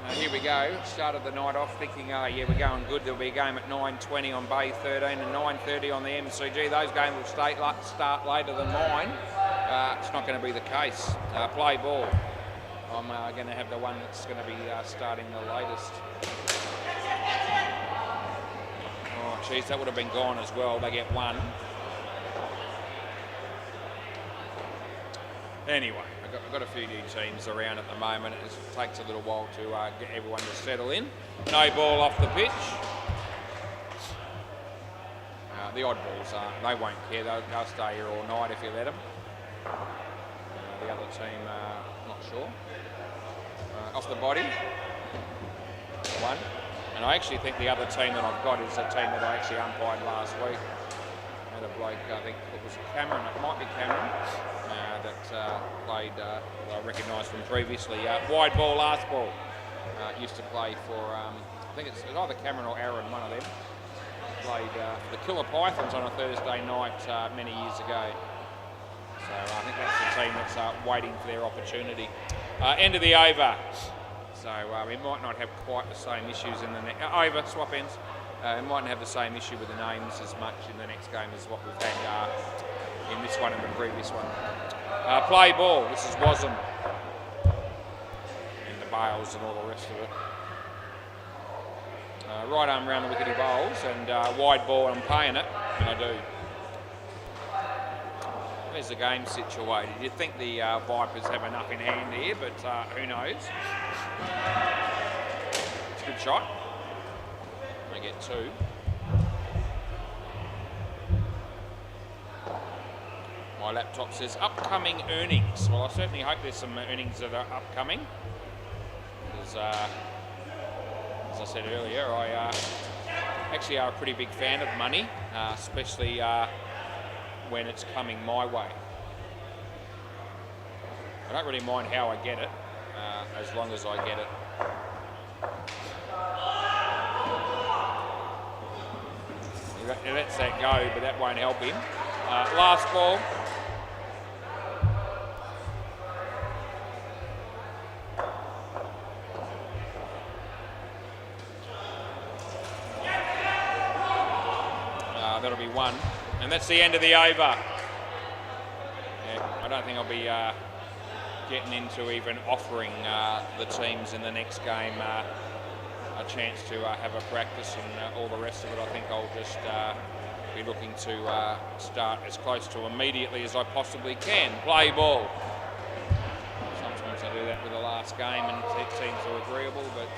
here we go. Started the night off thinking, oh yeah, we're going good. There'll be a game at 9:20 on Bay 13 and 9:30 on the MCG. Those games will start later than mine. It's not going to be the case. Play ball. I'm going to have the one that's going to be starting the latest. Oh, geez, that would have been gone as well. They get 1. Anyway. I've got a few new teams around at the moment. It takes a little while to get everyone to settle in. No ball off the pitch. The odd balls, they won't care. They'll stay here all night if you let them. The other team, not sure. Off the body. 1. And I actually think the other team that I've got is a team that I actually umpired last week. I had a bloke, I think it was Cameron, it might be Cameron. That played, I recognised from previously. Wide ball, last ball. Used to play for, I think it's either Cameron or Aaron, one of them. Played the Killer Pythons on a Thursday night many years ago. So I think that's the team that's waiting for their opportunity. End of the over. So we might not have quite the same issues in the next over, swap ends. We mightn't have the same issue with the names as much in the next game as what we've had in this one and the previous one. Play ball, this is Wasm. And the bails and all the rest of it. Right arm round the wickety bowls and wide ball, I'm paying it, and I do. There's the game situated. You'd think the Vipers have enough in hand here, but who knows. It's a good shot. They get 2. My laptop says upcoming earnings. Well, I certainly hope there's some earnings that are upcoming. Because, as I said earlier, I actually are a pretty big fan of money, especially when it's coming my way. I don't really mind how I get it, as long as I get it. He lets that go, but that won't help him. Last ball. That'll be 1. And that's the end of the over. Yeah, I don't think I'll be getting into even offering the teams in the next game a chance to have a practice and all the rest of it. I think I'll just be looking to start as close to immediately as I possibly can. Play ball. Sometimes I do that with the last game and it seems so agreeable, but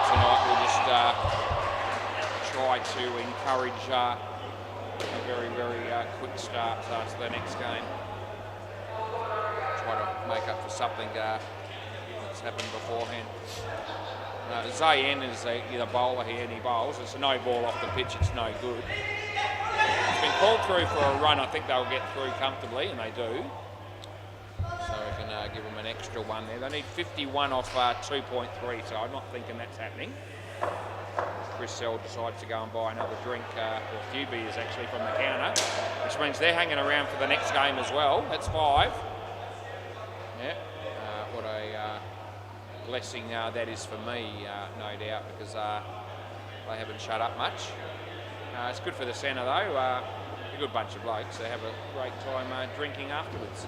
tonight we'll just try to encourage a very, very quick start to the next game. Try to make up for something that's happened beforehand. Zayn is the bowler here and he bowls. It's a no ball off the pitch, it's no good. It's been called through for a run. I think they'll get through comfortably, and they do. So we can give them an extra 1 there. They need 51 off 2.3, so I'm not thinking that's happening. Chris Sell decides to go and buy another drink, or a few beers actually, from the counter, which means they're hanging around for the next game as well. That's 5. Yeah, what a blessing that is for me, no doubt, because they haven't shut up much. It's good for the centre though. A good bunch of blokes. They have a great time drinking afterwards.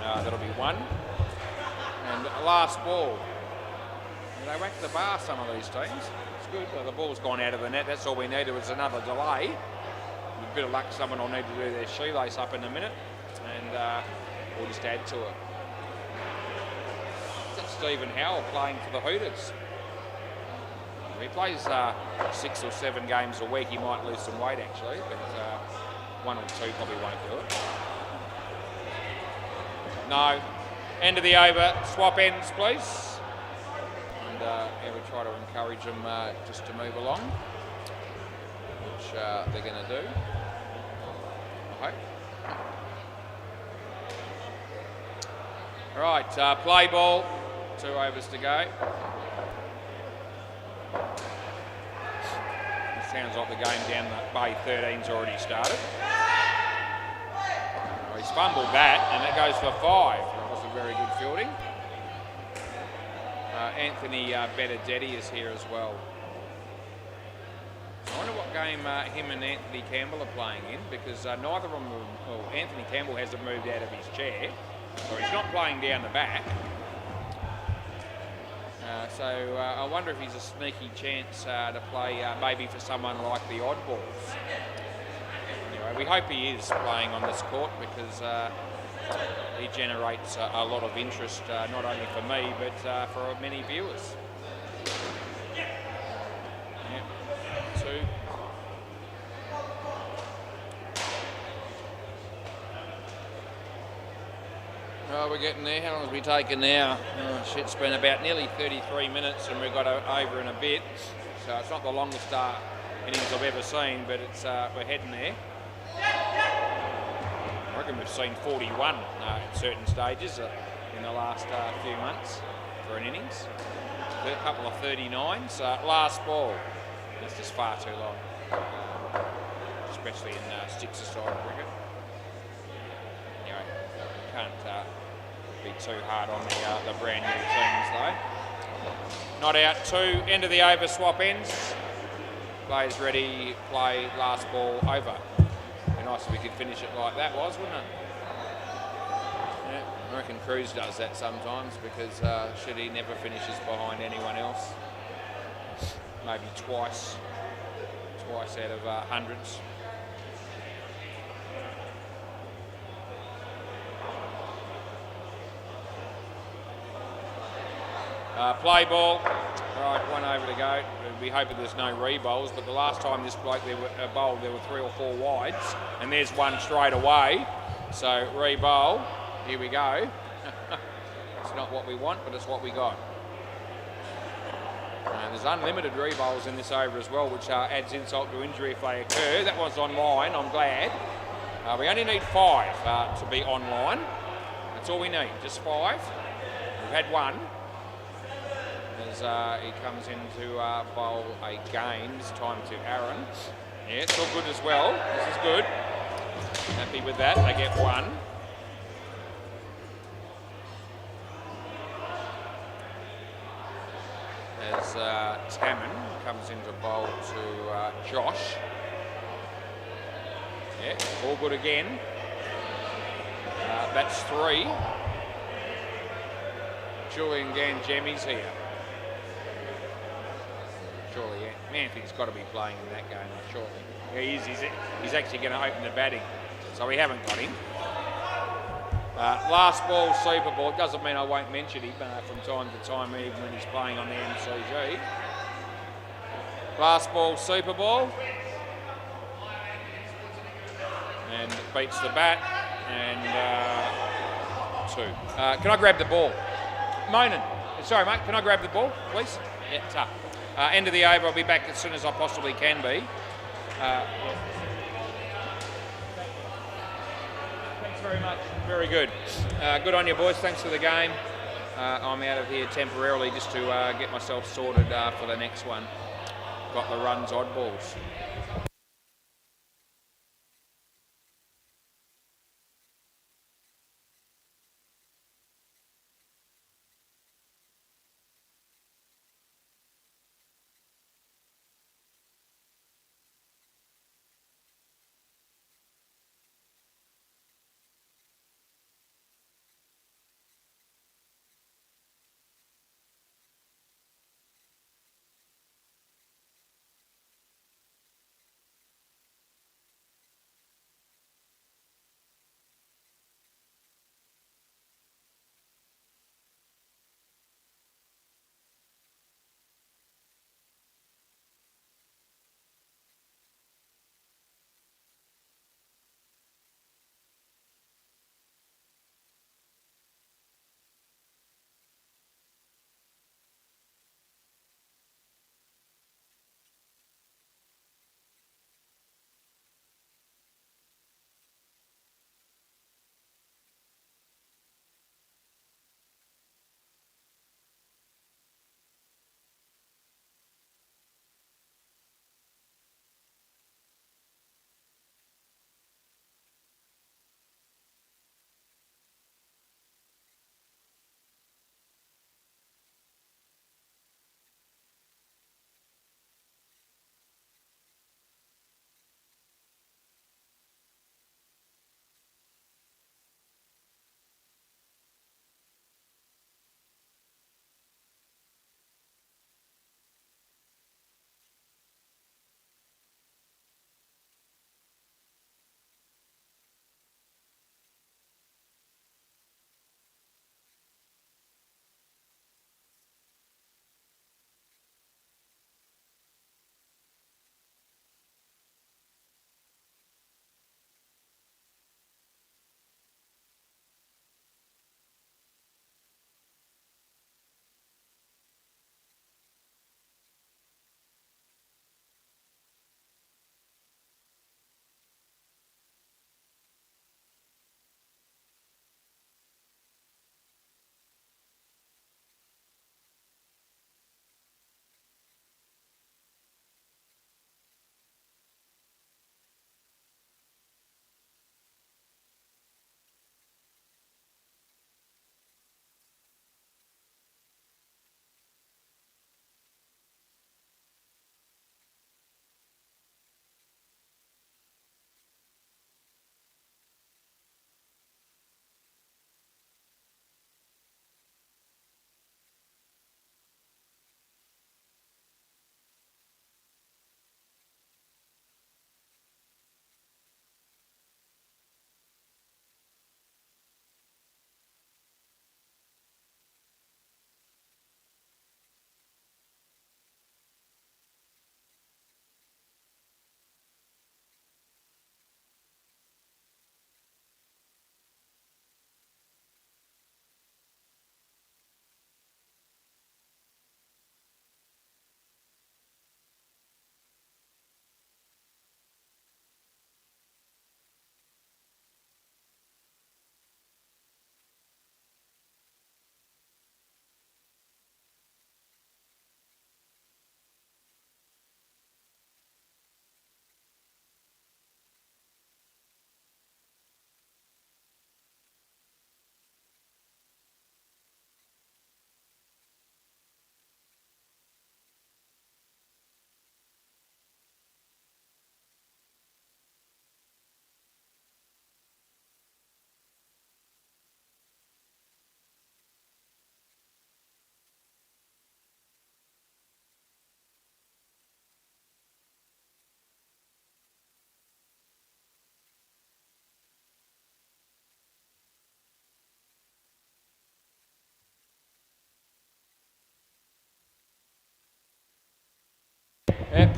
That'll be one. And last ball. They whack the bar, some of these teams. It's good. Well, the ball's gone out of the net. That's all we needed was another delay. With a bit of luck, someone will need to do their shoelace up in a minute. And we'll just add to it. That's Stephen Howell playing for the Hooters. If he plays 6 or 7 games a week, he might lose some weight actually, but 1 or 2 probably won't do it. No. End of the over. Swap ends, please. And we try to encourage them just to move along, which they're going to do, I hope. All right, play ball. 2 overs to go. It sounds like the game down the Bay 13's already started. Well, he's fumbled that, and it goes for 5. That was a very good fielding. Anthony Benedetti is here as well. I wonder what game him and Anthony Campbell are playing in, because neither of them, well, Anthony Campbell hasn't moved out of his chair, or he's not playing down the back. So I wonder if he's a sneaky chance to play maybe for someone like the Oddballs. Anyway, we hope he is playing on this court, because he generates a lot of interest, not only for me, but for many viewers. Yep. 2. Oh, we're getting there. How long have we taken now? Oh, shit, it's been about nearly 33 minutes and we've got over in a bit. So it's not the longest innings I've ever seen, but it's we're heading there. I reckon we've seen 41 at certain stages in the last few months for an innings. A couple of 39s. Last ball. That's just far too long, especially in six-a-side cricket. Anyway, can't be too hard on the brand new teams though. Not out. 2. End of the over. Swap ends. Players ready. Play. Last ball over. Be nice if we could finish it like that was, wouldn't it? Yeah, I reckon Cruz does that sometimes, because should he never finishes behind anyone else. Maybe twice out of hundreds. Play ball. All right, 1 over to go. We hoping there's no re-bowls, but the last time this bloke bowled, there were 3 or 4 wides, and there's one straight away. So re-bowl. Here we go. It's not what we want, but it's what we got. There's unlimited re-bowls in this over as well, which adds insult to injury if they occur. That one's online, I'm glad. We only need 5 to be online. That's all we need, just 5. We've had 1. As he comes in to bowl again, this time to Aaron. Yeah, it's all good as well. This is good. Happy with that. They get 1. As Tamman comes into bowl to Josh. Yeah, all good again. That's 3. Julian Ganjemi's here. Surely, yeah. Anthony's got to be playing in that game, surely. Yeah, he is. He's actually going to open the batting. So we haven't got him. Last ball, super ball. Doesn't mean I won't mention him from time to time, even when he's playing on the MCG. Last ball, super ball. And beats the bat. And 2. Can I grab the ball? Monan. Sorry, mate. Can I grab the ball, please? Yeah, tough. End of the over. I'll be back as soon as I possibly can be. Thanks very much. Very good. Good on you, boys. Thanks for the game. I'm out of here temporarily just to get myself sorted for the next one. Got the runs, Oddballs.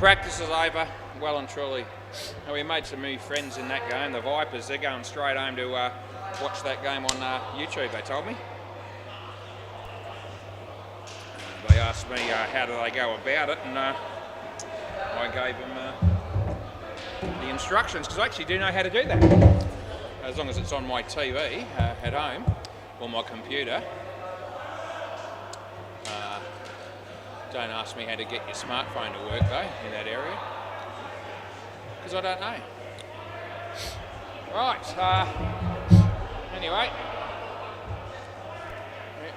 practice is over, well and truly. And we made some new friends in that game, the Vipers. They're going straight home to watch that game on YouTube, they told me. They asked me how do they go about it, and I gave them the instructions, because I actually do know how to do that. As long as it's on my TV at home, or my computer. Don't ask me how to get your smartphone to work though, in that area, because I don't know. Right, anyway,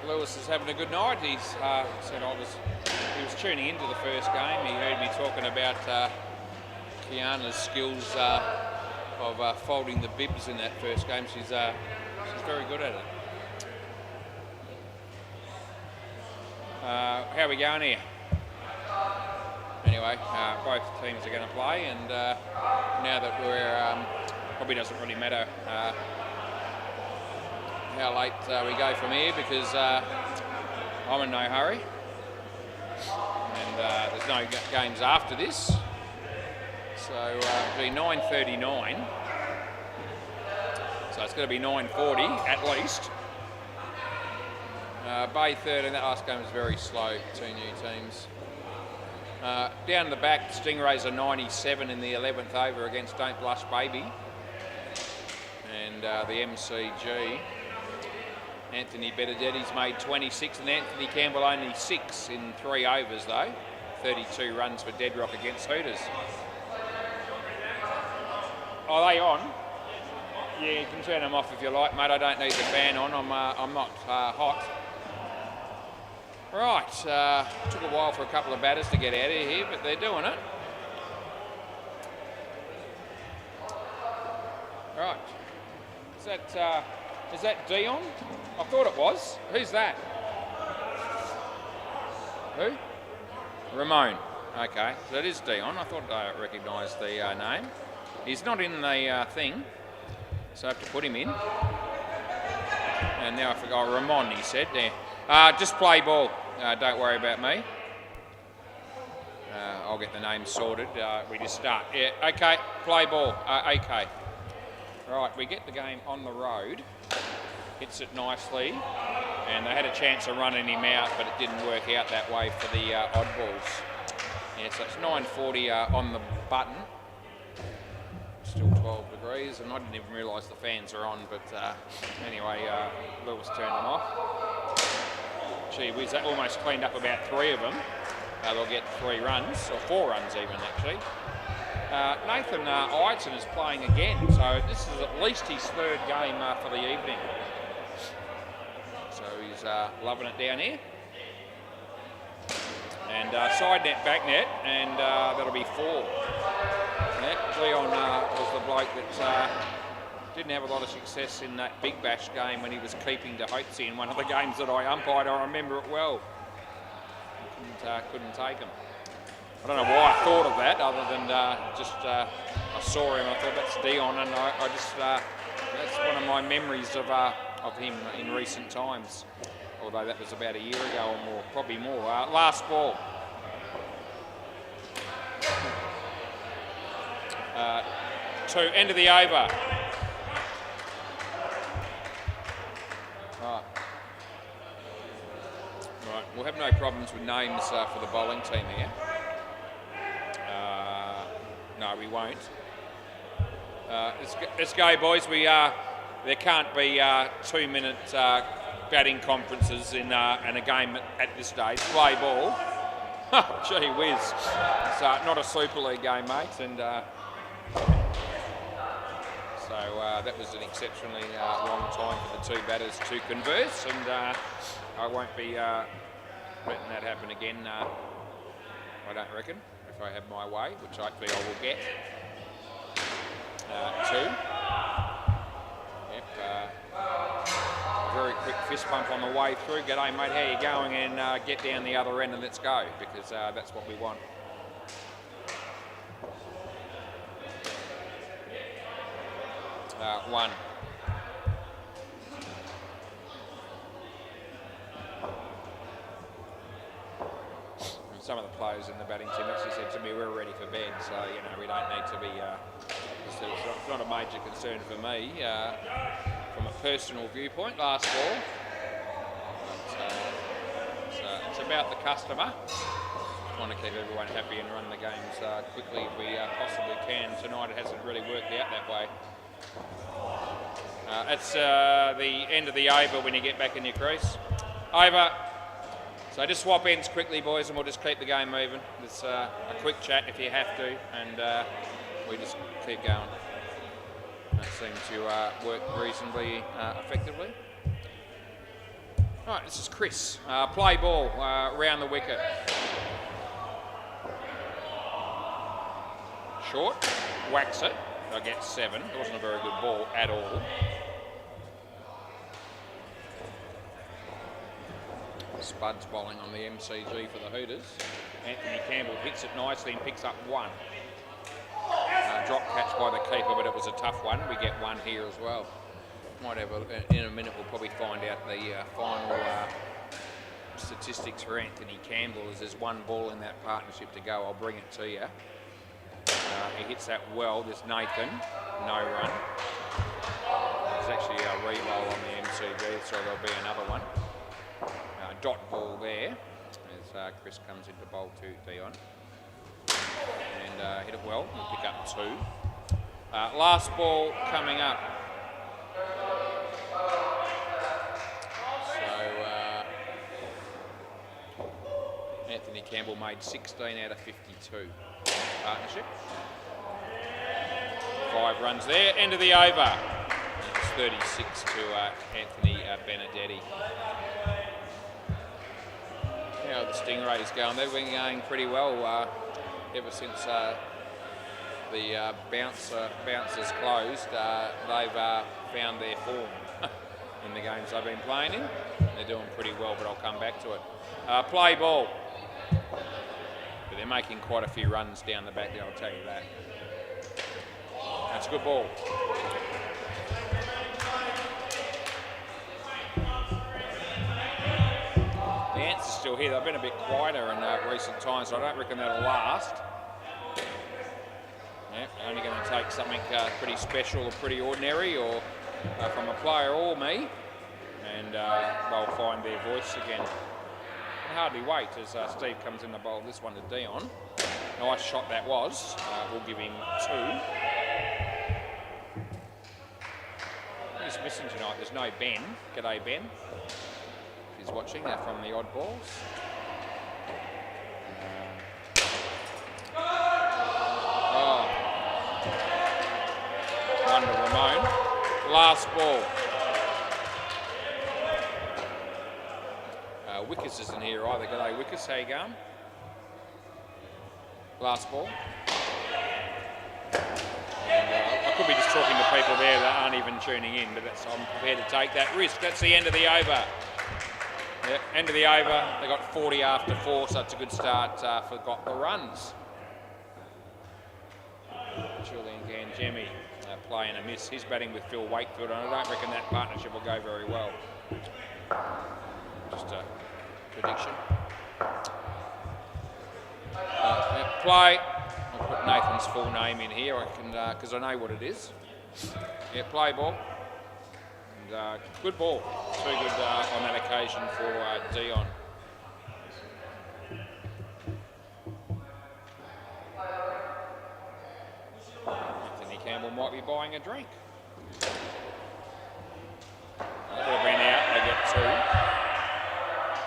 Lewis is having a good night. He's said he was tuning into the first game. He heard me talking about Kiana's skills of folding the bibs in that first game. She's very good at it. How are we going here? Anyway, both teams are going to play, and now that we're probably doesn't really matter how late we go from here, because I'm in no hurry, and there's no games after this, so it'll be 9:39, so it's going to be 9:40 at least. Bay 13, that last game was very slow, two new teams. Down the back, Stingrays are 97 in the 11th over against Don't Blush Baby. And the MCG, Anthony Benedetti's made 26, and Anthony Campbell only 6 in 3 overs though. 32 runs for Deadrock against Hooters. Are they on? Yeah, you can turn them off if you like, mate. I don't need the fan on. I'm not hot. Right, took a while for a couple of batters to get out of here, but they're doing it. Right, is that Dion? I thought it was. Who's that? Who? Ramon. Okay, so that is Dion. I thought I recognised the name. He's not in the thing, so I have to put him in. And now I forgot. Ramon, he said there. Just play ball. Don't worry about me. I'll get the name sorted. We just start. Yeah, okay, play ball. Okay. Right, we get the game on the road. Hits it nicely. And they had a chance of running him out, but it didn't work out that way for the oddballs. Yeah, so it's 9:40 on the button. Still 12 degrees, and I didn't even realise the fans are on, but anyway, Lewis turned them off. Gee whiz, that almost cleaned up about 3 of them. They'll get 3 runs, or 4 runs even actually. Nathan Ireton is playing again, so this is at least his 3rd game for the evening. So he's loving it down here. And side net, back net, and that'll be 4. Leon was the bloke that didn't have a lot of success in that Big Bash game when he was keeping to Hotesy in one of the games that I umpired. I remember it well. Couldn't take him. I don't know why I thought of that, other than just I saw him and I thought that's Dion, and I just that's one of my memories of him in recent times. Although that was about a year ago or more, probably more. Last ball. End of the over. Right, we'll have no problems with names for the bowling team here. No, we won't. Let's go, boys. There can't be 2-minute batting conferences in a game at this stage. Play ball. Gee whiz. It's not a Super League game, mates, and so that was an exceptionally long time for the 2 batters to converse, and I won't be letting that happen again, I don't reckon, if I have my way, which hopefully I will get. 2. Yep. Very quick fist bump on the way through. G'day, mate, how you going? And get down the other end and let's go, because that's what we want. One. And some of the players those in the batting team actually said to me, we're ready for bed, so, you know, we don't need to be, it's not a major concern for me from a personal viewpoint, last ball. But, it's about the customer. Trying to keep everyone happy and run the games quickly if we possibly can. Tonight it hasn't really worked out that way. It's the end of the over when you get back in your crease. Over. So just swap ends quickly, boys, and we'll just keep the game moving. It's a quick chat if you have to, and we just keep going. That seems to work reasonably effectively. Right, this is Chris. Play ball round the wicket. Short, whacks it. I get 7. It wasn't a very good ball at all. Spud's bowling on the MCG for the Hooters. Anthony Campbell hits it nicely and picks up 1. Drop catch by the keeper, but it was a tough one. We get 1 here as well. Might have in a minute. We'll probably find out the final statistics for Anthony Campbell. As there's 1 ball in that partnership to go, I'll bring it to you. He hits that well. There's Nathan, no run. There's actually a re-roll on the MCG, so there'll be another one. Dot ball there as Chris comes into bowl to Dion. And hit it well. We'll pick up 2. Last ball coming up. So Anthony Campbell made 16 out of 52 partnership. 5 runs there. End of the over. It's 36 to Anthony Benedetti. How the Stingrays going? They've been going pretty well ever since the bouncers closed. They've found their form in the games they've been playing in. They're doing pretty well, but I'll come back to it. Play ball. But they're making quite a few runs down the back there, I'll tell you that. That's a good ball. The Ants are still here. They've been a bit quieter in recent times, so I don't reckon that'll last. Yeah, only going to take something pretty special or pretty ordinary, or from a player or me, and they'll find their voice again. I hardly wait as Steve comes in to bowl this one to Dion. Nice shot that was. We'll give him 2. He's missing tonight. There's no Ben. G'day, Ben. He's watching that from the Oddballs. One to Ramon. Last ball. Wickers isn't here either. G'day, Wickers. How you going? Last ball. And, I could be just talking to people there that aren't even tuning in, but I'm prepared to take that risk. That's the end of the over. Yep, end of the over. They got 40 after 4, so it's a good start for got the runs. Julian Gangemi playing a miss. He's batting with Phil Wakefield, and I don't reckon that partnership will go very well. Just a prediction. Play. I'll put Nathan's full name in here, I can, because I know what it is. Yeah, play ball. And good ball. Too good on that occasion for Dion. Anthony Campbell might be buying a drink. That would have been out. They get 2.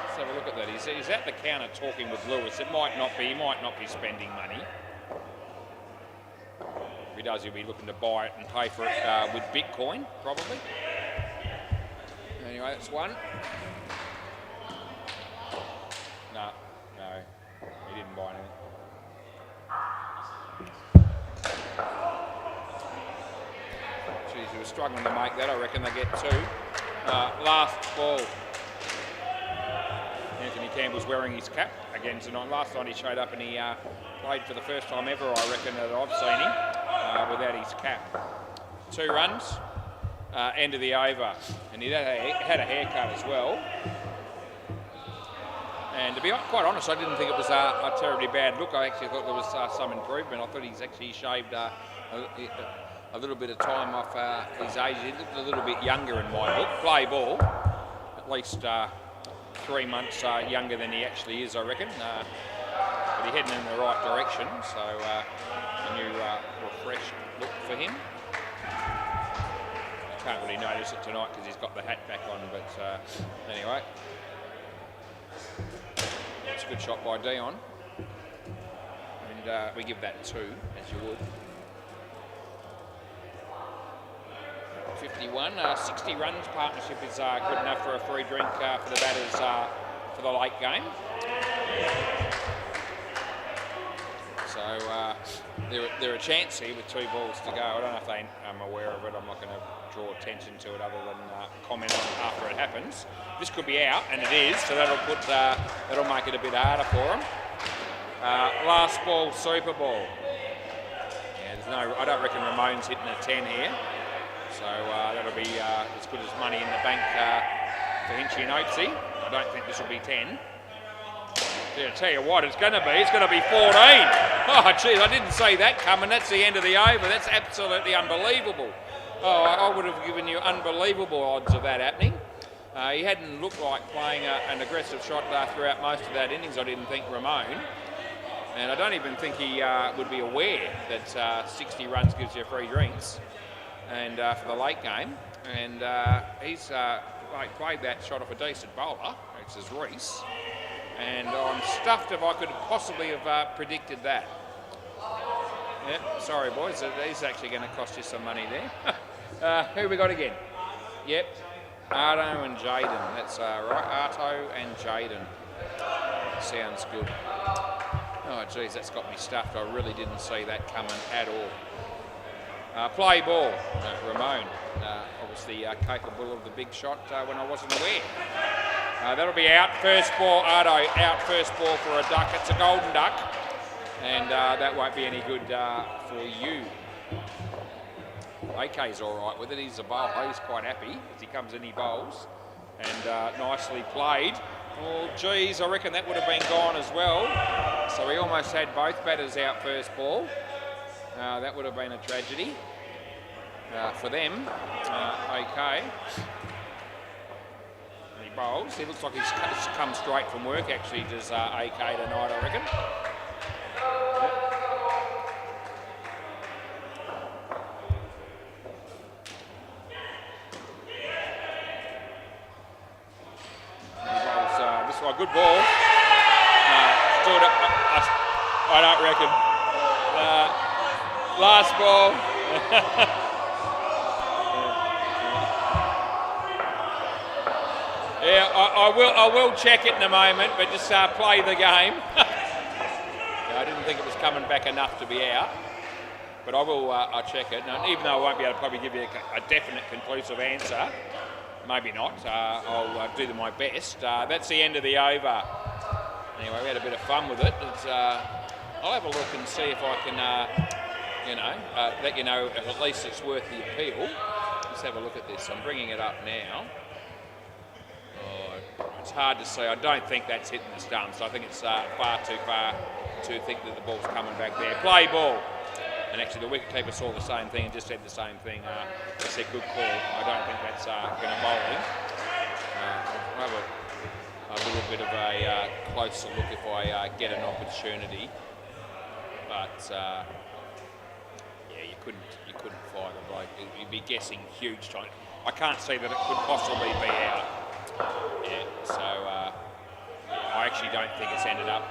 Let's have a look at that. He's at the counter talking with Lewis. It might not be. He might not be spending money. If he does, he'll be looking to buy it and pay for it with Bitcoin, probably. Anyway, that's 1. No, he didn't buy anything. Geez, he was struggling to make that. I reckon they get 2. Last ball. Anthony Campbell's wearing his cap again tonight. Last night he showed up and he played for the first time ever, I reckon, that I've seen him without his cap. 2 runs. End of the over, and he had a haircut as well. And to be quite honest, I didn't think it was a terribly bad look. I actually thought there was some improvement. I thought he's actually shaved a little bit of time off his age. He looked a little bit younger in my book. Play ball, at least 3 months younger than he actually is, I reckon. But he's heading in the right direction, so a new refreshed look for him. Can't really notice it tonight because he's got the hat back on, but anyway. It's a good shot by Dion. And we give that 2, as you would. 51, 60 runs. Partnership is good enough for a free drink for the batters for the late game. So they're a chance here with 2 balls to go. I don't know if they are aware of it. I'm not going to draw attention to it other than comment on it after it happens. This could be out, and it is, so that'll make it a bit harder for them. Last ball, Super Ball. Yeah, I don't reckon Ramon's hitting a 10 here. So that'll be as good as money in the bank for Hinchy and Oatsy. I don't think this will be 10. Yeah, I'll tell you what, it's going to be 14. Oh, geez, I didn't see that coming. That's the end of the over. That's absolutely unbelievable. Oh, I would have given you unbelievable odds of that happening. He hadn't looked like playing an aggressive shot throughout most of that innings, I didn't think, Ramon. And I don't even think he would be aware that 60 runs gives you free drinks. And for the late game, and he's played that shot off a decent bowler, which is Reese, and I'm stuffed if I could possibly have predicted that. Yep, sorry boys, he's actually going to cost you some money there. Who we got again? Yep, Arto and Jaden, that's right, Arto and Jaden. Sounds good. Oh geez, that's got me stuffed, I really didn't see that coming at all. Play ball, Ramon, obviously capable of the big shot when I wasn't aware. That'll be out, first ball, Ardo, out first ball for a duck. It's a golden duck, and that won't be any good for you. AK's all right with it, he's a bowler, he's quite happy as he comes in, he bowls, and nicely played. Oh geez, I reckon that would have been gone as well. So we almost had both batters out first ball. That would have been a tragedy for them. Okay. And he bowls. He looks like he's come straight from work, actually, does AK tonight, I reckon. He bowls this one. Good ball. Still, I don't reckon. Last ball. Yeah, I will check it in a moment, but just play the game. Yeah, I didn't think it was coming back enough to be out, but I will I'll check it. Now, even though I won't be able to probably give you a definite, conclusive answer, maybe not. I'll do my best. That's the end of the over. Anyway, we had a bit of fun with it. I'll have a look and see if I can, let you know if at least it's worth the appeal. Let's have a look at this. I'm bringing it up now. Oh, it's hard to see. I don't think that's hitting the stumps. I think it's far too far to think that the ball's coming back there. Play ball. And actually, the wicketkeeper saw the same thing and just said the same thing. They said, good call. I don't think that's going to bowl him. I'll have a little bit of a closer look if I get an opportunity. But yeah, you couldn't fire the bloke. You'd be guessing huge time. I can't see that it could possibly be out. Yeah, so I actually don't think it's ended up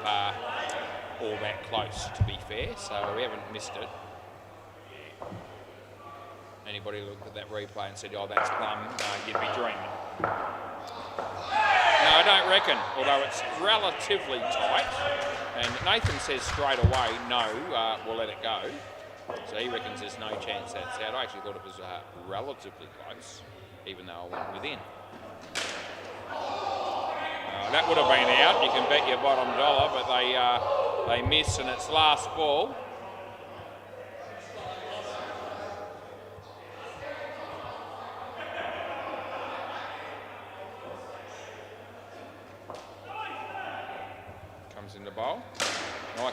all that close, to be fair. So we haven't missed it. Yeah. Anybody looked at that replay and said, "Oh, that's plum," you'd be dreaming. No, I don't reckon. Although it's relatively tight. And Nathan says straight away, no, we'll let it go. So he reckons there's no chance that's out. I actually thought it was relatively close, even though I went within. That would have been out. You can bet your bottom dollar, but they miss, and it's last ball.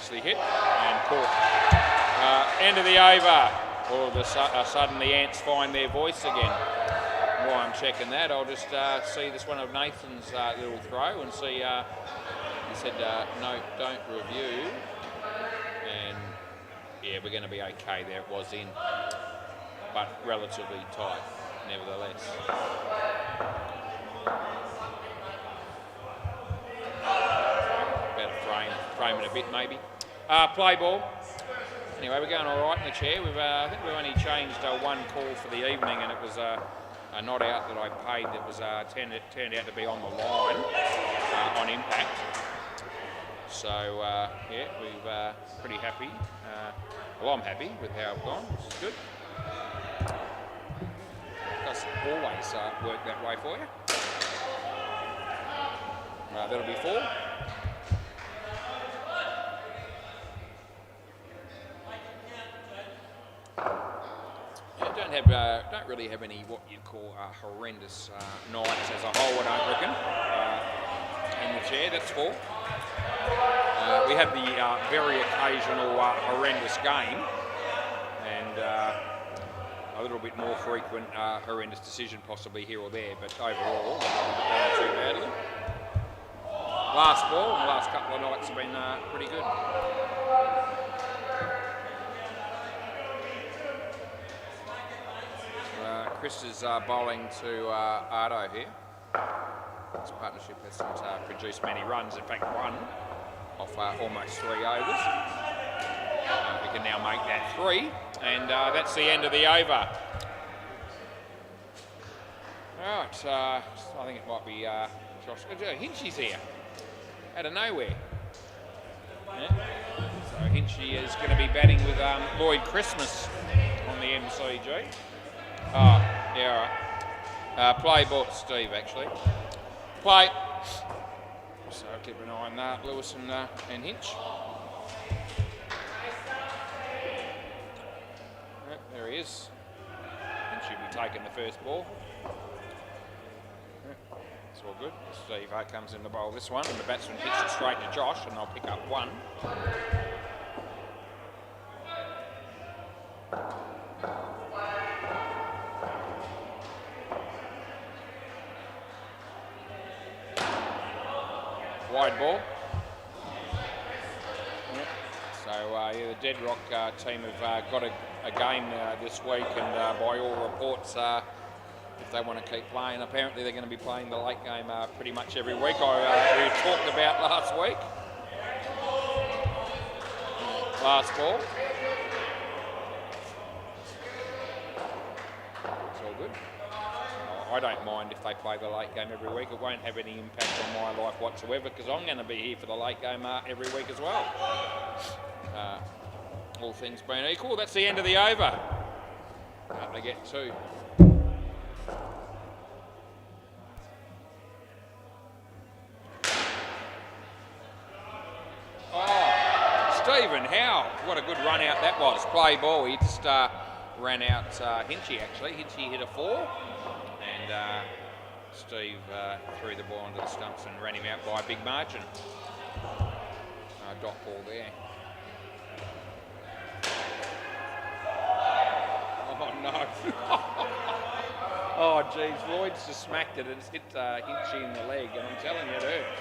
nicely hit and caught. End of the over. All of a sudden the Ants find their voice again. While I'm checking that, I'll just see this one of Nathan's little throw and see. He said, no, don't review. And yeah, we're going to be okay there. It was in, but relatively tight, nevertheless. About a frame and a bit, maybe. Play ball. Anyway, we're going all right in the chair. I think we've only changed one call for the evening, and it was a not out that I paid that was turned out to be on the line on impact. So yeah, we're pretty happy. Well, I'm happy with how I've gone, which is good. Doesn't always work that way for you. That'll be 4. Don't really have any what you'd call horrendous nights as a whole, I don't reckon. In the chair, that's 4. We have the very occasional horrendous game, and a little bit more frequent horrendous decision possibly here or there, but overall, not too badly. Last ball, the last couple of nights have been pretty good. Chris is bowling to Ardo here. This partnership hasn't produced many runs, in fact 1 off almost 3 overs. We can now make that 3, and that's the end of the over. Alright, I think it might be Josh. Hinchy's here, out of nowhere. Yeah. So Hinchy is going to be batting with Lloyd Christmas on the MCG. Yeah, all right. Play ball, Steve, actually. Play. So keep an eye on that, Lewis and Hinch. Yep, there he is. Hinch should be taking the first ball. Yep, it's all good. Steve comes in the bowl this one, and the batsman hits it straight to Josh, and they'll pick up 1. Wide ball. Yep. So yeah, the Deadrock team have got a game this week, and by all reports, if they want to keep playing, apparently they're going to be playing the late game pretty much every week. We talked about last week. Last ball. It's all good. I don't mind if they play the late game every week. It won't have any impact on my life whatsoever, because I'm going to be here for the late game every week as well. All things being equal, that's the end of the over. They get 2. Oh, Stephen Howe, what a good run out that was. Play ball, he just ran out Hinchy actually. Hinchy hit a 4. And Steve threw the ball onto the stumps and ran him out by a big margin. Dot ball there. Oh no! Oh geez, Lloyd's just smacked it and it's hit Hinchy in the leg, and I'm telling you it hurts.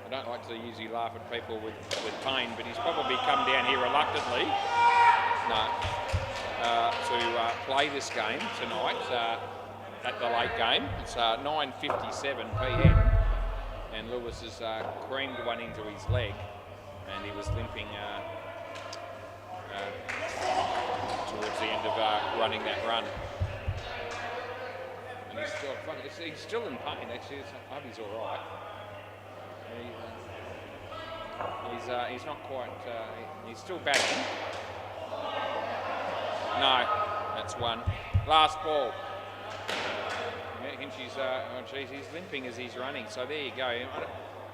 I don't like to usually laugh at people with pain, but he's probably come down here reluctantly. To play this game tonight. At the late game. It's 9:57 p.m. and Lewis has creamed one into his leg, and he was limping towards the end of running that run. And he's still he's still in pain. Actually, I hope he's all right. He's not quite. He's still batting. No, that's 1. Last ball. Hinchy's, he's limping as he's running, so there you go. It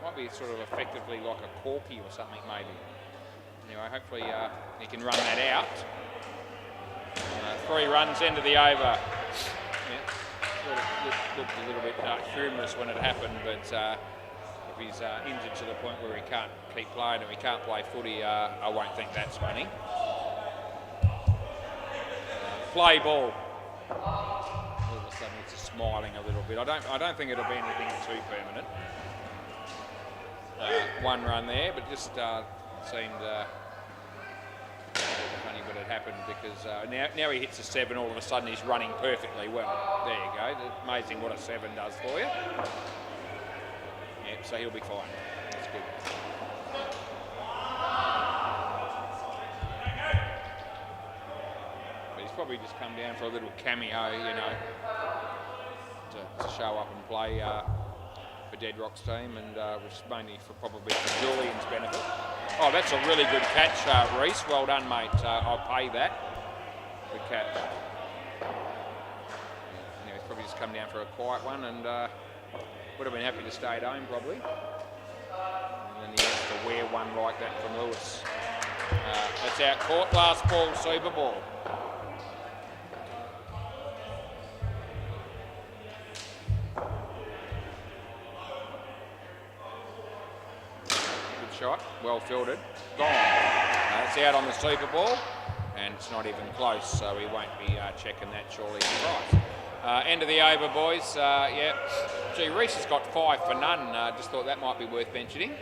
might be sort of effectively like a corky or something, maybe. Anyway, hopefully he can run that out. 3 runs, end of the over. Yeah, looked a little bit humorous when it happened, but if he's injured to the point where he keep playing and we can't play footy, I won't think that's funny. Play ball. All of a sudden it's smiling a little bit. I don't think it'll be anything too permanent. One run there, but just seemed funny what had happened because now he hits a 7, all of a sudden he's running perfectly well. There you go. It's amazing what a 7 does for you. Yep, so he'll be fine. That's good. But he's probably just come down for a little cameo, you know, to show up and play for Dead Rock's team, and which is mainly probably for Julian's benefit. Oh, that's a really good catch, Reese. Well done, mate. I'll pay that. Good catch. Anyway, he's probably just come down for a quiet one, and would have been happy to stay at home, probably. And then he has to wear one like that from Lewis. That's out court. Last ball, Super Ball. Shot, well fielded, gone. It's out on the Super Ball, and it's not even close, so we won't be checking that surely in price. End of the over, boys. Yeah, gee, Reese has got 5 for none. Just thought that might be worth mentioning.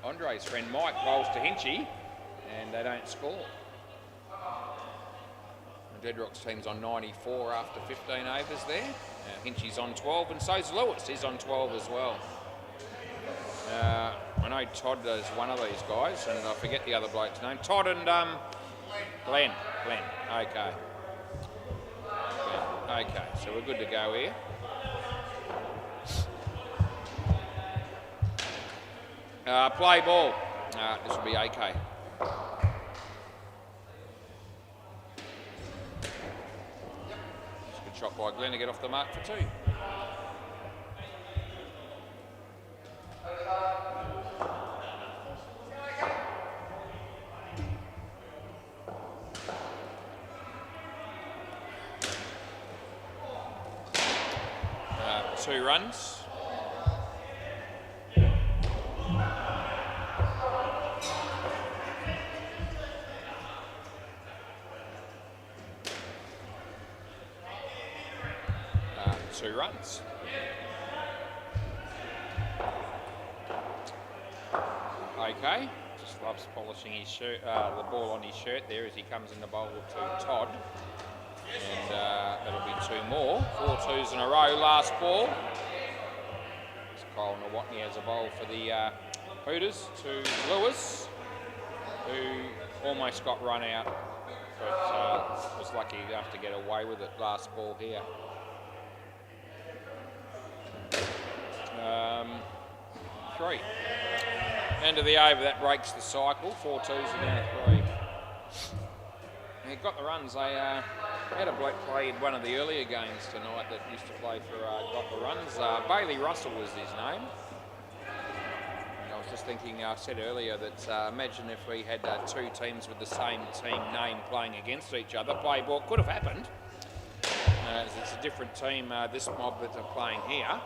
Andre's friend Mike bowls to Hinchy, and they don't score. Dead Rock's team's on 94 after 15 overs there. Hinchy's on 12, and so's Lewis. He's on 12 as well. I know Todd is one of these guys, and I forget the other bloke's name. Todd and Glenn. Okay. Okay, so we're good to go here. Play ball. This will be AK. Shot by Glenn to get off the mark for 2. Two runs. Two runs. Okay, just loves polishing his shirt, the ball on his shirt there as he comes in the bowl to Todd. And that'll be 2 more. 4 2s in a row, last ball. Kyle Nawatney has a bowl for the Hooters to Lewis, who almost got run out, but was lucky enough to get away with it. Last ball here. 3. End of the over, that breaks the cycle. 4 2s and now 3. He got the runs. They had a bloke played one of the earlier games tonight that used to play for got the runs. Bailey Russell was his name. And I was just thinking, I said earlier that imagine if we had 2 teams with the same team name playing against each other. Play ball could have happened. It's a different team, this mob that are playing here.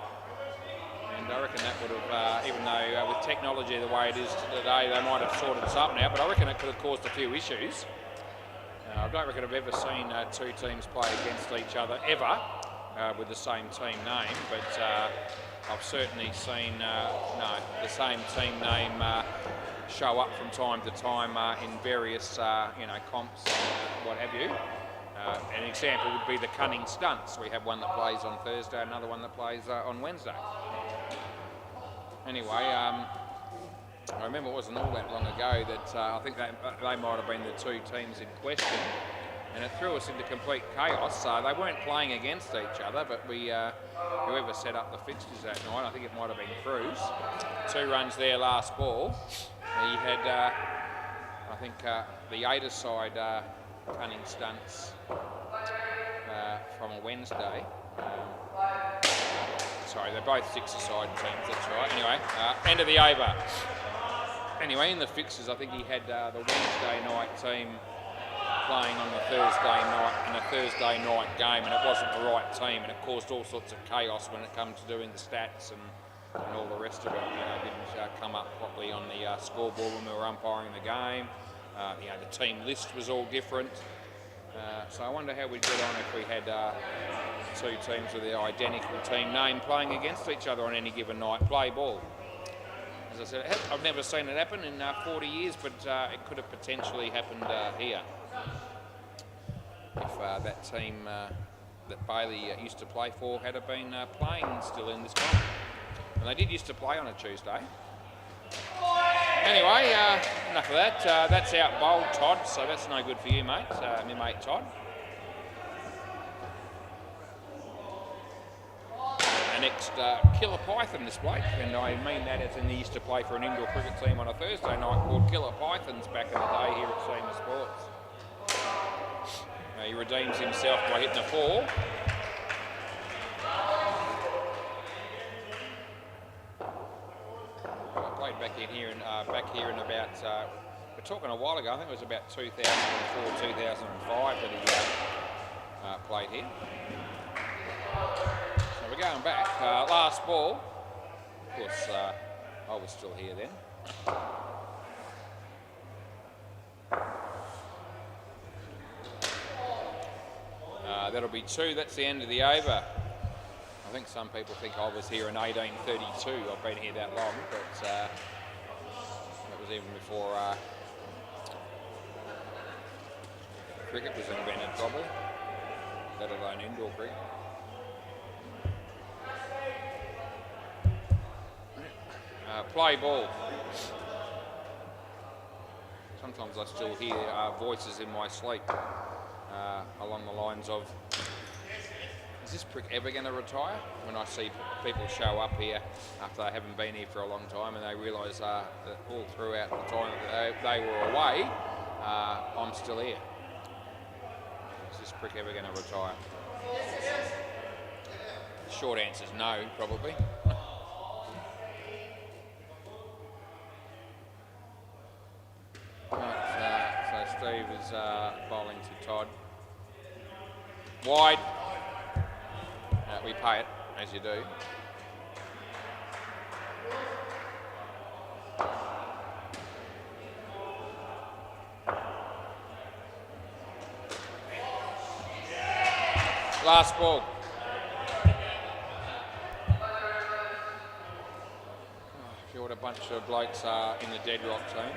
And I reckon that would have, even though with technology the way it is today, they might have sorted something out, but I reckon it could have caused a few issues. I don't reckon I've ever seen 2 teams play against each other, ever, with the same team name, but I've certainly seen the same team name show up from time to time in various comps and what have you. An example would be the Cunning Stunts. We have one that plays on Thursday, another one that plays on Wednesday. Anyway, I remember it wasn't all that long ago that I think they might have been the 2 teams in question, and it threw us into complete chaos. They weren't playing against each other, but whoever set up the fixtures that night, I think it might have been Cruz. 2 runs there, last ball. He had, I think, the Ada side Cunning Stunts from a Wednesday. Sorry, they're both 6-a-side teams, that's right. Anyway, end of the over. Anyway, in the fixtures, I think he had the Wednesday night team playing on the Thursday night in a Thursday night game, and it wasn't the right team, and it caused all sorts of chaos when it comes to doing the stats and all the rest of it. Didn't come up properly on the scoreboard when we were umpiring the game. The team list was all different. So I wonder how we'd get on if we had two teams with the identical team name playing against each other on any given night. Play ball. As I said, I've never seen it happen in 40 years, but it could have potentially happened here. If that team that Bailey used to play for had been playing still in this time. And they did used to play on a Tuesday. Anyway, enough of that. That's out bowled, Todd, so that's no good for you, mate. My mate Todd. Next, Killer Python this bloke, and I mean that as in he used to play for an indoor cricket team on a Thursday night called Killer Pythons back in the day here at Seymour Sports. He redeems himself by hitting a 4. I played back here in about, we're talking a while ago, I think it was about 2004, 2005 that he played here. We're going back. Last ball. Of course, I was still here then. That'll be 2. That's the end of the over. I think some people think I was here in 1832. I've been here that long, but that was even before cricket was invented, probably, let alone indoor cricket. Play ball. Sometimes I still hear voices in my sleep along the lines of, is this prick ever going to retire? When I see people show up here after they haven't been here for a long time and they realise that all throughout the time that they were away, I'm still here. Is this prick ever going to retire? Short answer is no, probably. So Steve is bowling to Todd. Wide. We pay it, as you do. Last ball. If you what a bunch of blokes are in the Dead Rock team.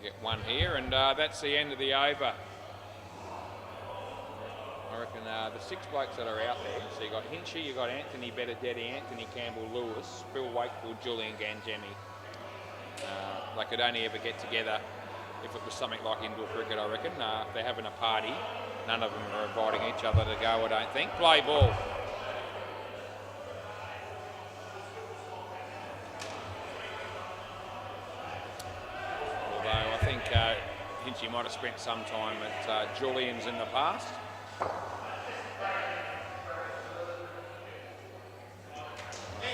Get one here, and that's the end of the over. I reckon the 6 blokes that are out there, so you got Hinchy, you got Anthony Benedetti, Anthony Campbell-Lewis, Phil Wakefield, Julian Gangemi. They could only ever get together if it was something like indoor cricket, I reckon. If they're having a party, none of them are inviting each other to go, I don't think. Play ball. Hinchy might have spent some time at Julian's in the past.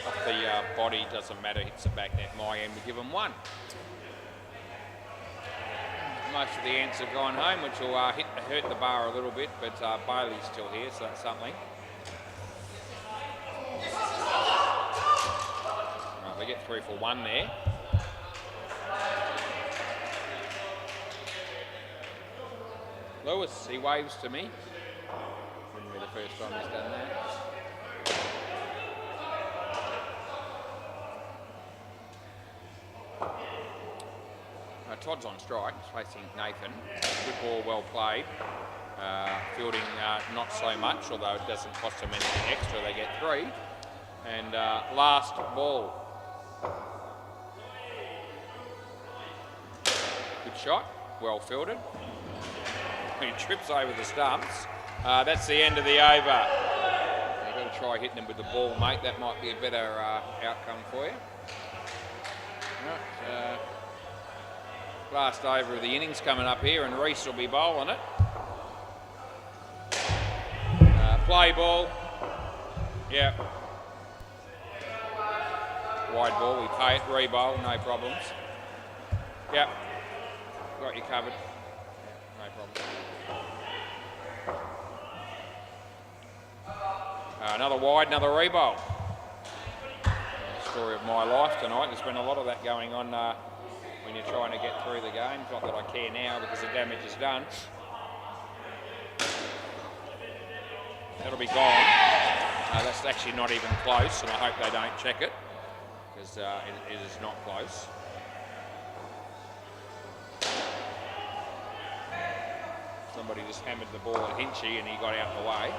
Off the body, doesn't matter, hits the back net. My end, we give him 1. Most of the ants have gone home, which will hurt the bar a little bit, but Bailey's still here, so that's something. Right, they get 3 for 1 there. Lewis, he waves to me. Wouldn't be the first time he's done that. Todd's on strike, facing Nathan. Good ball, well played. Fielding not so much, although it doesn't cost them anything extra. They get 3. And last ball. Good shot, well fielded. He trips over the stumps. That's the end of the over. You've got to try hitting him with the ball, mate. That might be a better outcome for you. Right, last over of the innings coming up here, and Reese will be bowling it. Play ball. Yeah. Wide ball, we pay it, re-bowl, no problems. Yep. Got you covered. No problem. Another wide, another re-bowl. Story of my life tonight. There's been a lot of that going on when you're trying to get through the game. Not that I care now because the damage is done. That'll be gone. That's actually not even close, and I hope they don't check it because it is not close. Somebody just hammered the ball at Hinchy and he got out of the way.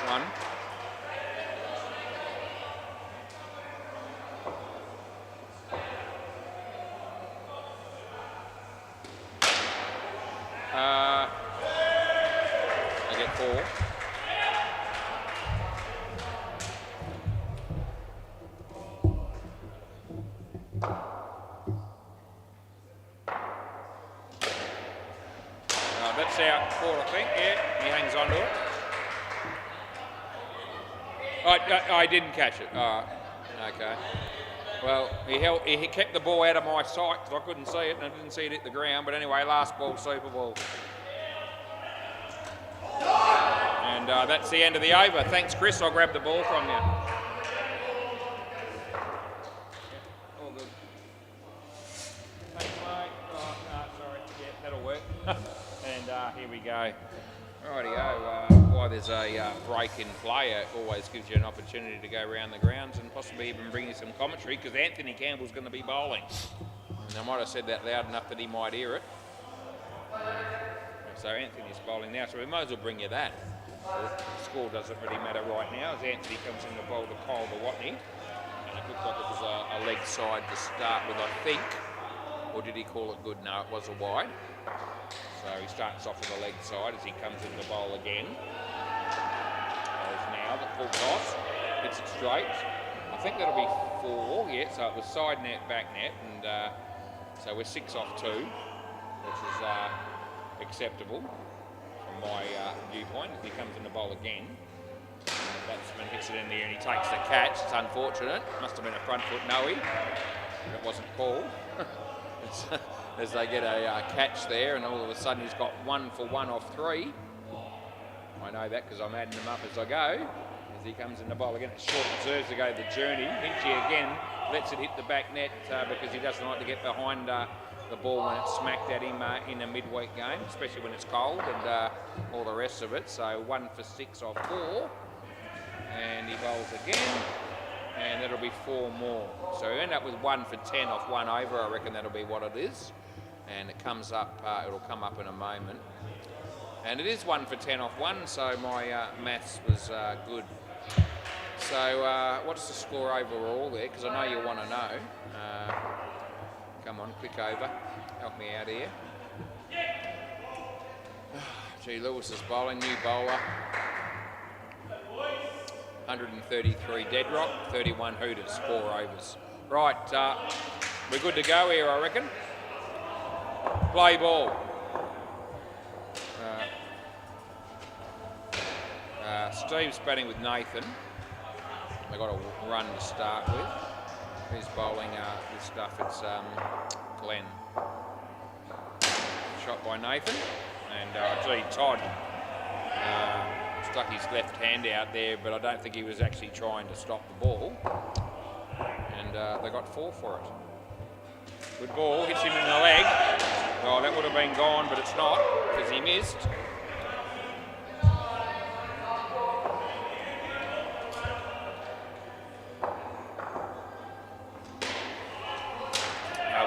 One. I get 4. That's out 4, I think. Yeah, he hangs on to it. I didn't catch it. Okay. Well, he kept the ball out of my sight because I couldn't see it and I didn't see it hit the ground. But anyway, last ball, Super Ball. And that's the end of the over. Thanks, Chris. I'll grab the ball from you. All good. Thanks, mate. Oh, no, sorry. Yeah, that'll work. And here we go. Rightio. Why there's a break in play, it always gives you an opportunity to go around the grounds and possibly even bring you some commentary because Anthony Campbell's going to be bowling. And I might have said that loud enough that he might hear it. So Anthony's bowling now, so we might as well bring you that. The score doesn't really matter right now as Anthony comes in to bowl to Kyle to Watney. And it looked like it was a leg side to start with, I think. Or did he call it good? No, it was a wide. So he starts off with the leg side as he comes in to bowl again. There's now the full toss, hits it straight. I think that'll be 4, yeah, so it was side net, back net, and so we're 6 off 2, which is acceptable from my viewpoint as he comes in to bowl again. And the batsman hits it in there and he takes the catch. It's unfortunate. Must have been a front foot no-y, but it wasn't called. As they get a catch there, and all of a sudden he's got 1 for 1 off 3. I know that because I'm adding them up as I go. As he comes in the bowl again, it's short, deserves to go the journey. Hinchy again lets it hit the back net because he doesn't like to get behind the ball when it's smacked at him in a midweek game, especially when it's cold and all the rest of it. So 1 for 6 off 4, and he bowls again. And that'll be 4 more. So we end up with 1 for 10 off 1 over. I reckon that'll be what it is. And it comes up, it'll come up in a moment. And it is 1 for 10 off 1, so my maths was good. So what's the score overall there? Because I know you want to know. Come on, click over. Help me out here. Gee, Lewis is bowling, new bowler. 133 dead rock, 31 hooters, 4 overs. Right, we're good to go here, I reckon. Play ball. Steve's batting with Nathan. They got a run to start with. Who's bowling this stuff? It's Glenn. Shot by Nathan, and gee, Todd. Stuck his left hand out there, but I don't think he was actually trying to stop the ball. And they got 4 for it. Good ball, hits him in the leg. Oh, that would have been gone, but it's not, because he missed.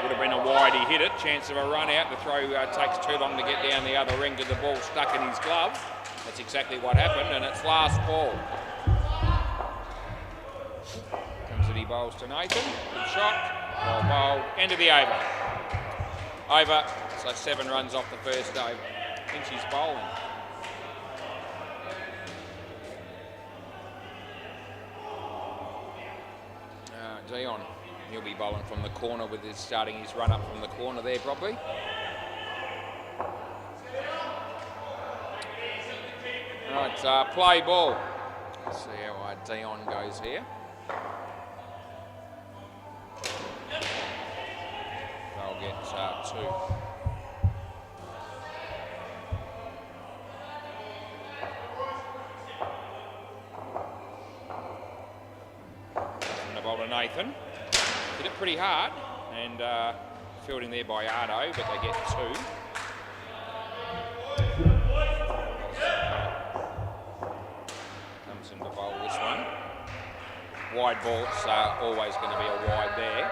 Would have been a wide, he hit it. Chance of a run out. The throw takes too long to get down the other ring to the ball stuck in his glove. That's exactly what happened, and it's last ball. Comes it, he bowls to Nathan. Good shot. Well bowled. End of the over. Over. So 7 runs off the first over. Hinchy's bowling. Dion. He'll be bowling from the corner with his starting his run up from the corner there probably. Right, play ball. Let's see how Dion goes here. They'll get 2. And the ball to Nathan. Hit it pretty hard, and fielding there by Ardo, but they get 2. Comes in to bowl this one. Wide ball's always going to be a wide there.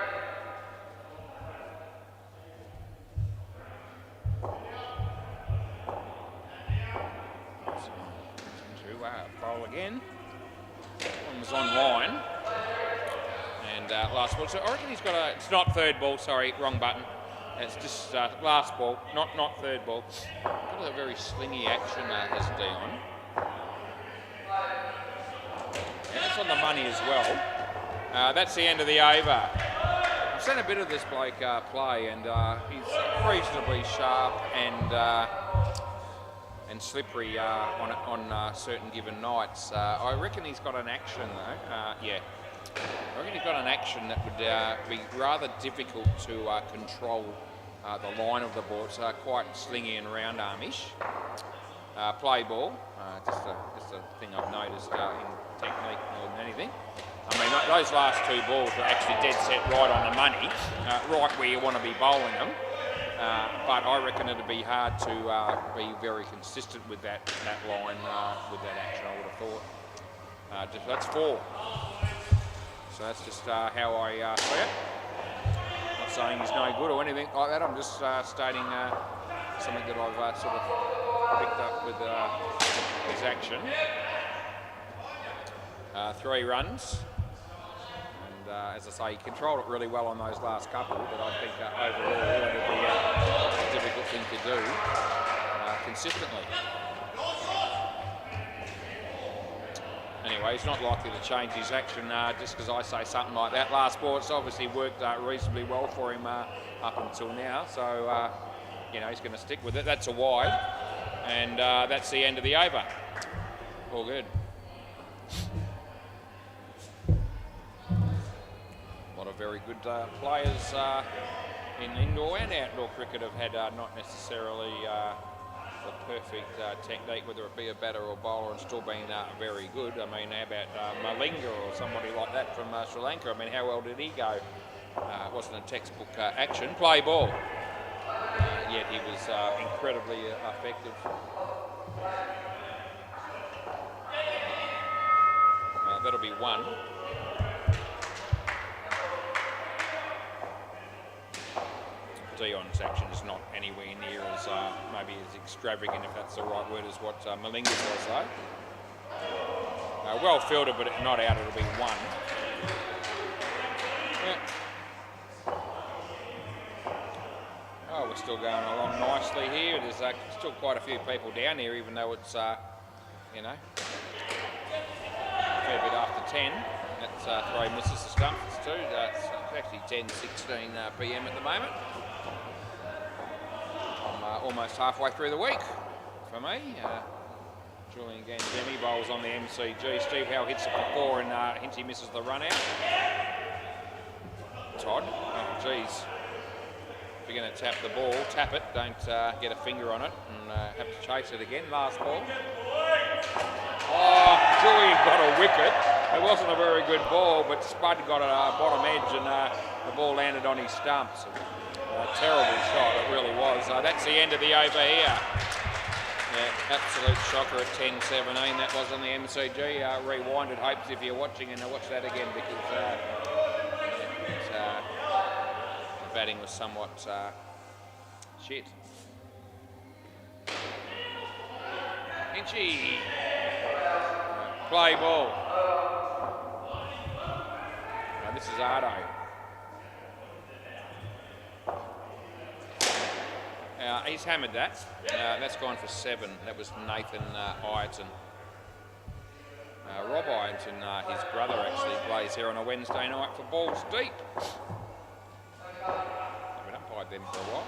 Bowl again. One was on line. And last ball. So I reckon he's got a... It's not third ball, sorry, wrong button. It's just last ball, not third ball. Got a very slingy action has Dion. And it's on the money as well. That's the end of the over. I've seen a bit of this bloke play, and he's reasonably sharp and slippery on certain given nights. I reckon he's got an action though. Yeah. I reckon he's got an action that would be rather difficult to control the line of the ball. It's quite slingy and round armish. Play ball, just a thing I've noticed in technique more than anything. I mean, those last 2 balls were actually dead set right on the money, right where you want to be bowling them. But I reckon it'd be hard to be very consistent with that line, with that action, I would have thought. That's 4. So that's just how I see it. Not saying he's no good or anything like that. I'm just stating something that I've sort of picked up with his action. 3 runs. And as I say, he controlled it really well on those last couple, but I think overall it would be a difficult thing to do consistently. Anyway, he's not likely to change his action just because I say something like that. Last ball, it's obviously worked reasonably well for him up until now. So, you know, he's going to stick with it. That's a wide. And that's the end of the over. All good. A lot of very good players in indoor and outdoor cricket have had not necessarily the perfect technique, whether it be a batter or bowler, and still been very good. I mean, how about Malinga or somebody like that from Sri Lanka? I mean, how well did he go? It wasn't a textbook action. Play ball. Yet he was incredibly effective. That'll be 1. Dion's action is not anywhere near as maybe as extravagant, if that's the right word, as what Malinga was though. Well fielded, but not out. It'll be 1. Yeah. Oh, we're still going along nicely here. There's still quite a few people down here, even though it's you know, a fair bit after 10. That's 3 misses the stump. It's 2. It's actually 10:16 p.m. at the moment. Almost halfway through the week for me. Julian Gangemi bowls on the MCG. Steve Howe hits it for 4 and Hinty misses the run out. Todd, oh geez. If you're going to tap the ball, tap it. Don't get a finger on it and have to chase it again. Last ball. Oh, Julian got a wicket. It wasn't a very good ball, but Spud got a bottom edge and the ball landed on his stumps. A terrible shot, it really was. That's the end of the over here. Yeah, absolute shocker at 10:17. That was on the MCG. Rewinded hopes if you're watching, and watch that again because the batting was somewhat shit. Hinchy. Play ball. Now this is Ardo. He's hammered that. That's gone for 7. That was Nathan Ireton. Rob Ireton, his brother, actually plays here on a Wednesday night for Balls Deep. Haven't umpired them for a while.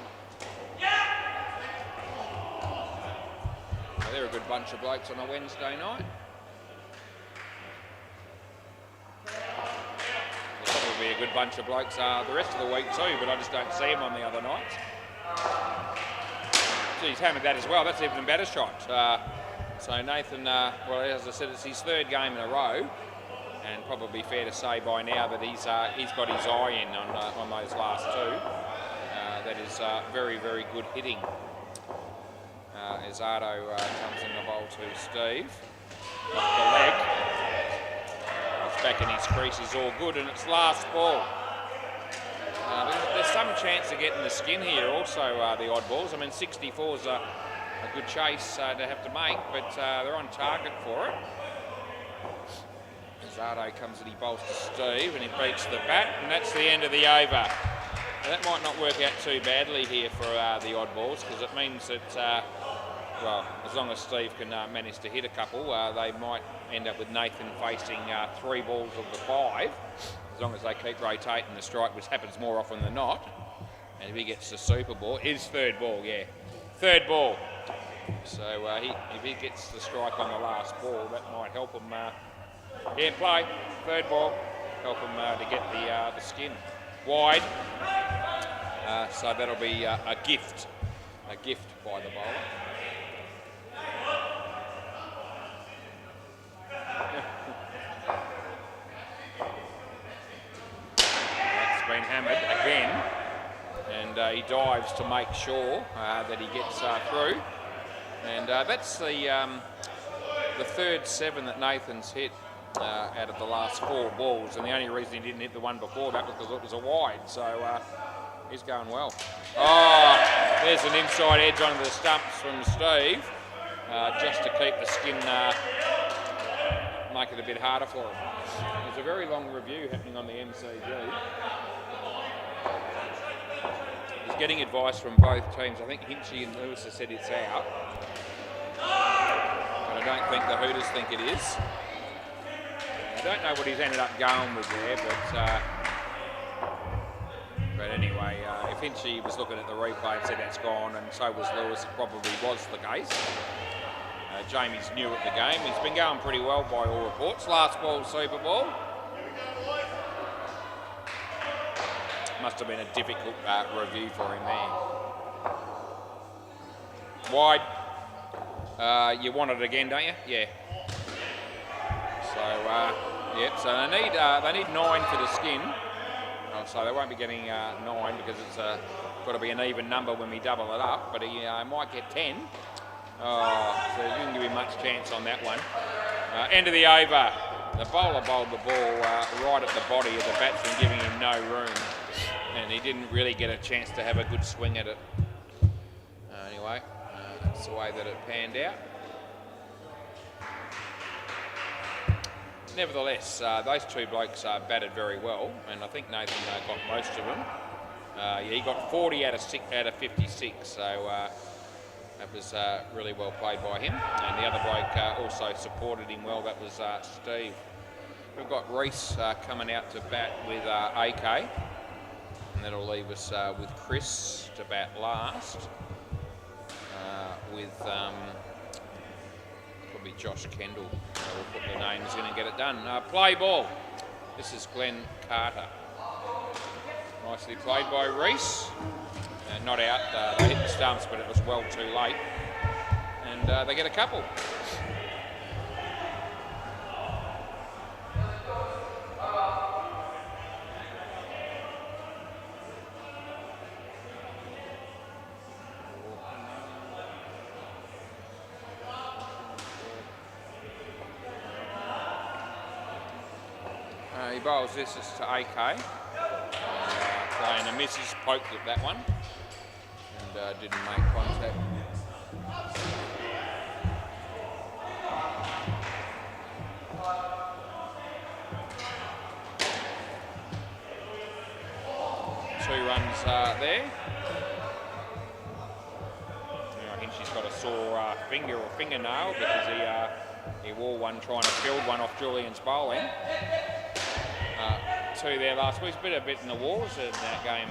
They're a good bunch of blokes on a Wednesday night. They'll probably be a good bunch of blokes the rest of the week too, but I just don't see them on the other nights. So he's hammered that as well. That's even a better shot. So Nathan, well, as I said, it's his third game in a row, and probably fair to say by now that he's got his eye in on those last two. That is very, very good hitting. As Ardo comes in the bowl to Steve. Off the leg. It's back in his crease, he's all good, and it's last ball. There's some chance of getting the skin here also, the odd balls. I mean, 64 is a good chase to have to make, but they're on target for it. As Ardo comes and he bowls to Steve, and he beats the bat, and that's the end of the over. Now, that might not work out too badly here for the odd balls, because it means that, well, as long as Steve can manage to hit a couple, they might end up with Nathan facing 3 balls of the 5, as long as they keep rotating the strike, which happens more often than not. And if he gets the super ball, his third ball, yeah, third ball. So if he gets the strike on the last ball, that might help him. Yeah, play, third ball, help him to get the skin wide. So that'll be a gift by the bowler. That's been hammered again, and he dives to make sure that he gets through. And that's the third 7 that Nathan's hit out of the last 4 balls, and the only reason he didn't hit the one before that was because it was a wide. So he's going well. Oh, there's an inside edge onto the stumps from Steve, just to keep the skin, make it a bit harder for him. There's a very long review happening on the MCG. He's getting advice from both teams. I think Hinchy and Lewis have said it's out, but I don't think the Hooters think it is. I don't know what he's ended up going with there, but anyway, if Hinchy was looking at the replay and said that's gone, and so was Lewis, it probably was the case. Jamie's new at the game. He's been going pretty well by all reports. Last ball, super ball. Must have been a difficult review for him there. Wide. You want it again, don't you? Yeah. So, yep. So they need 9 for the skin. So they won't be getting 9 because it's got to be an even number when we double it up. But he might get 10. Oh, so you didn't give him much chance on that one. End of the over. The bowler bowled the ball right at the body of the batsman, giving him no room. And he didn't really get a chance to have a good swing at it. Anyway, that's the way that it panned out. Nevertheless, those 2 blokes batted very well, and I think Nathan got most of them. Yeah, he got 40 out of 56, so that was really well played by him. And the other bloke also supported him well. That was Steve. We've got Reese coming out to bat with AK, and that'll leave us with Chris to bat last, with probably Josh Kendall. We'll put the names in and get it done. Play ball. This is Glenn Carter. Nicely played by Reese. Not out. They hit the stumps, but it was well too late. And they get a couple. He bowls this to AK. Playing a misses, poked at that one. And didn't make contact. Two runs there. I think she's got a sore finger or fingernail because he wore one trying to field one off Julian's bowling. 2 there last week. Been a bit in the wars in that game,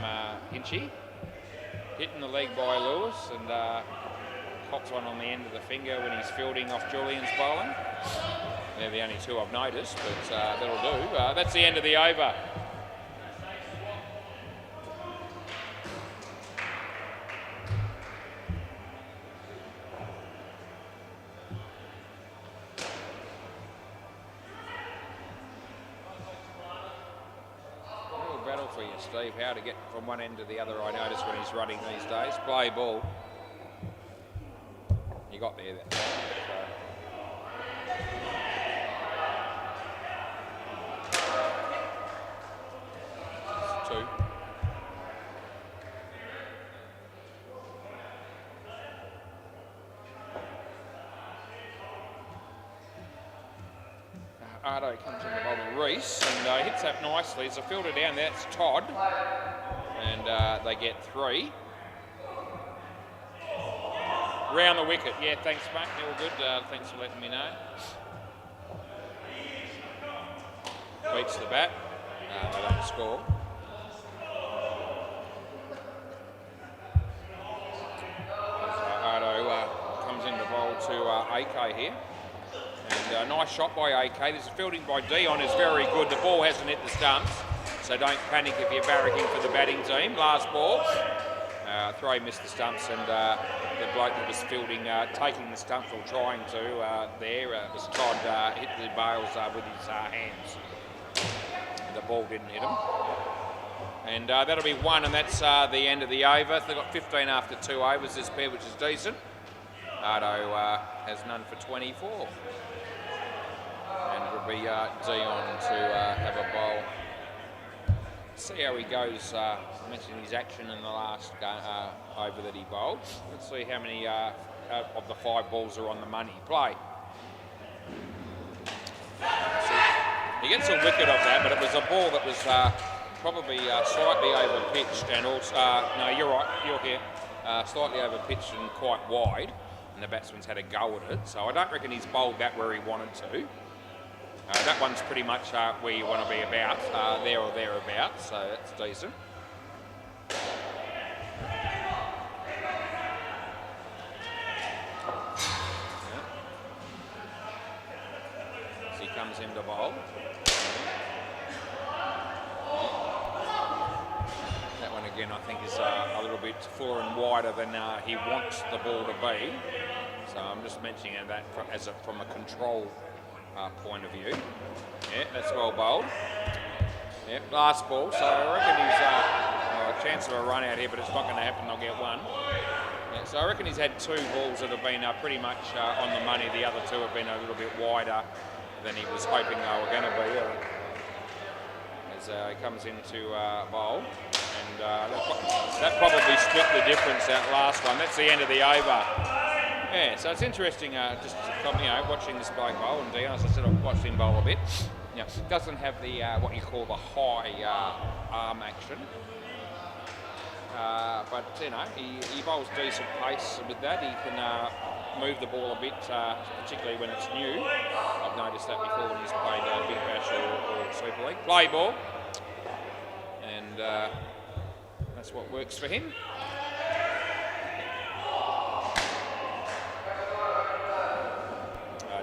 Hinchy. Hitting the leg by Lewis and cops one on the end of the finger when he's fielding off Julian's bowling. They're the only two I've noticed, but that'll do. That's the end of the over. Real battle for you, Steve, how to get from one end to the other, I notice, when he's running these days. Play ball. You got there. Two. Ardo comes in the bowl of Reese and hits that nicely. As a fielder down there, it's Todd. And they get 3. Round the wicket. Yeah, thanks, mate. You're all good. Thanks for letting me know. Beats the bat. They don't score. Ardo comes into bowl to AK here. And a nice shot by AK. This fielding by Dion is very good. The ball hasn't hit the stumps, so don't panic if you're barracking for the batting team. Last ball. Throw missed the stumps, and the bloke that was fielding, taking the stumps or trying to there, was Todd, hit the bails with his hands. The ball didn't hit him. And that'll be 1, and that's the end of the over. They've got 15 after 2 overs, this pair, which is decent. Ardo has none for 24. And it'll be Dion to have a bowl. See how he goes. I mentioned his action in the last over that he bowled. Let's see how many of the 5 balls are on the money. Play. He gets a wicket off that, but it was a ball that was probably slightly over pitched, and also no, you're right, you're here. Slightly over pitched and quite wide, and the batsman's had a go at it. So I don't reckon he's bowled that where he wanted to. That one's pretty much where you want to be about, there or thereabouts, so that's decent. As he comes into bowl. That one again I think is a little bit fuller and wider than he wants the ball to be. So I'm just mentioning that from a control point of view. Yeah, that's well bowled. Yep, last ball. So I reckon he's a chance of a run out here, but it's not going to happen. They'll get 1. Yeah, so I reckon he's had 2 balls that have been pretty much on the money. The other 2 have been a little bit wider than he was hoping they were going to be. As he comes into bowl, and that probably split the difference. That last one. That's the end of the over. Yeah, so it's interesting just watching this bloke bowl, and Dion, as I said, I've watched him bowl a bit. Doesn't have the what you call the high arm action, but he bowls decent pace with that. He can move the ball a bit, particularly when it's new. I've noticed that before when he's played Big Bash or Super League. Play ball, and that's what works for him.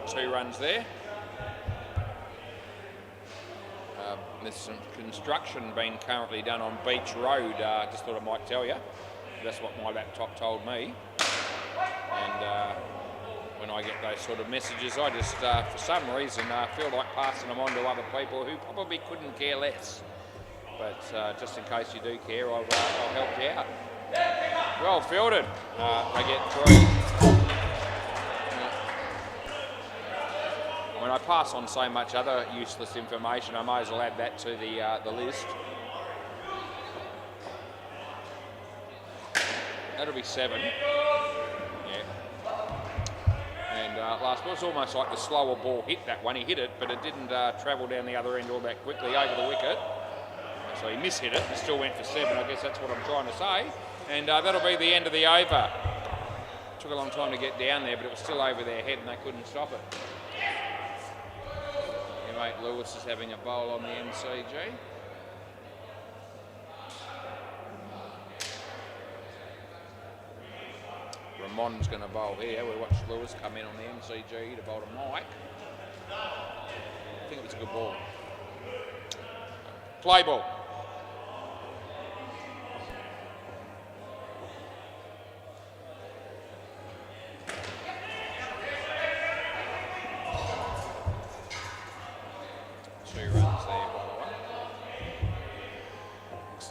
2 runs there. There's some construction being currently done on Beach Road. Just thought I might tell you. That's what my laptop told me. And when I get those sort of messages, I just, for some reason, feel like passing them on to other people who probably couldn't care less. But just in case you do care, I'll help you out. Well fielded. They get 3. When I pass on so much other useless information, I may as well add that to the list. That'll be 7. Yeah. And last ball, it's almost like the slower ball hit that one. He hit it, but it didn't travel down the other end all that quickly over the wicket. So he mishit it and still went for 7. I guess that's what I'm trying to say. And that'll be the end of the over. Took a long time to get down there, but it was still over their head and they couldn't stop it. Mate Lewis is having a bowl on the MCG. Mon's going to bowl here. We watched Lewis come in on the MCG to bowl to Mike. I think it was a good ball. Play ball.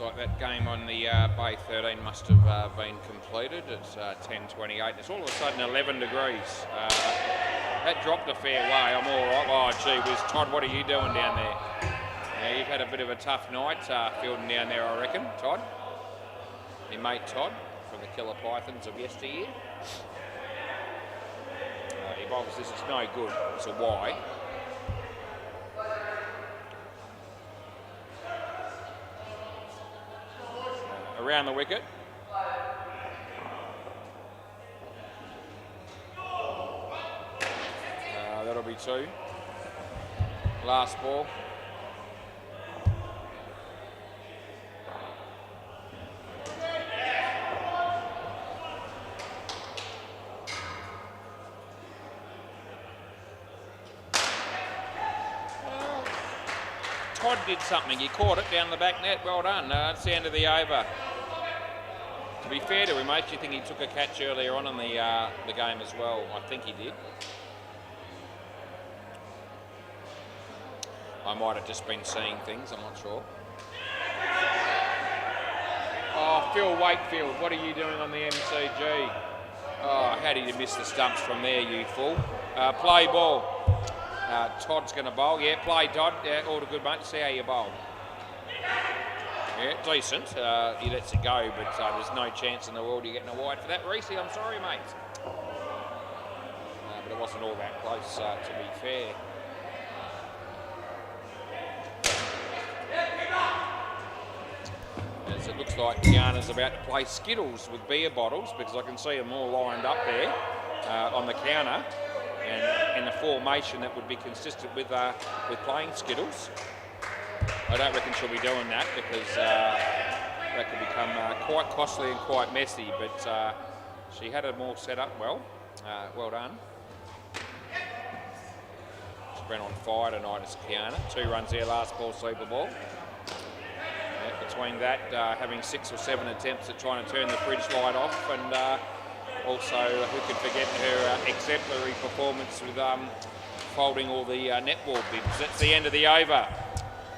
Like that game on the Bay 13 must have been completed. It's 10:28. It's all of a sudden 11 degrees. That dropped a fair way. I'm all right. Oh, gee whiz, Todd, what are you doing down there? Yeah, you've had a bit of a tough night fielding down there, I reckon, Todd. Your mate Todd from the Killer Pythons of yesteryear. He bowls this. It's no good. It's a Y. Around the wicket. That'll be 2. Last ball. Todd did something. He caught it down the back net. Well done. That's the end of the over. To be fair to him, I actually think he took a catch earlier on in the game as well. I think he did. I might have just been seeing things, I'm not sure. Oh, Phil Wakefield, what are you doing on the MCG? Oh, how did you miss the stumps from there, you fool? Play ball. Todd's going to bowl. Yeah, play Todd. Yeah, all the good, mate. See how you bowl. Yeah, decent. He lets it go, but there's no chance in the world you're getting a wide for that. Reece, I'm sorry, mate. But it wasn't all that close, to be fair. As it looks like Guyana's about to play Skittles with beer bottles, because I can see them all lined up there on the counter, and in a formation that would be consistent with playing Skittles. I don't reckon she'll be doing that, because that could become quite costly and quite messy, but she had it all set up well. Well done. She's been on fire tonight as Kiana. 2 runs there, last ball, super ball. Yeah, between that, having 6 or 7 attempts at trying to turn the fridge light off, and also, who could forget her exemplary performance with folding all the netball bibs. That's the end of the over.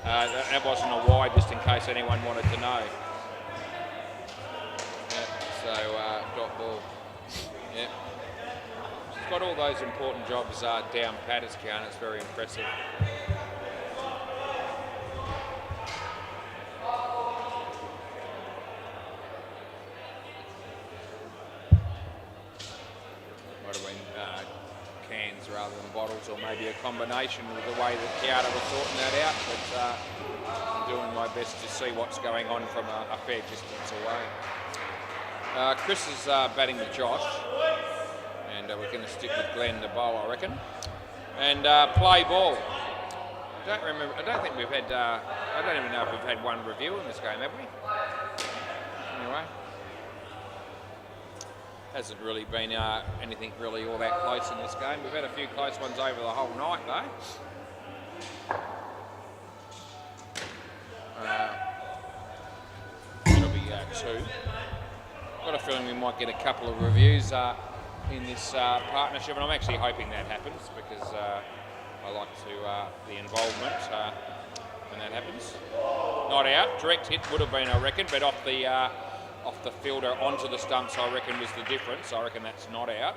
That wasn't a wide, just in case anyone wanted to know. Yeah, so, dot ball. Yeah. She's got all those important jobs down pat as Kiana. It's very impressive. Might have been cans rather than bottles, or maybe a combination with the way that Kiana was sorting that out, but I'm doing my best to see what's going on from a fair distance away. Chris is batting with Josh, and we're going to stick with Glenn to bowl, I reckon. And play ball. I don't think we've had, I don't even know if we've had one review in this game, have we? Anyway. Hasn't really been anything really all that close in this game. We've had a few close ones over the whole night, though. It'll be 2. Got a feeling we might get a couple of reviews in this partnership, and I'm actually hoping that happens, because I like the involvement when that happens. Not out. Direct hit would have been, I reckon, but off the fielder onto the stumps, I reckon, was the difference. I reckon that's not out.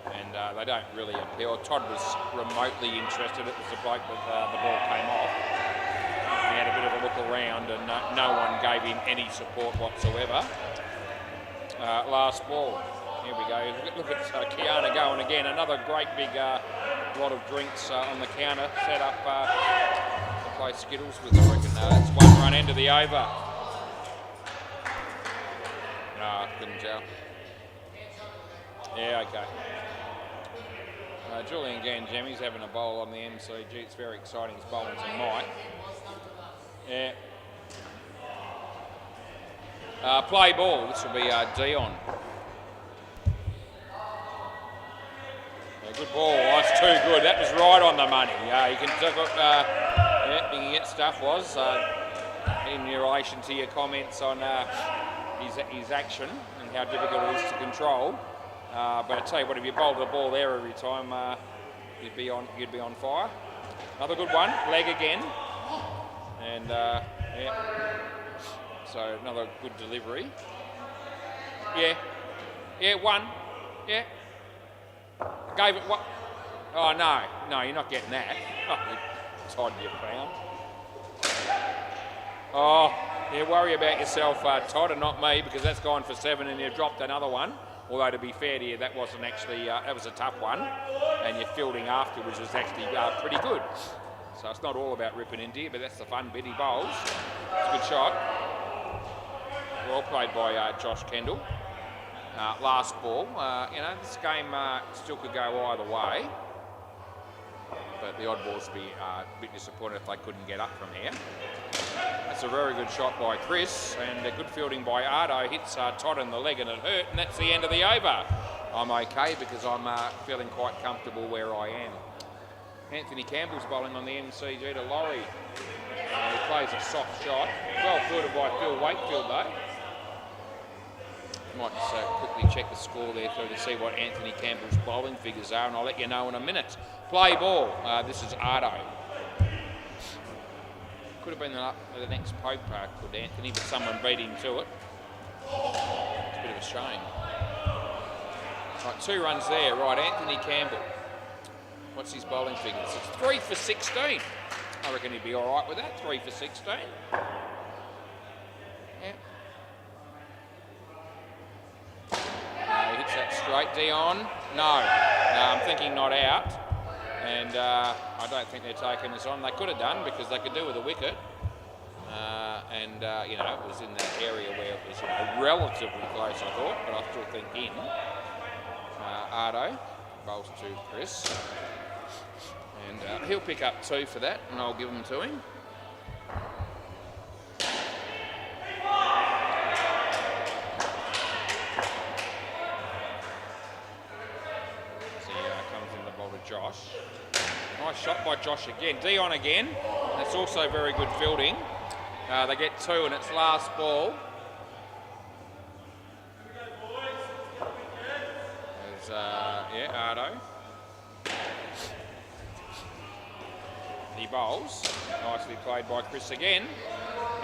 And they don't really appeal. Todd was remotely interested. It was the bloke that the ball came off. He had a bit of a look around, and no one gave him any support whatsoever. Last ball. Here we go. Look at Kiana going again. Another great big lot of drinks on the counter. Set up to play Skittles with, I reckon. That's 1 run end of the over. No, couldn't tell. Yeah, okay. Julian Gangemi's having a bowl on the MCG. It's very exciting. He's bowling to Mike. Yeah. Play ball. This will be Dion. Good ball. That's too good. That was right on the money. You can get stuff was in relation to your comments on his action and how difficult it is to control. But I tell you what, if you bowled the ball there every time, you'd be on fire. Another good one. Leg again. And so another good delivery. Yeah, one. Yeah. Gave it what? Oh, no, you're not getting that. Todd, you found. Oh, yeah, worry about yourself, Todd, and not me, because that's gone for 7 and you've dropped another one. Although, to be fair to you, that wasn't actually, that was a tough one. And your fielding afterwards was actually pretty good. So it's not all about ripping into you, but that's the fun bit. He bowls. It's a good shot. Well played by Josh Kendall. Last ball. This game still could go either way. But the oddballs would be a bit disappointed if they couldn't get up from here. That's a very good shot by Chris, and a good fielding by Ardo. Hits Todd in the leg and it hurt, and that's the end of the over. I'm okay because I'm feeling quite comfortable where I am. Anthony Campbell's bowling on the MCG to Laurie. He plays a soft shot. Well fielded by Phil Wakefield though. Might just quickly check the score there to see what Anthony Campbell's bowling figures are, and I'll let you know in a minute. Play ball. This is Ardo. Could have been the next Pope, could Anthony, but someone beat him to it. It's a bit of a shame. Right, 2 runs there. Right, Anthony Campbell. What's his bowling figures? It's 3 for 16. I reckon he'd be all right with that. 3 for 16. Yeah. He hits that straight. Dion. No, I'm thinking not out. And I don't think they're taking this on. They could have done because they could do with a wicket. It was in that area where it was relatively close, I thought, but I still think in. Ardo bowls to Chris. And he'll pick up 2 for that, and I'll give them to him. Josh. Nice shot by Josh again. Dion again. That's also very good fielding. They get 2 and it's last ball. There's, Ardo. He bowls. Nicely played by Chris again.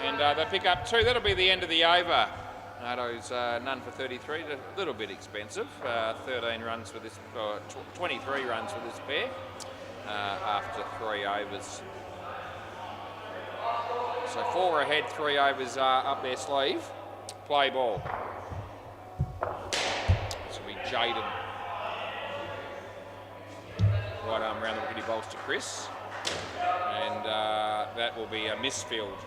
And they pick up 2. That'll be the end of the over. Ardo's none for 33, a little bit expensive. 13 runs for this, 23 runs for this pair after 3 overs. So 4 ahead, 3 overs up their sleeve. Play ball. This will be Jaden. Right arm around the wicket, he bowls to Chris. And that will be a misfield.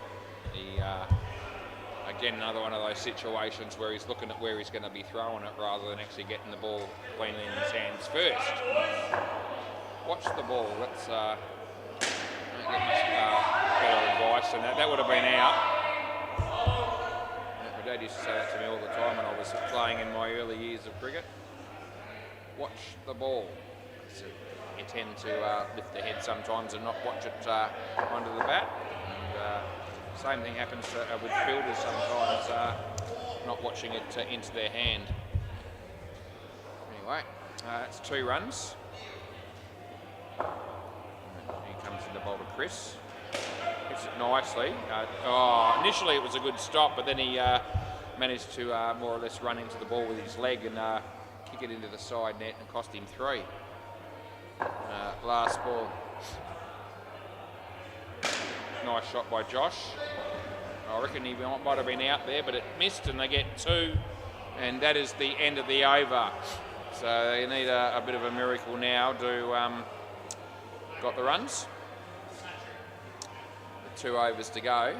Again, another one of those situations where he's looking at where he's going to be throwing it rather than actually getting the ball cleanly in his hands first. Watch the ball. Let's don't get much better advice than that. That would have been out. My dad used to say that to me all the time when I was playing in my early years of cricket. Watch the ball. So you tend to lift the head sometimes and not watch it onto the bat. And, same thing happens with fielders sometimes, not watching it into their hand. Anyway, it's 2 runs. He comes in the bowl to Chris. Hits it nicely. Initially it was a good stop, but then he managed to more or less run into the ball with his leg and kick it into the side net and cost him 3. Last ball. Nice shot by Josh. I reckon he might have been out there, but it missed and they get 2. And that is the end of the over. So they need a bit of a miracle now to got the runs. With 2 overs to go.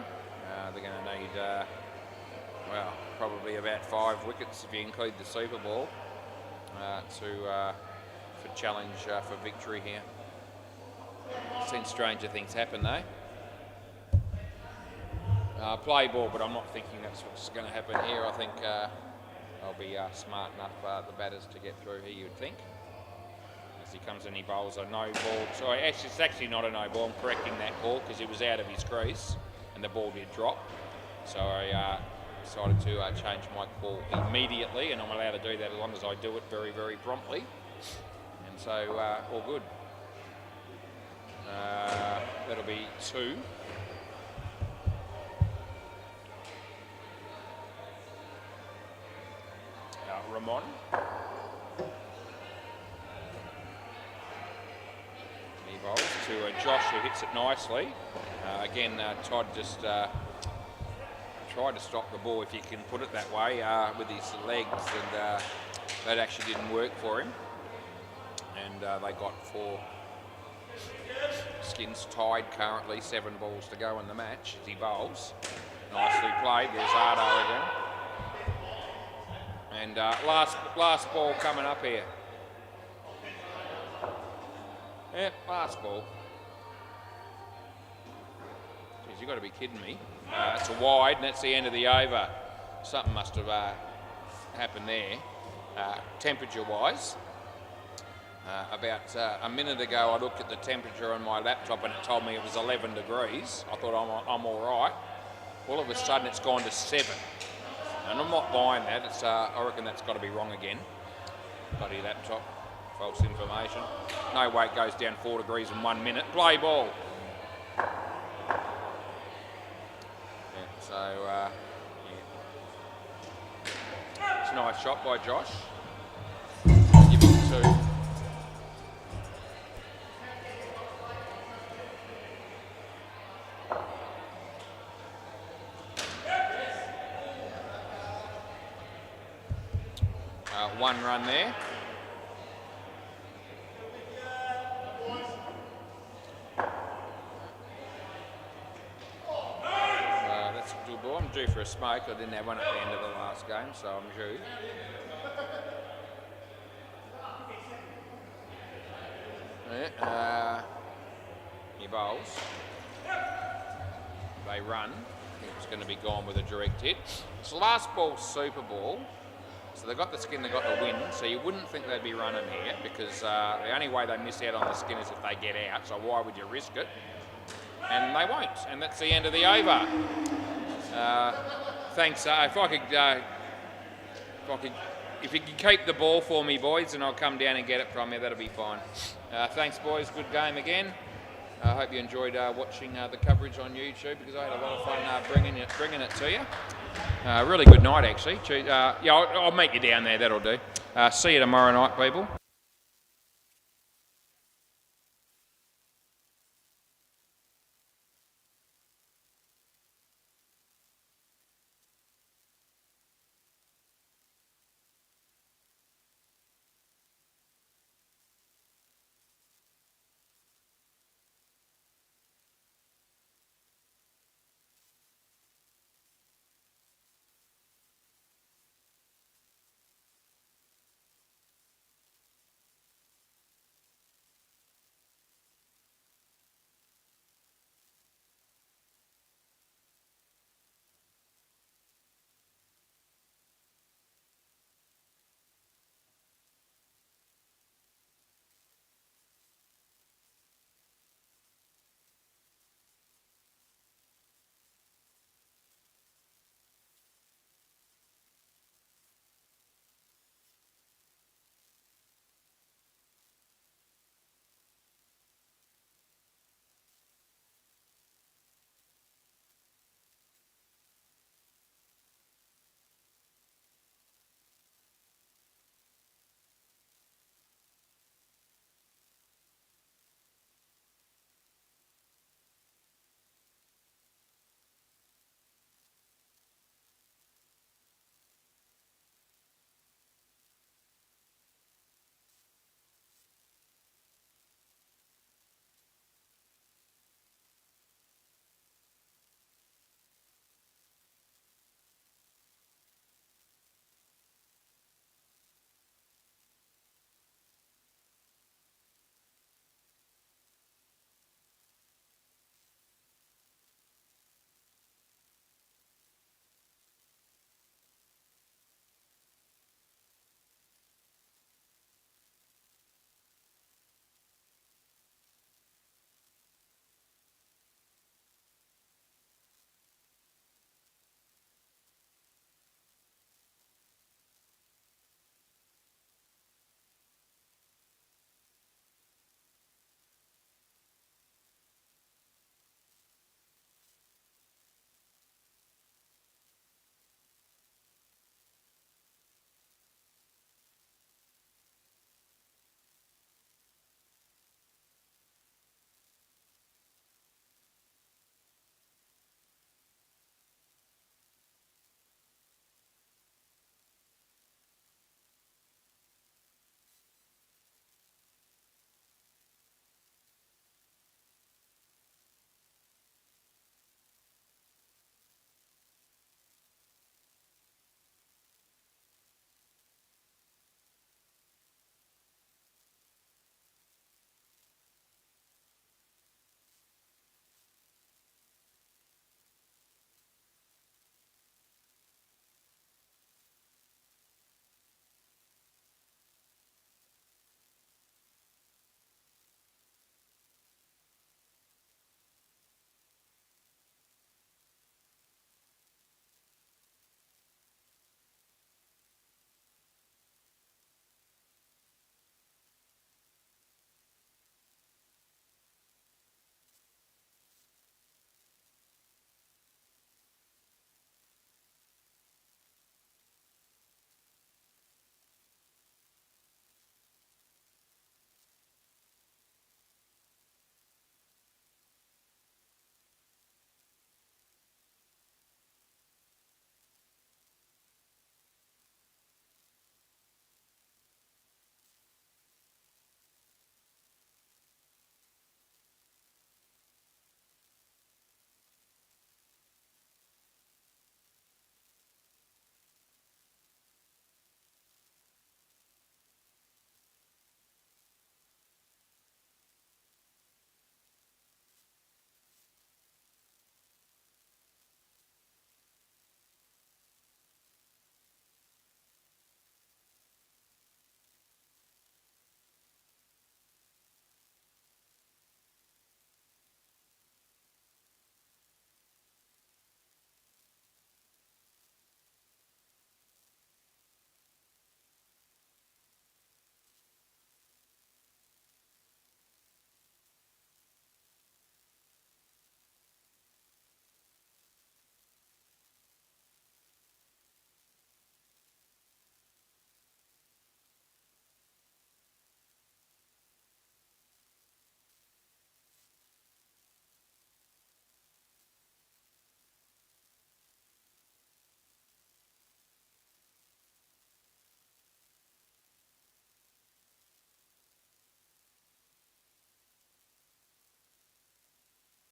They're going to need, probably about 5 wickets if you include the Super Bowl for challenge for victory here. I've seen stranger things happen though. Play ball, but I'm not thinking that's what's going to happen here. I think they'll be smart enough, the batters, to get through here, you'd think. He comes in, he bowls a no ball. Sorry, actually, it's actually not a no ball. I'm correcting that ball because it was out of his crease and the ball did drop. So I decided to change my call immediately, and I'm allowed to do that as long as I do it very, very promptly. And so, all good. That'll be 2. Ramon. He bowls to Josh, who hits it nicely. Again, Todd just tried to stop the ball, if you can put it that way, with his legs, and that actually didn't work for him. And they got 4 skins tied currently, 7 balls to go in the match as he bowls. Nicely played, there's Ardo again. And last ball coming up here. Yeah, last ball. Jeez, you've got to be kidding me. It's a wide, and that's the end of the over. Something must have happened there, temperature-wise. About a minute ago, I looked at the temperature on my laptop, and it told me it was 11 degrees. I thought I'm all right. All of a sudden, it's gone to 7. And I'm not buying that. It's, I reckon that's got to be wrong again. Bloody laptop. False information. No weight goes down 4 degrees in 1 minute. Play ball. Yeah, so, yeah. It's a nice shot by Josh. I'll give him 2. One run there. That's a good ball. I'm due for a smoke. I didn't have one at the end of the last game, so I'm due. Yeah, he bowls. They run. I think it's going to be gone with a direct hit. It's the last ball, Super Ball. So they got the skin, they got the win, so you wouldn't think they'd be running here, because the only way they miss out on the skin is if they get out, so why would you risk it? And they won't, and that's the end of the over. Thanks. If you can keep the ball for me, boys, and I'll come down and get it from you, that'll be fine. Thanks, boys. Good game again. I hope you enjoyed watching the coverage on YouTube, because I had a lot of fun bringing it to you. Really good night, actually. Yeah, I'll meet you down there. That'll do. See you tomorrow night, people.